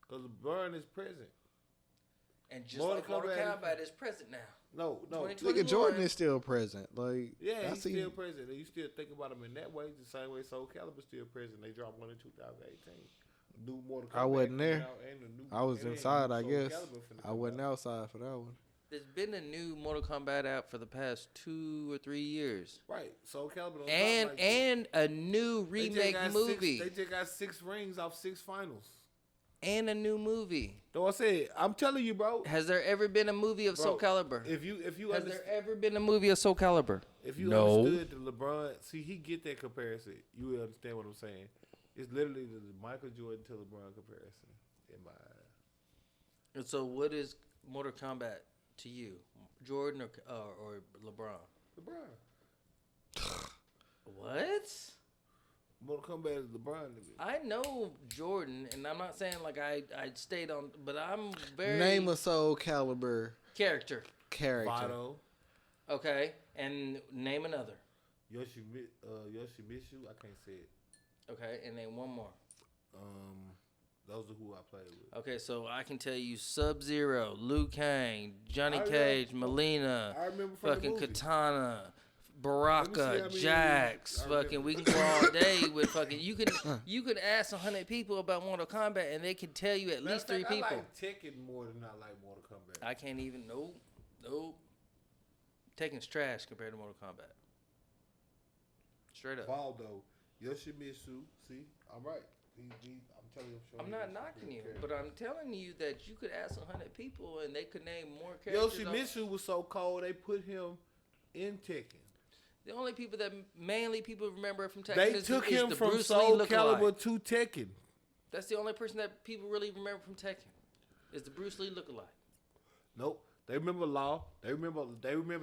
Speaker 1: Because LeBron is present.
Speaker 4: And just like Mortal Kombat is present now.
Speaker 1: No.
Speaker 5: Nigga, Jordan is still present. Like,
Speaker 1: yeah, he's still present. And you still think about him in that way, the same way Soul Calibur still present. They dropped one in 2018. New Mortal Kombat.
Speaker 5: I wasn't there. I was inside, I guess. I wasn't outside for that one.
Speaker 4: There's been a new Mortal Kombat out for the past 2 or 3 years.
Speaker 1: Right. Soul Calibur.
Speaker 4: And a new remake movie.
Speaker 1: They just got 6 rings off 6 finals.
Speaker 4: And a new movie.
Speaker 1: Though I said, I'm telling you, bro.
Speaker 4: Has there ever been a movie of Soul Calibur?
Speaker 1: If you
Speaker 4: has there ever been a movie of Soul Calibur?
Speaker 1: If you understood the LeBron, see, he get that comparison. You will understand what I'm saying. It's literally the Michael Jordan to LeBron comparison in my eye.
Speaker 4: And so, what is Mortal Kombat to you, Jordan or LeBron?
Speaker 1: LeBron.
Speaker 4: What?
Speaker 1: Mortal Kombat is LeBron.
Speaker 4: I know Jordan, and I'm not saying like I stayed on, but I'm very
Speaker 5: name a Soul Calibur
Speaker 4: character.
Speaker 1: Vado.
Speaker 4: Okay, and name another.
Speaker 1: Yoshimitsu. I can't say it.
Speaker 4: Okay, and name one more.
Speaker 1: Those are who I played with.
Speaker 4: Okay, so I can tell you Sub-Zero, Liu Kang, Johnny Cage, Melina, fucking Katana, Baraka, Jax, fucking. We can go all day with fucking. You could ask 100 people about Mortal Kombat and they can tell you at least 3 people.
Speaker 1: I like Tekken more than I like Mortal Kombat.
Speaker 4: I can't even. Nope. Tekken's trash compared to Mortal Kombat. Straight up.
Speaker 1: Valdo, Yoshimitsu. See, I'm right. I'm telling you.
Speaker 4: I'm not knocking you, but I'm telling you that you could ask 100 people and they could name more characters.
Speaker 1: Yoshimitsu was so cold they put him in Tekken.
Speaker 4: The only people that mainly people remember from Tekken
Speaker 1: They
Speaker 4: is
Speaker 1: took
Speaker 4: is
Speaker 1: him
Speaker 4: the
Speaker 1: from
Speaker 4: Bruce
Speaker 1: Soul
Speaker 4: Lee
Speaker 1: Calibur
Speaker 4: lookalike.
Speaker 1: to Tekken.
Speaker 4: That's the only person that people really remember from Tekken. Is the Bruce Lee lookalike.
Speaker 1: Nope. They remember Law. They remember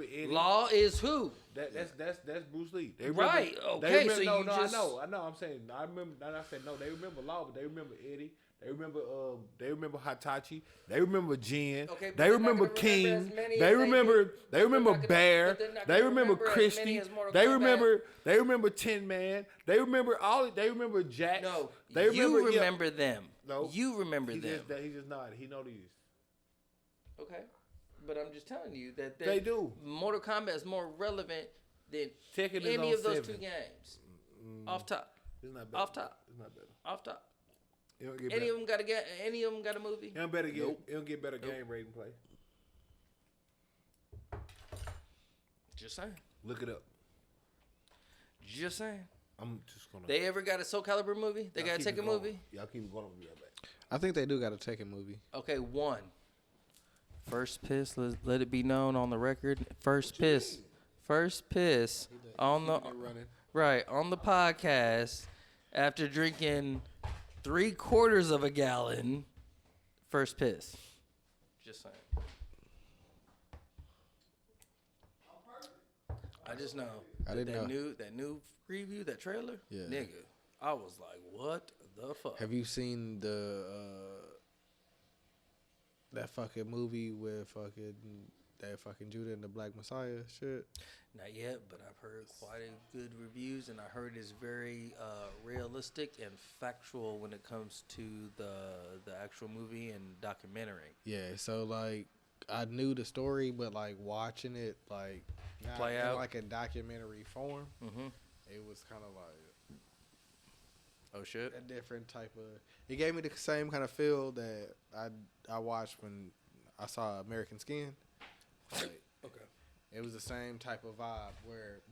Speaker 1: Eddie.
Speaker 4: Law is who?
Speaker 1: That's Bruce Lee. They remember,
Speaker 4: Right.
Speaker 1: They
Speaker 4: Okay.
Speaker 1: remember,
Speaker 4: So
Speaker 1: no,
Speaker 4: you
Speaker 1: no,
Speaker 4: just
Speaker 1: I know. I'm saying I remember. I said no. They remember Law, but they remember Eddie. They remember Hitachi. They remember Jin.
Speaker 4: Okay, but
Speaker 1: they
Speaker 4: they're not
Speaker 1: remember
Speaker 4: gonna
Speaker 1: King.
Speaker 4: remember as many
Speaker 1: They
Speaker 4: as they
Speaker 1: remember.
Speaker 4: do.
Speaker 1: They remember
Speaker 4: But they're not gonna-
Speaker 1: Bear.
Speaker 4: but they're not
Speaker 1: They
Speaker 4: gonna
Speaker 1: remember
Speaker 4: remember as
Speaker 1: Christy.
Speaker 4: many as Mortal
Speaker 1: They
Speaker 4: Kombat.
Speaker 1: remember. They remember Tin Man. They remember all. They remember Jax.
Speaker 4: No,
Speaker 1: they
Speaker 4: you
Speaker 1: remember
Speaker 4: remember them.
Speaker 1: No,
Speaker 4: You remember
Speaker 1: he
Speaker 4: them.
Speaker 1: He just nodded. He know these.
Speaker 4: Okay. But I'm just telling you that
Speaker 1: They do.
Speaker 4: Mortal Kombat is more relevant than
Speaker 1: Tekken is
Speaker 4: any
Speaker 1: on
Speaker 4: of those
Speaker 1: 7.
Speaker 4: two games. Off top.
Speaker 1: It's not better.
Speaker 4: Off top.
Speaker 1: It's not better.
Speaker 4: Off top.
Speaker 1: It don't get
Speaker 4: Any
Speaker 1: better.
Speaker 4: of them got a any of them got a movie?
Speaker 1: It don't better get.
Speaker 4: Nope.
Speaker 1: It don't get better game rating play.
Speaker 4: Just saying.
Speaker 1: Look it up.
Speaker 4: Just saying.
Speaker 1: I'm just gonna.
Speaker 4: They ever got a Soul Calibur movie? They
Speaker 1: y'all
Speaker 4: got to
Speaker 1: keep
Speaker 4: take
Speaker 1: it
Speaker 4: a
Speaker 1: going.
Speaker 4: movie?
Speaker 1: Y'all keep it going. I'll be right back.
Speaker 5: I think they do got a Tekken movie.
Speaker 4: Okay, one. First piss. Let it be known on the record. First piss. First piss on the right on the podcast after drinking 3/4 of a gallon. First piss. Just saying. I just know.
Speaker 5: I didn't know.
Speaker 4: That new preview, that trailer.
Speaker 5: Yeah.
Speaker 4: Nigga, I was like, what the fuck?
Speaker 5: Have you seen the that fucking movie with that fucking Judah and the Black Messiah shit?
Speaker 4: Not yet, but I've heard quite a good reviews, and I heard it's very realistic and factual when it comes to the actual movie and documentary.
Speaker 5: Yeah, so like I knew the story, but like watching it like not
Speaker 4: Play
Speaker 5: in
Speaker 4: out.
Speaker 5: like a documentary form,
Speaker 4: Mm-hmm.
Speaker 5: it was kind of like
Speaker 4: Oh shit.
Speaker 5: a different type of. It gave me the same kind of feel that I watched when I saw American Skin. Like,
Speaker 4: Okay.
Speaker 5: it was the same type of vibe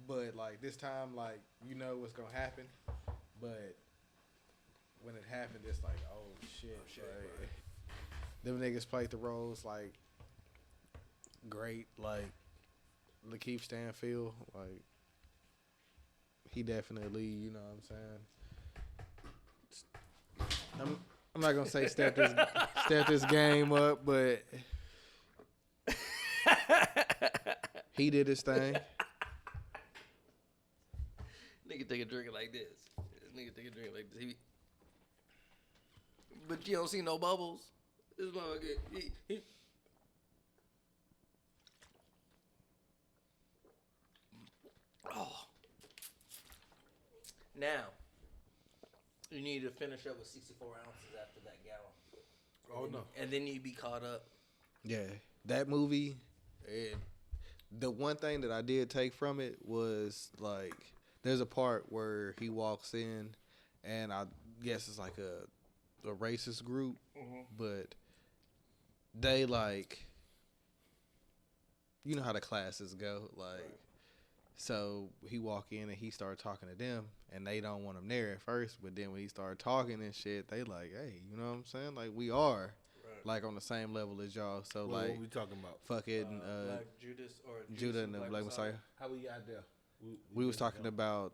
Speaker 5: but like this time, like you know what's gonna happen, but when it happened, it's like oh shit, like, them niggas played the roles like great, like Lakeith Stanfield, like he definitely, you know what I'm saying. I'm not gonna say step this game up, but he did his thing.
Speaker 4: Nigga take a drink like this. Nigga take a drink like this. But you don't see no bubbles. This motherfucker. He Oh. Now, you need to finish up with 64 ounces after that gallon.
Speaker 1: Oh no.
Speaker 4: And then you'd be caught up.
Speaker 5: Yeah, that movie. The one thing that I did take from it was like, there's a part where he walks in, and I guess it's like a racist group, but they like, you know how the classes go, like. So he walk in and he started talking to them, and they don't want him there at first. But then when he started talking and shit, they like, hey, you know what I'm saying? Like we are, like on the same level as y'all. So
Speaker 1: What
Speaker 5: like,
Speaker 1: we talking about?
Speaker 5: fucking
Speaker 4: Black Judas or
Speaker 5: Judah and the Black Messiah.
Speaker 1: How we got there?
Speaker 5: We was talking about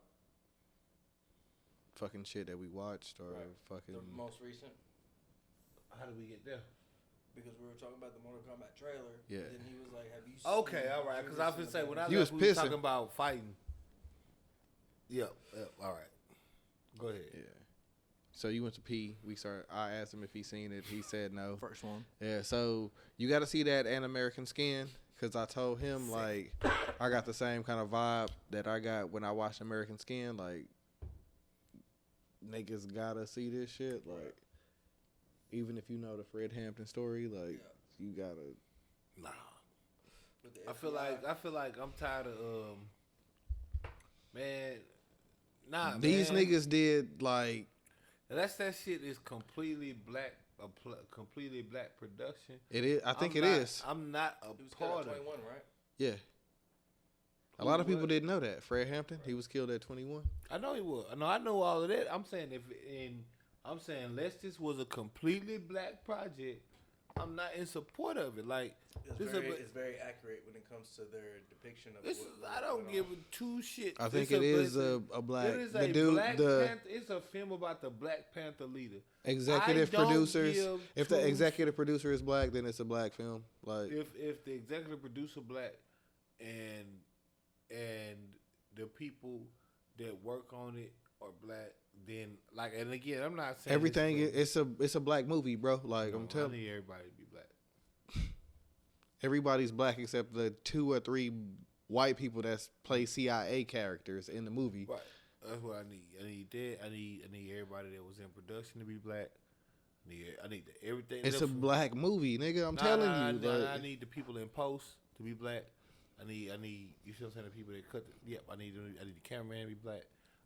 Speaker 5: fucking shit that we watched or fucking.
Speaker 4: the most recent.
Speaker 1: How did we get there?
Speaker 4: Because we were talking about the Mortal Kombat trailer.
Speaker 5: Yeah.
Speaker 4: And then he was like, have you seen
Speaker 1: Okay, all right. Because I was gonna say when I
Speaker 5: You
Speaker 1: left,
Speaker 5: was
Speaker 1: we was
Speaker 5: pissing.
Speaker 1: talking about fighting. Yep. All right. Go ahead.
Speaker 5: Yeah. So you went to pee. I asked him if he seen it. He said no.
Speaker 4: First one.
Speaker 5: Yeah. So you got to see that and American Skin, because I told him like I got the same kind of vibe that I got when I watched American Skin. Like niggas gotta see this shit. Like even if you know the Fred Hampton story, like you gotta.
Speaker 1: Nah. I feel like I'm tired of man. Nah,
Speaker 5: These
Speaker 1: man.
Speaker 5: niggas did like.
Speaker 1: That shit is completely black. Completely black production.
Speaker 5: It is. I think
Speaker 1: I'm
Speaker 5: it
Speaker 1: not-
Speaker 5: is.
Speaker 1: I'm not a
Speaker 4: He was killed
Speaker 1: part
Speaker 4: at
Speaker 1: of it.
Speaker 4: 21, right?
Speaker 5: Yeah. A lot of people didn't know that. Fred Hampton, he was killed at 21.
Speaker 1: I know he was. No, I know all of that. I'm saying unless this was a completely black project, I'm not in support of it. Like
Speaker 4: It's very accurate when it comes to their depiction of it.
Speaker 1: I don't give a two shit.
Speaker 5: I think it is a black.
Speaker 1: It is
Speaker 5: the
Speaker 1: a
Speaker 5: dude,
Speaker 1: Black
Speaker 5: the
Speaker 1: Panther. It's a film about the Black Panther leader.
Speaker 5: executive
Speaker 1: I don't
Speaker 5: producers.
Speaker 1: give
Speaker 5: If the
Speaker 1: two
Speaker 5: executive producer is black, then it's a black film. Like
Speaker 1: if the executive producer black and the people that work on it are black, then like, and again, I'm not saying
Speaker 5: everything. It's a black movie, bro. Like I'm
Speaker 1: I
Speaker 5: telling
Speaker 1: need everybody to be black.
Speaker 5: everybody's black except the 2 or 3 white people that play CIA characters in the movie.
Speaker 1: Right. That's what I need. I need that. I need everybody that was in production to be black. I need everything.
Speaker 5: It's a black movie, nigga. I'm telling you.
Speaker 1: I need the people in post to be black. I need. You see what I'm saying? The people that cut. I need the cameraman to be black.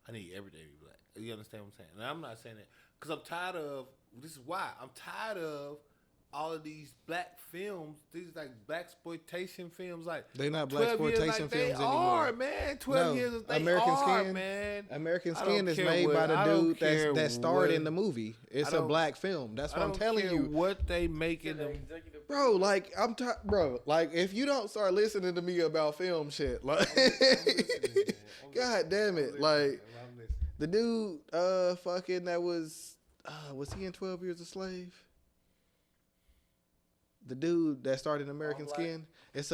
Speaker 1: I need everything to be black. You understand what I'm saying? And I'm not saying that because I'm tired of. This is why I'm tired of all of these black films. These like black exploitation films. Like
Speaker 5: they not black exploitation films anymore.
Speaker 1: Are, man. 12 years. They
Speaker 5: American
Speaker 1: are,
Speaker 5: Skin,
Speaker 1: man.
Speaker 5: American Skin is made by the dude that starred in the movie. It's a black film. That's what I'm telling you.
Speaker 1: What they making them,
Speaker 5: bro? Like bro. Like if you don't start listening to me about film shit, like, god damn it, like the dude, fucking that was he in 12 Years a Slave? The dude that started American Skin, it's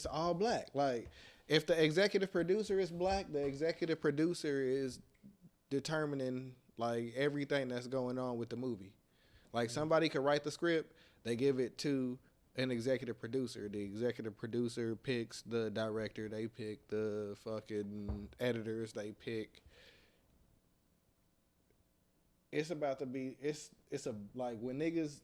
Speaker 5: all black. Like, if the executive producer is black, the executive producer is determining like everything that's going on with the movie. Like somebody could write the script, they give it to an executive producer. The executive producer picks the director, they pick the fucking editors, they pick. It's about to be. It's a like when niggas.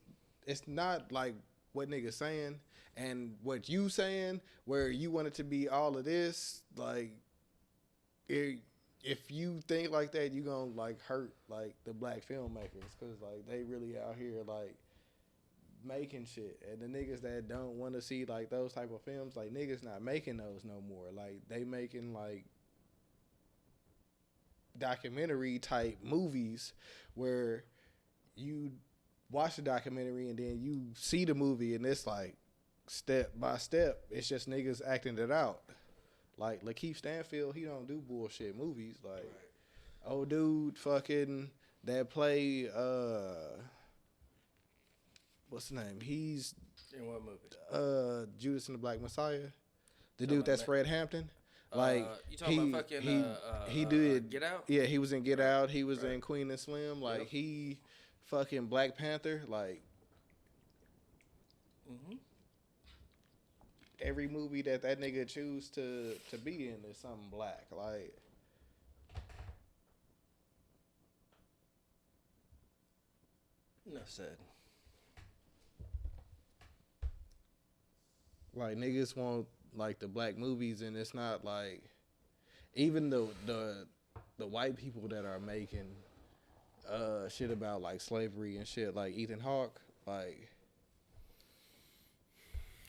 Speaker 5: It's not like what niggas saying and what you saying, where you want it to be all of this. Like, if you think like that, you gonna like hurt like the black filmmakers, cause like they really out here like making shit, and the niggas that don't want to see like those type of films, like niggas not making those no more. Like they making like documentary type movies where you watch the documentary and then you see the movie and it's like step by step. It's just niggas acting it out. Like Lakeith Stanfield, he don't do bullshit movies. Like old dude fucking that play what's the name? He's
Speaker 4: in what movie?
Speaker 5: Judas and the Black Messiah. The dude that's Fred Hampton. Like
Speaker 4: you talking about fucking
Speaker 5: he did
Speaker 4: Get Out?
Speaker 5: Yeah, he was in Get Out. He was in Queen and Slim. Like he fucking Black Panther. Like every movie that nigga choose to be in is something black. Like
Speaker 4: enough said.
Speaker 5: Like niggas want like the black movies, and it's not like even the white people that are making shit about like slavery and shit, like Ethan Hawke, like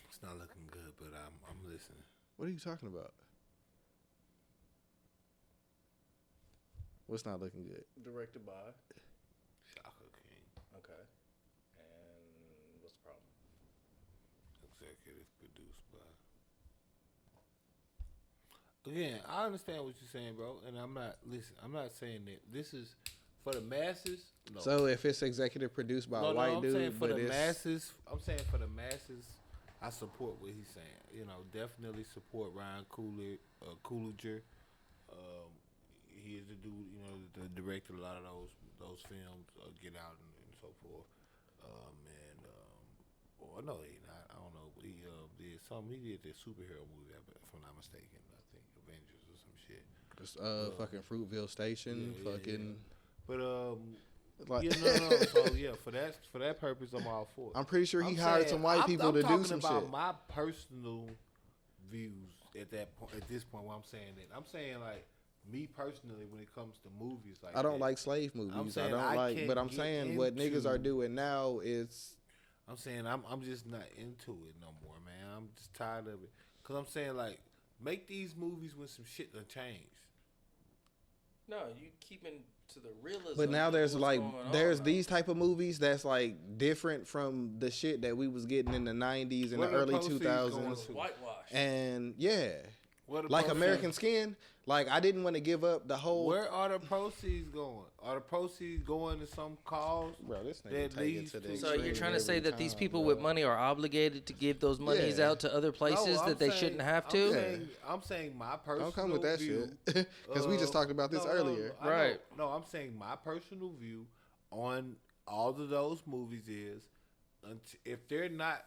Speaker 1: it's not looking good, but I'm listening.
Speaker 5: What are you talking about? What's not looking good?
Speaker 4: Directed by
Speaker 1: Shaka King.
Speaker 4: Okay. And what's the problem?
Speaker 1: Executive produced by. Again, I understand what you're saying, bro, and I'm not saying that this is for the masses. No.
Speaker 5: So if it's executive produced by a white dude,
Speaker 1: saying for the masses. I'm saying for the masses, I support what he's saying. You know, definitely support Ryan Coogler. He is the dude, you know, that directed a lot of those films, Get Out and so forth. I know he not. I don't know. But he did something. He did this superhero movie, if I'm not mistaken. I think Avengers or some shit.
Speaker 5: Fucking Fruitville Station,
Speaker 1: yeah,
Speaker 5: fucking.
Speaker 1: Yeah. But
Speaker 5: like,
Speaker 1: yeah, no. So yeah, for that purpose, I'm all for it.
Speaker 5: I'm pretty sure he hired some white people to do some shit.
Speaker 1: I'm talking about my personal views at this point. What I'm saying that I'm saying like me personally, when it comes to movies, like
Speaker 5: I don't like slave movies. I don't like, but I'm saying what niggas are doing now is.
Speaker 1: I'm saying I'm just not into it no more, man. I'm just tired of it. Cause I'm saying like make these movies when some shit done changed.
Speaker 4: No, you keeping to the realism.
Speaker 5: But now there's
Speaker 4: what's
Speaker 5: like
Speaker 4: going on
Speaker 5: there's
Speaker 4: now.
Speaker 5: these type of movies that's like different from the shit that we was getting in the 90s and
Speaker 1: Where
Speaker 5: the
Speaker 1: the
Speaker 5: early
Speaker 1: proceeds
Speaker 5: 2000s.
Speaker 1: going
Speaker 4: It's whitewash.
Speaker 5: And yeah,
Speaker 1: Where the
Speaker 5: like
Speaker 1: proceeds-
Speaker 5: American Skin. Like I didn't want to give up the whole.
Speaker 1: Where are the proceeds going? Are the proceeds going to some cause?
Speaker 5: Bro, this
Speaker 1: that
Speaker 5: nigga take it
Speaker 1: leads
Speaker 5: to the
Speaker 1: to-
Speaker 4: So you're
Speaker 5: extreme
Speaker 4: trying to
Speaker 5: every
Speaker 4: say that these
Speaker 5: time,
Speaker 4: people
Speaker 5: bro.
Speaker 4: with money are obligated to give those monies
Speaker 5: Yeah.
Speaker 4: out to other places
Speaker 1: No,
Speaker 4: that they
Speaker 1: saying-
Speaker 4: shouldn't have
Speaker 1: I'm
Speaker 4: to?
Speaker 1: saying, I'm saying my personal
Speaker 5: Don't come with that
Speaker 1: view,
Speaker 5: shit. Because we just talked about this earlier.
Speaker 1: I know.
Speaker 4: Right.
Speaker 1: No, I'm saying my personal view on all of those movies is if they're not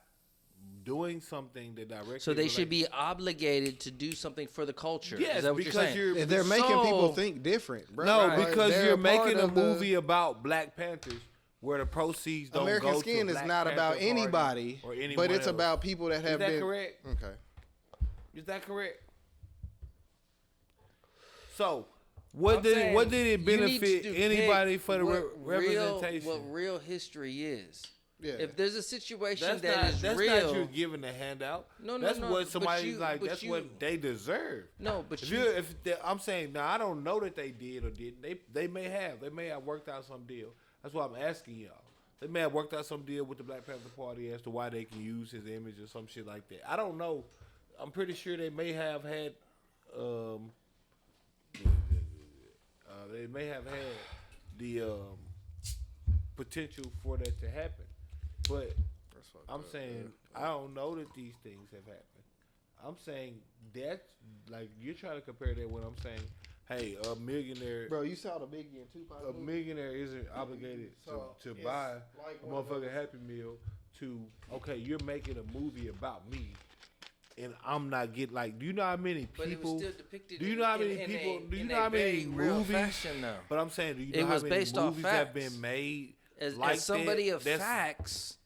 Speaker 1: doing something that directly
Speaker 4: So they should
Speaker 1: relates-
Speaker 4: be obligated to do something for the culture.
Speaker 1: Yes,
Speaker 4: Is that what
Speaker 1: because
Speaker 4: you're saying?
Speaker 1: you're
Speaker 5: They're making
Speaker 4: So-
Speaker 5: people think different, bro.
Speaker 1: no,
Speaker 5: Like,
Speaker 1: because
Speaker 5: they're
Speaker 1: you're
Speaker 5: a part
Speaker 1: making a
Speaker 5: of the-
Speaker 1: movie about Black Panthers where the proceeds don't
Speaker 5: American
Speaker 1: go
Speaker 5: Skin
Speaker 1: to
Speaker 5: is
Speaker 1: Black
Speaker 5: not
Speaker 1: Panther
Speaker 5: about
Speaker 1: Party
Speaker 5: anybody,
Speaker 1: or anyone
Speaker 5: but it's
Speaker 1: else.
Speaker 5: about people that have
Speaker 1: Is that
Speaker 5: been.
Speaker 1: correct?
Speaker 5: Okay.
Speaker 1: Is that correct? So, what
Speaker 4: I'm
Speaker 1: did
Speaker 4: saying
Speaker 1: it
Speaker 4: you need
Speaker 1: benefit
Speaker 4: to
Speaker 1: anybody
Speaker 4: pick
Speaker 1: for the
Speaker 4: what
Speaker 1: representation?
Speaker 4: what real history is.
Speaker 5: Yeah.
Speaker 4: If there's a situation
Speaker 1: that's
Speaker 4: that
Speaker 1: not,
Speaker 4: is
Speaker 1: that's
Speaker 4: real,
Speaker 1: not you giving a handout.
Speaker 4: No, no,
Speaker 1: that's
Speaker 4: no,
Speaker 1: what
Speaker 4: but
Speaker 1: somebody's
Speaker 4: you-
Speaker 1: like.
Speaker 4: but
Speaker 1: That's
Speaker 4: you-
Speaker 1: what they deserve.
Speaker 4: no, but
Speaker 1: I'm saying now, I don't know that they did or didn't. They may have worked out some deal. That's why I'm asking y'all. They may have worked out some deal with the Black Panther Party as to why they can use his image or some shit like that. I don't know. I'm pretty sure they may have had. They may have had the potential for that to happen, but I'm saying I don't know that these things have happened. I'm saying that's like you're trying to compare that when I'm saying, hey, a millionaire,
Speaker 5: Bro, you saw the Biggie and Tupac
Speaker 1: a
Speaker 5: movie?
Speaker 1: millionaire isn't obligated
Speaker 5: So,
Speaker 1: to
Speaker 5: it's
Speaker 1: buy
Speaker 5: like
Speaker 1: a
Speaker 5: one of
Speaker 1: motherfucking
Speaker 5: those-
Speaker 1: Happy Meal to okay, you're making a movie about me, and I'm not getting like, do you know how many
Speaker 4: but it
Speaker 1: people?
Speaker 4: was still depicted.
Speaker 1: Do you know how many
Speaker 4: in
Speaker 1: people? Do you
Speaker 4: in
Speaker 1: know
Speaker 4: a
Speaker 1: how many
Speaker 4: very real
Speaker 1: movies?
Speaker 4: fashion, though.
Speaker 1: But I'm saying, do you
Speaker 4: It
Speaker 1: know how
Speaker 4: was
Speaker 1: many
Speaker 4: based off
Speaker 1: movies have
Speaker 4: facts.
Speaker 1: been made?
Speaker 4: As
Speaker 1: like
Speaker 4: somebody
Speaker 1: that?
Speaker 4: of
Speaker 1: That's-
Speaker 4: facts,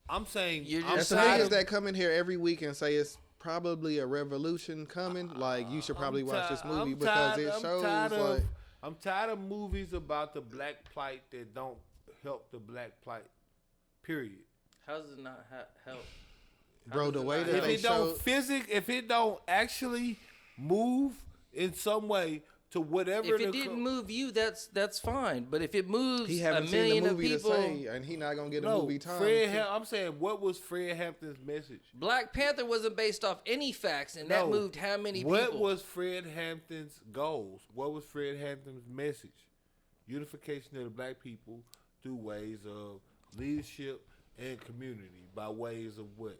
Speaker 1: I'm saying,
Speaker 4: You're
Speaker 1: I'm
Speaker 4: just
Speaker 5: That's the
Speaker 1: tired
Speaker 5: niggas
Speaker 1: of-
Speaker 5: that come in here every week and say it's probably a revolution coming. Like you should probably watch this movie because it shows like.
Speaker 1: I'm tired of movies about the black plight that don't help the black plight. Period.
Speaker 4: how does it not help?
Speaker 5: Bro, the way that
Speaker 1: If
Speaker 5: they
Speaker 1: it don't
Speaker 5: show,
Speaker 1: if it don't actually move in some way to whatever.
Speaker 4: If it didn't move you, that's fine. But if it moves
Speaker 5: he
Speaker 4: a
Speaker 5: haven't seen
Speaker 4: million
Speaker 5: the
Speaker 4: of
Speaker 5: movie
Speaker 4: people,
Speaker 5: to say, and he not gonna get a
Speaker 1: no,
Speaker 5: movie time.
Speaker 1: I'm saying, what was Fred Hampton's message?
Speaker 4: Black Panther wasn't based off any facts, and that
Speaker 1: No.
Speaker 4: moved how many
Speaker 1: What
Speaker 4: people?
Speaker 1: was Fred Hampton's goals? What was Fred Hampton's message? Unification of the black people through ways of leadership and community by ways of what?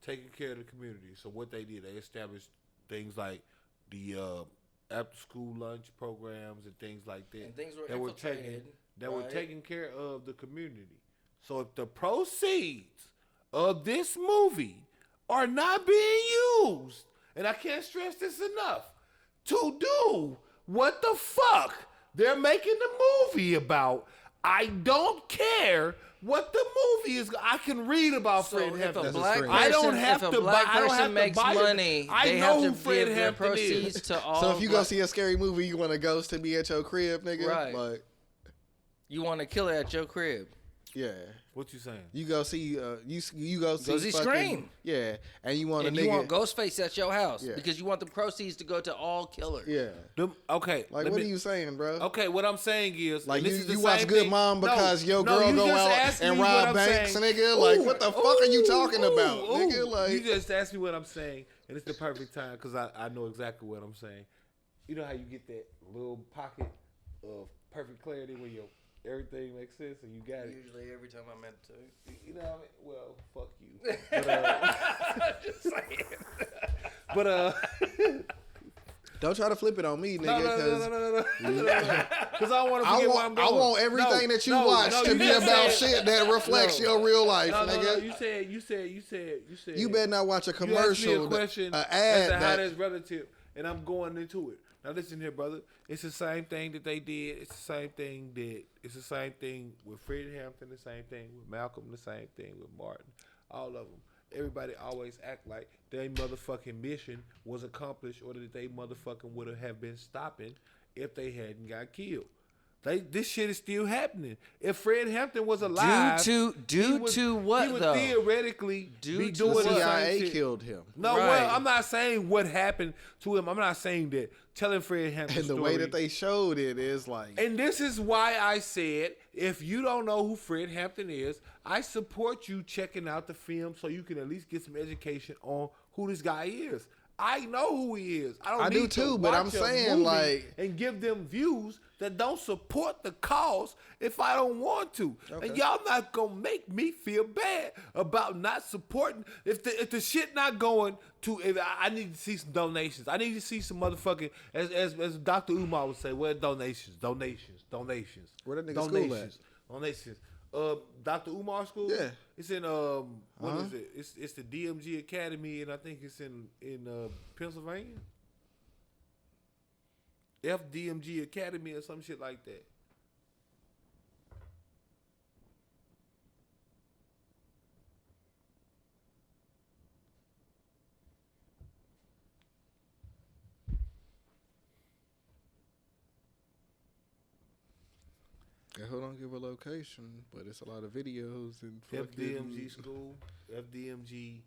Speaker 1: Taking care of the community. So what they did, they established things like the after school lunch programs and things like that.
Speaker 4: And things were
Speaker 1: that
Speaker 4: infiltrated,
Speaker 1: were
Speaker 4: right?
Speaker 1: taking care of the community. So if the proceeds of this movie are not being used, and I can't stress this enough, to do what the fuck they're making the movie about, I don't care what the movie is. I can read about
Speaker 4: So
Speaker 1: Fred
Speaker 4: if
Speaker 1: Hampton.
Speaker 4: a
Speaker 5: That's a
Speaker 4: black
Speaker 5: screen.
Speaker 4: person,
Speaker 1: I don't have
Speaker 4: if a
Speaker 1: to
Speaker 4: black
Speaker 1: buy. I don't
Speaker 4: person
Speaker 1: have to
Speaker 4: makes
Speaker 1: buy it.
Speaker 4: money,
Speaker 1: I
Speaker 4: they
Speaker 1: know
Speaker 4: have
Speaker 1: who
Speaker 4: to
Speaker 1: Fred
Speaker 4: give their
Speaker 1: Hampton
Speaker 4: proceeds
Speaker 1: is.
Speaker 4: to all.
Speaker 5: So if you go
Speaker 4: black-
Speaker 5: see a scary movie, you want a ghost to be at your crib, nigga.
Speaker 4: Right.
Speaker 5: Like,
Speaker 4: you want a killer at your crib.
Speaker 5: yeah.
Speaker 1: What you saying?
Speaker 5: You go see you go see
Speaker 4: see
Speaker 5: fucking,
Speaker 4: Scream.
Speaker 5: Yeah, and you want
Speaker 4: And
Speaker 5: a nigga.
Speaker 4: you want Ghostface at your house
Speaker 5: Yeah.
Speaker 4: because you want the proceeds to go to all killers.
Speaker 5: Yeah.
Speaker 1: Okay.
Speaker 5: Like,
Speaker 1: let
Speaker 5: what
Speaker 1: me-
Speaker 5: are you saying, bro?
Speaker 1: Okay, what I'm saying is,
Speaker 5: Like
Speaker 1: and this is the
Speaker 5: you watch
Speaker 1: same
Speaker 5: Good
Speaker 1: thing-
Speaker 5: Mom because your girl
Speaker 1: you
Speaker 5: go
Speaker 1: just
Speaker 5: out
Speaker 1: asked
Speaker 5: and
Speaker 1: me what
Speaker 5: rob
Speaker 1: I'm
Speaker 5: banks,
Speaker 1: saying.
Speaker 5: nigga. Like, what the fuck are you talking about, nigga? Like,
Speaker 1: you just asked me what I'm saying, and it's the perfect time because I know exactly what I'm saying. You know how you get that little pocket of perfect clarity when everything makes sense and you got it.
Speaker 4: Usually every time I'm at the
Speaker 1: You know what I mean? Well, fuck you. Just saying. But
Speaker 5: don't try to flip it on me, nigga.
Speaker 1: no. Because I want to
Speaker 5: I
Speaker 1: forget where I'm
Speaker 5: want,
Speaker 1: going.
Speaker 5: I want everything that you watch to
Speaker 1: you
Speaker 5: be
Speaker 1: just
Speaker 5: about
Speaker 1: said-
Speaker 5: shit that reflects
Speaker 1: No.
Speaker 5: your real life,
Speaker 1: No,
Speaker 5: nigga.
Speaker 1: you said.
Speaker 5: You better not watch a
Speaker 1: You asked me
Speaker 5: commercial,
Speaker 1: a question
Speaker 5: an
Speaker 1: as
Speaker 5: ad
Speaker 1: to how
Speaker 5: that
Speaker 1: that's relative, and I'm going into it. Now listen here, brother. It's the same thing that they did. It's the same thing with Fred Hampton. The same thing with Malcolm. The same thing with Martin. All of them. Everybody always act like their motherfucking mission was accomplished, or that they motherfucking would have been stopping if they hadn't got killed. This shit is still happening. If Fred Hampton was alive,
Speaker 5: due to what
Speaker 1: he would
Speaker 5: though?
Speaker 1: Theoretically be doing
Speaker 5: the
Speaker 1: the
Speaker 5: CIA
Speaker 1: same shit.
Speaker 5: killed him.
Speaker 1: No,
Speaker 5: Right.
Speaker 1: well, I'm not saying what happened to him. I'm not saying that. Telling Fred Hampton's
Speaker 5: And the
Speaker 1: story.
Speaker 5: way that they showed it is like.
Speaker 1: And this is why I said, if you don't know who Fred Hampton is, I support you checking out the film so you can at least get some education on who this guy is. I know who he is. I
Speaker 5: do
Speaker 1: need to
Speaker 5: too, but I'm
Speaker 1: watch a
Speaker 5: saying,
Speaker 1: movie
Speaker 5: like-
Speaker 1: and give them views that don't support the cause if I don't want to.
Speaker 5: Okay.
Speaker 1: And y'all not gonna make me feel bad about not supporting. If the shit not going to, if I need to see some donations. I need to see some motherfucking, as Dr. Umar would say, well, donations.
Speaker 5: Where that nigga school at?
Speaker 1: Donations. Dr. Umar School.
Speaker 5: Yeah.
Speaker 1: It's in what is it? It's the DMG Academy, and I think it's in Pennsylvania. FDMG Academy or some shit like that.
Speaker 5: Who don't give a location, but it's a lot of videos and
Speaker 1: FDMG school, FDMG,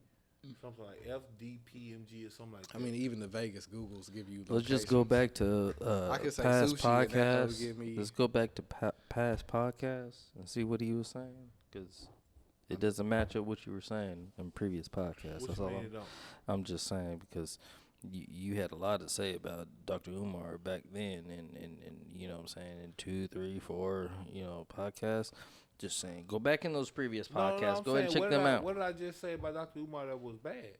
Speaker 1: something like FDPMG or something like that.
Speaker 5: I mean, even the Vegas Googles give you.
Speaker 4: Let's just go back to
Speaker 5: I could say
Speaker 4: past
Speaker 5: sushi and that would
Speaker 4: podcasts.
Speaker 5: give me-
Speaker 4: Let's go back to past podcasts and see what he was saying, because it doesn't match up what you were saying in previous podcasts.
Speaker 1: What
Speaker 4: That's
Speaker 1: you
Speaker 4: all
Speaker 1: mean it don't?
Speaker 4: I'm just saying, because you had a lot to say about Dr. Umar back then, and you know what I'm saying, in 2, 3, 4, podcasts. Just saying, go back in those previous podcasts.
Speaker 1: I'm
Speaker 4: Go ahead and
Speaker 1: saying,
Speaker 4: check them out.
Speaker 1: What did I just say about Dr. Umar that was bad?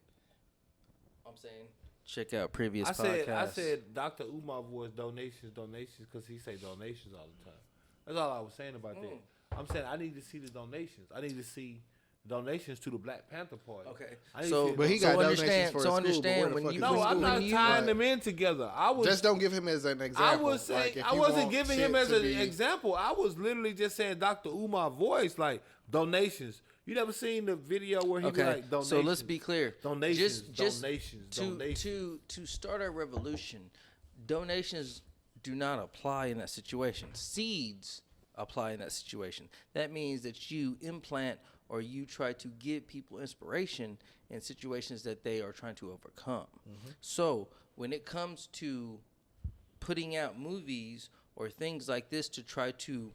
Speaker 4: I'm saying, check out previous
Speaker 1: I
Speaker 4: podcasts.
Speaker 1: said Dr. Umar was donations, because he say donations all the time. That's all I was saying about that. I'm saying I need to see the donations. I need to see donations to the Black Panther Party.
Speaker 4: Okay.
Speaker 1: I need
Speaker 4: So,
Speaker 1: to see
Speaker 5: But he
Speaker 1: the-
Speaker 5: got
Speaker 4: so
Speaker 5: donations
Speaker 4: understand.
Speaker 5: for
Speaker 4: So
Speaker 5: his
Speaker 4: understand
Speaker 5: school, but
Speaker 4: when
Speaker 5: where
Speaker 4: you.
Speaker 5: the
Speaker 1: No,
Speaker 5: fuck
Speaker 1: I'm
Speaker 5: is
Speaker 1: not
Speaker 5: school?
Speaker 1: tying them in together. I was
Speaker 5: Just don't give him as an
Speaker 1: I
Speaker 5: example.
Speaker 1: was saying
Speaker 5: Like, if
Speaker 1: I
Speaker 5: you
Speaker 1: wasn't
Speaker 5: want
Speaker 1: giving him
Speaker 5: shit
Speaker 1: as
Speaker 5: to
Speaker 1: an
Speaker 5: be-
Speaker 1: example. I was literally just saying Dr. Umar voice, like donations. You never seen the video where he be like donations.
Speaker 4: So let's be clear.
Speaker 1: Donations,
Speaker 4: Just
Speaker 1: donations,
Speaker 4: to,
Speaker 1: donations.
Speaker 4: To start a revolution, donations do not apply in that situation. Seeds apply in that situation. That means that you implant or you try to give people inspiration in situations that they are trying to overcome. So when it comes to putting out movies or things like this to try to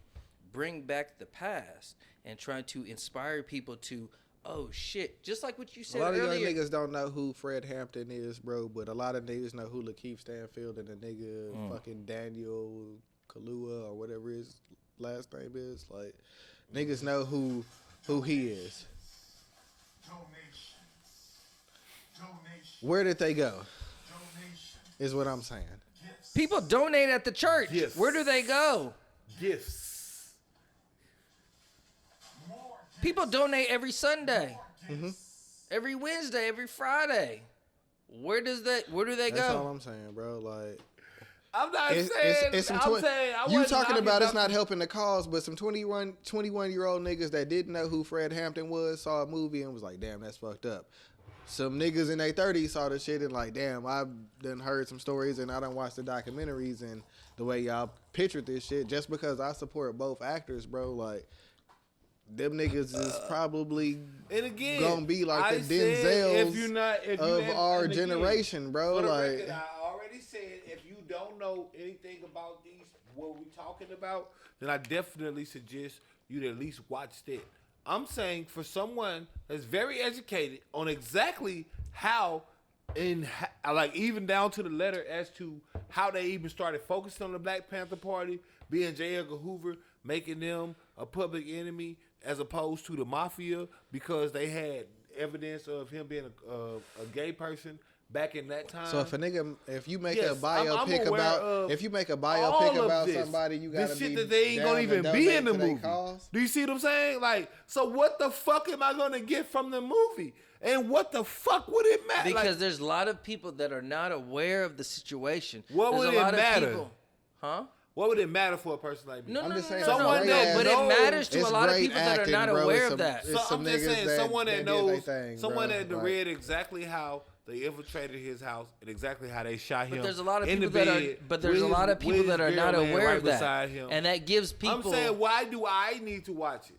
Speaker 4: bring back the past and try to inspire people to, oh shit, just like what you
Speaker 5: A
Speaker 4: said
Speaker 5: lot of young
Speaker 4: earlier.
Speaker 5: niggas don't know who Fred Hampton is, bro, but a lot of niggas know who Lakeith Stanfield and the nigga fucking Daniel Kaluuya or whatever his last name is. Like, niggas know who he is. Where did they go? Is what I'm saying.
Speaker 4: People donate at the church.
Speaker 1: Yes.
Speaker 4: Where do they go?
Speaker 1: Gifts.
Speaker 4: People donate every Sunday, every Wednesday, every Friday. Where do they
Speaker 5: That's all
Speaker 4: go?
Speaker 5: I'm saying, bro. Like,
Speaker 1: I'm not
Speaker 5: it's
Speaker 1: saying.
Speaker 5: some
Speaker 1: I'm saying I
Speaker 5: you
Speaker 1: wasn't
Speaker 5: talking
Speaker 1: knocking
Speaker 5: about it's
Speaker 1: Dr.
Speaker 5: not helping the cause, but some 21-year-old niggas that didn't know who Fred Hampton was saw a movie and was like, damn, that's fucked up. Some niggas in their 30s saw the shit and like, damn, I've done heard some stories and I done watched the documentaries and the way y'all pictured this shit. Just because I support both actors, bro, like, them niggas is probably
Speaker 1: And again,
Speaker 5: gonna be like
Speaker 1: I
Speaker 5: the
Speaker 1: said,
Speaker 5: Denzels
Speaker 1: if you're not, if you
Speaker 5: of
Speaker 1: and
Speaker 5: our
Speaker 1: again,
Speaker 5: generation, bro.
Speaker 1: For the
Speaker 5: Like,
Speaker 1: record, I already said if you don't know anything about these, what we talking about, then I definitely suggest you to at least watch that. I'm saying for someone that's very educated on exactly how, like even down to the letter as to how they even started focusing on the Black Panther Party, being J. Edgar Hoover, making them a public enemy as opposed to the mafia because they had evidence of him being a gay person back in that time.
Speaker 5: so if you make
Speaker 1: Yes,
Speaker 5: a biopic
Speaker 1: I'm aware
Speaker 5: about
Speaker 1: of
Speaker 5: if you make a
Speaker 1: all
Speaker 5: biopic
Speaker 1: of
Speaker 5: about
Speaker 1: this.
Speaker 5: somebody, you
Speaker 1: The
Speaker 5: gotta
Speaker 1: shit
Speaker 5: be
Speaker 1: that they ain't
Speaker 5: down
Speaker 1: gonna
Speaker 5: to
Speaker 1: even be
Speaker 5: donate
Speaker 1: in the
Speaker 5: to their
Speaker 1: movie.
Speaker 5: cause.
Speaker 1: Do you see what I'm saying? Like, so what the fuck am I gonna get from the movie? And what the fuck would it matter?
Speaker 4: Because
Speaker 1: Like,
Speaker 4: there's a lot of people that are not aware of the situation.
Speaker 1: What
Speaker 4: There's
Speaker 1: would
Speaker 4: a
Speaker 1: it
Speaker 4: lot
Speaker 1: matter?
Speaker 4: Of people, huh?
Speaker 1: what would it matter for a person like me?
Speaker 4: No,
Speaker 5: I'm
Speaker 4: no,
Speaker 5: just
Speaker 4: no,
Speaker 5: saying
Speaker 4: no,
Speaker 5: it's
Speaker 4: no,
Speaker 1: great
Speaker 4: no.
Speaker 1: ass
Speaker 4: But it
Speaker 1: knows.
Speaker 4: matters to
Speaker 5: It's
Speaker 4: a lot of
Speaker 5: great
Speaker 4: people that are
Speaker 5: acting,
Speaker 4: not
Speaker 5: bro.
Speaker 4: aware
Speaker 5: It's
Speaker 4: of that.
Speaker 5: It's
Speaker 1: So
Speaker 5: some
Speaker 1: I'm just
Speaker 5: niggas
Speaker 1: saying,
Speaker 5: that
Speaker 1: someone that
Speaker 5: did
Speaker 1: knows,
Speaker 5: they thing,
Speaker 1: someone
Speaker 5: bro.
Speaker 1: that
Speaker 5: Like,
Speaker 1: read exactly how they infiltrated his house and exactly how they shot him.
Speaker 4: But there's a lot of
Speaker 1: in
Speaker 4: people
Speaker 1: the
Speaker 4: that
Speaker 1: bed
Speaker 4: are. But there's a
Speaker 1: with
Speaker 4: lot of
Speaker 1: his-
Speaker 4: people
Speaker 1: with
Speaker 4: that
Speaker 1: his
Speaker 4: are not
Speaker 1: girl laying
Speaker 4: aware
Speaker 1: right
Speaker 4: of that,
Speaker 1: beside him.
Speaker 4: and that gives people.
Speaker 1: I'm saying, why do I need to watch it?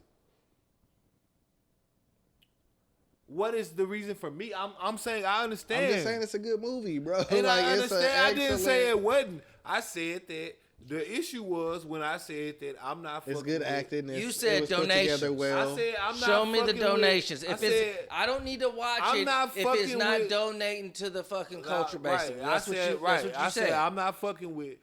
Speaker 1: What is the reason for me? I'm saying I understand.
Speaker 5: I'm just saying it's a good movie, bro.
Speaker 1: And
Speaker 5: like,
Speaker 1: I
Speaker 5: it's
Speaker 1: understand. I didn't say
Speaker 5: excellent-
Speaker 1: it wasn't. I said that the issue was when I said that I'm not fucking
Speaker 5: It's good
Speaker 1: with-
Speaker 5: acting.
Speaker 4: You
Speaker 5: It
Speaker 4: said
Speaker 5: was put together
Speaker 4: donations.
Speaker 5: well.
Speaker 1: I said I'm not
Speaker 4: Show me the
Speaker 1: fucking
Speaker 4: donations.
Speaker 1: With,
Speaker 4: If it's, I don't need to watch
Speaker 1: I'm
Speaker 4: it
Speaker 1: not
Speaker 4: if it's
Speaker 1: fucking
Speaker 4: not
Speaker 1: with-
Speaker 4: donating to the fucking culture.
Speaker 1: Right.
Speaker 4: Basically,
Speaker 1: I
Speaker 4: that's what
Speaker 1: said
Speaker 4: you.
Speaker 1: right.
Speaker 4: That's what you
Speaker 1: I
Speaker 4: said.
Speaker 1: said I'm not fucking with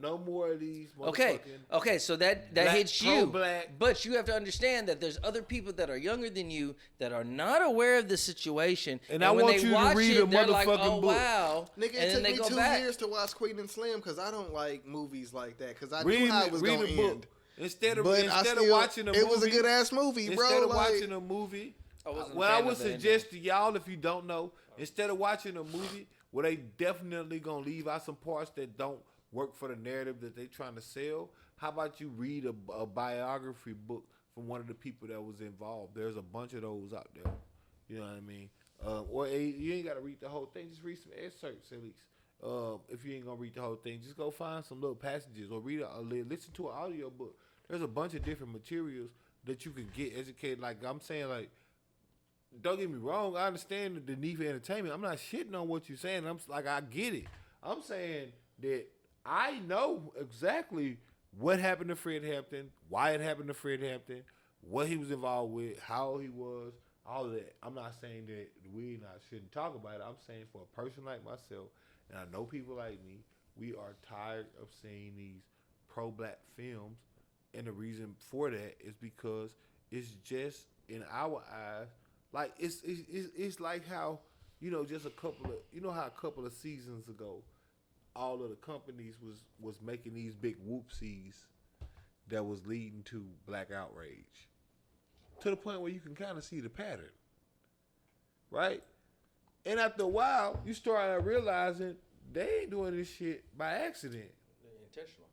Speaker 1: no more of these.
Speaker 4: Okay,
Speaker 1: motherfucking-
Speaker 4: okay, so that
Speaker 1: black,
Speaker 4: hits you,
Speaker 1: pro-black.
Speaker 4: but you have to understand that there's other people that are younger than you that are not aware of the situation,
Speaker 1: And I
Speaker 4: when
Speaker 1: want
Speaker 4: they
Speaker 1: you to
Speaker 4: watch
Speaker 1: read
Speaker 4: it,
Speaker 1: a
Speaker 4: they're like,
Speaker 1: motherfucking
Speaker 4: "Oh
Speaker 1: book."
Speaker 4: wow!"
Speaker 5: Nigga, it
Speaker 4: and then
Speaker 5: took
Speaker 4: they
Speaker 5: me
Speaker 4: go
Speaker 5: 2
Speaker 4: back.
Speaker 5: years to watch Queen and Slim because I don't like movies like that because I
Speaker 1: Read,
Speaker 5: knew how it was
Speaker 1: read
Speaker 5: going
Speaker 1: the
Speaker 5: to
Speaker 1: book
Speaker 5: end.
Speaker 1: instead of
Speaker 5: But
Speaker 1: instead of watching a movie.
Speaker 5: it was a good ass movie, bro.
Speaker 1: Instead of
Speaker 5: like,
Speaker 1: watching a movie,
Speaker 4: I wasn't a
Speaker 1: what I
Speaker 4: fan
Speaker 1: would
Speaker 4: of the ending.
Speaker 1: suggest to y'all, if you don't know, instead of watching a movie where they definitely gonna leave out some parts that don't work for the narrative that they trying to sell, how about you read a biography book from one of the people that was involved? There's a bunch of those out there. You know what I mean? You ain't got to read the whole thing. Just read some excerpts at least. If you ain't gonna read the whole thing, just go find some little passages or listen to an audio book. There's a bunch of different materials that you can get educated. Like I'm saying, like, don't get me wrong. I understand the need for entertainment. I'm not shitting on what you're saying. I'm like, I get it. I'm saying that I know exactly what happened to Fred Hampton, why it happened to Fred Hampton, what he was involved with, how he was, all of that. I'm not saying that we shouldn't talk about it. I'm saying for a person like myself, and I know people like me, we are tired of seeing these pro-black films, and the reason for that is because it's just in our eyes, like it's like how just how a couple of seasons ago, all of the companies was making these big whoopsies that was leading to black outrage, to the point where you can kind of see the pattern, right? And after a while, you start realizing they ain't doing this shit by accident.
Speaker 4: Intentional.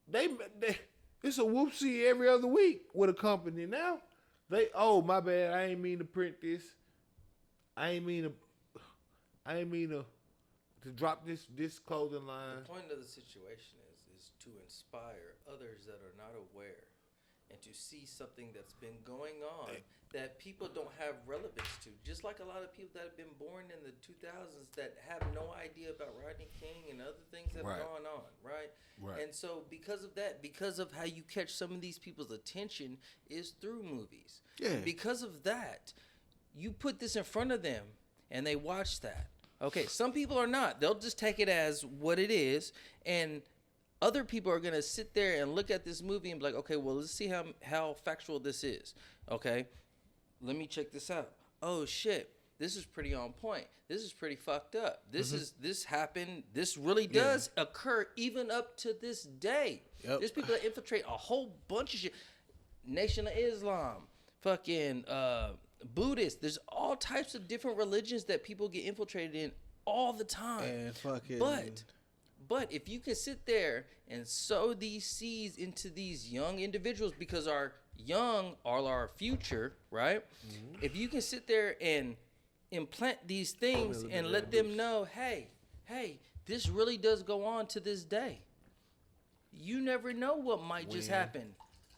Speaker 1: They it's a whoopsie every other week with a company now. My bad, I ain't mean to print this. I ain't mean to drop this clothing line.
Speaker 4: The point of the situation is to inspire others that are not aware and to see something that's been going on that people don't have relevance to. Just like a lot of people that have been born in the 2000s that have no idea about Rodney King and other things that have gone on, right? And so because of that, because of how you catch some of these people's attention is through movies.
Speaker 5: Yeah.
Speaker 4: And because of that, you put this in front of them and they watch that. Okay, some people are not. They'll just take it as what it is, and other people are going to sit there and look at this movie and be like, okay, well, let's see how factual this is. Okay, let me check this out. Oh, shit, this is pretty on point. This is pretty fucked up. This happened. This really does occur even up to this day.
Speaker 5: Yep.
Speaker 4: There's people that infiltrate a whole bunch of shit. Nation of Islam, fucking Buddhist. There's all types of different religions that people get infiltrated in all the time.
Speaker 5: And fucking.
Speaker 4: But if you can sit there and sow these seeds into these young individuals, because our young are our future, right? Mm-hmm. If you can sit there and implant these things and let them know, hey, this really does go on to this day. You never know what might just happen.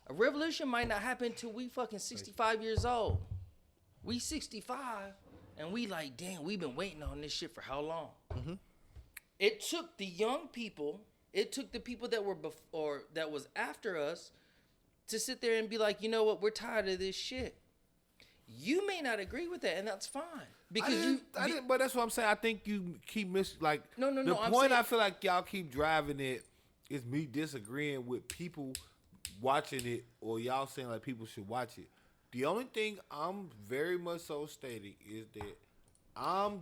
Speaker 4: A revolution might not happen till we fucking 65 years old. We 65 and we like, damn, we've been waiting on this shit for how long? Mm-hmm. It took the young people, it took the people that were before, that was after us, to sit there and be like, you know what, we're tired of this shit. You may not agree with that, and that's fine. Because
Speaker 1: but that's what I'm saying. I think you keep The
Speaker 4: I'm
Speaker 1: point
Speaker 4: saying,
Speaker 1: I feel like y'all keep driving it is me disagreeing with people watching it, or y'all saying like people should watch it. The only thing I'm very much so stating is that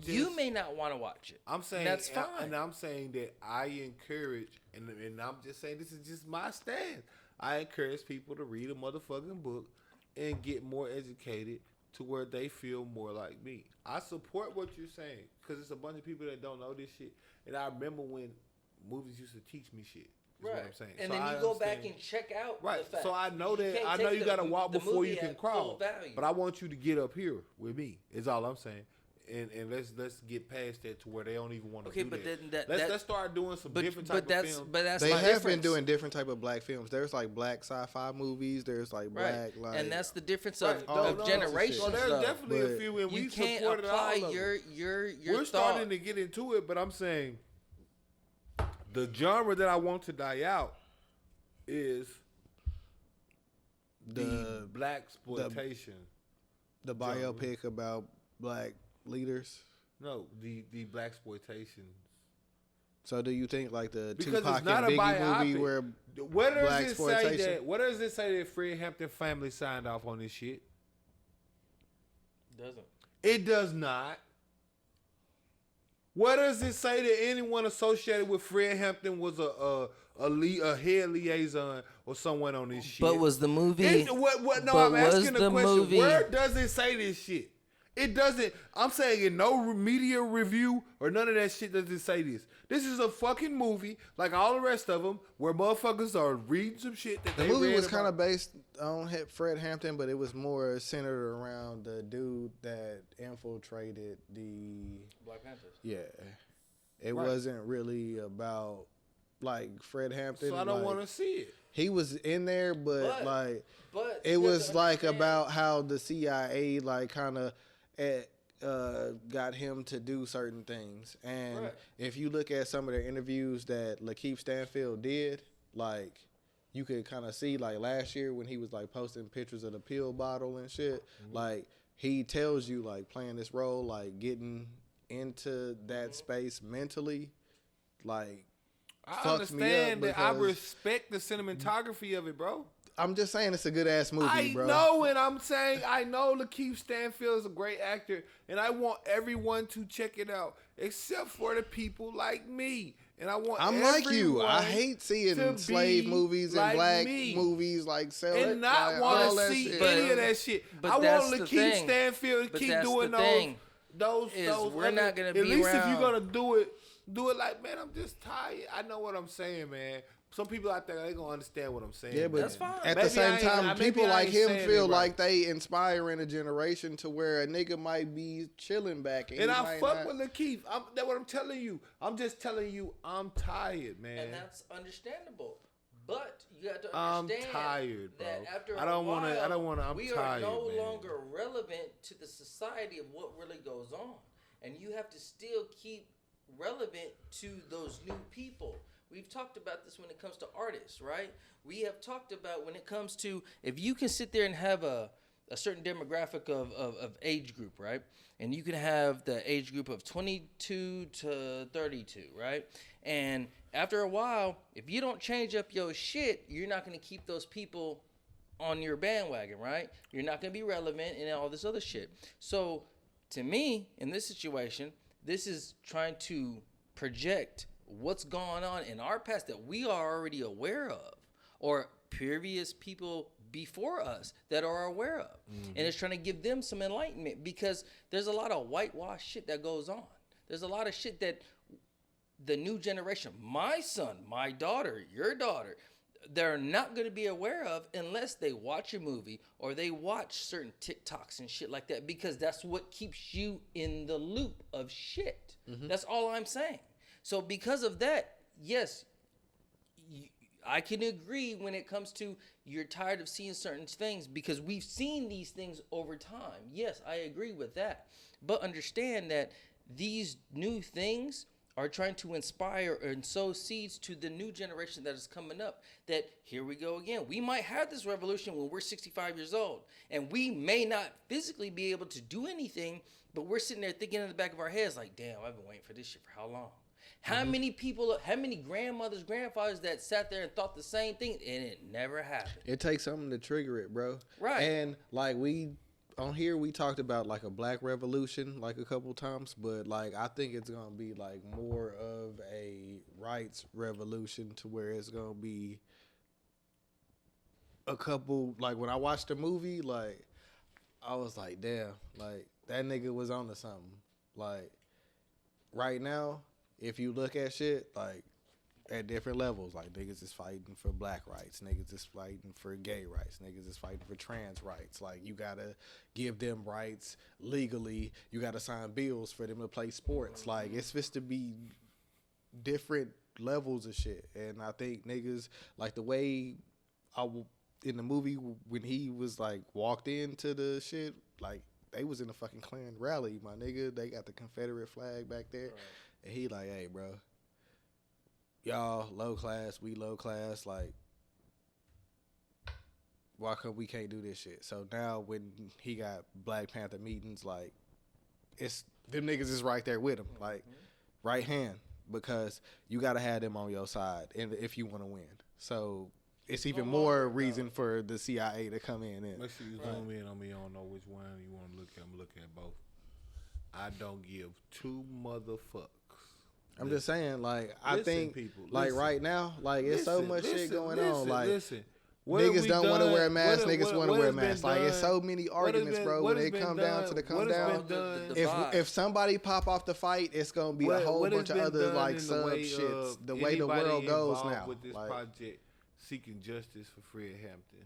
Speaker 4: you may not want to watch it.
Speaker 1: I'm saying
Speaker 4: that's fine.
Speaker 1: And I'm saying that I encourage, and I'm just saying this is just my stand. I encourage people to read a motherfucking book and get more educated to where they feel more like me. I support what you're saying because it's a bunch of people that don't know this shit. And I remember when movies used to teach me shit. Right. What I'm saying.
Speaker 4: And then you go back and check out the fact.
Speaker 1: So I know that I know you got to walk before you can crawl. But I want you to get up here with me. Is all I'm saying. and let's get past that to where they don't even want to
Speaker 4: Okay,
Speaker 1: do
Speaker 4: but
Speaker 1: that.
Speaker 4: then
Speaker 1: Let's start doing some different type of films.
Speaker 4: But that's
Speaker 5: They
Speaker 4: my
Speaker 5: have
Speaker 4: difference.
Speaker 5: been doing different type of black films. There's like black sci-fi movies. There's like black,
Speaker 4: right.
Speaker 5: like,
Speaker 4: And that's the difference of,
Speaker 1: Right.
Speaker 4: of generations.
Speaker 1: So there's
Speaker 4: though.
Speaker 1: definitely a
Speaker 5: But
Speaker 1: few, and
Speaker 4: You
Speaker 1: we
Speaker 4: can't
Speaker 1: supported all
Speaker 4: apply
Speaker 1: of them.
Speaker 4: your
Speaker 1: We're
Speaker 4: thought.
Speaker 1: starting to get into it, but I'm saying the genre that I want to die out is the black exploitation.
Speaker 5: the biopic about black leaders.
Speaker 1: No, the black exploitation.
Speaker 5: So do you think like the
Speaker 1: Because
Speaker 5: Tupac
Speaker 1: it's not
Speaker 5: and
Speaker 1: a
Speaker 5: Biggie movie
Speaker 1: biopic.
Speaker 5: where
Speaker 1: Where does
Speaker 5: black
Speaker 1: it say
Speaker 5: exploitation?
Speaker 1: that? Where does it say that Fred Hampton family signed off on this shit?
Speaker 4: Doesn't.
Speaker 1: It does not. Where does it say that anyone associated with Fred Hampton was a head liaison or someone on this shit?
Speaker 4: But was the movie?
Speaker 1: No,
Speaker 4: but
Speaker 1: I'm
Speaker 4: was
Speaker 1: asking the
Speaker 4: the
Speaker 1: question.
Speaker 4: movie-
Speaker 1: Where does it say this shit? It doesn't. I'm saying in no media review or none of that shit does it say this. This is a fucking movie like all the rest of them where motherfuckers are reading some shit that
Speaker 5: the
Speaker 1: they
Speaker 5: movie
Speaker 1: read
Speaker 5: was kind of
Speaker 1: about.
Speaker 5: based on Fred Hampton, but it was more centered around the dude that infiltrated the.
Speaker 4: Black Panthers.
Speaker 5: Yeah, it
Speaker 1: Right.
Speaker 5: wasn't really about like Fred Hampton.
Speaker 1: So I don't
Speaker 5: like,
Speaker 1: want to see it.
Speaker 5: He was in there, but like
Speaker 4: But
Speaker 5: it
Speaker 4: you
Speaker 5: was
Speaker 4: have to
Speaker 5: like
Speaker 4: understand-
Speaker 5: about how the CIA like kind of got him to do certain things. And
Speaker 4: Right.
Speaker 5: if you look at some of the interviews that Lakeith Stanfield did, like you could kind of see like last year when he was like posting pictures of the pill bottle and shit, like he tells you like playing this role, like getting into that space mentally, like
Speaker 1: I
Speaker 5: fucks me up
Speaker 1: understand that. I
Speaker 5: because-
Speaker 1: respect the cinematography of it, bro.
Speaker 5: I'm just saying it's a good ass movie,
Speaker 1: I
Speaker 5: bro.
Speaker 1: know, and I'm saying I know Lakeith Stanfield is a great actor, and I want everyone to check it out, except for the people like me. And I want
Speaker 5: I'm like you. I
Speaker 1: everyone
Speaker 5: hate
Speaker 1: to
Speaker 5: seeing slave
Speaker 1: be
Speaker 5: movies and
Speaker 1: like
Speaker 5: black
Speaker 1: me.
Speaker 5: movies like sell
Speaker 1: and
Speaker 5: it,
Speaker 1: not
Speaker 5: like,
Speaker 1: want
Speaker 5: all
Speaker 1: to
Speaker 5: that
Speaker 1: see
Speaker 5: shit.
Speaker 1: any of that shit.
Speaker 4: But
Speaker 1: I
Speaker 4: that's
Speaker 1: want
Speaker 4: the
Speaker 1: Lakeith
Speaker 4: thing.
Speaker 1: Stanfield to
Speaker 4: But
Speaker 1: keep
Speaker 4: that's
Speaker 1: doing
Speaker 4: the
Speaker 1: those.
Speaker 4: thing,
Speaker 1: Those
Speaker 4: we're not gonna
Speaker 1: At
Speaker 4: be
Speaker 1: least if
Speaker 4: around.
Speaker 1: you're gonna do it like, man, I'm just tired. I know what I'm saying, man. Some people out there, they gonna understand what I'm saying.
Speaker 5: Yeah, but
Speaker 1: man.
Speaker 4: That's fine.
Speaker 5: at
Speaker 1: Maybe
Speaker 5: the same
Speaker 1: I ain't-
Speaker 5: time,
Speaker 1: maybe
Speaker 5: people
Speaker 1: I
Speaker 5: like
Speaker 1: ain't
Speaker 5: him
Speaker 1: saying
Speaker 5: feel
Speaker 1: it
Speaker 5: like
Speaker 1: right.
Speaker 5: they inspiring a generation to where a nigga might be chilling back.
Speaker 1: And
Speaker 5: he
Speaker 1: I
Speaker 5: might
Speaker 1: fuck
Speaker 5: not-
Speaker 1: with Lakeith. That's what I'm telling you. I'm just telling you, I'm tired, man.
Speaker 4: And that's understandable. But you got to
Speaker 1: I'm
Speaker 4: understand
Speaker 1: tired, bro.
Speaker 4: that after
Speaker 1: I don't
Speaker 4: a
Speaker 1: wanna-
Speaker 4: while,
Speaker 1: I don't wanna- I'm
Speaker 4: we
Speaker 1: tired,
Speaker 4: are no
Speaker 1: man.
Speaker 4: longer relevant to the society of what really goes on. And you have to still keep relevant to those new people. We've talked about this when it comes to artists, right? We have talked about when it comes to if you can sit there and have a certain demographic of age group, right? And you can have the age group of 22 to 32, right? And after a while, if you don't change up your shit, you're not going to keep those people on your bandwagon, right? You're not going to be relevant and all this other shit. So to me, in this situation, this is trying to project what's going on in our past that we are already aware of, or previous people before us that are aware of. And it's trying to give them some enlightenment because there's a lot of whitewash shit that goes on. There's a lot of shit that the new generation, my son, my daughter, your daughter, they're not going to be aware of unless they watch a movie or they watch certain TikToks and shit like that, because that's what keeps you in the loop of shit. That's all I'm saying. So because of that, yes, I can agree when it comes to you're tired of seeing certain things because we've seen these things over time. Yes, I agree with that. But understand that these new things are trying to inspire and sow seeds to the new generation that is coming up. That here we go again. We might have this revolution when we're 65 years old. And we may not physically be able to do anything, but we're sitting there thinking in the back of our heads like, damn, I've been waiting for this shit for how long? How many people, how many grandmothers, grandfathers that sat there and thought the same thing and it never happened?
Speaker 5: It takes something to trigger it, bro.
Speaker 4: Right.
Speaker 5: And like on here we talked about like a black revolution like a couple times, but like I think it's gonna be like more of a rights revolution to where it's gonna be a couple, like when I watched the movie, like I was like, damn, like that nigga was onto something. Like right now, if you look at shit, like at different levels. Like niggas is fighting for black rights, niggas is fighting for gay rights, niggas is fighting for trans rights. Like you gotta give them rights legally. You gotta sign bills for them to play sports. Like it's supposed to be different levels of shit. And I think niggas like the way in the movie when he was like walked into the shit, like they was in a fucking Klan rally, my nigga. They got the Confederate flag back there, and he like, hey, bro. Y'all low class, we low class. Like, why come we can't do this shit? So now when he got Black Panther meetings, like, it's them niggas is right there with him, like right hand, because you gotta have them on your side, and if you want to win. So it's even more reason for the CIA to come in. And
Speaker 1: make sure you zoom in on me. I don't know which one you want to look at. I'm looking at both. I don't give two motherfucks.
Speaker 5: I'm just saying, like, I think, people, like, right now, like, it's so much shit going on. Like, niggas don't want to wear masks, niggas want to wear masks. Like, it's so many arguments, bro, when it come down to the come down. If somebody pop off the fight, it's going to be a whole bunch of other, like, sub shits. The way the world goes now.
Speaker 1: With this project seeking justice for Fred Hampton.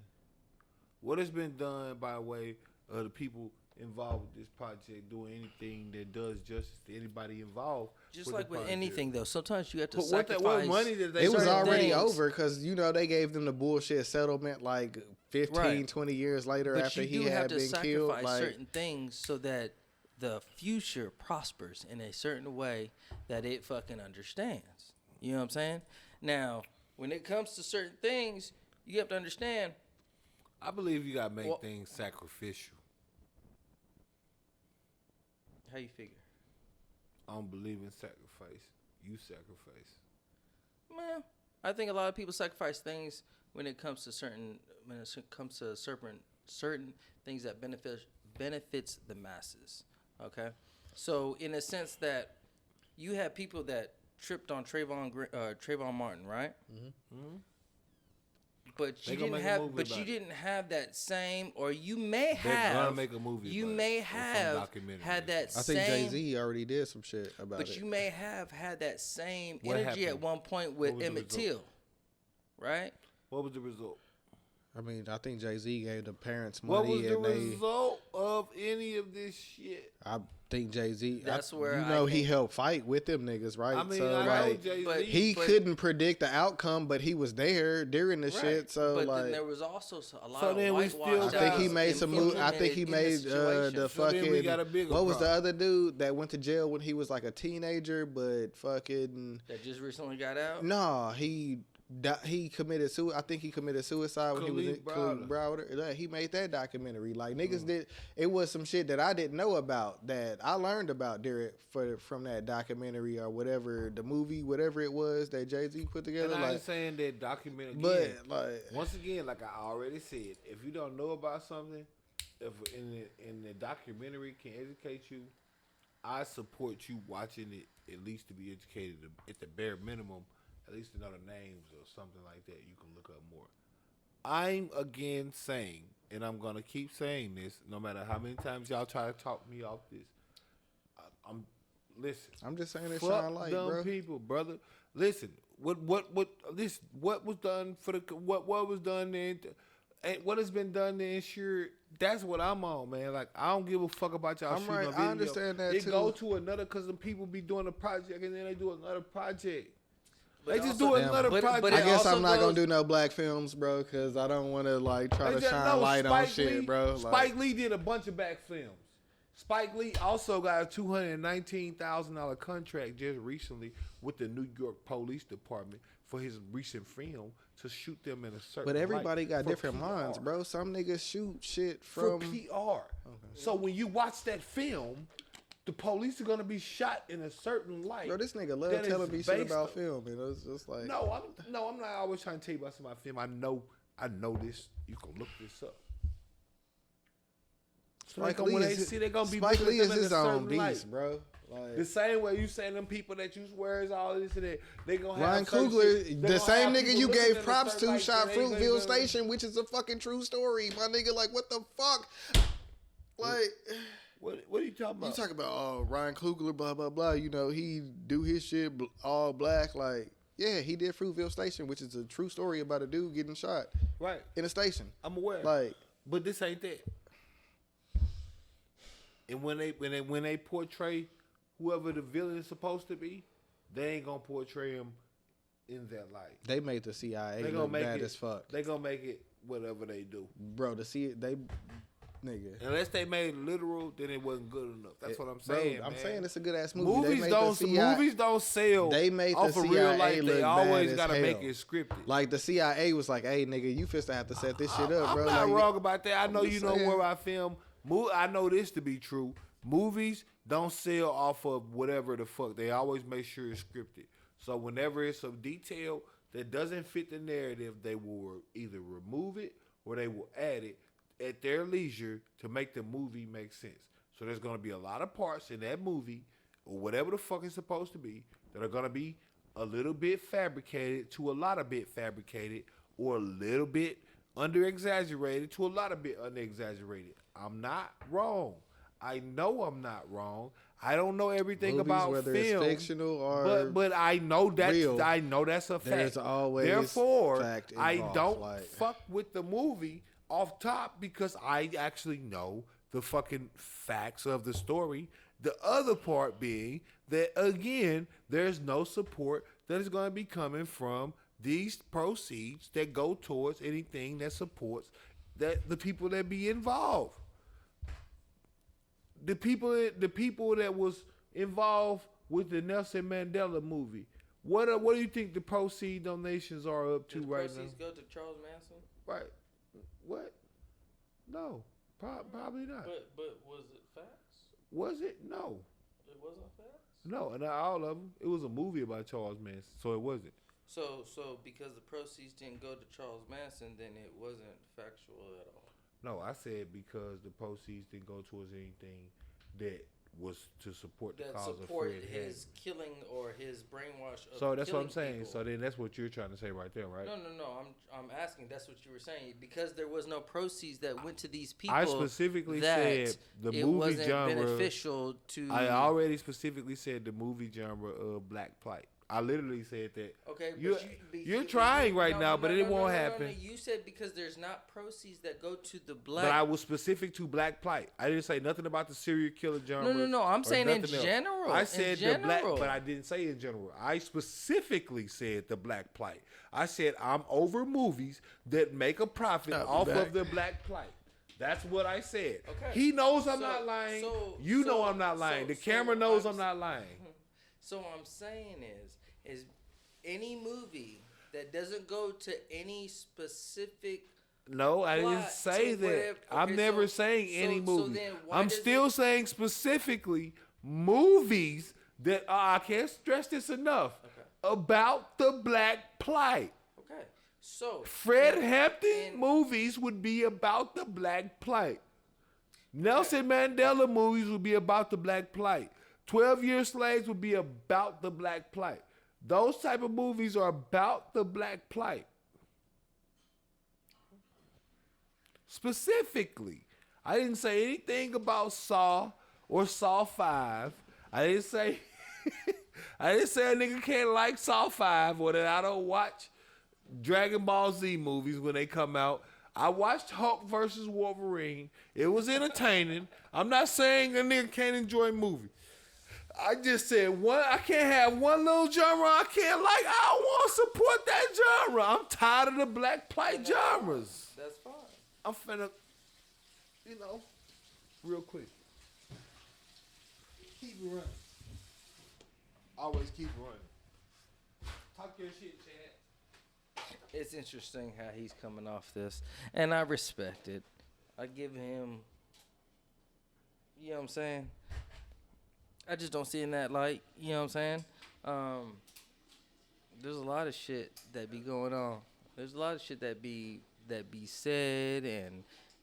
Speaker 1: What has been done by way of the people involved with this project doing anything that does justice to anybody involved?
Speaker 4: Just like with anything, though, sometimes you have to
Speaker 1: but
Speaker 4: sacrifice.
Speaker 1: What money did they?
Speaker 5: It was already over because you know they gave them the bullshit settlement like 15, 20 years later after he had been killed.
Speaker 4: But you do have to sacrifice certain things so that the future prospers in a certain way that it fucking understands. You know what I'm saying? Now, when it comes to certain things, you have to understand.
Speaker 1: I believe you gotta make things sacrificial.
Speaker 4: How you figure?
Speaker 1: I don't believe in sacrifice. You sacrifice.
Speaker 4: Well, I think a lot of people sacrifice things when it comes to certain things that benefits the masses. Okay, so in a sense that you have people that tripped on Trayvon Martin, right? Mm-hmm. But you didn't have that same, or you may have.
Speaker 1: They're gonna make a movie.
Speaker 4: You may have had that same.
Speaker 5: I think Jay-Z already did some shit about it.
Speaker 4: But you may have had that same energy at one point with Emmett Till, right?
Speaker 1: What was the result?
Speaker 5: I mean, I think Jay-Z gave the parents
Speaker 1: What
Speaker 5: money.
Speaker 1: What was the result of any of this shit?
Speaker 5: I think Jay-Z.
Speaker 4: That's where
Speaker 5: he helped fight with them niggas, right?
Speaker 1: I mean,
Speaker 5: so like, he couldn't predict the outcome, but he was there during the shit. So
Speaker 4: but
Speaker 5: like,
Speaker 4: then there was also a lot of whitewash.
Speaker 5: I think he made some move. I think he made the fucking. What was the other dude that went to jail when he was like a teenager, but fucking
Speaker 4: that just recently got out?
Speaker 5: No, he committed suicide. I think he committed suicide when he was in Browder. He made that documentary. Like niggas did. It was some shit that I didn't know about that I learned about from that documentary or whatever, the movie, whatever it was that Jay-Z put together.
Speaker 1: And I ain't saying that documentary.
Speaker 5: But like
Speaker 1: once again, like I already said, if you don't know about something, if in the documentary can educate you, I support you watching it at least to be educated at the bare minimum. At least to know the names or something like that, you can look up more. I'm again saying, and I'm gonna keep saying this, no matter how many times y'all try to talk me off this. Listen.
Speaker 5: I'm just saying it shine light, bro.
Speaker 1: People, brother. Listen. What was done for what was done then, and what has been done to ensure. That's what I'm on, man. Like I don't give a fuck about y'all shooting a video.
Speaker 5: I understand that too.
Speaker 1: They go to another because the people be doing a project and then they do another project.
Speaker 4: But
Speaker 1: they just do another project.
Speaker 5: I guess I'm not gonna do no black films, bro, because I don't want to like try to shine light on shit, bro.
Speaker 1: Spike Lee did a bunch of black films. Spike Lee also got a $219,000 contract just recently with the New York Police Department for his recent film to shoot them in a certain.
Speaker 5: But everybody got different
Speaker 1: PR.
Speaker 5: minds, bro. Some niggas shoot shit for
Speaker 1: PR. Okay. So when you watch that film, the police are gonna be shot in a certain light.
Speaker 5: Bro, this nigga love telling me shit about film, and it's just like
Speaker 1: I'm not always trying to tell you about some of my film. I know this. You can look this up.
Speaker 5: Spike Lee is his own beast, bro. Like,
Speaker 1: the same way you saying them people that you swear is all this and that, they gonna have
Speaker 5: Ryan Coogler, the same nigga you gave props to, shot Fruitville Station, which is a fucking true story. My nigga, like, what the fuck? Like,
Speaker 1: what are you talking about?
Speaker 5: You talking about Ryan Coogler, blah blah blah. You know he do his shit all black. Like, Yeah, he did Fruitville Station, which is a true story about a dude getting shot
Speaker 1: Right.
Speaker 5: in a station.
Speaker 1: I'm aware.
Speaker 5: Like,
Speaker 1: but this ain't that. And when they portray whoever the villain is supposed to be, they ain't gonna portray him in that light.
Speaker 5: they made the CIA
Speaker 1: They
Speaker 5: look
Speaker 1: gonna make
Speaker 5: bad
Speaker 1: it.
Speaker 5: as fuck.
Speaker 1: They gonna make it whatever they do.
Speaker 5: Bro, nigga.
Speaker 1: Unless they made it literal, then it wasn't good enough. That's what I'm
Speaker 5: Bro,
Speaker 1: saying.
Speaker 5: I'm
Speaker 1: man.
Speaker 5: saying it's a good ass movie.
Speaker 1: Movies don't sell.
Speaker 5: They made the
Speaker 1: off of real
Speaker 5: CIA
Speaker 1: life. They
Speaker 5: look
Speaker 1: always
Speaker 5: bad as
Speaker 1: gotta make
Speaker 5: hell.
Speaker 1: it scripted.
Speaker 5: Like the CIA was like, "Hey, nigga, you fist to have to set this shit up, bro."
Speaker 1: I'm not
Speaker 5: Like,
Speaker 1: wrong about that. I know
Speaker 5: just
Speaker 1: you know
Speaker 5: saying.
Speaker 1: where I film. I know this to be true. Movies don't sell off of whatever the fuck. They always make sure it's scripted. So whenever it's some detail that doesn't fit the narrative, they will either remove it or they will add it at their leisure to make the movie make sense. So there's going to be a lot of parts in that movie or whatever the fuck it's supposed to be that are going to be a little bit fabricated to a lot of bit fabricated or a little bit under-exaggerated to a lot of bit under-exaggerated. I'm not wrong. I know I'm not wrong. I don't know everything
Speaker 5: movies,
Speaker 1: about
Speaker 5: whether
Speaker 1: film,
Speaker 5: it's fictional or
Speaker 1: but I know that
Speaker 5: real,
Speaker 1: I know that's a fact.
Speaker 5: there's always
Speaker 1: Therefore,
Speaker 5: fact
Speaker 1: I
Speaker 5: involved,
Speaker 1: don't
Speaker 5: like-
Speaker 1: fuck with the movie off top because I actually know the fucking facts of the story. The other part being that again, there's no support that is going to be coming from these proceeds that go towards anything that supports that the people that be involved. The people that was involved with the Nelson Mandela movie. What do you think the proceed donations are up to
Speaker 4: Did the
Speaker 1: right now?
Speaker 4: proceeds go to Charles Manson?
Speaker 1: Right. What? No. Probably not.
Speaker 4: But was it facts?
Speaker 1: Was it? No.
Speaker 4: It wasn't facts?
Speaker 1: No, not all of them. It was a movie about Charles Manson, so it wasn't.
Speaker 4: So because the proceeds didn't go to Charles Manson, then it wasn't factual at all.
Speaker 1: No, I said because the proceeds didn't go towards anything that was to support the
Speaker 4: That
Speaker 1: cause of
Speaker 4: support
Speaker 1: Fred
Speaker 4: his
Speaker 1: Hammond.
Speaker 4: killing or his brainwash of
Speaker 1: So that's what I'm
Speaker 4: killing
Speaker 1: saying.
Speaker 4: people.
Speaker 1: So then that's what you're trying to say right there, right?
Speaker 4: No. I'm asking. That's what you were saying because there was no proceeds that went to these people.
Speaker 1: I specifically
Speaker 4: that
Speaker 1: said the
Speaker 4: it
Speaker 1: movie
Speaker 4: wasn't
Speaker 1: genre.
Speaker 4: beneficial to.
Speaker 1: I already specifically said the movie genre of black plight. I literally said that.
Speaker 4: Okay,
Speaker 1: You're trying right now, but it won't happen.
Speaker 4: No. You said because there's not proceeds that go to the black.
Speaker 1: But I was specific to black plight. I didn't say nothing about the serial killer genre.
Speaker 4: No. I'm
Speaker 1: or
Speaker 4: saying in
Speaker 1: nothing else.
Speaker 4: general.
Speaker 1: I said
Speaker 4: in
Speaker 1: the black,
Speaker 4: general.
Speaker 1: but I didn't say in general. I specifically said the black plight. I said I'm over movies that make a profit off of the black plight. That's what I said.
Speaker 4: Okay.
Speaker 1: He knows I'm not lying. You know I'm not lying. The camera knows I'm not lying.
Speaker 4: So what I'm saying is any movie that doesn't go to any specific.
Speaker 1: No, I didn't
Speaker 4: plot
Speaker 1: say
Speaker 4: to
Speaker 1: that.
Speaker 4: whatever-
Speaker 1: I'm
Speaker 4: okay,
Speaker 1: never
Speaker 4: so-
Speaker 1: saying any
Speaker 4: so
Speaker 1: movie.
Speaker 4: then why
Speaker 1: I'm
Speaker 4: does
Speaker 1: still
Speaker 4: it-
Speaker 1: saying specifically movies that I can't stress this enough about the black plight.
Speaker 4: Okay, so
Speaker 1: Fred Hampton movies would be about the black plight. Nelson Mandela movies would be about the black plight. 12-Year Slaves would be about the black plight. Those type of movies are about the black plight. Specifically, I didn't say anything about Saw or Saw 5. I didn't say a nigga can't like Saw 5 or that I don't watch Dragon Ball Z movies when they come out. I watched Hulk versus Wolverine. It was entertaining. I'm not saying a nigga can't enjoy movies. I just said I can't have one little genre I can't like. I don't want to support that genre. I'm tired of the black plight genres.
Speaker 4: that's fine.
Speaker 1: I'm finna, real quick. Keep it running. Always keep it running. Talk your shit, Chad.
Speaker 4: It's interesting how he's coming off this, and I respect it. I give him, you know what I'm saying? I just don't see it in that light, you know what I'm saying? There's a lot of shit that be going on. There's a lot of shit that be said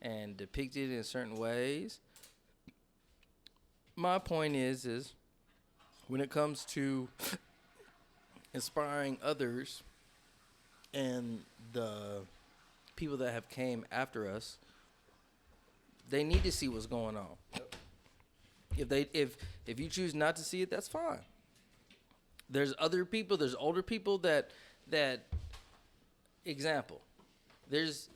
Speaker 4: and depicted in certain ways. My point is when it comes to inspiring others and the people that have came after us, they need to see what's going on. If you choose not to see it, that's fine. There's other people. There's older people that example. There's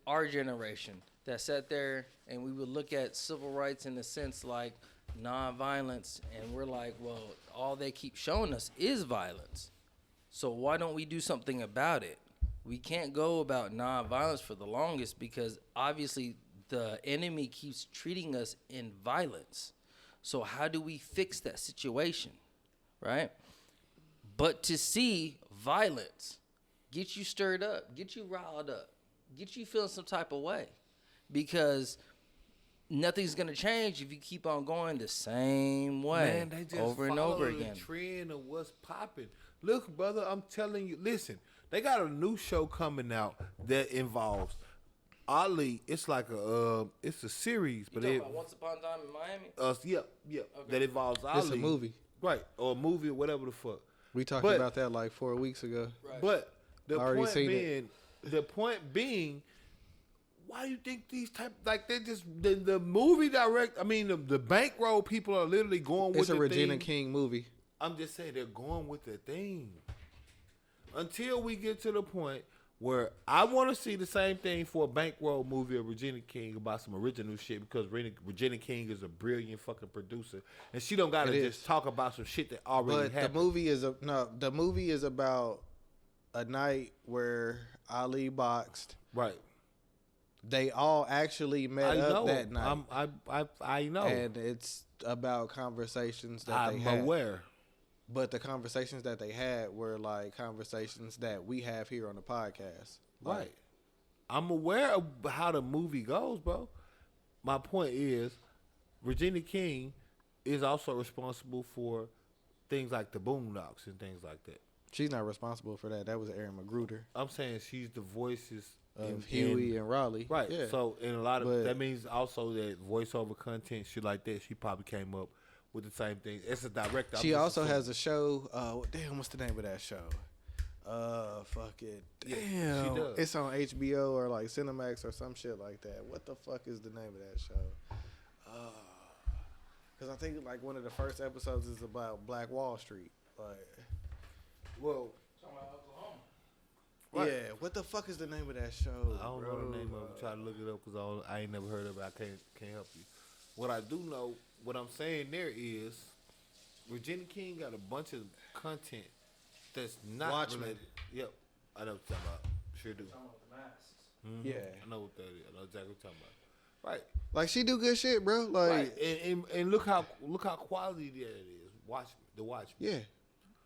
Speaker 4: our generation that sat there and we would look at civil rights in the sense like nonviolence, and we're like, well, all they keep showing us is violence. So why don't we do something about it? We can't go about nonviolence for the longest because obviously the enemy keeps treating us in violence. So how do we fix that situation, right? But to see violence get you stirred up, get you riled up, get you feeling some type of way, because nothing's gonna change if you keep on going the same way.
Speaker 1: Man, they just
Speaker 4: over and over again.
Speaker 1: The trend of what's popping. Look, brother, I'm telling you. Listen, they got a new show coming out that involves Ali. It's like it's a series,
Speaker 4: You
Speaker 1: but
Speaker 4: talking about Once Upon a Time in Miami?
Speaker 1: Yeah.
Speaker 4: Okay.
Speaker 1: That involves Ali.
Speaker 5: It's a movie.
Speaker 1: Right, or a movie or whatever the fuck.
Speaker 5: We talked about that like 4 weeks ago.
Speaker 4: Right.
Speaker 1: But the
Speaker 5: Already
Speaker 1: point being, why do you think these type like they just the movie direct? I mean, the bankroll people are literally going with.
Speaker 5: It's a
Speaker 1: the
Speaker 5: Regina
Speaker 1: thing.
Speaker 5: King movie.
Speaker 1: I'm just saying they're going with the thing. Until we get to the point where I want to see the same thing for a bankroll movie of Regina King about some original shit, because Regina King is a brilliant fucking producer, and she don't gotta just talk about some shit that already happened.
Speaker 5: The movie is about a night where Ali boxed.
Speaker 1: Right.
Speaker 5: They all actually met up that night.
Speaker 1: I know.
Speaker 5: And it's about conversations that they had.
Speaker 1: I'm aware.
Speaker 5: But the conversations that they had were like conversations that we have here on the podcast.
Speaker 1: Right. I'm aware of how the movie goes, bro. My point is, Regina King is also responsible for things like the Boondocks and things like that.
Speaker 5: She's not responsible for that. That was Aaron Magruder.
Speaker 1: I'm saying she's the voices
Speaker 5: of Huey and Raleigh.
Speaker 1: Right.
Speaker 5: Yeah.
Speaker 1: So, in a lot of that means also that voiceover content, shit like that, she probably came up with the same thing. It's a director.
Speaker 5: She also has a show. Damn, what's the name of that show? Fuck it. Damn.
Speaker 1: Yeah, she does.
Speaker 5: It's on HBO or like Cinemax or some shit like that. What the fuck is the name of that show? Because I think like one of the first episodes is about Black Wall Street. Like,
Speaker 1: well,
Speaker 5: right. Yeah, what the fuck is the name of that show?
Speaker 1: I don't know the name of it. Try to look it up because I ain't never heard of it. I can't help you. What I do know, what I'm saying there is, Regina King got a bunch of content that's not
Speaker 5: Watchmen.
Speaker 1: related. Yep, I know what you're talking about. Sure do. Mm-hmm.
Speaker 5: Yeah,
Speaker 1: I know what that is. I know exactly what you're talking about. Right.
Speaker 5: Like she do good shit, bro. Like,
Speaker 1: right. And look how quality that it is. Watchmen.
Speaker 5: Yeah.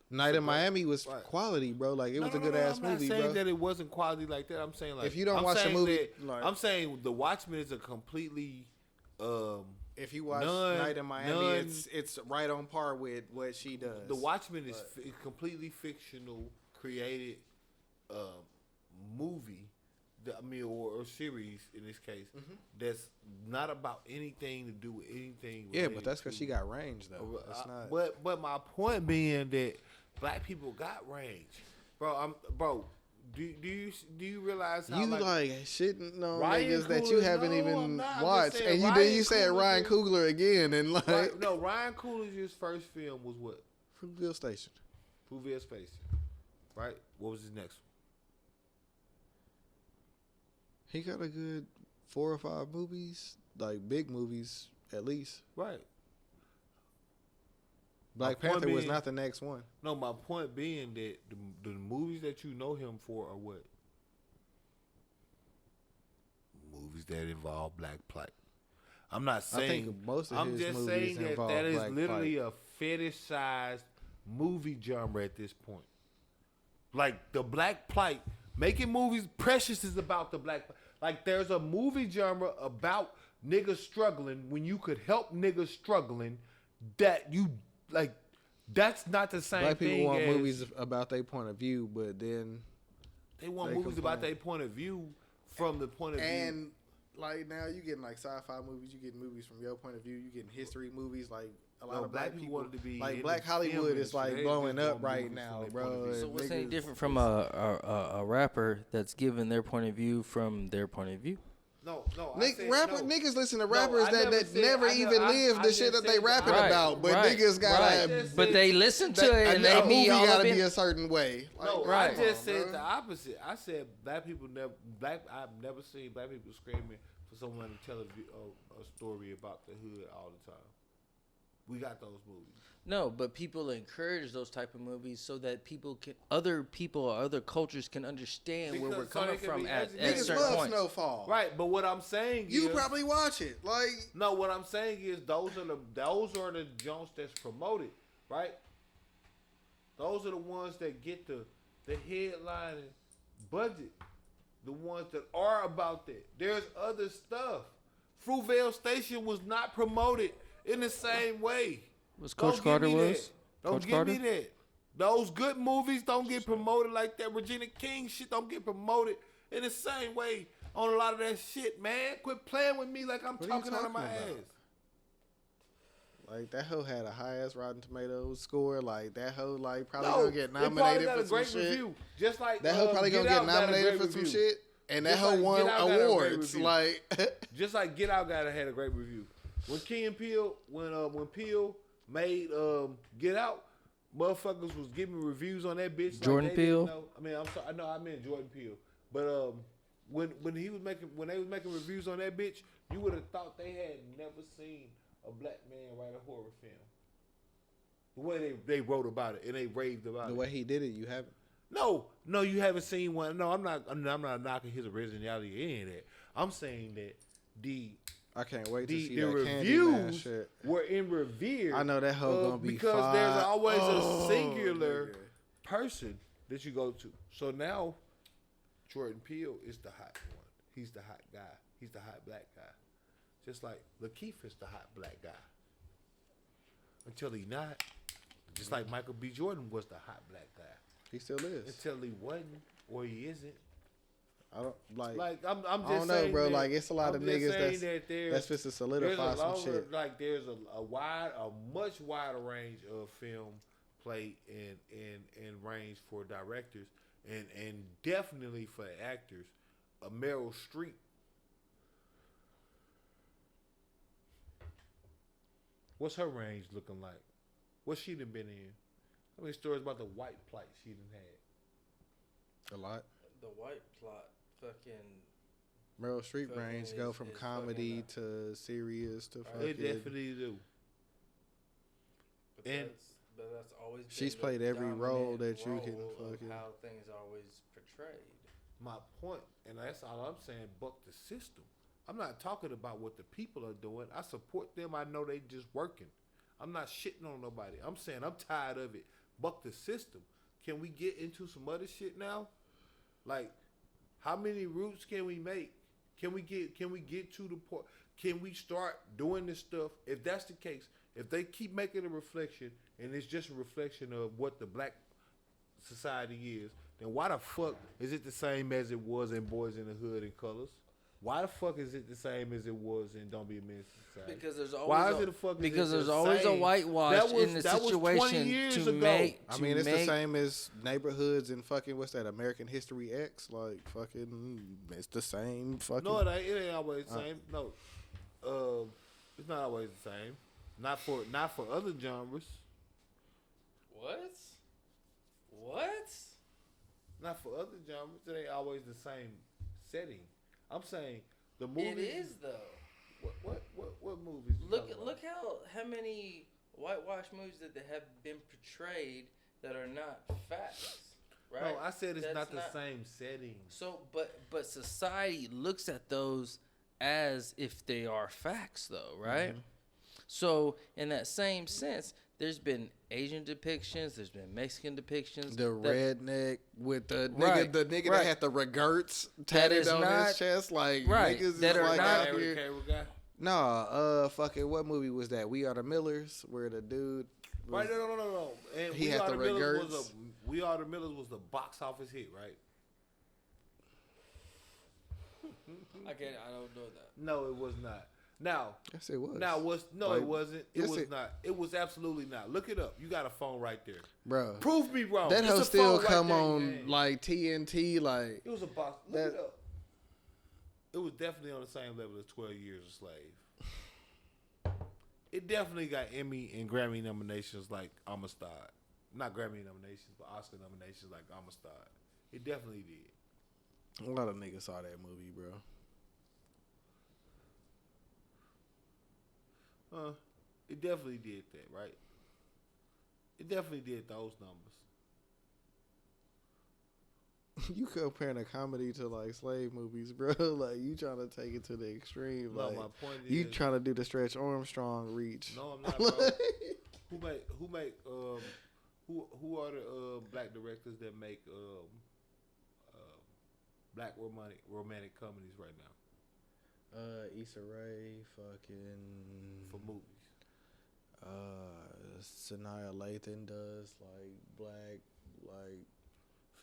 Speaker 5: Night in Miami was quality, bro. Like it was a good ass movie,
Speaker 1: I'm not
Speaker 5: bro.
Speaker 1: saying that it wasn't quality like that. I'm saying like
Speaker 5: if you don't watch the movie,
Speaker 1: I'm saying The Watchmen is a completely.
Speaker 5: If you watch Night in Miami, it's right on par with what she does.
Speaker 1: The Watchmen is completely fictional, created movie. Or series in this case, that's not about anything to do with anything.
Speaker 5: Yeah, but that's because she got range though. That's not.
Speaker 1: But my point being that black people got range, bro. Do you realize how
Speaker 5: you like shitting on niggas
Speaker 1: Coogler,
Speaker 5: that you haven't even watched, and you said Ryan Coogler again, and like
Speaker 1: Ryan Coogler's first film was what?
Speaker 5: Fruitvale Station.
Speaker 1: Right. What was his next one?
Speaker 5: He got a good 4 or 5 movies, like big movies at least.
Speaker 1: Right.
Speaker 5: Black Panther was not the next one.
Speaker 1: No, my point being that the movies that you know him for are what? Movies that involve black plight. I'm not saying.
Speaker 5: I think most of his
Speaker 1: just
Speaker 5: movies
Speaker 1: saying
Speaker 5: involve
Speaker 1: that is
Speaker 5: black
Speaker 1: literally
Speaker 5: plight.
Speaker 1: a fetishized movie genre at this point. Like the black plight. Making movies, Precious is about the black. Like there's a movie genre about niggas struggling when you could help niggas struggling. That you like. That's not the same
Speaker 5: black
Speaker 1: thing.
Speaker 5: People want movies about their point of view, but then
Speaker 1: they want movies about their point of view from the point of view.
Speaker 5: And like now you getting like sci-fi movies, you getting movies from your point of view, you getting history movies. Like a lot of black people wanted to be like Black Hollywood is like blowing up right now, bro.
Speaker 4: So what's any different from a rapper that's giving their point of view from their point of view?
Speaker 1: No.
Speaker 5: Niggas listen to
Speaker 1: No,
Speaker 5: rappers
Speaker 1: I
Speaker 5: that never even lived the shit that they rapping about. But niggas gotta.
Speaker 4: But they listen to it and they
Speaker 5: movie
Speaker 4: be all
Speaker 5: gotta
Speaker 4: up
Speaker 5: be
Speaker 4: in.
Speaker 5: a certain way. Like,
Speaker 1: No,
Speaker 4: Right.
Speaker 1: I just said the opposite. I said I've never seen black people screaming for someone to tell a story about the hood all the time. We got those movies.
Speaker 4: No, but people encourage those type of movies so that other people or other cultures can understand where we're coming from at
Speaker 5: niggas
Speaker 4: certain
Speaker 5: love
Speaker 4: points.
Speaker 5: Snowfall.
Speaker 1: Right, but what I'm saying
Speaker 5: You
Speaker 1: is,
Speaker 5: probably watch it. Like,
Speaker 1: no, what I'm saying is those are the Jones that's promoted, right? Those are the ones that get the headline and budget. The ones that are about that. There's other stuff. Fruitvale Station was not promoted in the same way.
Speaker 4: Was Coach Carter was?
Speaker 1: Don't give me that. Those good movies don't get promoted like that. Regina King shit don't get promoted in the same way on a lot of that shit, man. Quit playing with me like I'm talking out of my ass.
Speaker 5: Like, that hoe had a high ass Rotten Tomatoes score. Like, that hoe like probably gonna get nominated for some shit.
Speaker 1: Review. Just like
Speaker 5: That hoe probably gonna get nominated for some shit. And that hoe won awards. Like,
Speaker 1: just like Get Out had a great review. When Key and Peele, when Peele made Get Out, motherfuckers was giving reviews on that bitch.
Speaker 4: Jordan Peele.
Speaker 1: I mean, I'm sorry. No, I meant Jordan Peele. But when they was making reviews on that bitch, you would have thought they had never seen a black man write a horror film. The way they wrote about it and they raved about it.
Speaker 5: The way he did it, you haven't.
Speaker 1: No, you haven't seen one. No, I'm not knocking his originality or any of that. I'm saying that
Speaker 5: I can't wait to see
Speaker 1: the
Speaker 5: that
Speaker 1: reviews
Speaker 5: shit.
Speaker 1: were in revere.
Speaker 5: I know that hoe gonna be
Speaker 1: because
Speaker 5: fine.
Speaker 1: there's always a singular person that you go to. So now Jordan Peele is the hot one. He's the hot guy. He's the hot black guy. Just like Lakeith is the hot black guy. Until he not. Just like Michael B. Jordan was the hot black guy.
Speaker 5: He still is.
Speaker 1: Until he wasn't or he isn't.
Speaker 5: I don't
Speaker 1: like. I'm just
Speaker 5: I don't know,
Speaker 1: saying
Speaker 5: bro.
Speaker 1: that,
Speaker 5: like, it's a lot of niggas that's supposed to solidify some shit.
Speaker 1: Like, there's a much wider range of film play and range for directors and definitely for actors. Meryl Streep. What's her range looking like? What's she done been in? How many stories about the white plight she done had?
Speaker 5: A lot.
Speaker 4: The white plot, fucking.
Speaker 5: Meryl Streep range go from comedy to serious to fucking.
Speaker 1: They definitely do.
Speaker 4: But that's always been
Speaker 5: she's
Speaker 4: the
Speaker 5: played every role
Speaker 4: dominant
Speaker 5: that you
Speaker 4: role
Speaker 5: can
Speaker 4: of
Speaker 5: fucking.
Speaker 4: how things are always portrayed.
Speaker 1: My point, and that's all I'm saying, buck the system. I'm not talking about what the people are doing. I support them. I know they just working. I'm not shitting on nobody. I'm saying I'm tired of it. Buck the system. Can we get into some other shit now? Like, how many routes can we make? Can we get to the point? Can we start doing this stuff? If that's the case, if they keep making a reflection and it's just a reflection of what the black society is, then why the fuck is it the same as it was in Boys in the Hood and Colors? Why the fuck is it the same as it was in Don't Be a Menace to Society?
Speaker 4: Because there's always
Speaker 1: why is it the fuck?
Speaker 4: Because there's always a whitewash in the situation to make.
Speaker 5: I mean, it's the same as Neighborhoods and fucking what's that? American History X. Like fucking, it's the same fucking.
Speaker 1: No, it ain't always the same. No, it's not always the same. Not for other genres.
Speaker 4: What?
Speaker 1: Not for other genres. It ain't always the same setting. I'm saying the movie.
Speaker 4: It is though.
Speaker 1: What movies?
Speaker 4: Look how many whitewash movies that have been portrayed that are not facts. Right?
Speaker 1: No, I said it's not the same setting.
Speaker 4: So, but society looks at those as if they are facts, though, right? Mm-hmm. So, in that same sense, there's been Asian depictions, there's been Mexican depictions.
Speaker 5: The redneck with the nigga, that had the regerts tatted on his chest, like niggas
Speaker 4: that
Speaker 5: is
Speaker 4: are
Speaker 5: like
Speaker 4: not
Speaker 5: out here. Nah, fucking what movie was that? We Are the Millers, where the dude.
Speaker 1: Right, no. And
Speaker 5: he had the regerts.
Speaker 1: We Are the Millers was the box office hit, right?
Speaker 4: I don't know that.
Speaker 1: No, it was not. Now,
Speaker 5: yes, it was.
Speaker 1: Now, it wasn't. It was
Speaker 5: not.
Speaker 1: It was absolutely not. Look it up. You got a phone right there,
Speaker 5: bro.
Speaker 1: Prove me wrong.
Speaker 5: That hoe still come on like TNT. Like
Speaker 1: it was a box. Look it up. it was definitely on the same level as 12 Years a Slave. It definitely got Emmy and Grammy nominations like Amistad. Not Grammy nominations, but Oscar nominations like Amistad. It definitely did.
Speaker 5: A lot of niggas saw that movie, bro.
Speaker 1: It definitely did that, right? It definitely did those numbers.
Speaker 5: You comparing a comedy to like slave movies, bro. Like you trying to take it to the extreme.
Speaker 1: No,
Speaker 5: like
Speaker 1: my point is
Speaker 5: you trying to do the Stretch Armstrong reach.
Speaker 1: No, I'm not, bro. Who are the black directors that make black romantic comedies right now?
Speaker 5: Issa Rae, fucking
Speaker 1: for movies.
Speaker 5: Sanaa Lathan does black.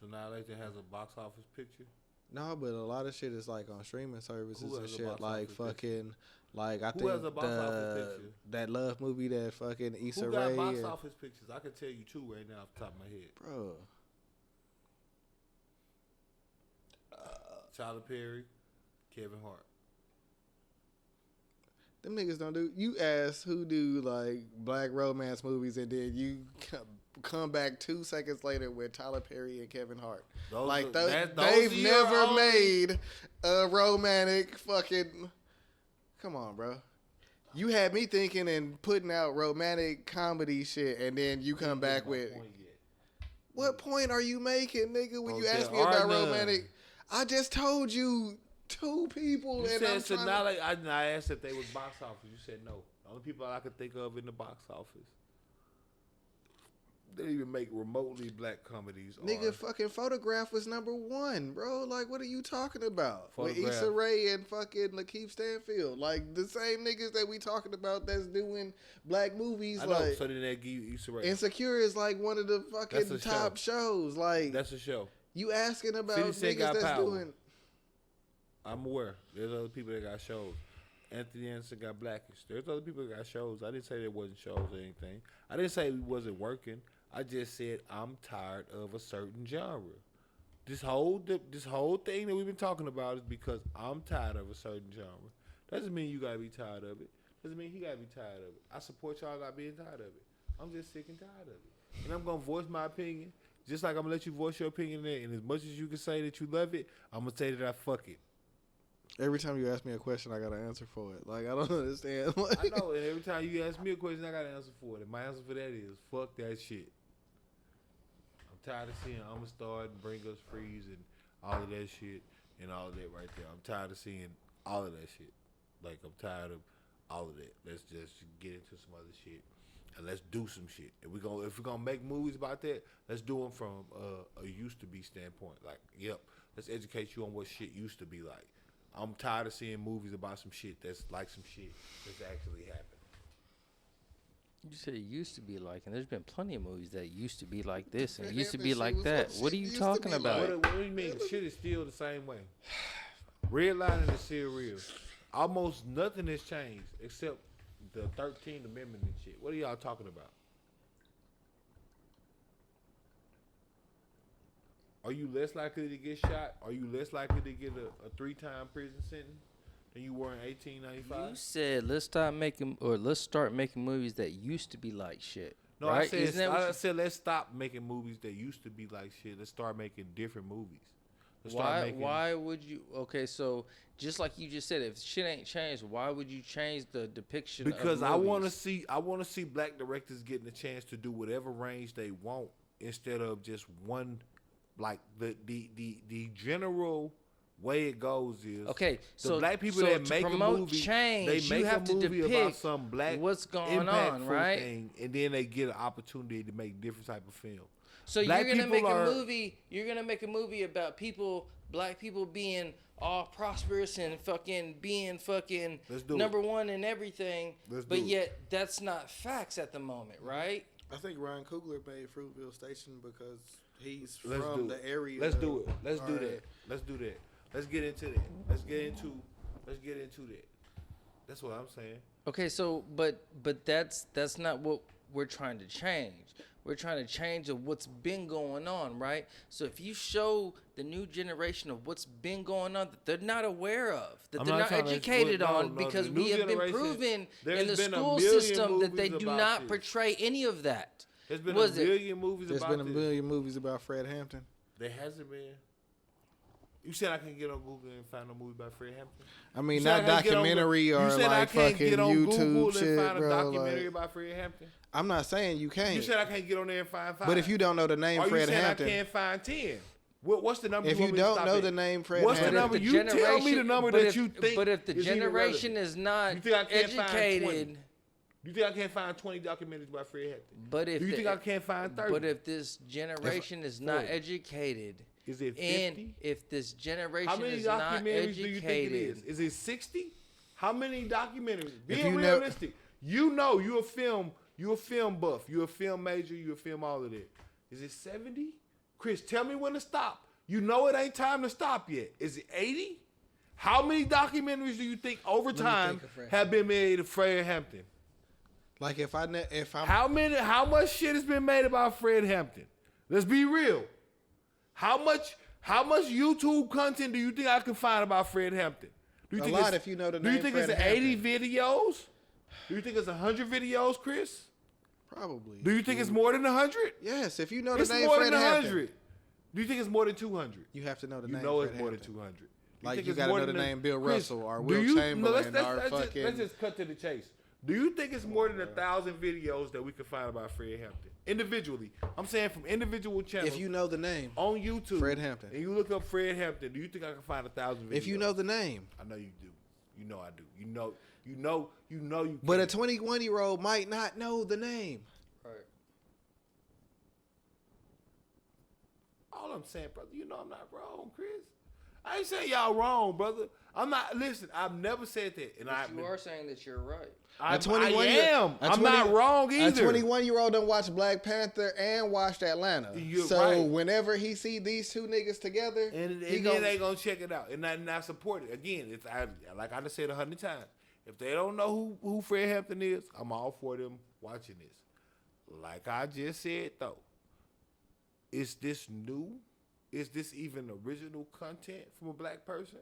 Speaker 1: Sanaa Lathan has a box office picture.
Speaker 5: No, but a lot of shit is like on streaming services and shit. Like fucking,
Speaker 1: picture?
Speaker 5: Like I
Speaker 1: Who
Speaker 5: think
Speaker 1: has a box office picture?
Speaker 5: That Love movie that fucking Issa
Speaker 1: Who
Speaker 5: Rae.
Speaker 1: got box office pictures? I can tell you two right now off the top of my head,
Speaker 5: bro.
Speaker 1: Tyler Perry, Kevin Hart.
Speaker 5: Them niggas don't do. You ask who do like black romance movies, and then you come back 2 seconds later with Tyler Perry and Kevin Hart. They've never made a romantic fucking. Come on, bro. You had me thinking and putting out romantic comedy shit, and then you come back with. What point are you making, nigga? When you ask me about romantic, I just told you. Two people.
Speaker 1: You
Speaker 5: and
Speaker 1: said Sanaa. I asked if they was box office. You said no. The only people I could think of in the box office. They didn't even make remotely black comedies.
Speaker 5: Nigga, fucking Photograph was #1, bro. Like, what are you talking about?
Speaker 1: Photograph.
Speaker 5: With Issa Rae and fucking Lakeith Stanfield. Like, the same niggas that we talking about that's doing black movies.
Speaker 1: I know, so then they give you Issa Rae.
Speaker 5: Insecure is like one of the fucking top shows. Like,
Speaker 1: that's a show.
Speaker 5: You asking about niggas that's
Speaker 1: power.
Speaker 5: doing...
Speaker 1: I'm aware. There's other people that got shows. Anthony Anderson got Blackish. There's other people that got shows. I didn't say there wasn't shows or anything. I didn't say we wasn't working. I just said I'm tired of a certain genre. This whole thing that we've been talking about is because I'm tired of a certain genre. Doesn't mean you gotta be tired of it. Doesn't mean he gotta be tired of it. I support y'all not being tired of it. I'm just sick and tired of it. And I'm gonna voice my opinion. Just like I'm gonna let you voice your opinion there. And as much as you can say that you love it, I'm gonna say that I fuck it.
Speaker 5: Every time you ask me a question, I got an answer for it. Like, I don't understand. Like,
Speaker 1: I know, and every time you ask me a question, I got an answer for it. And my answer for that is, fuck that shit. I'm tired of seeing I'ma start and Bring Us Freeze and all of that shit and all of that right there. I'm tired of seeing all of that shit. Like, I'm tired of all of that. Let's just get into some other shit. And let's do some shit. If we're gonna make movies about that, let's do them from a used to be standpoint. Like, yep, let's educate you on what shit used to be like. I'm tired of seeing movies about some shit that's like some shit that's actually happening.
Speaker 4: You said it used to be like, and there's been plenty of movies that used to be like this and used to be like that. What are you talking about?
Speaker 1: What do you mean? Shit is still the same way. Redlining is still real. Almost nothing has changed except the 13th Amendment and shit. What are y'all talking about? Are you less likely to get shot? Are you less likely to get a 3-time prison sentence than you were in 1895?
Speaker 4: You said let's start making movies that used to be like shit.
Speaker 1: No,
Speaker 4: right?
Speaker 1: I said let's stop making movies that used to be like shit. Let's start making different movies.
Speaker 4: Why would you? Okay, so just like you just said, if shit ain't changed, why would you change the depiction?
Speaker 1: Because
Speaker 4: of movies?
Speaker 1: I want to see black directors getting a chance to do whatever range they want instead of just one. Like the general way it goes is so black people that make a movie, they make a movie about some black
Speaker 4: what's going on, right?
Speaker 1: Thing, and then they get an opportunity to make different type of film.
Speaker 4: So black you're gonna make a movie. You're gonna make a movie about black people being all prosperous and fucking being fucking #1 in everything, but yet that's not facts at the moment, right?
Speaker 5: I think Ryan Coogler made Fruitville Station because he's from the area.
Speaker 1: Let's do it. Let's do that. Let's do that. Let's get into that. Let's get into that. That's what I'm saying.
Speaker 4: Okay, so but that's not what we're trying to change. We're trying to change of what's been going on, right? So if you show the new generation of what's been going on that they're not aware of, that they're not educated on, because we have been proven in the school system that they do not portray any of that.
Speaker 1: There's been a million movies about this.
Speaker 5: There's been a million movies about Fred Hampton.
Speaker 1: There hasn't been. You said I can't get on Google and find a movie by Fred Hampton?
Speaker 5: I mean, not documentary or like fucking YouTube shit,
Speaker 1: find a
Speaker 5: bro.
Speaker 1: documentary about Fred Hampton?
Speaker 5: I'm not saying you can't.
Speaker 1: You said I can't get on there and find 5.
Speaker 5: But if you don't know the name Fred Hampton,
Speaker 1: I can't find 10. What's the number?
Speaker 5: If you don't know the name Fred Hampton,
Speaker 1: what's the number? You tell me the number that you think.
Speaker 4: But if the generation is not educated.
Speaker 1: You think I can't find 20 documentaries by Fred Hampton?
Speaker 4: But if
Speaker 1: do you think I can't find 30?
Speaker 4: But if this generation is not educated,
Speaker 1: is it 50?
Speaker 4: And if this generation is
Speaker 1: not educated,
Speaker 4: how many documentaries do you think it is?
Speaker 1: Is it 60? How many documentaries? Being realistic, you're a film buff, you're a film major, you're a film all of that. Is it 70? Chris, tell me when to stop. You know it ain't time to stop yet. Is it 80? How many documentaries do you think over time have been made of Fred Hampton?
Speaker 5: Like if I'm
Speaker 1: how much shit has been made about Fred Hampton? Let's be real. How much YouTube content do you think I can find about Fred Hampton? Do you think if you know the name. Do you think it's 80 videos? Do you think it's 100 videos, Chris?
Speaker 5: Probably.
Speaker 1: Do you think it's more than 100?
Speaker 5: Yes, if you know the name Fred Hampton.
Speaker 1: It's more than 100. Do you think it's more than 200?
Speaker 5: You have to know the
Speaker 1: name.
Speaker 5: You
Speaker 1: know
Speaker 5: Fred
Speaker 1: it's more
Speaker 5: Hampton.
Speaker 1: than 200.
Speaker 5: Like you got to know the name Bill Russell or Will Chamberlain
Speaker 1: Let's just cut to the chase. Do you think it's more than 1,000 videos that we can find about Fred Hampton? Individually. I'm saying from individual channels.
Speaker 5: If you know the name.
Speaker 1: On YouTube.
Speaker 5: Fred Hampton.
Speaker 1: And you look up Fred Hampton, do you think I can find 1,000 videos?
Speaker 5: If you know the name.
Speaker 1: I know you do. You know I do. You know you can.
Speaker 5: But a 21-year-old might not know the name.
Speaker 4: Right.
Speaker 1: All I'm saying, brother, you know I'm not wrong, Chris. I ain't saying y'all wrong, brother. I'm not. Listen, I've never said that, and
Speaker 4: you are saying that you're right.
Speaker 1: I am. I'm not wrong either.
Speaker 5: A 21-year-old done watch Black Panther and watched Atlanta. Whenever he see these two niggas together,
Speaker 1: and then they gonna check it out and not support it. Again, like I just said 100 times. If they don't know who Fred Hampton is, I'm all for them watching this. Like I just said though, is this new? Is this even original content from a black person?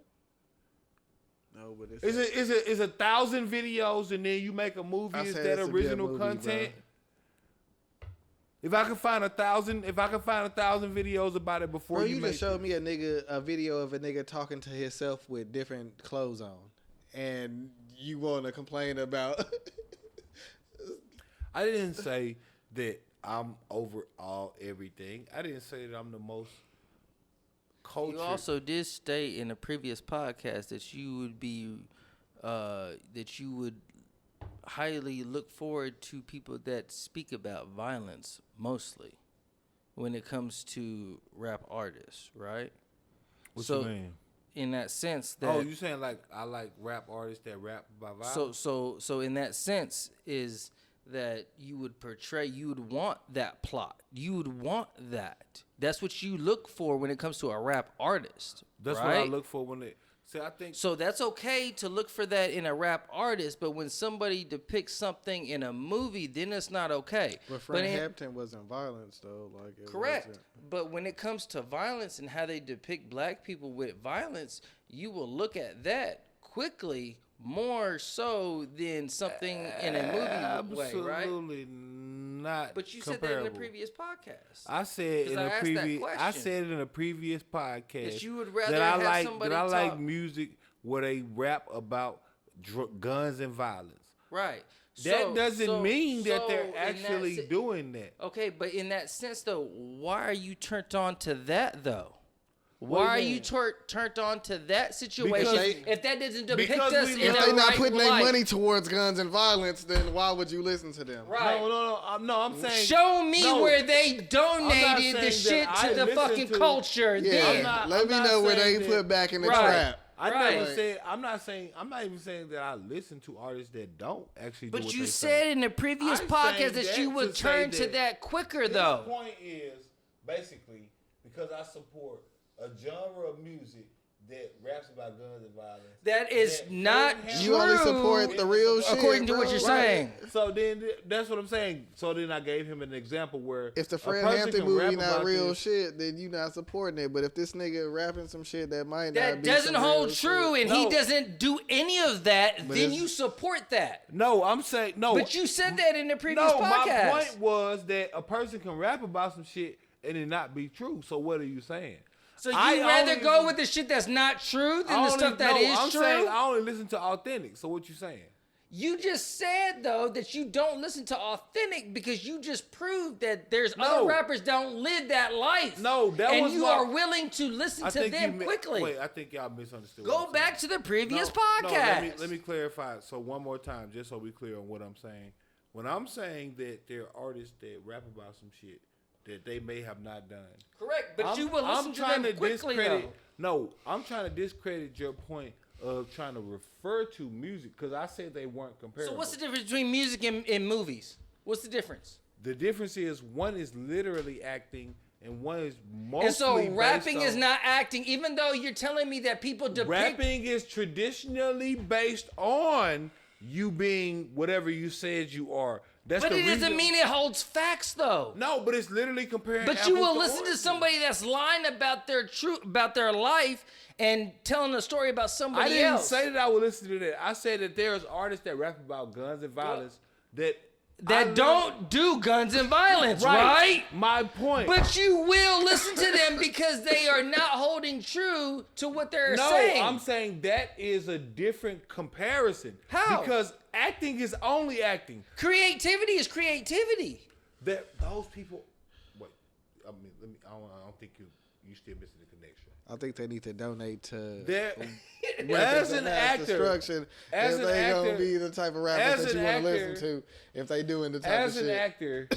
Speaker 5: No, but
Speaker 1: it's 1,000 videos and then you make a movie. Is that original content? Bro. If I can find 1,000 videos about it before you
Speaker 5: just showed me a video of a nigga talking to himself with different clothes on, and you want to complain about?
Speaker 1: I didn't say that I'm over everything. I didn't say that I'm the most. Culture.
Speaker 4: You also did state in a previous podcast that you would be, that you would highly look forward to people that speak about violence mostly when it comes to rap artists, right?
Speaker 1: What you mean?
Speaker 4: In that sense that
Speaker 1: you saying like I like rap artists that rap about violence?
Speaker 4: So in that sense is that you would want that plot. You would want that. That's what you look for when it comes to a rap artist.
Speaker 1: That's
Speaker 4: right?
Speaker 1: what I look for when I think.
Speaker 4: So that's okay to look for that in a rap artist, but when somebody depicts something in a movie, then it's not okay.
Speaker 5: But Fred Hampton wasn't violence though.
Speaker 4: Correct. But when it comes to violence and how they depict black people with violence, you will look at that quickly. More so than something in a movie way, right?
Speaker 1: Absolutely not.
Speaker 4: But you
Speaker 1: comparable.
Speaker 4: said that in a previous podcast.
Speaker 1: I said in a previous podcast
Speaker 4: that you would rather have somebody talk.
Speaker 1: Like music where they rap about guns and violence.
Speaker 4: Right.
Speaker 1: That doesn't mean that they're actually doing that.
Speaker 4: Okay, but in that sense though, why are you turned on to that though? Why are you turned on to that situation if that doesn't depict us in a right light?
Speaker 5: If they're not putting their money towards guns and violence, then why would you listen to them?
Speaker 4: Right.
Speaker 1: No, I'm saying...
Speaker 4: Show me where they donated the shit to the fucking culture.
Speaker 5: Yeah,
Speaker 4: then.
Speaker 5: let me know where they put back in the trap.
Speaker 1: I'm not even saying that I listen to artists that don't actually do what they say.
Speaker 4: But you said in the previous podcast that you would turn to that quicker, though.
Speaker 1: The point is, basically, because I support a genre of music that raps about guns and violence.
Speaker 4: That is not true.
Speaker 5: You only support the real shit,
Speaker 4: according to what you're saying.
Speaker 1: So then that's what I'm saying. So then I gave him an example where
Speaker 5: if the Fred Hampton movie not real shit, then you not supporting it. But if this nigga rapping some shit that might not be
Speaker 4: doesn't hold true,
Speaker 5: shit,
Speaker 4: and he doesn't do any of that, then you support that.
Speaker 1: No, I'm saying no.
Speaker 4: But you said that in the previous podcast.
Speaker 1: My point was that a person can rap about some shit and it not be true. So what are you saying?
Speaker 4: So you'd rather go with the shit that's not true than the stuff that is
Speaker 1: I'm
Speaker 4: true?
Speaker 1: saying I only listen to authentic. So what you saying?
Speaker 4: You just said, though, that you don't listen to authentic because you just proved that there's other rappers don't live that life.
Speaker 1: No, that was
Speaker 4: and you are willing to listen to them quickly.
Speaker 1: Wait, I think y'all misunderstood.
Speaker 4: Go back to the previous podcast.
Speaker 1: No, let me clarify. So one more time, just so we clear on what I'm saying. When I'm saying that there are artists that rap about some shit that they may have not done.
Speaker 4: Correct, but you will listen to them quickly, though.
Speaker 1: No, I'm trying to discredit your point of trying to refer to music because I said they weren't comparable.
Speaker 4: So what's the difference between music and movies? What's the difference?
Speaker 1: The difference is one is literally acting and one is mostly
Speaker 4: And so rapping is not acting, even though you're telling me that people depict...
Speaker 1: Rapping is traditionally based on you being whatever you said you are.
Speaker 4: But it doesn't mean it holds facts, though.
Speaker 1: No, but it's literally comparing.
Speaker 4: But you will listen to somebody that's lying about their life and telling a story about somebody else.
Speaker 1: I didn't say that I would listen to that. I said that there's artists that rap about guns and violence that
Speaker 4: don't do guns and violence, right?
Speaker 1: My point.
Speaker 4: But you will listen to them because they are not holding true to what they're saying.
Speaker 1: No, I'm saying that is a different comparison.
Speaker 4: How?
Speaker 1: Because acting is only acting.
Speaker 4: Creativity is creativity.
Speaker 1: Those people. Wait, I mean, I don't think you still missing the connection.
Speaker 5: I think they need to donate to
Speaker 1: as an actor,
Speaker 5: destruction.
Speaker 1: As
Speaker 5: if
Speaker 1: an
Speaker 5: they
Speaker 1: actor,
Speaker 5: gonna be the type of rappers that you want to listen to, if they doing the type of shit.
Speaker 1: As an actor,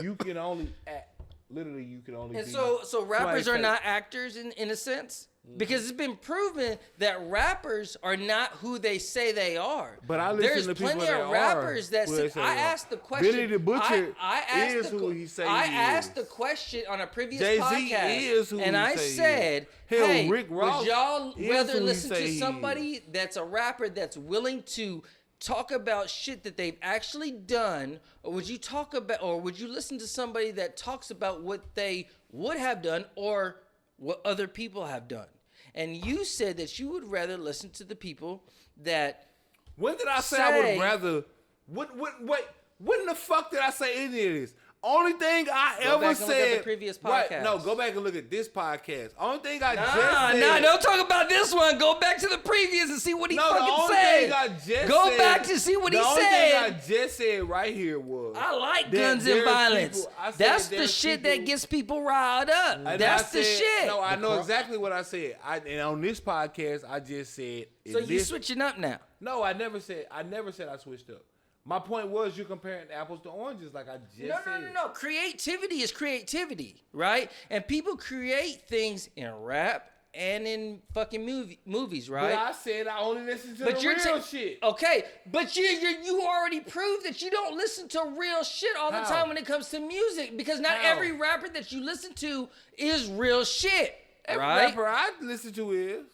Speaker 1: you can only act. Literally, you can only.
Speaker 4: And so rappers are not actors in a sense. Because it's been proven that rappers are not who they say they are.
Speaker 1: But I listen
Speaker 4: There's
Speaker 1: to people
Speaker 4: plenty of rappers that say, I asked the question.
Speaker 1: Billy the Butcher
Speaker 4: is
Speaker 1: who he say
Speaker 4: I
Speaker 1: he
Speaker 4: asked
Speaker 1: is.
Speaker 4: the question on a previous
Speaker 1: Jay-Z
Speaker 4: podcast.
Speaker 1: is who
Speaker 4: and
Speaker 1: he
Speaker 4: I
Speaker 1: say
Speaker 4: said,
Speaker 1: he is. Hell,
Speaker 4: hey,
Speaker 1: Rick Ross
Speaker 4: would y'all
Speaker 1: is
Speaker 4: rather
Speaker 1: who he
Speaker 4: listen
Speaker 1: say
Speaker 4: to
Speaker 1: he
Speaker 4: somebody that's a rapper that's willing to talk about shit that they've actually done, or would you listen to somebody that talks about what they would have done or what other people have done? And you said that you would rather listen to the people that.
Speaker 1: When did I say I would rather? When the fuck did I say any of this? Only thing I ever said. Go back and look at the
Speaker 4: previous podcast.
Speaker 1: Right, no, go back and look at this podcast. Only thing I just said.
Speaker 4: Nah, don't talk about this one. Go back to the previous and see what he fucking said.
Speaker 1: The only thing I just said.
Speaker 4: Go back to see what he said.
Speaker 1: The only thing I just said right here was.
Speaker 4: I like guns and violence. That's the shit that gets people riled up. That's the shit.
Speaker 1: No, I know exactly what I said. And on this podcast, I just said.
Speaker 4: So you switching up now?
Speaker 1: No, I never said I switched up. My point was you're comparing apples to oranges like I just said.
Speaker 4: No. Creativity is creativity, right? And people create things in rap and in fucking movies, right?
Speaker 1: But I said I only listen to the real shit.
Speaker 4: Okay, but you already proved that you don't listen to real shit all the time when it comes to music because not every rapper that you listen to is real shit,
Speaker 1: every
Speaker 4: right?
Speaker 1: Rapper I listen to is.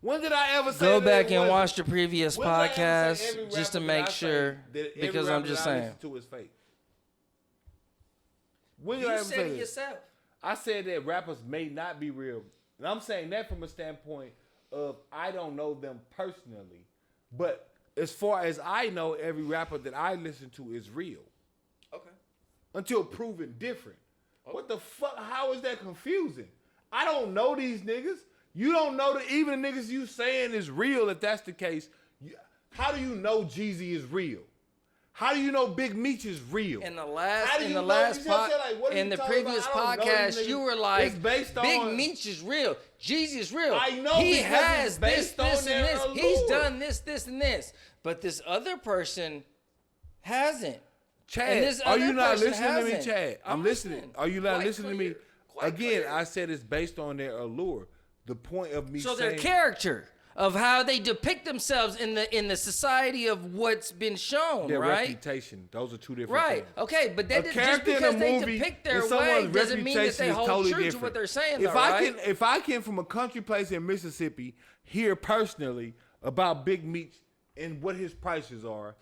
Speaker 1: When did I ever say
Speaker 4: Go back and watch the previous podcast just to make sure, because I'm just saying.
Speaker 1: To is fake. When did I ever say
Speaker 4: said it yourself.
Speaker 1: I said that rappers may not be real. And I'm saying that from a standpoint of I don't know them personally. But as far as I know, every rapper that I listen to is real.
Speaker 4: Okay.
Speaker 1: Until proven different. Okay. What the fuck? How is that confusing? I don't know these niggas. You don't know that even the niggas you saying is real. If that's the case, how do you know Jeezy is real? How do you know Big Meech is real?
Speaker 4: In the previous podcast, you were like, Big Meech is real. Jeezy is real.
Speaker 1: I know
Speaker 4: he has this, and this.
Speaker 1: Allure.
Speaker 4: He's done this, and this. But this other person hasn't.
Speaker 1: Chad, are you not listening to me, Chad? I'm listening. Are you not listening to me? Again, I said it's based on their allure. The point of me
Speaker 4: saying... So
Speaker 1: their
Speaker 4: character. of how they depict themselves in the society of what's been shown,
Speaker 1: Their
Speaker 4: right?
Speaker 1: reputation. Those are two different
Speaker 4: Right.
Speaker 1: things.
Speaker 4: Okay, but that just
Speaker 1: character in a
Speaker 4: because they
Speaker 1: movie
Speaker 4: depict their
Speaker 1: and
Speaker 4: way
Speaker 1: someone's
Speaker 4: doesn't mean that they
Speaker 1: reputation is
Speaker 4: hold
Speaker 1: totally
Speaker 4: true to
Speaker 1: different.
Speaker 4: what they're saying.
Speaker 1: If
Speaker 4: though, right?
Speaker 1: if I came from a country place in Mississippi, hear personally about Big Meats and what his prices are,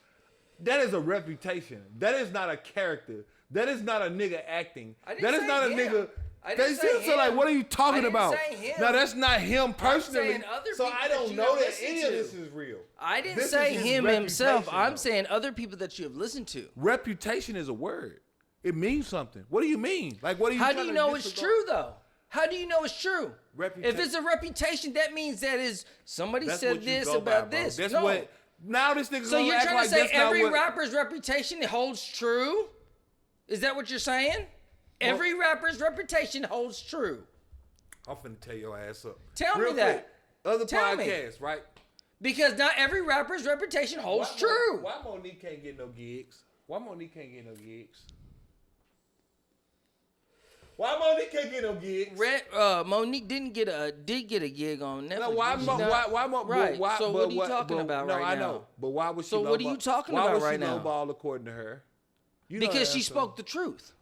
Speaker 1: that is a reputation. That is not a character. That is not a nigga acting. That is not a nigga.
Speaker 4: I didn't say
Speaker 1: So like, what are you talking about?
Speaker 4: say him.
Speaker 1: No, that's not him personally.
Speaker 4: saying other
Speaker 1: So
Speaker 4: people
Speaker 1: I
Speaker 4: that
Speaker 1: don't
Speaker 4: you
Speaker 1: know
Speaker 4: have
Speaker 1: that
Speaker 4: listened
Speaker 1: any of
Speaker 4: to.
Speaker 1: this is real.
Speaker 4: I didn't
Speaker 1: This
Speaker 4: say
Speaker 1: is his
Speaker 4: him himself.
Speaker 1: reputation,
Speaker 4: I'm
Speaker 1: though.
Speaker 4: saying other people that you have listened to.
Speaker 1: Reputation is a word. It means something. What do you mean? Like, what do you?
Speaker 4: How do
Speaker 1: trying
Speaker 4: you
Speaker 1: to
Speaker 4: know it's
Speaker 1: disregard?
Speaker 4: true though? How do you know it's true?
Speaker 1: Reputation.
Speaker 4: If it's a reputation, that means that is somebody
Speaker 1: That's
Speaker 4: said
Speaker 1: what you
Speaker 4: this
Speaker 1: go by,
Speaker 4: about
Speaker 1: bro.
Speaker 4: this.
Speaker 1: That's
Speaker 4: no.
Speaker 1: what. Now this nigga.
Speaker 4: So you're
Speaker 1: act
Speaker 4: trying
Speaker 1: like
Speaker 4: to say
Speaker 1: that's not
Speaker 4: every
Speaker 1: what-
Speaker 4: rapper's reputation holds true? Is that what you're saying? Every rapper's reputation holds true.
Speaker 1: I'm finna tear your ass up.
Speaker 4: Tell me
Speaker 1: Real
Speaker 4: that.
Speaker 1: quick, Other
Speaker 4: Tell me.
Speaker 1: podcasts, right?
Speaker 4: Because not every rapper's reputation holds true.
Speaker 1: Why Monique can't get no gigs? Why Monique can't get no gigs? Why Monique can't get no gigs?
Speaker 4: Monique did get a gig on Netflix.
Speaker 1: No, why?
Speaker 4: did she
Speaker 1: Why?
Speaker 4: not?
Speaker 1: Why?
Speaker 4: Right.
Speaker 1: Why,
Speaker 4: So what are you talking about
Speaker 1: no,
Speaker 4: right
Speaker 1: I
Speaker 4: now?
Speaker 1: know. But why was she?
Speaker 4: So what are you talking about right now?
Speaker 1: Why was she lowball according to her? You know
Speaker 4: Because she
Speaker 1: that's
Speaker 4: spoke the truth.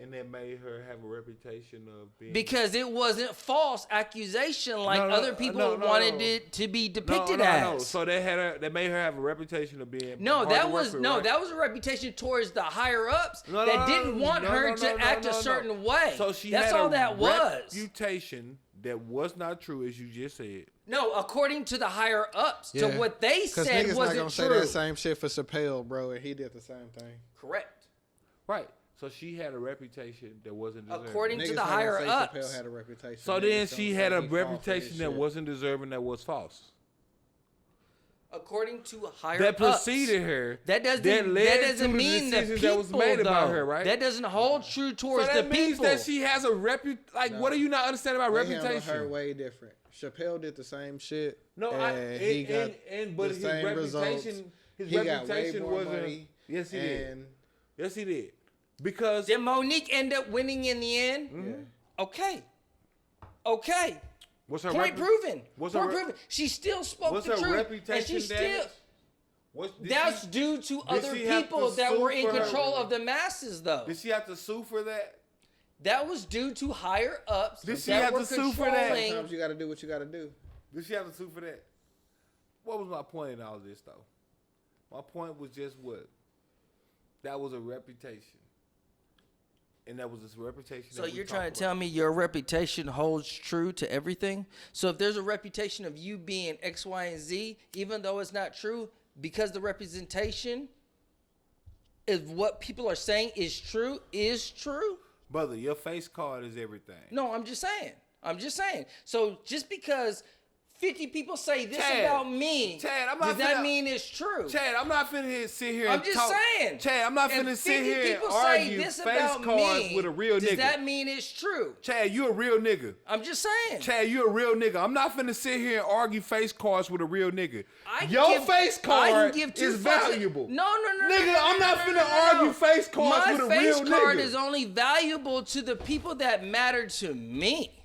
Speaker 1: and that made her have a reputation of being.
Speaker 4: Because it wasn't false accusation like
Speaker 1: No,
Speaker 4: other people
Speaker 1: no.
Speaker 4: wanted it to be depicted
Speaker 1: no.
Speaker 4: as.
Speaker 1: So they had her. They made her have a reputation of being.
Speaker 4: No,
Speaker 1: hard to
Speaker 4: that
Speaker 1: work
Speaker 4: was
Speaker 1: with,
Speaker 4: no,
Speaker 1: right?
Speaker 4: that was a reputation towards the higher ups
Speaker 1: No,
Speaker 4: that didn't want her
Speaker 1: no,
Speaker 4: to act a certain way.
Speaker 1: So she
Speaker 4: That's
Speaker 1: had
Speaker 4: all
Speaker 1: a
Speaker 4: that was.
Speaker 1: reputation that was not true, as you just said.
Speaker 4: No, according to the higher ups, to
Speaker 5: Yeah.
Speaker 4: what they
Speaker 5: Because
Speaker 4: said
Speaker 5: niggas not
Speaker 4: wasn't
Speaker 5: gonna say
Speaker 4: true.
Speaker 5: that same shit for Chappelle, bro, and he did the same thing.
Speaker 4: Correct.
Speaker 1: Right. So she had a reputation that wasn't deserving.
Speaker 4: According to
Speaker 5: Niggas
Speaker 4: the
Speaker 5: not gonna
Speaker 4: higher
Speaker 5: say
Speaker 4: ups.
Speaker 5: Chappelle had a reputation.
Speaker 1: So
Speaker 5: Niggas
Speaker 1: then
Speaker 5: gonna
Speaker 1: she
Speaker 5: say
Speaker 1: had a
Speaker 5: he fought for his
Speaker 1: reputation that
Speaker 5: shit.
Speaker 1: wasn't deserving, that was false.
Speaker 4: According to higher
Speaker 1: That
Speaker 4: ups.
Speaker 1: preceded her.
Speaker 4: That doesn't
Speaker 1: led
Speaker 4: doesn't
Speaker 1: to the
Speaker 4: mean the
Speaker 1: decisions
Speaker 4: people
Speaker 1: that was made
Speaker 4: though.
Speaker 1: about her, right?
Speaker 4: That doesn't hold true towards
Speaker 1: So
Speaker 4: the
Speaker 1: that means
Speaker 4: people.
Speaker 1: that she has a reputation. Like, what do you not understand about
Speaker 5: They handled
Speaker 1: reputation?
Speaker 5: her way different. Chappelle did the same shit.
Speaker 1: No,
Speaker 5: and he got
Speaker 1: but
Speaker 5: the
Speaker 1: his
Speaker 5: same
Speaker 1: reputation,
Speaker 5: results.
Speaker 1: his
Speaker 5: He got way
Speaker 1: reputation
Speaker 5: more
Speaker 1: wasn't.
Speaker 5: money.
Speaker 1: Yes, he did.
Speaker 5: And
Speaker 1: Yes, he did. Because
Speaker 4: Did Monique end up winning in the end?
Speaker 5: yeah.
Speaker 4: Okay.
Speaker 1: what's her
Speaker 4: Point proven.
Speaker 1: What's
Speaker 4: Point
Speaker 1: her
Speaker 4: proven. She still spoke
Speaker 1: what's
Speaker 4: the
Speaker 1: her
Speaker 4: truth.
Speaker 1: reputation
Speaker 4: And she still
Speaker 1: damage?
Speaker 4: that's due to other
Speaker 1: she have
Speaker 4: people
Speaker 1: to
Speaker 4: that
Speaker 1: sue
Speaker 4: were in
Speaker 1: for her?
Speaker 4: control of the masses though.
Speaker 1: Did she have to sue for that?
Speaker 4: That was due to higher ups
Speaker 1: Did she
Speaker 4: that
Speaker 1: have
Speaker 4: were
Speaker 1: to sue for that?
Speaker 4: controlling-
Speaker 5: Sometimes you got to do what you got to do.
Speaker 1: Did she have to sue for that? What was my point in all this, though? My point was just what? That was a reputation. And that was this reputation.
Speaker 4: So
Speaker 1: that we
Speaker 4: you're
Speaker 1: talk
Speaker 4: trying to
Speaker 1: about.
Speaker 4: tell me your reputation holds true to everything? So if there's a reputation of you being X, Y, and Z, even though it's not true, because the representation is what people are saying is true?
Speaker 1: Brother, your face card is everything.
Speaker 4: No, I'm just saying. So just because 50 people say this
Speaker 1: Chad,
Speaker 4: about me,
Speaker 1: Chad, I'm not
Speaker 4: does that
Speaker 1: finna-
Speaker 4: mean it's true?
Speaker 1: Chad, I'm not finna sit here
Speaker 4: I'm
Speaker 1: and
Speaker 4: just
Speaker 1: talk.
Speaker 4: saying.
Speaker 1: Chad, I'm not
Speaker 4: If
Speaker 1: finna sit
Speaker 4: 50
Speaker 1: here and
Speaker 4: people say
Speaker 1: argue
Speaker 4: this
Speaker 1: face
Speaker 4: about
Speaker 1: cards
Speaker 4: me,
Speaker 1: with a real
Speaker 4: does
Speaker 1: nigga.
Speaker 4: that mean it's true?
Speaker 1: Chad, you a real nigga.
Speaker 4: I'm just saying.
Speaker 1: Chad, you a real nigga. I'm not finna sit here and argue face cards with a real nigga.
Speaker 4: I can
Speaker 1: Your
Speaker 4: give-
Speaker 1: face
Speaker 4: I
Speaker 1: card
Speaker 4: can give two
Speaker 1: is
Speaker 4: fucks.
Speaker 1: valuable.
Speaker 4: No.
Speaker 1: Nigga, I'm not finna argue face cards
Speaker 4: My
Speaker 1: with a
Speaker 4: face
Speaker 1: real
Speaker 4: card
Speaker 1: nigga.
Speaker 4: is only valuable to the people that matter to me.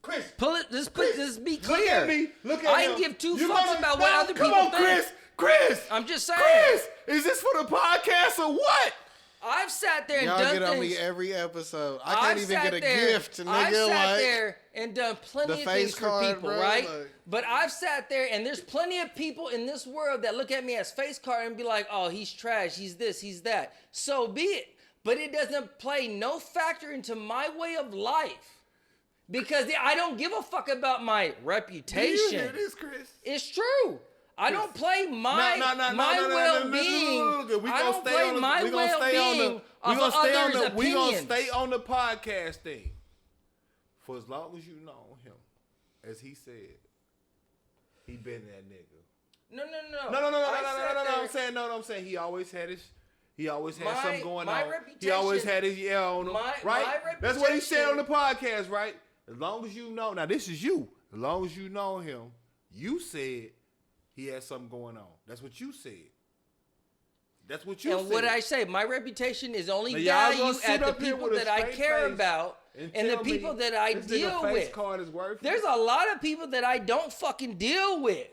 Speaker 1: Chris,
Speaker 4: Let's be
Speaker 1: look
Speaker 4: clear.
Speaker 1: at me. Look at
Speaker 4: I
Speaker 1: him.
Speaker 4: can give two
Speaker 1: You
Speaker 4: fucks
Speaker 1: gonna-
Speaker 4: about what
Speaker 1: Nah,
Speaker 4: other
Speaker 1: come
Speaker 4: people
Speaker 1: on,
Speaker 4: think.
Speaker 1: Chris.
Speaker 4: I'm just saying.
Speaker 1: Chris, is this for the podcast or what?
Speaker 4: I've sat there and
Speaker 5: Y'all
Speaker 4: done
Speaker 5: get on
Speaker 4: things.
Speaker 5: me every episode. I
Speaker 4: I've
Speaker 5: can't even
Speaker 4: sat
Speaker 5: get a
Speaker 4: there-
Speaker 5: gift, nigga.
Speaker 4: I've sat
Speaker 5: like,
Speaker 4: there and done plenty
Speaker 5: the
Speaker 4: of
Speaker 5: face
Speaker 4: things for
Speaker 5: card,
Speaker 4: people,
Speaker 5: bro,
Speaker 4: right?
Speaker 5: like-
Speaker 4: But I've sat there and there's plenty of people in this world that look at me as face card and be like, oh, he's trash, he's this, he's that. So be it. But it doesn't play no factor into my way of life. Because I don't give a fuck about my reputation.
Speaker 1: Do you hear this, Chris?
Speaker 4: It's true. I don't play my well-being.
Speaker 1: We
Speaker 4: I
Speaker 1: gonna
Speaker 4: don't
Speaker 1: stay
Speaker 4: play
Speaker 1: on the.
Speaker 4: my
Speaker 1: We gonna stay on the.
Speaker 4: well-being
Speaker 1: We
Speaker 4: off
Speaker 1: gonna
Speaker 4: of
Speaker 1: stay on
Speaker 4: others'
Speaker 1: the. We gonna
Speaker 4: opinions.
Speaker 1: stay on the podcast thing. For as long as you know him, as he said, he been that nigga.
Speaker 4: No.
Speaker 1: I'm saying he always had his. He always had
Speaker 4: My-
Speaker 1: something going
Speaker 4: my
Speaker 1: on. He
Speaker 4: reputation-
Speaker 1: always had his on him,
Speaker 4: my
Speaker 1: right? That's what he said on the
Speaker 4: reputation-
Speaker 1: podcast, right? As long as you know. Now this is you. As long as you know him, you said he had something going on. That's what you said. That's what you said.
Speaker 4: And what I say, my reputation is only
Speaker 1: Now, y'all gonna
Speaker 4: value
Speaker 1: sit
Speaker 4: at the
Speaker 1: up here
Speaker 4: people
Speaker 1: with a
Speaker 4: that I
Speaker 1: straight
Speaker 4: care
Speaker 1: face
Speaker 4: about.
Speaker 1: And
Speaker 4: the people that I deal with.
Speaker 1: Card is worthless.
Speaker 4: There's a lot of people that I don't fucking deal with.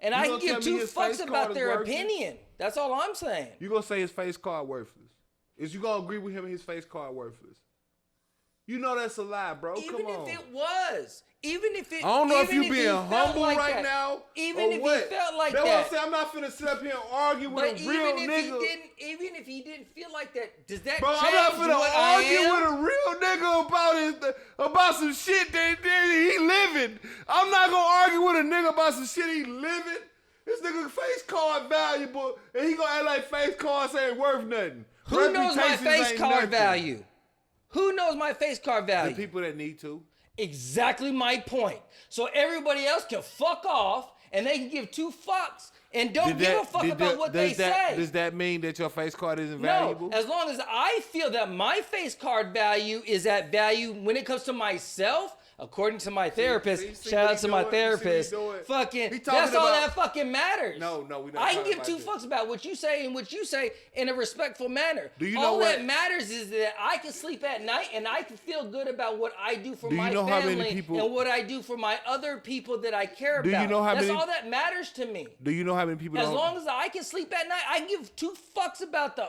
Speaker 4: And I can give two fucks about their opinion. That's all I'm saying.
Speaker 1: You gonna say his face card worthless? Is you gonna agree with him and his face card worthless? You know that's a lie, bro. Come on.
Speaker 4: Even if it was. Even if it.
Speaker 1: I don't know if you
Speaker 4: he
Speaker 1: being humble
Speaker 4: like
Speaker 1: right
Speaker 4: that.
Speaker 1: now.
Speaker 4: Even
Speaker 1: or
Speaker 4: if
Speaker 1: what.
Speaker 4: he felt like
Speaker 1: That's
Speaker 4: that.
Speaker 1: what I'm saying. I'm not finna sit up here and argue with
Speaker 4: But
Speaker 1: a real nigga.
Speaker 4: Even if he didn't feel like that, does that
Speaker 1: Bro,
Speaker 4: change
Speaker 1: I'm not finna
Speaker 4: what
Speaker 1: argue
Speaker 4: I am?
Speaker 1: with a real nigga about some shit that he living. I'm not gonna argue with a nigga about some shit he living. This nigga face card valuable, and he gonna act like face cards ain't worth nothing.
Speaker 4: Who knows my
Speaker 1: Reputations
Speaker 4: face
Speaker 1: ain't
Speaker 4: card
Speaker 1: nothing.
Speaker 4: value? Who knows my face card
Speaker 1: The
Speaker 4: value?
Speaker 1: people that need to.
Speaker 4: Exactly my point. So everybody else can fuck off, and they can give two fucks and don't give a fuck about what they say.
Speaker 1: Does that mean that your face card isn't
Speaker 4: No,
Speaker 1: valuable?
Speaker 4: as long as I feel that my face card value is at value when it comes to myself, according to my therapist,
Speaker 1: see
Speaker 4: shout
Speaker 1: what
Speaker 4: out
Speaker 1: he
Speaker 4: to my
Speaker 1: doing? You see what he
Speaker 4: therapist,
Speaker 1: doing?
Speaker 4: fucking,
Speaker 1: He talking
Speaker 4: that's all
Speaker 1: about-
Speaker 4: that fucking matters.
Speaker 1: No, we're not
Speaker 4: I can
Speaker 1: talking
Speaker 4: give
Speaker 1: about
Speaker 4: two
Speaker 1: this.
Speaker 4: fucks about what you say and what you say in a respectful manner.
Speaker 1: Do you know
Speaker 4: all
Speaker 1: what-
Speaker 4: that matters is that I can sleep at night and I can feel good about what I do for
Speaker 1: Do you
Speaker 4: my
Speaker 1: know how many
Speaker 4: family
Speaker 1: people-
Speaker 4: and what I do for my other people that I care
Speaker 1: Do you
Speaker 4: about.
Speaker 1: know how
Speaker 4: That's
Speaker 1: many-
Speaker 4: all that matters to me.
Speaker 1: Do you know how many people
Speaker 4: As
Speaker 1: don't?
Speaker 4: long as I can sleep at night, I give two fucks about the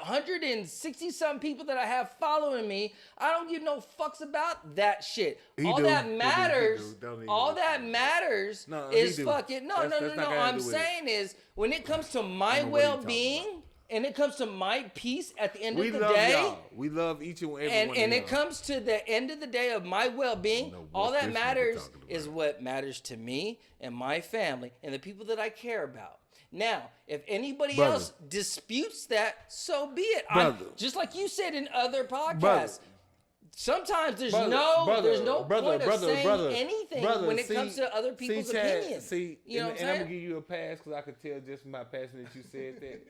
Speaker 4: 160-something people that I have following me. I don't give no fucks about that shit.
Speaker 1: He
Speaker 4: All
Speaker 1: do.
Speaker 4: that
Speaker 1: He do.
Speaker 4: matters,
Speaker 1: Don't even
Speaker 4: all
Speaker 1: listen.
Speaker 4: that matters
Speaker 1: No,
Speaker 4: is
Speaker 1: he do.
Speaker 4: fucking, no.
Speaker 1: That's not gonna
Speaker 4: I'm
Speaker 1: do with it.
Speaker 4: saying is, when it comes to my
Speaker 1: know what he talking
Speaker 4: well-being, and it comes to my peace at the end
Speaker 1: We
Speaker 4: of the
Speaker 1: love
Speaker 4: day,
Speaker 1: y'all. We love each and every one of
Speaker 4: and
Speaker 1: y'all.
Speaker 4: it comes to the end of the day of my well-being,
Speaker 1: know
Speaker 4: all
Speaker 1: what
Speaker 4: that
Speaker 1: this nigga
Speaker 4: matters
Speaker 1: talking about.
Speaker 4: is what matters to me and my family and the people that I care about. Now, if anybody
Speaker 1: Brother.
Speaker 4: else disputes that, so be it.
Speaker 1: Brother.
Speaker 4: Just like you said in other podcasts.
Speaker 1: Brother.
Speaker 4: Sometimes there's
Speaker 1: Brother,
Speaker 4: no
Speaker 1: brother,
Speaker 4: point of saying
Speaker 1: brother,
Speaker 4: anything
Speaker 1: brother,
Speaker 4: when it
Speaker 1: see-
Speaker 4: comes to other people's
Speaker 1: see, Chad,
Speaker 4: opinions.
Speaker 1: See,
Speaker 4: you know what I'm
Speaker 1: and
Speaker 4: saying?
Speaker 1: I'm gonna give you a pass because I could tell just from my passion that you said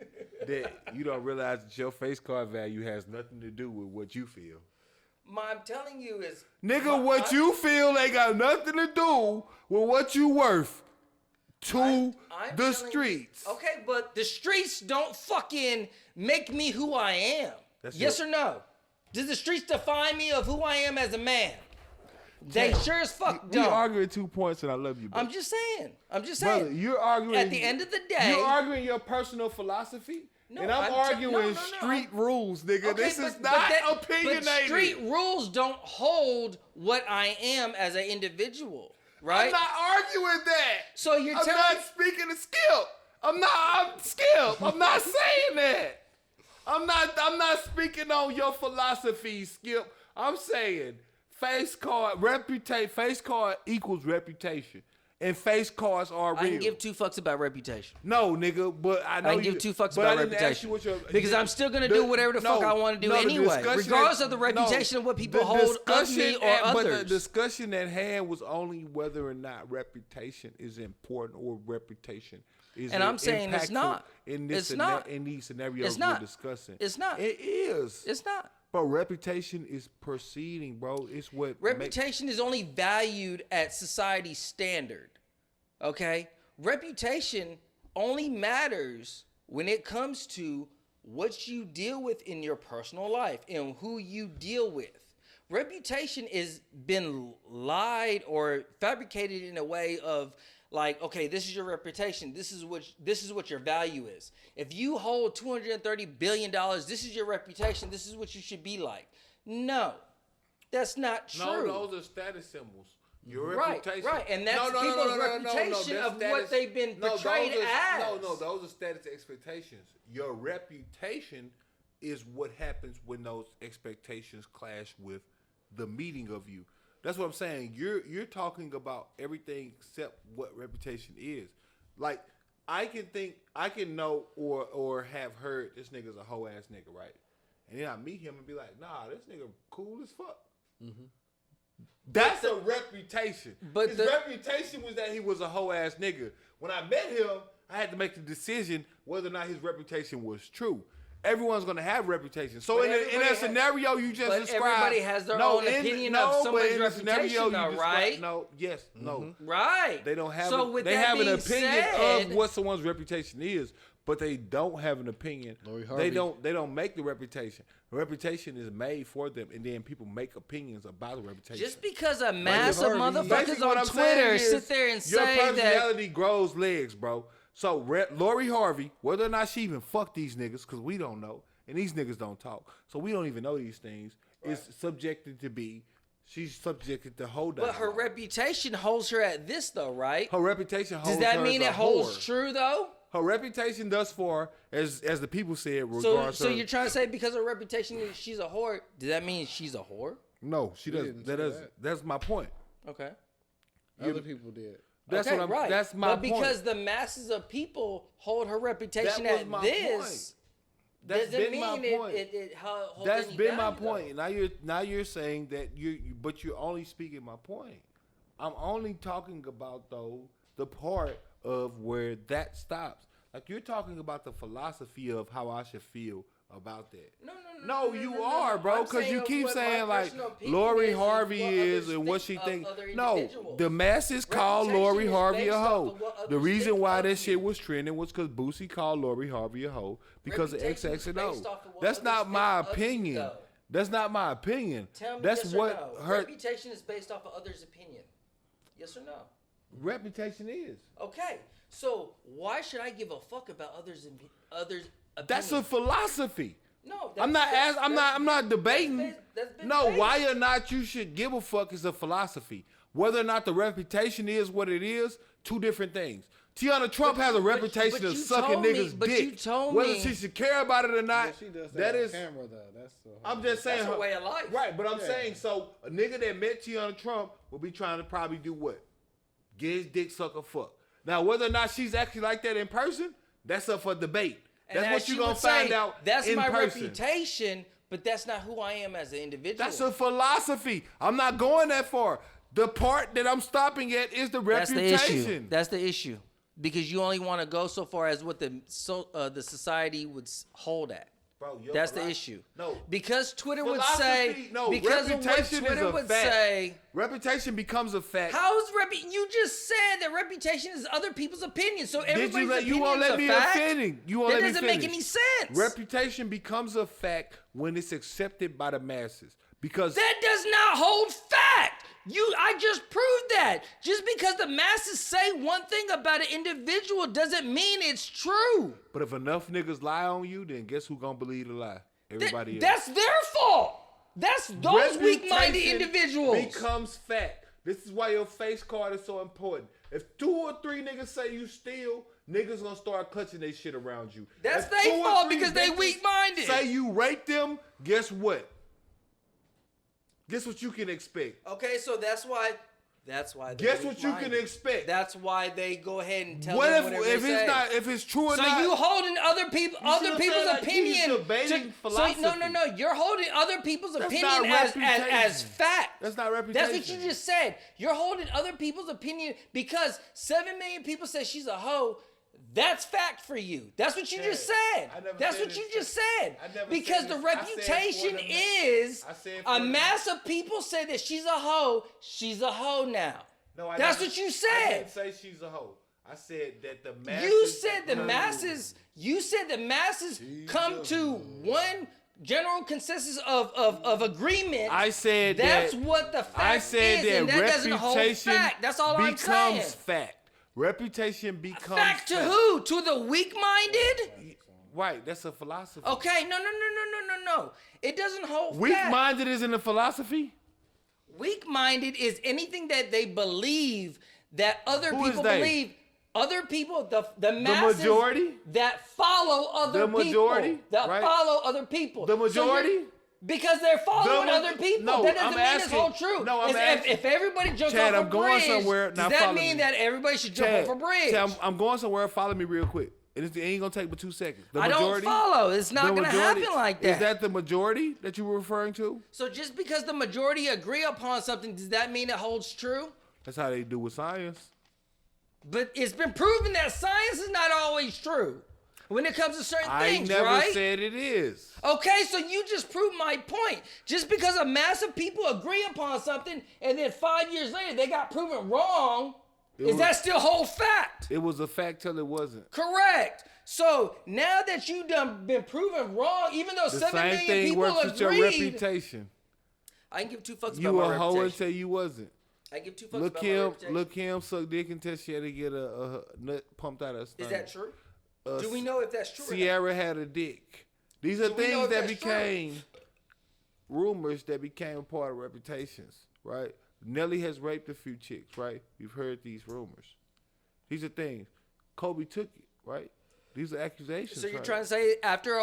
Speaker 1: that you don't realize that your face card value has nothing to do with what you feel.
Speaker 4: I'm telling you is
Speaker 1: Nigga, what you feel ain't got nothing to do with what you worth to
Speaker 4: I'm
Speaker 1: the
Speaker 4: telling-
Speaker 1: streets.
Speaker 4: Okay, but the streets don't fucking make me who I am.
Speaker 1: That's
Speaker 4: yes
Speaker 1: it.
Speaker 4: or no? Does the streets define me of who I am as a man? They sure as fuck
Speaker 1: We
Speaker 4: don't.
Speaker 1: arguing 2 points, and I love you, brother.
Speaker 4: I'm just saying.
Speaker 1: Brother, you're arguing.
Speaker 4: At the end of the day,
Speaker 1: you're arguing your personal philosophy,
Speaker 4: No,
Speaker 1: and I'm
Speaker 4: I'm
Speaker 1: arguing
Speaker 4: no,
Speaker 1: street rules, nigga.
Speaker 4: Okay,
Speaker 1: this is
Speaker 4: but
Speaker 1: not
Speaker 4: that-
Speaker 1: opinionated.
Speaker 4: But street rules don't hold what I am as an individual, right?
Speaker 1: I'm not arguing that.
Speaker 4: So you're
Speaker 1: I'm
Speaker 4: telling
Speaker 1: not speaking to Skip. I'm Skip. I'm not saying that. I'm not speaking on your philosophy, Skip. I'm saying face card equals reputation. And face cards are real.
Speaker 4: I can give two fucks about reputation.
Speaker 1: No, nigga, but I know
Speaker 4: I can give two fucks about reputation. Because I'm still going to do whatever the fuck I want to do anyway, regardless of the reputation of what people hold of me or others.
Speaker 1: But the discussion at hand was only whether or not reputation is important or reputation is
Speaker 4: And I'm saying it's
Speaker 1: impactful
Speaker 4: not.
Speaker 1: in this
Speaker 4: It's not.
Speaker 1: in these scenarios
Speaker 4: It's not.
Speaker 1: we're discussing.
Speaker 4: It's not.
Speaker 1: It is.
Speaker 4: It's not.
Speaker 1: But reputation is proceeding, bro. It's what
Speaker 4: Reputation is only valued at society's standard. Okay? Reputation only matters when it comes to what you deal with in your personal life and who you deal with. Reputation is been lied or fabricated in a way of like, okay, this is your reputation. This is what your value is. If you hold $230 billion, this is your reputation. This is what you should be like. No, that's not true.
Speaker 1: No, those are status symbols. Your
Speaker 4: Right,
Speaker 1: reputation.
Speaker 4: right, and that's people's reputation
Speaker 1: That's
Speaker 4: of what they've been portrayed as.
Speaker 1: Those are status expectations. Your reputation is what happens when those expectations clash with the meaning of you. That's what I'm saying. You're talking about everything except what reputation is. Like I can know or have heard this nigga's a hoe ass nigga, right? And then I meet him and be like, nah, this nigga cool as fuck. Mm-hmm. That's a reputation.
Speaker 4: But
Speaker 1: his reputation was that he was a hoe ass nigga. When I met him, I had to make the decision whether or not his reputation was true. everyone's gonna have reputation. So
Speaker 4: But
Speaker 1: in
Speaker 4: everybody
Speaker 1: that scenario you just
Speaker 4: but
Speaker 1: described,
Speaker 4: everybody has their own opinion of somebody's
Speaker 1: but in the scenario
Speaker 4: reputation,
Speaker 1: you
Speaker 4: though,
Speaker 1: described-
Speaker 4: right?
Speaker 1: No, yes, no.
Speaker 4: Right.
Speaker 1: They don't have.
Speaker 4: So with
Speaker 1: they
Speaker 4: that
Speaker 1: have an
Speaker 4: being
Speaker 1: opinion
Speaker 4: said,
Speaker 1: of what someone's reputation is, but they don't have an opinion.
Speaker 5: Lori Harvey.
Speaker 1: They don't make the reputation. The reputation is made for them, and then people make opinions about the reputation.
Speaker 4: just because a mass of
Speaker 5: Harvey.
Speaker 4: motherfuckers
Speaker 1: Basically, what
Speaker 4: on
Speaker 1: I'm saying
Speaker 4: Twitter
Speaker 1: is,
Speaker 4: sit there and
Speaker 1: your
Speaker 4: say that.
Speaker 1: personality grows legs, bro. So Lori Harvey, whether or not she even fucked these niggas, because we don't know, and these niggas don't talk, so we don't even know these things. Is subjected to be. She's subjected to hold down.
Speaker 4: But her reputation holds her at this, though, right?
Speaker 1: Her reputation holds
Speaker 4: Does that
Speaker 1: her
Speaker 4: mean
Speaker 1: as a
Speaker 4: it holds
Speaker 1: whore.
Speaker 4: true, though?
Speaker 1: Her reputation thus far, as the people said,
Speaker 4: So
Speaker 1: regards
Speaker 4: so
Speaker 1: her.
Speaker 4: you're trying to say because her reputation is she's a whore, does that mean she's a whore?
Speaker 1: No, she doesn't.
Speaker 5: didn't say that.
Speaker 1: That's my point.
Speaker 4: Okay.
Speaker 5: Other people did.
Speaker 1: That's
Speaker 4: okay,
Speaker 1: what I'm.
Speaker 4: right.
Speaker 1: That's my
Speaker 4: but
Speaker 1: point.
Speaker 4: because the masses of people hold her reputation
Speaker 1: That was
Speaker 4: at
Speaker 1: my
Speaker 4: this,
Speaker 1: That's
Speaker 4: doesn't
Speaker 1: been my
Speaker 4: mean
Speaker 1: point.
Speaker 4: it holds
Speaker 1: That's
Speaker 4: any
Speaker 1: been my
Speaker 4: value,
Speaker 1: point.
Speaker 4: though.
Speaker 1: Now you're saying that but you're only speaking my point. I'm only talking about though the part of where that stops. Like you're talking about the philosophy of how I should feel about that. No, you are, bro, because you keep saying like Lori Harvey is and what she thinks. No, the masses call Lori Harvey a hoe. The reason why that shit was trending was because Boosie called Lori Harvey a hoe because of XX and O. That's not my opinion. That's not my opinion.
Speaker 4: Tell me
Speaker 1: That's
Speaker 4: yes
Speaker 1: what
Speaker 4: or no.
Speaker 1: her
Speaker 4: Reputation is based off of others' opinion. Yes or no?
Speaker 1: reputation is.
Speaker 4: Okay, so why should I give a fuck about others' opinions?
Speaker 1: That's a philosophy.
Speaker 4: No,
Speaker 1: I'm not debating.
Speaker 4: that's been
Speaker 1: No,
Speaker 4: based.
Speaker 1: why or not you should give a fuck is a philosophy. Whether or not the reputation is what it is, two different things. Tiana Trump has a reputation of sucking niggas' dick.
Speaker 4: You told
Speaker 1: Whether
Speaker 4: me
Speaker 1: she should care about it or not,
Speaker 5: Yeah, she does
Speaker 1: that
Speaker 5: on
Speaker 1: is.
Speaker 5: camera though. That's the
Speaker 1: I'm just saying.
Speaker 4: that's her way of life.
Speaker 1: Right, but I'm saying so. A nigga that met Tiana Trump will be trying to probably do what? Get his dick suck or fuck. Now, whether or not she's actually like that in person, that's up for debate.
Speaker 4: And
Speaker 1: That's what
Speaker 4: she
Speaker 1: you're gonna
Speaker 4: would say,
Speaker 1: find out
Speaker 4: That's
Speaker 1: in
Speaker 4: my
Speaker 1: person.
Speaker 4: reputation, but that's not who I am as an individual.
Speaker 1: That's a philosophy. I'm not going that far. The part that I'm stopping at is the
Speaker 4: That's
Speaker 1: reputation.
Speaker 4: the issue. That's the issue. Because you only want to go so far as what the society would hold at.
Speaker 1: Bro, your
Speaker 4: That's the
Speaker 1: philo-
Speaker 4: issue.
Speaker 1: No.
Speaker 4: Because Twitter would
Speaker 1: Philosophy-
Speaker 4: say,
Speaker 1: no,
Speaker 4: because of what
Speaker 1: reputation is
Speaker 4: Twitter
Speaker 1: a
Speaker 4: would
Speaker 1: fact.
Speaker 4: say,
Speaker 1: Reputation becomes a fact.
Speaker 4: how's you just said that reputation is other people's opinions, so
Speaker 1: Did
Speaker 4: everybody's opinion
Speaker 1: you won't
Speaker 4: is
Speaker 1: let
Speaker 4: a
Speaker 1: me
Speaker 4: fact?
Speaker 1: offending. You won't
Speaker 4: That
Speaker 1: let me
Speaker 4: doesn't make
Speaker 1: finish.
Speaker 4: any sense.
Speaker 1: Reputation becomes a fact when it's accepted by the masses. Because
Speaker 4: That does not hold fact. I just proved that. Just because the masses say one thing about an individual doesn't mean it's true.
Speaker 1: but if enough niggas lie on you, then guess who gonna believe the lie? Everybody else.
Speaker 4: That's their fault. That's those weak-minded
Speaker 1: Reputation
Speaker 4: individuals.
Speaker 1: becomes fact. This is why your face card is so important. If 2 or 3 niggas say you steal, niggas gonna start clutching their shit around you.
Speaker 4: That's
Speaker 1: If
Speaker 4: their
Speaker 1: 2 or
Speaker 4: fault
Speaker 1: 3
Speaker 4: because they
Speaker 1: bitches
Speaker 4: weak-minded.
Speaker 1: Say you rape them, guess what? Guess what you can expect.
Speaker 4: Okay, so that's why. They're
Speaker 1: Guess what you can
Speaker 4: weak-minded.
Speaker 1: expect.
Speaker 4: That's why they go ahead and tell
Speaker 1: What
Speaker 4: them
Speaker 1: if
Speaker 4: whatever
Speaker 1: if
Speaker 4: they
Speaker 1: it's
Speaker 4: say.
Speaker 1: not if it's true or
Speaker 4: So
Speaker 1: not?
Speaker 4: you holding other people's
Speaker 1: see what I'm saying? Like, you
Speaker 4: opinion
Speaker 1: debating philosophy.
Speaker 4: no. You're holding other people's
Speaker 1: That's
Speaker 4: opinion
Speaker 1: not
Speaker 4: as
Speaker 1: reputation.
Speaker 4: fact.
Speaker 1: That's not
Speaker 4: That's
Speaker 1: reputation.
Speaker 4: what you just said. You're holding other people's opinion because 7 million people say she's a hoe. That's fact for you. That's what you just said.
Speaker 1: I never
Speaker 4: That's
Speaker 1: said
Speaker 4: what you
Speaker 1: it's
Speaker 4: just
Speaker 1: fact.
Speaker 4: said.
Speaker 1: I never
Speaker 4: Because
Speaker 1: said
Speaker 4: the
Speaker 1: it's- I said
Speaker 4: reputation
Speaker 1: for the
Speaker 4: is
Speaker 1: I said
Speaker 4: a
Speaker 1: for the-
Speaker 4: mass of people say that she's a hoe. She's a hoe now.
Speaker 1: No, I
Speaker 4: That's
Speaker 1: never-
Speaker 4: what you
Speaker 1: I
Speaker 4: said.
Speaker 1: didn't say she's a hoe. I said that the masses.
Speaker 4: You said the masses. You said the masses come to one general consensus of agreement.
Speaker 1: I said
Speaker 4: that's
Speaker 1: that.
Speaker 4: what the fact
Speaker 1: I said
Speaker 4: is,
Speaker 1: that
Speaker 4: and that doesn't hold
Speaker 1: reputation
Speaker 4: fact. That's all I'm saying.
Speaker 1: becomes fact. Reputation becomes
Speaker 4: Fact to who? To the weak-minded?
Speaker 1: Right, that's a philosophy.
Speaker 4: Okay, no. It doesn't hold fact.
Speaker 1: Weak-minded isn't a philosophy.
Speaker 4: Weak-minded is anything that they believe that other
Speaker 1: Who is
Speaker 4: people
Speaker 1: they?
Speaker 4: believe. Other people, the masses
Speaker 1: majority?
Speaker 4: that follow other
Speaker 1: The
Speaker 4: people.
Speaker 1: majority,
Speaker 4: That
Speaker 1: right?
Speaker 4: follow other people.
Speaker 1: The
Speaker 4: So you're-
Speaker 1: majority?
Speaker 4: because they're following
Speaker 1: The ma-
Speaker 4: other people.
Speaker 1: no,
Speaker 4: that doesn't
Speaker 1: I'm
Speaker 4: mean it's
Speaker 1: asking-
Speaker 4: all true.
Speaker 1: no, I'm
Speaker 4: If-
Speaker 1: asking-
Speaker 4: if everybody jumps
Speaker 1: Chad,
Speaker 4: off
Speaker 1: I'm
Speaker 4: a
Speaker 1: going
Speaker 4: bridge,
Speaker 1: somewhere. Now
Speaker 4: does that
Speaker 1: follow
Speaker 4: mean
Speaker 1: me.
Speaker 4: that everybody should jump
Speaker 1: Chad,
Speaker 4: off a bridge?
Speaker 1: Chad, I'm going somewhere. Follow me real quick. It ain't gonna take but 2 seconds. The
Speaker 4: I don't
Speaker 1: majority,
Speaker 4: follow. It's not
Speaker 1: the
Speaker 4: going to
Speaker 1: majority-
Speaker 4: happen like that.
Speaker 1: Is that the majority that you were referring to?
Speaker 4: So just because the majority agree upon something, does that mean it holds true?
Speaker 1: That's how they do with science.
Speaker 4: But it's been proven that science is not always true. when it comes to certain
Speaker 1: I
Speaker 4: things,
Speaker 1: never
Speaker 4: right?
Speaker 1: said it is.
Speaker 4: Okay, so you just proved my point. Just because a mass of people agree upon something and then 5 years later they got proven wrong, that still hold fact?
Speaker 1: It was a fact till it wasn't.
Speaker 4: Correct. So now that you done been proven wrong, even though
Speaker 1: The
Speaker 4: 7
Speaker 1: same
Speaker 4: million
Speaker 1: thing
Speaker 4: people
Speaker 1: works with your
Speaker 4: agreed,
Speaker 1: reputation.
Speaker 4: I can give 2 fucks
Speaker 1: You
Speaker 4: about
Speaker 1: a
Speaker 4: my
Speaker 1: hoe
Speaker 4: reputation.
Speaker 1: until you wasn't.
Speaker 4: I give 2 fucks about my reputation.
Speaker 1: Look him suck dick until she had to get a nut pumped out of her stomach.
Speaker 4: Is that true? Do we know if that's true?
Speaker 1: Sierra had a dick. These are
Speaker 4: Do we know
Speaker 1: things
Speaker 4: if
Speaker 1: that
Speaker 4: that's
Speaker 1: became rumors that became part of reputations, right? Nelly has raped a few chicks, right? We've heard these rumors. These are things. Kobe took it, right? These are accusations.
Speaker 4: So you're
Speaker 1: right?
Speaker 4: trying to say after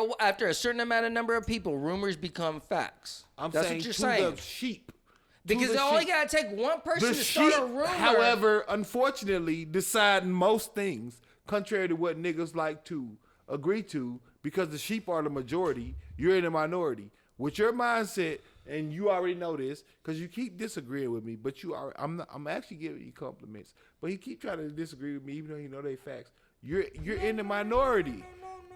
Speaker 4: a certain amount of number of people, rumors become facts.
Speaker 1: I'm
Speaker 4: That's
Speaker 1: saying
Speaker 4: what you're
Speaker 1: to
Speaker 4: saying.
Speaker 1: the sheep.
Speaker 4: Because it only got to take one person
Speaker 1: The
Speaker 4: to start
Speaker 1: sheep,
Speaker 4: a rumor.
Speaker 1: however, unfortunately, decide most things contrary to what niggas like to agree to, because the sheep are the majority, you're in the minority. With your mindset, and you already know this, because you keep disagreeing with me, but I'm actually giving you compliments, but you keep trying to disagree with me, even though you know they facts. You're in the minority,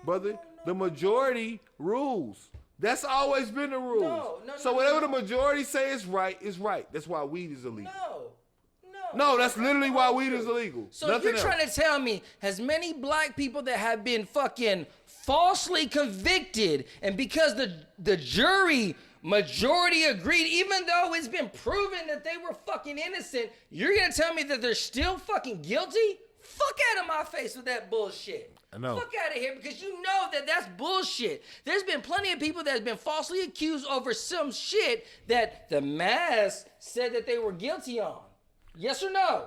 Speaker 1: brother. The majority rules. That's always been the rules. So whatever the majority say is right, is right. That's why weed is illegal. No, that's literally why weed is illegal.
Speaker 4: So
Speaker 1: Nothing
Speaker 4: you're
Speaker 1: else.
Speaker 4: trying to tell me, has many black people that have been fucking falsely convicted, and because the jury majority agreed, even though it's been proven that they were fucking innocent, you're gonna tell me that they're still fucking guilty? Fuck out of my face with that bullshit.
Speaker 1: I know.
Speaker 4: Fuck out of here, because you know that that's bullshit. There's been plenty of people that have been falsely accused over some shit that the mass said that they were guilty on. Yes or no?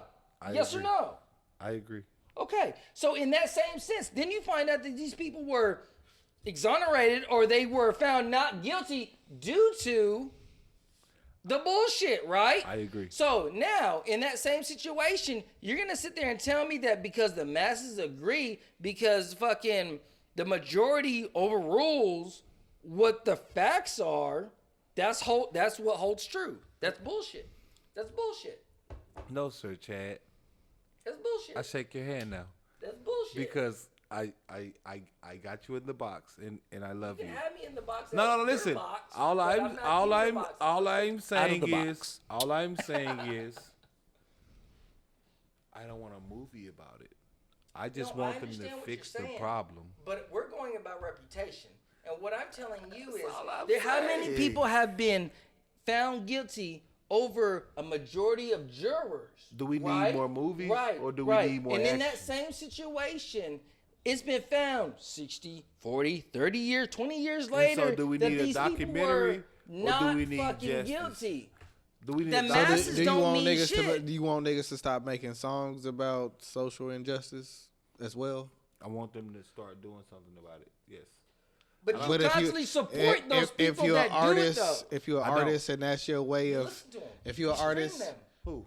Speaker 4: Yes or no?
Speaker 1: I agree.
Speaker 4: Okay, so in that same sense, then you find out that these people were exonerated or they were found not guilty due to the bullshit, right?
Speaker 1: I agree.
Speaker 4: So now, in that same situation, you're going to sit there and tell me that because the masses agree, because fucking the majority overrules what the facts are, that's what holds true. That's bullshit. That's bullshit.
Speaker 1: No, sir, Chad.
Speaker 4: That's bullshit.
Speaker 1: I shake your hand now.
Speaker 4: That's bullshit.
Speaker 1: Because I got you in the box and I love you.
Speaker 4: You can have me in the box.
Speaker 1: No,
Speaker 4: your
Speaker 1: listen.
Speaker 4: box,
Speaker 1: All
Speaker 4: but
Speaker 1: I'm
Speaker 4: I'm not in your box.
Speaker 1: all I'm saying
Speaker 4: the
Speaker 1: is
Speaker 4: box.
Speaker 1: all I'm saying is I don't want a movie about it. I just want them to
Speaker 4: understand what
Speaker 1: fix
Speaker 4: you're
Speaker 1: the
Speaker 4: saying,
Speaker 1: problem.
Speaker 4: But we're going about reputation. And what I'm telling you
Speaker 1: all I'm
Speaker 4: is how many
Speaker 1: saying.
Speaker 4: people have been found guilty over a majority of jurors?
Speaker 1: Do we need
Speaker 4: right?
Speaker 1: more movies
Speaker 4: Right,
Speaker 1: or do
Speaker 4: right.
Speaker 1: we need more
Speaker 4: And
Speaker 1: action?
Speaker 4: in that same situation, it's been found 60, 40, 30 years, 20 years later
Speaker 1: so do we
Speaker 4: that
Speaker 1: need a
Speaker 4: these
Speaker 1: documentary,
Speaker 4: people were
Speaker 1: or do
Speaker 4: not
Speaker 1: we need
Speaker 4: fucking
Speaker 1: justice?
Speaker 4: guilty.
Speaker 1: Do we need
Speaker 4: The
Speaker 1: a
Speaker 4: masses
Speaker 5: do you
Speaker 4: don't
Speaker 5: want
Speaker 4: mean
Speaker 5: niggas
Speaker 4: shit.
Speaker 5: do you want niggas to stop making songs about social injustice as well?
Speaker 1: I want them to start doing something about it. Yes.
Speaker 4: But you constantly support those people
Speaker 5: you're
Speaker 4: that
Speaker 5: an artist,
Speaker 4: do it, though.
Speaker 5: if you're an
Speaker 1: I don't.
Speaker 5: artist and that's your way of,
Speaker 4: Listen to 'em.
Speaker 5: if you're
Speaker 4: You
Speaker 5: an
Speaker 4: stream
Speaker 5: artist,
Speaker 4: them.
Speaker 1: Who?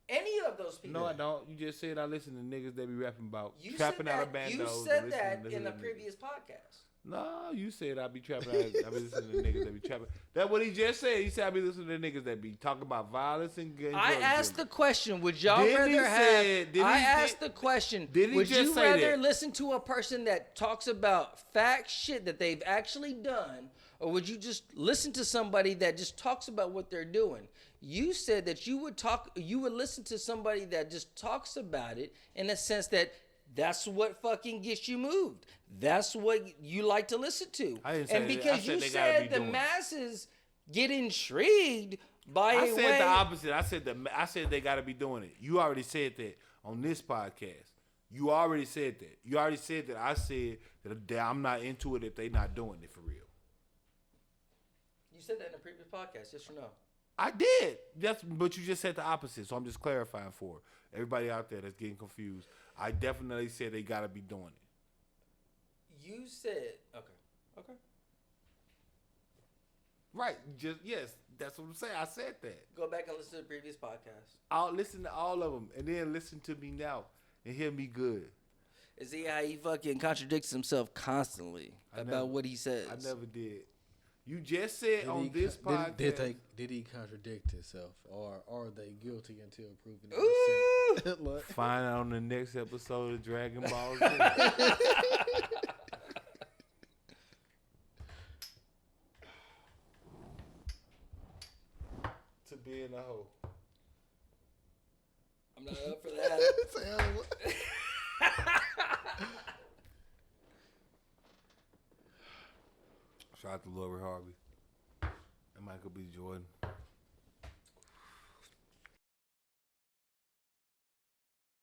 Speaker 4: Any of those people.
Speaker 1: No, I don't. You just said I listen to niggas that be rapping about
Speaker 4: You
Speaker 1: trapping
Speaker 4: said
Speaker 1: out of
Speaker 4: that,
Speaker 1: bandos.
Speaker 4: you
Speaker 1: and
Speaker 4: said
Speaker 1: listening
Speaker 4: that
Speaker 1: to
Speaker 4: in the
Speaker 1: hood niggas.
Speaker 4: previous podcast.
Speaker 1: No, you said I be trapping out. I be listening to niggas that be trapping. That's what he just said. He said I be listening to niggas that be talking about violence and guns.
Speaker 4: I asked the question, would y'all
Speaker 1: Didn't he
Speaker 4: rather
Speaker 1: say-
Speaker 4: have...
Speaker 1: didn't
Speaker 4: I
Speaker 1: he-
Speaker 4: asked the question,
Speaker 1: didn't he
Speaker 4: would
Speaker 1: just
Speaker 4: you
Speaker 1: say
Speaker 4: rather
Speaker 1: that?
Speaker 4: listen to a person that talks about fact shit that they've actually done, or would you just listen to somebody that just talks about what they're doing? You said that you would listen to somebody that just talks about it in a sense that that's what fucking gets you moved. That's what you like to listen to.
Speaker 1: I didn't say
Speaker 4: and
Speaker 1: that. I
Speaker 4: because
Speaker 1: said
Speaker 4: you
Speaker 1: they gotta
Speaker 4: said
Speaker 1: be
Speaker 4: the
Speaker 1: doing it.
Speaker 4: masses get intrigued by
Speaker 1: I
Speaker 4: a
Speaker 1: said
Speaker 4: way...
Speaker 1: the opposite. I said they got to be doing it. You already said that on this podcast. You already said that. You already said that. I said that I'm not into it if they not doing it for real.
Speaker 4: You said that in the previous podcast, yes or no?
Speaker 1: I did. But you just said the opposite. So I'm just clarifying for everybody out there that's getting confused. I definitely said they got to be doing it.
Speaker 4: You said... Okay.
Speaker 1: Right. Yes. That's what I'm saying. I said that.
Speaker 4: Go back and listen to the previous podcast.
Speaker 1: I'll listen to all of them and then listen to me now and hear me good.
Speaker 4: And see how he fucking contradicts himself constantly about what he says.
Speaker 1: I never did. You just said on this podcast.
Speaker 5: Did he contradict himself, or are they guilty until proven innocent?
Speaker 1: Find out on the next episode of Dragon Ball Z. in the hole.
Speaker 4: I'm not up for that.
Speaker 1: Shout out to Lori Harvey and Michael B. Jordan.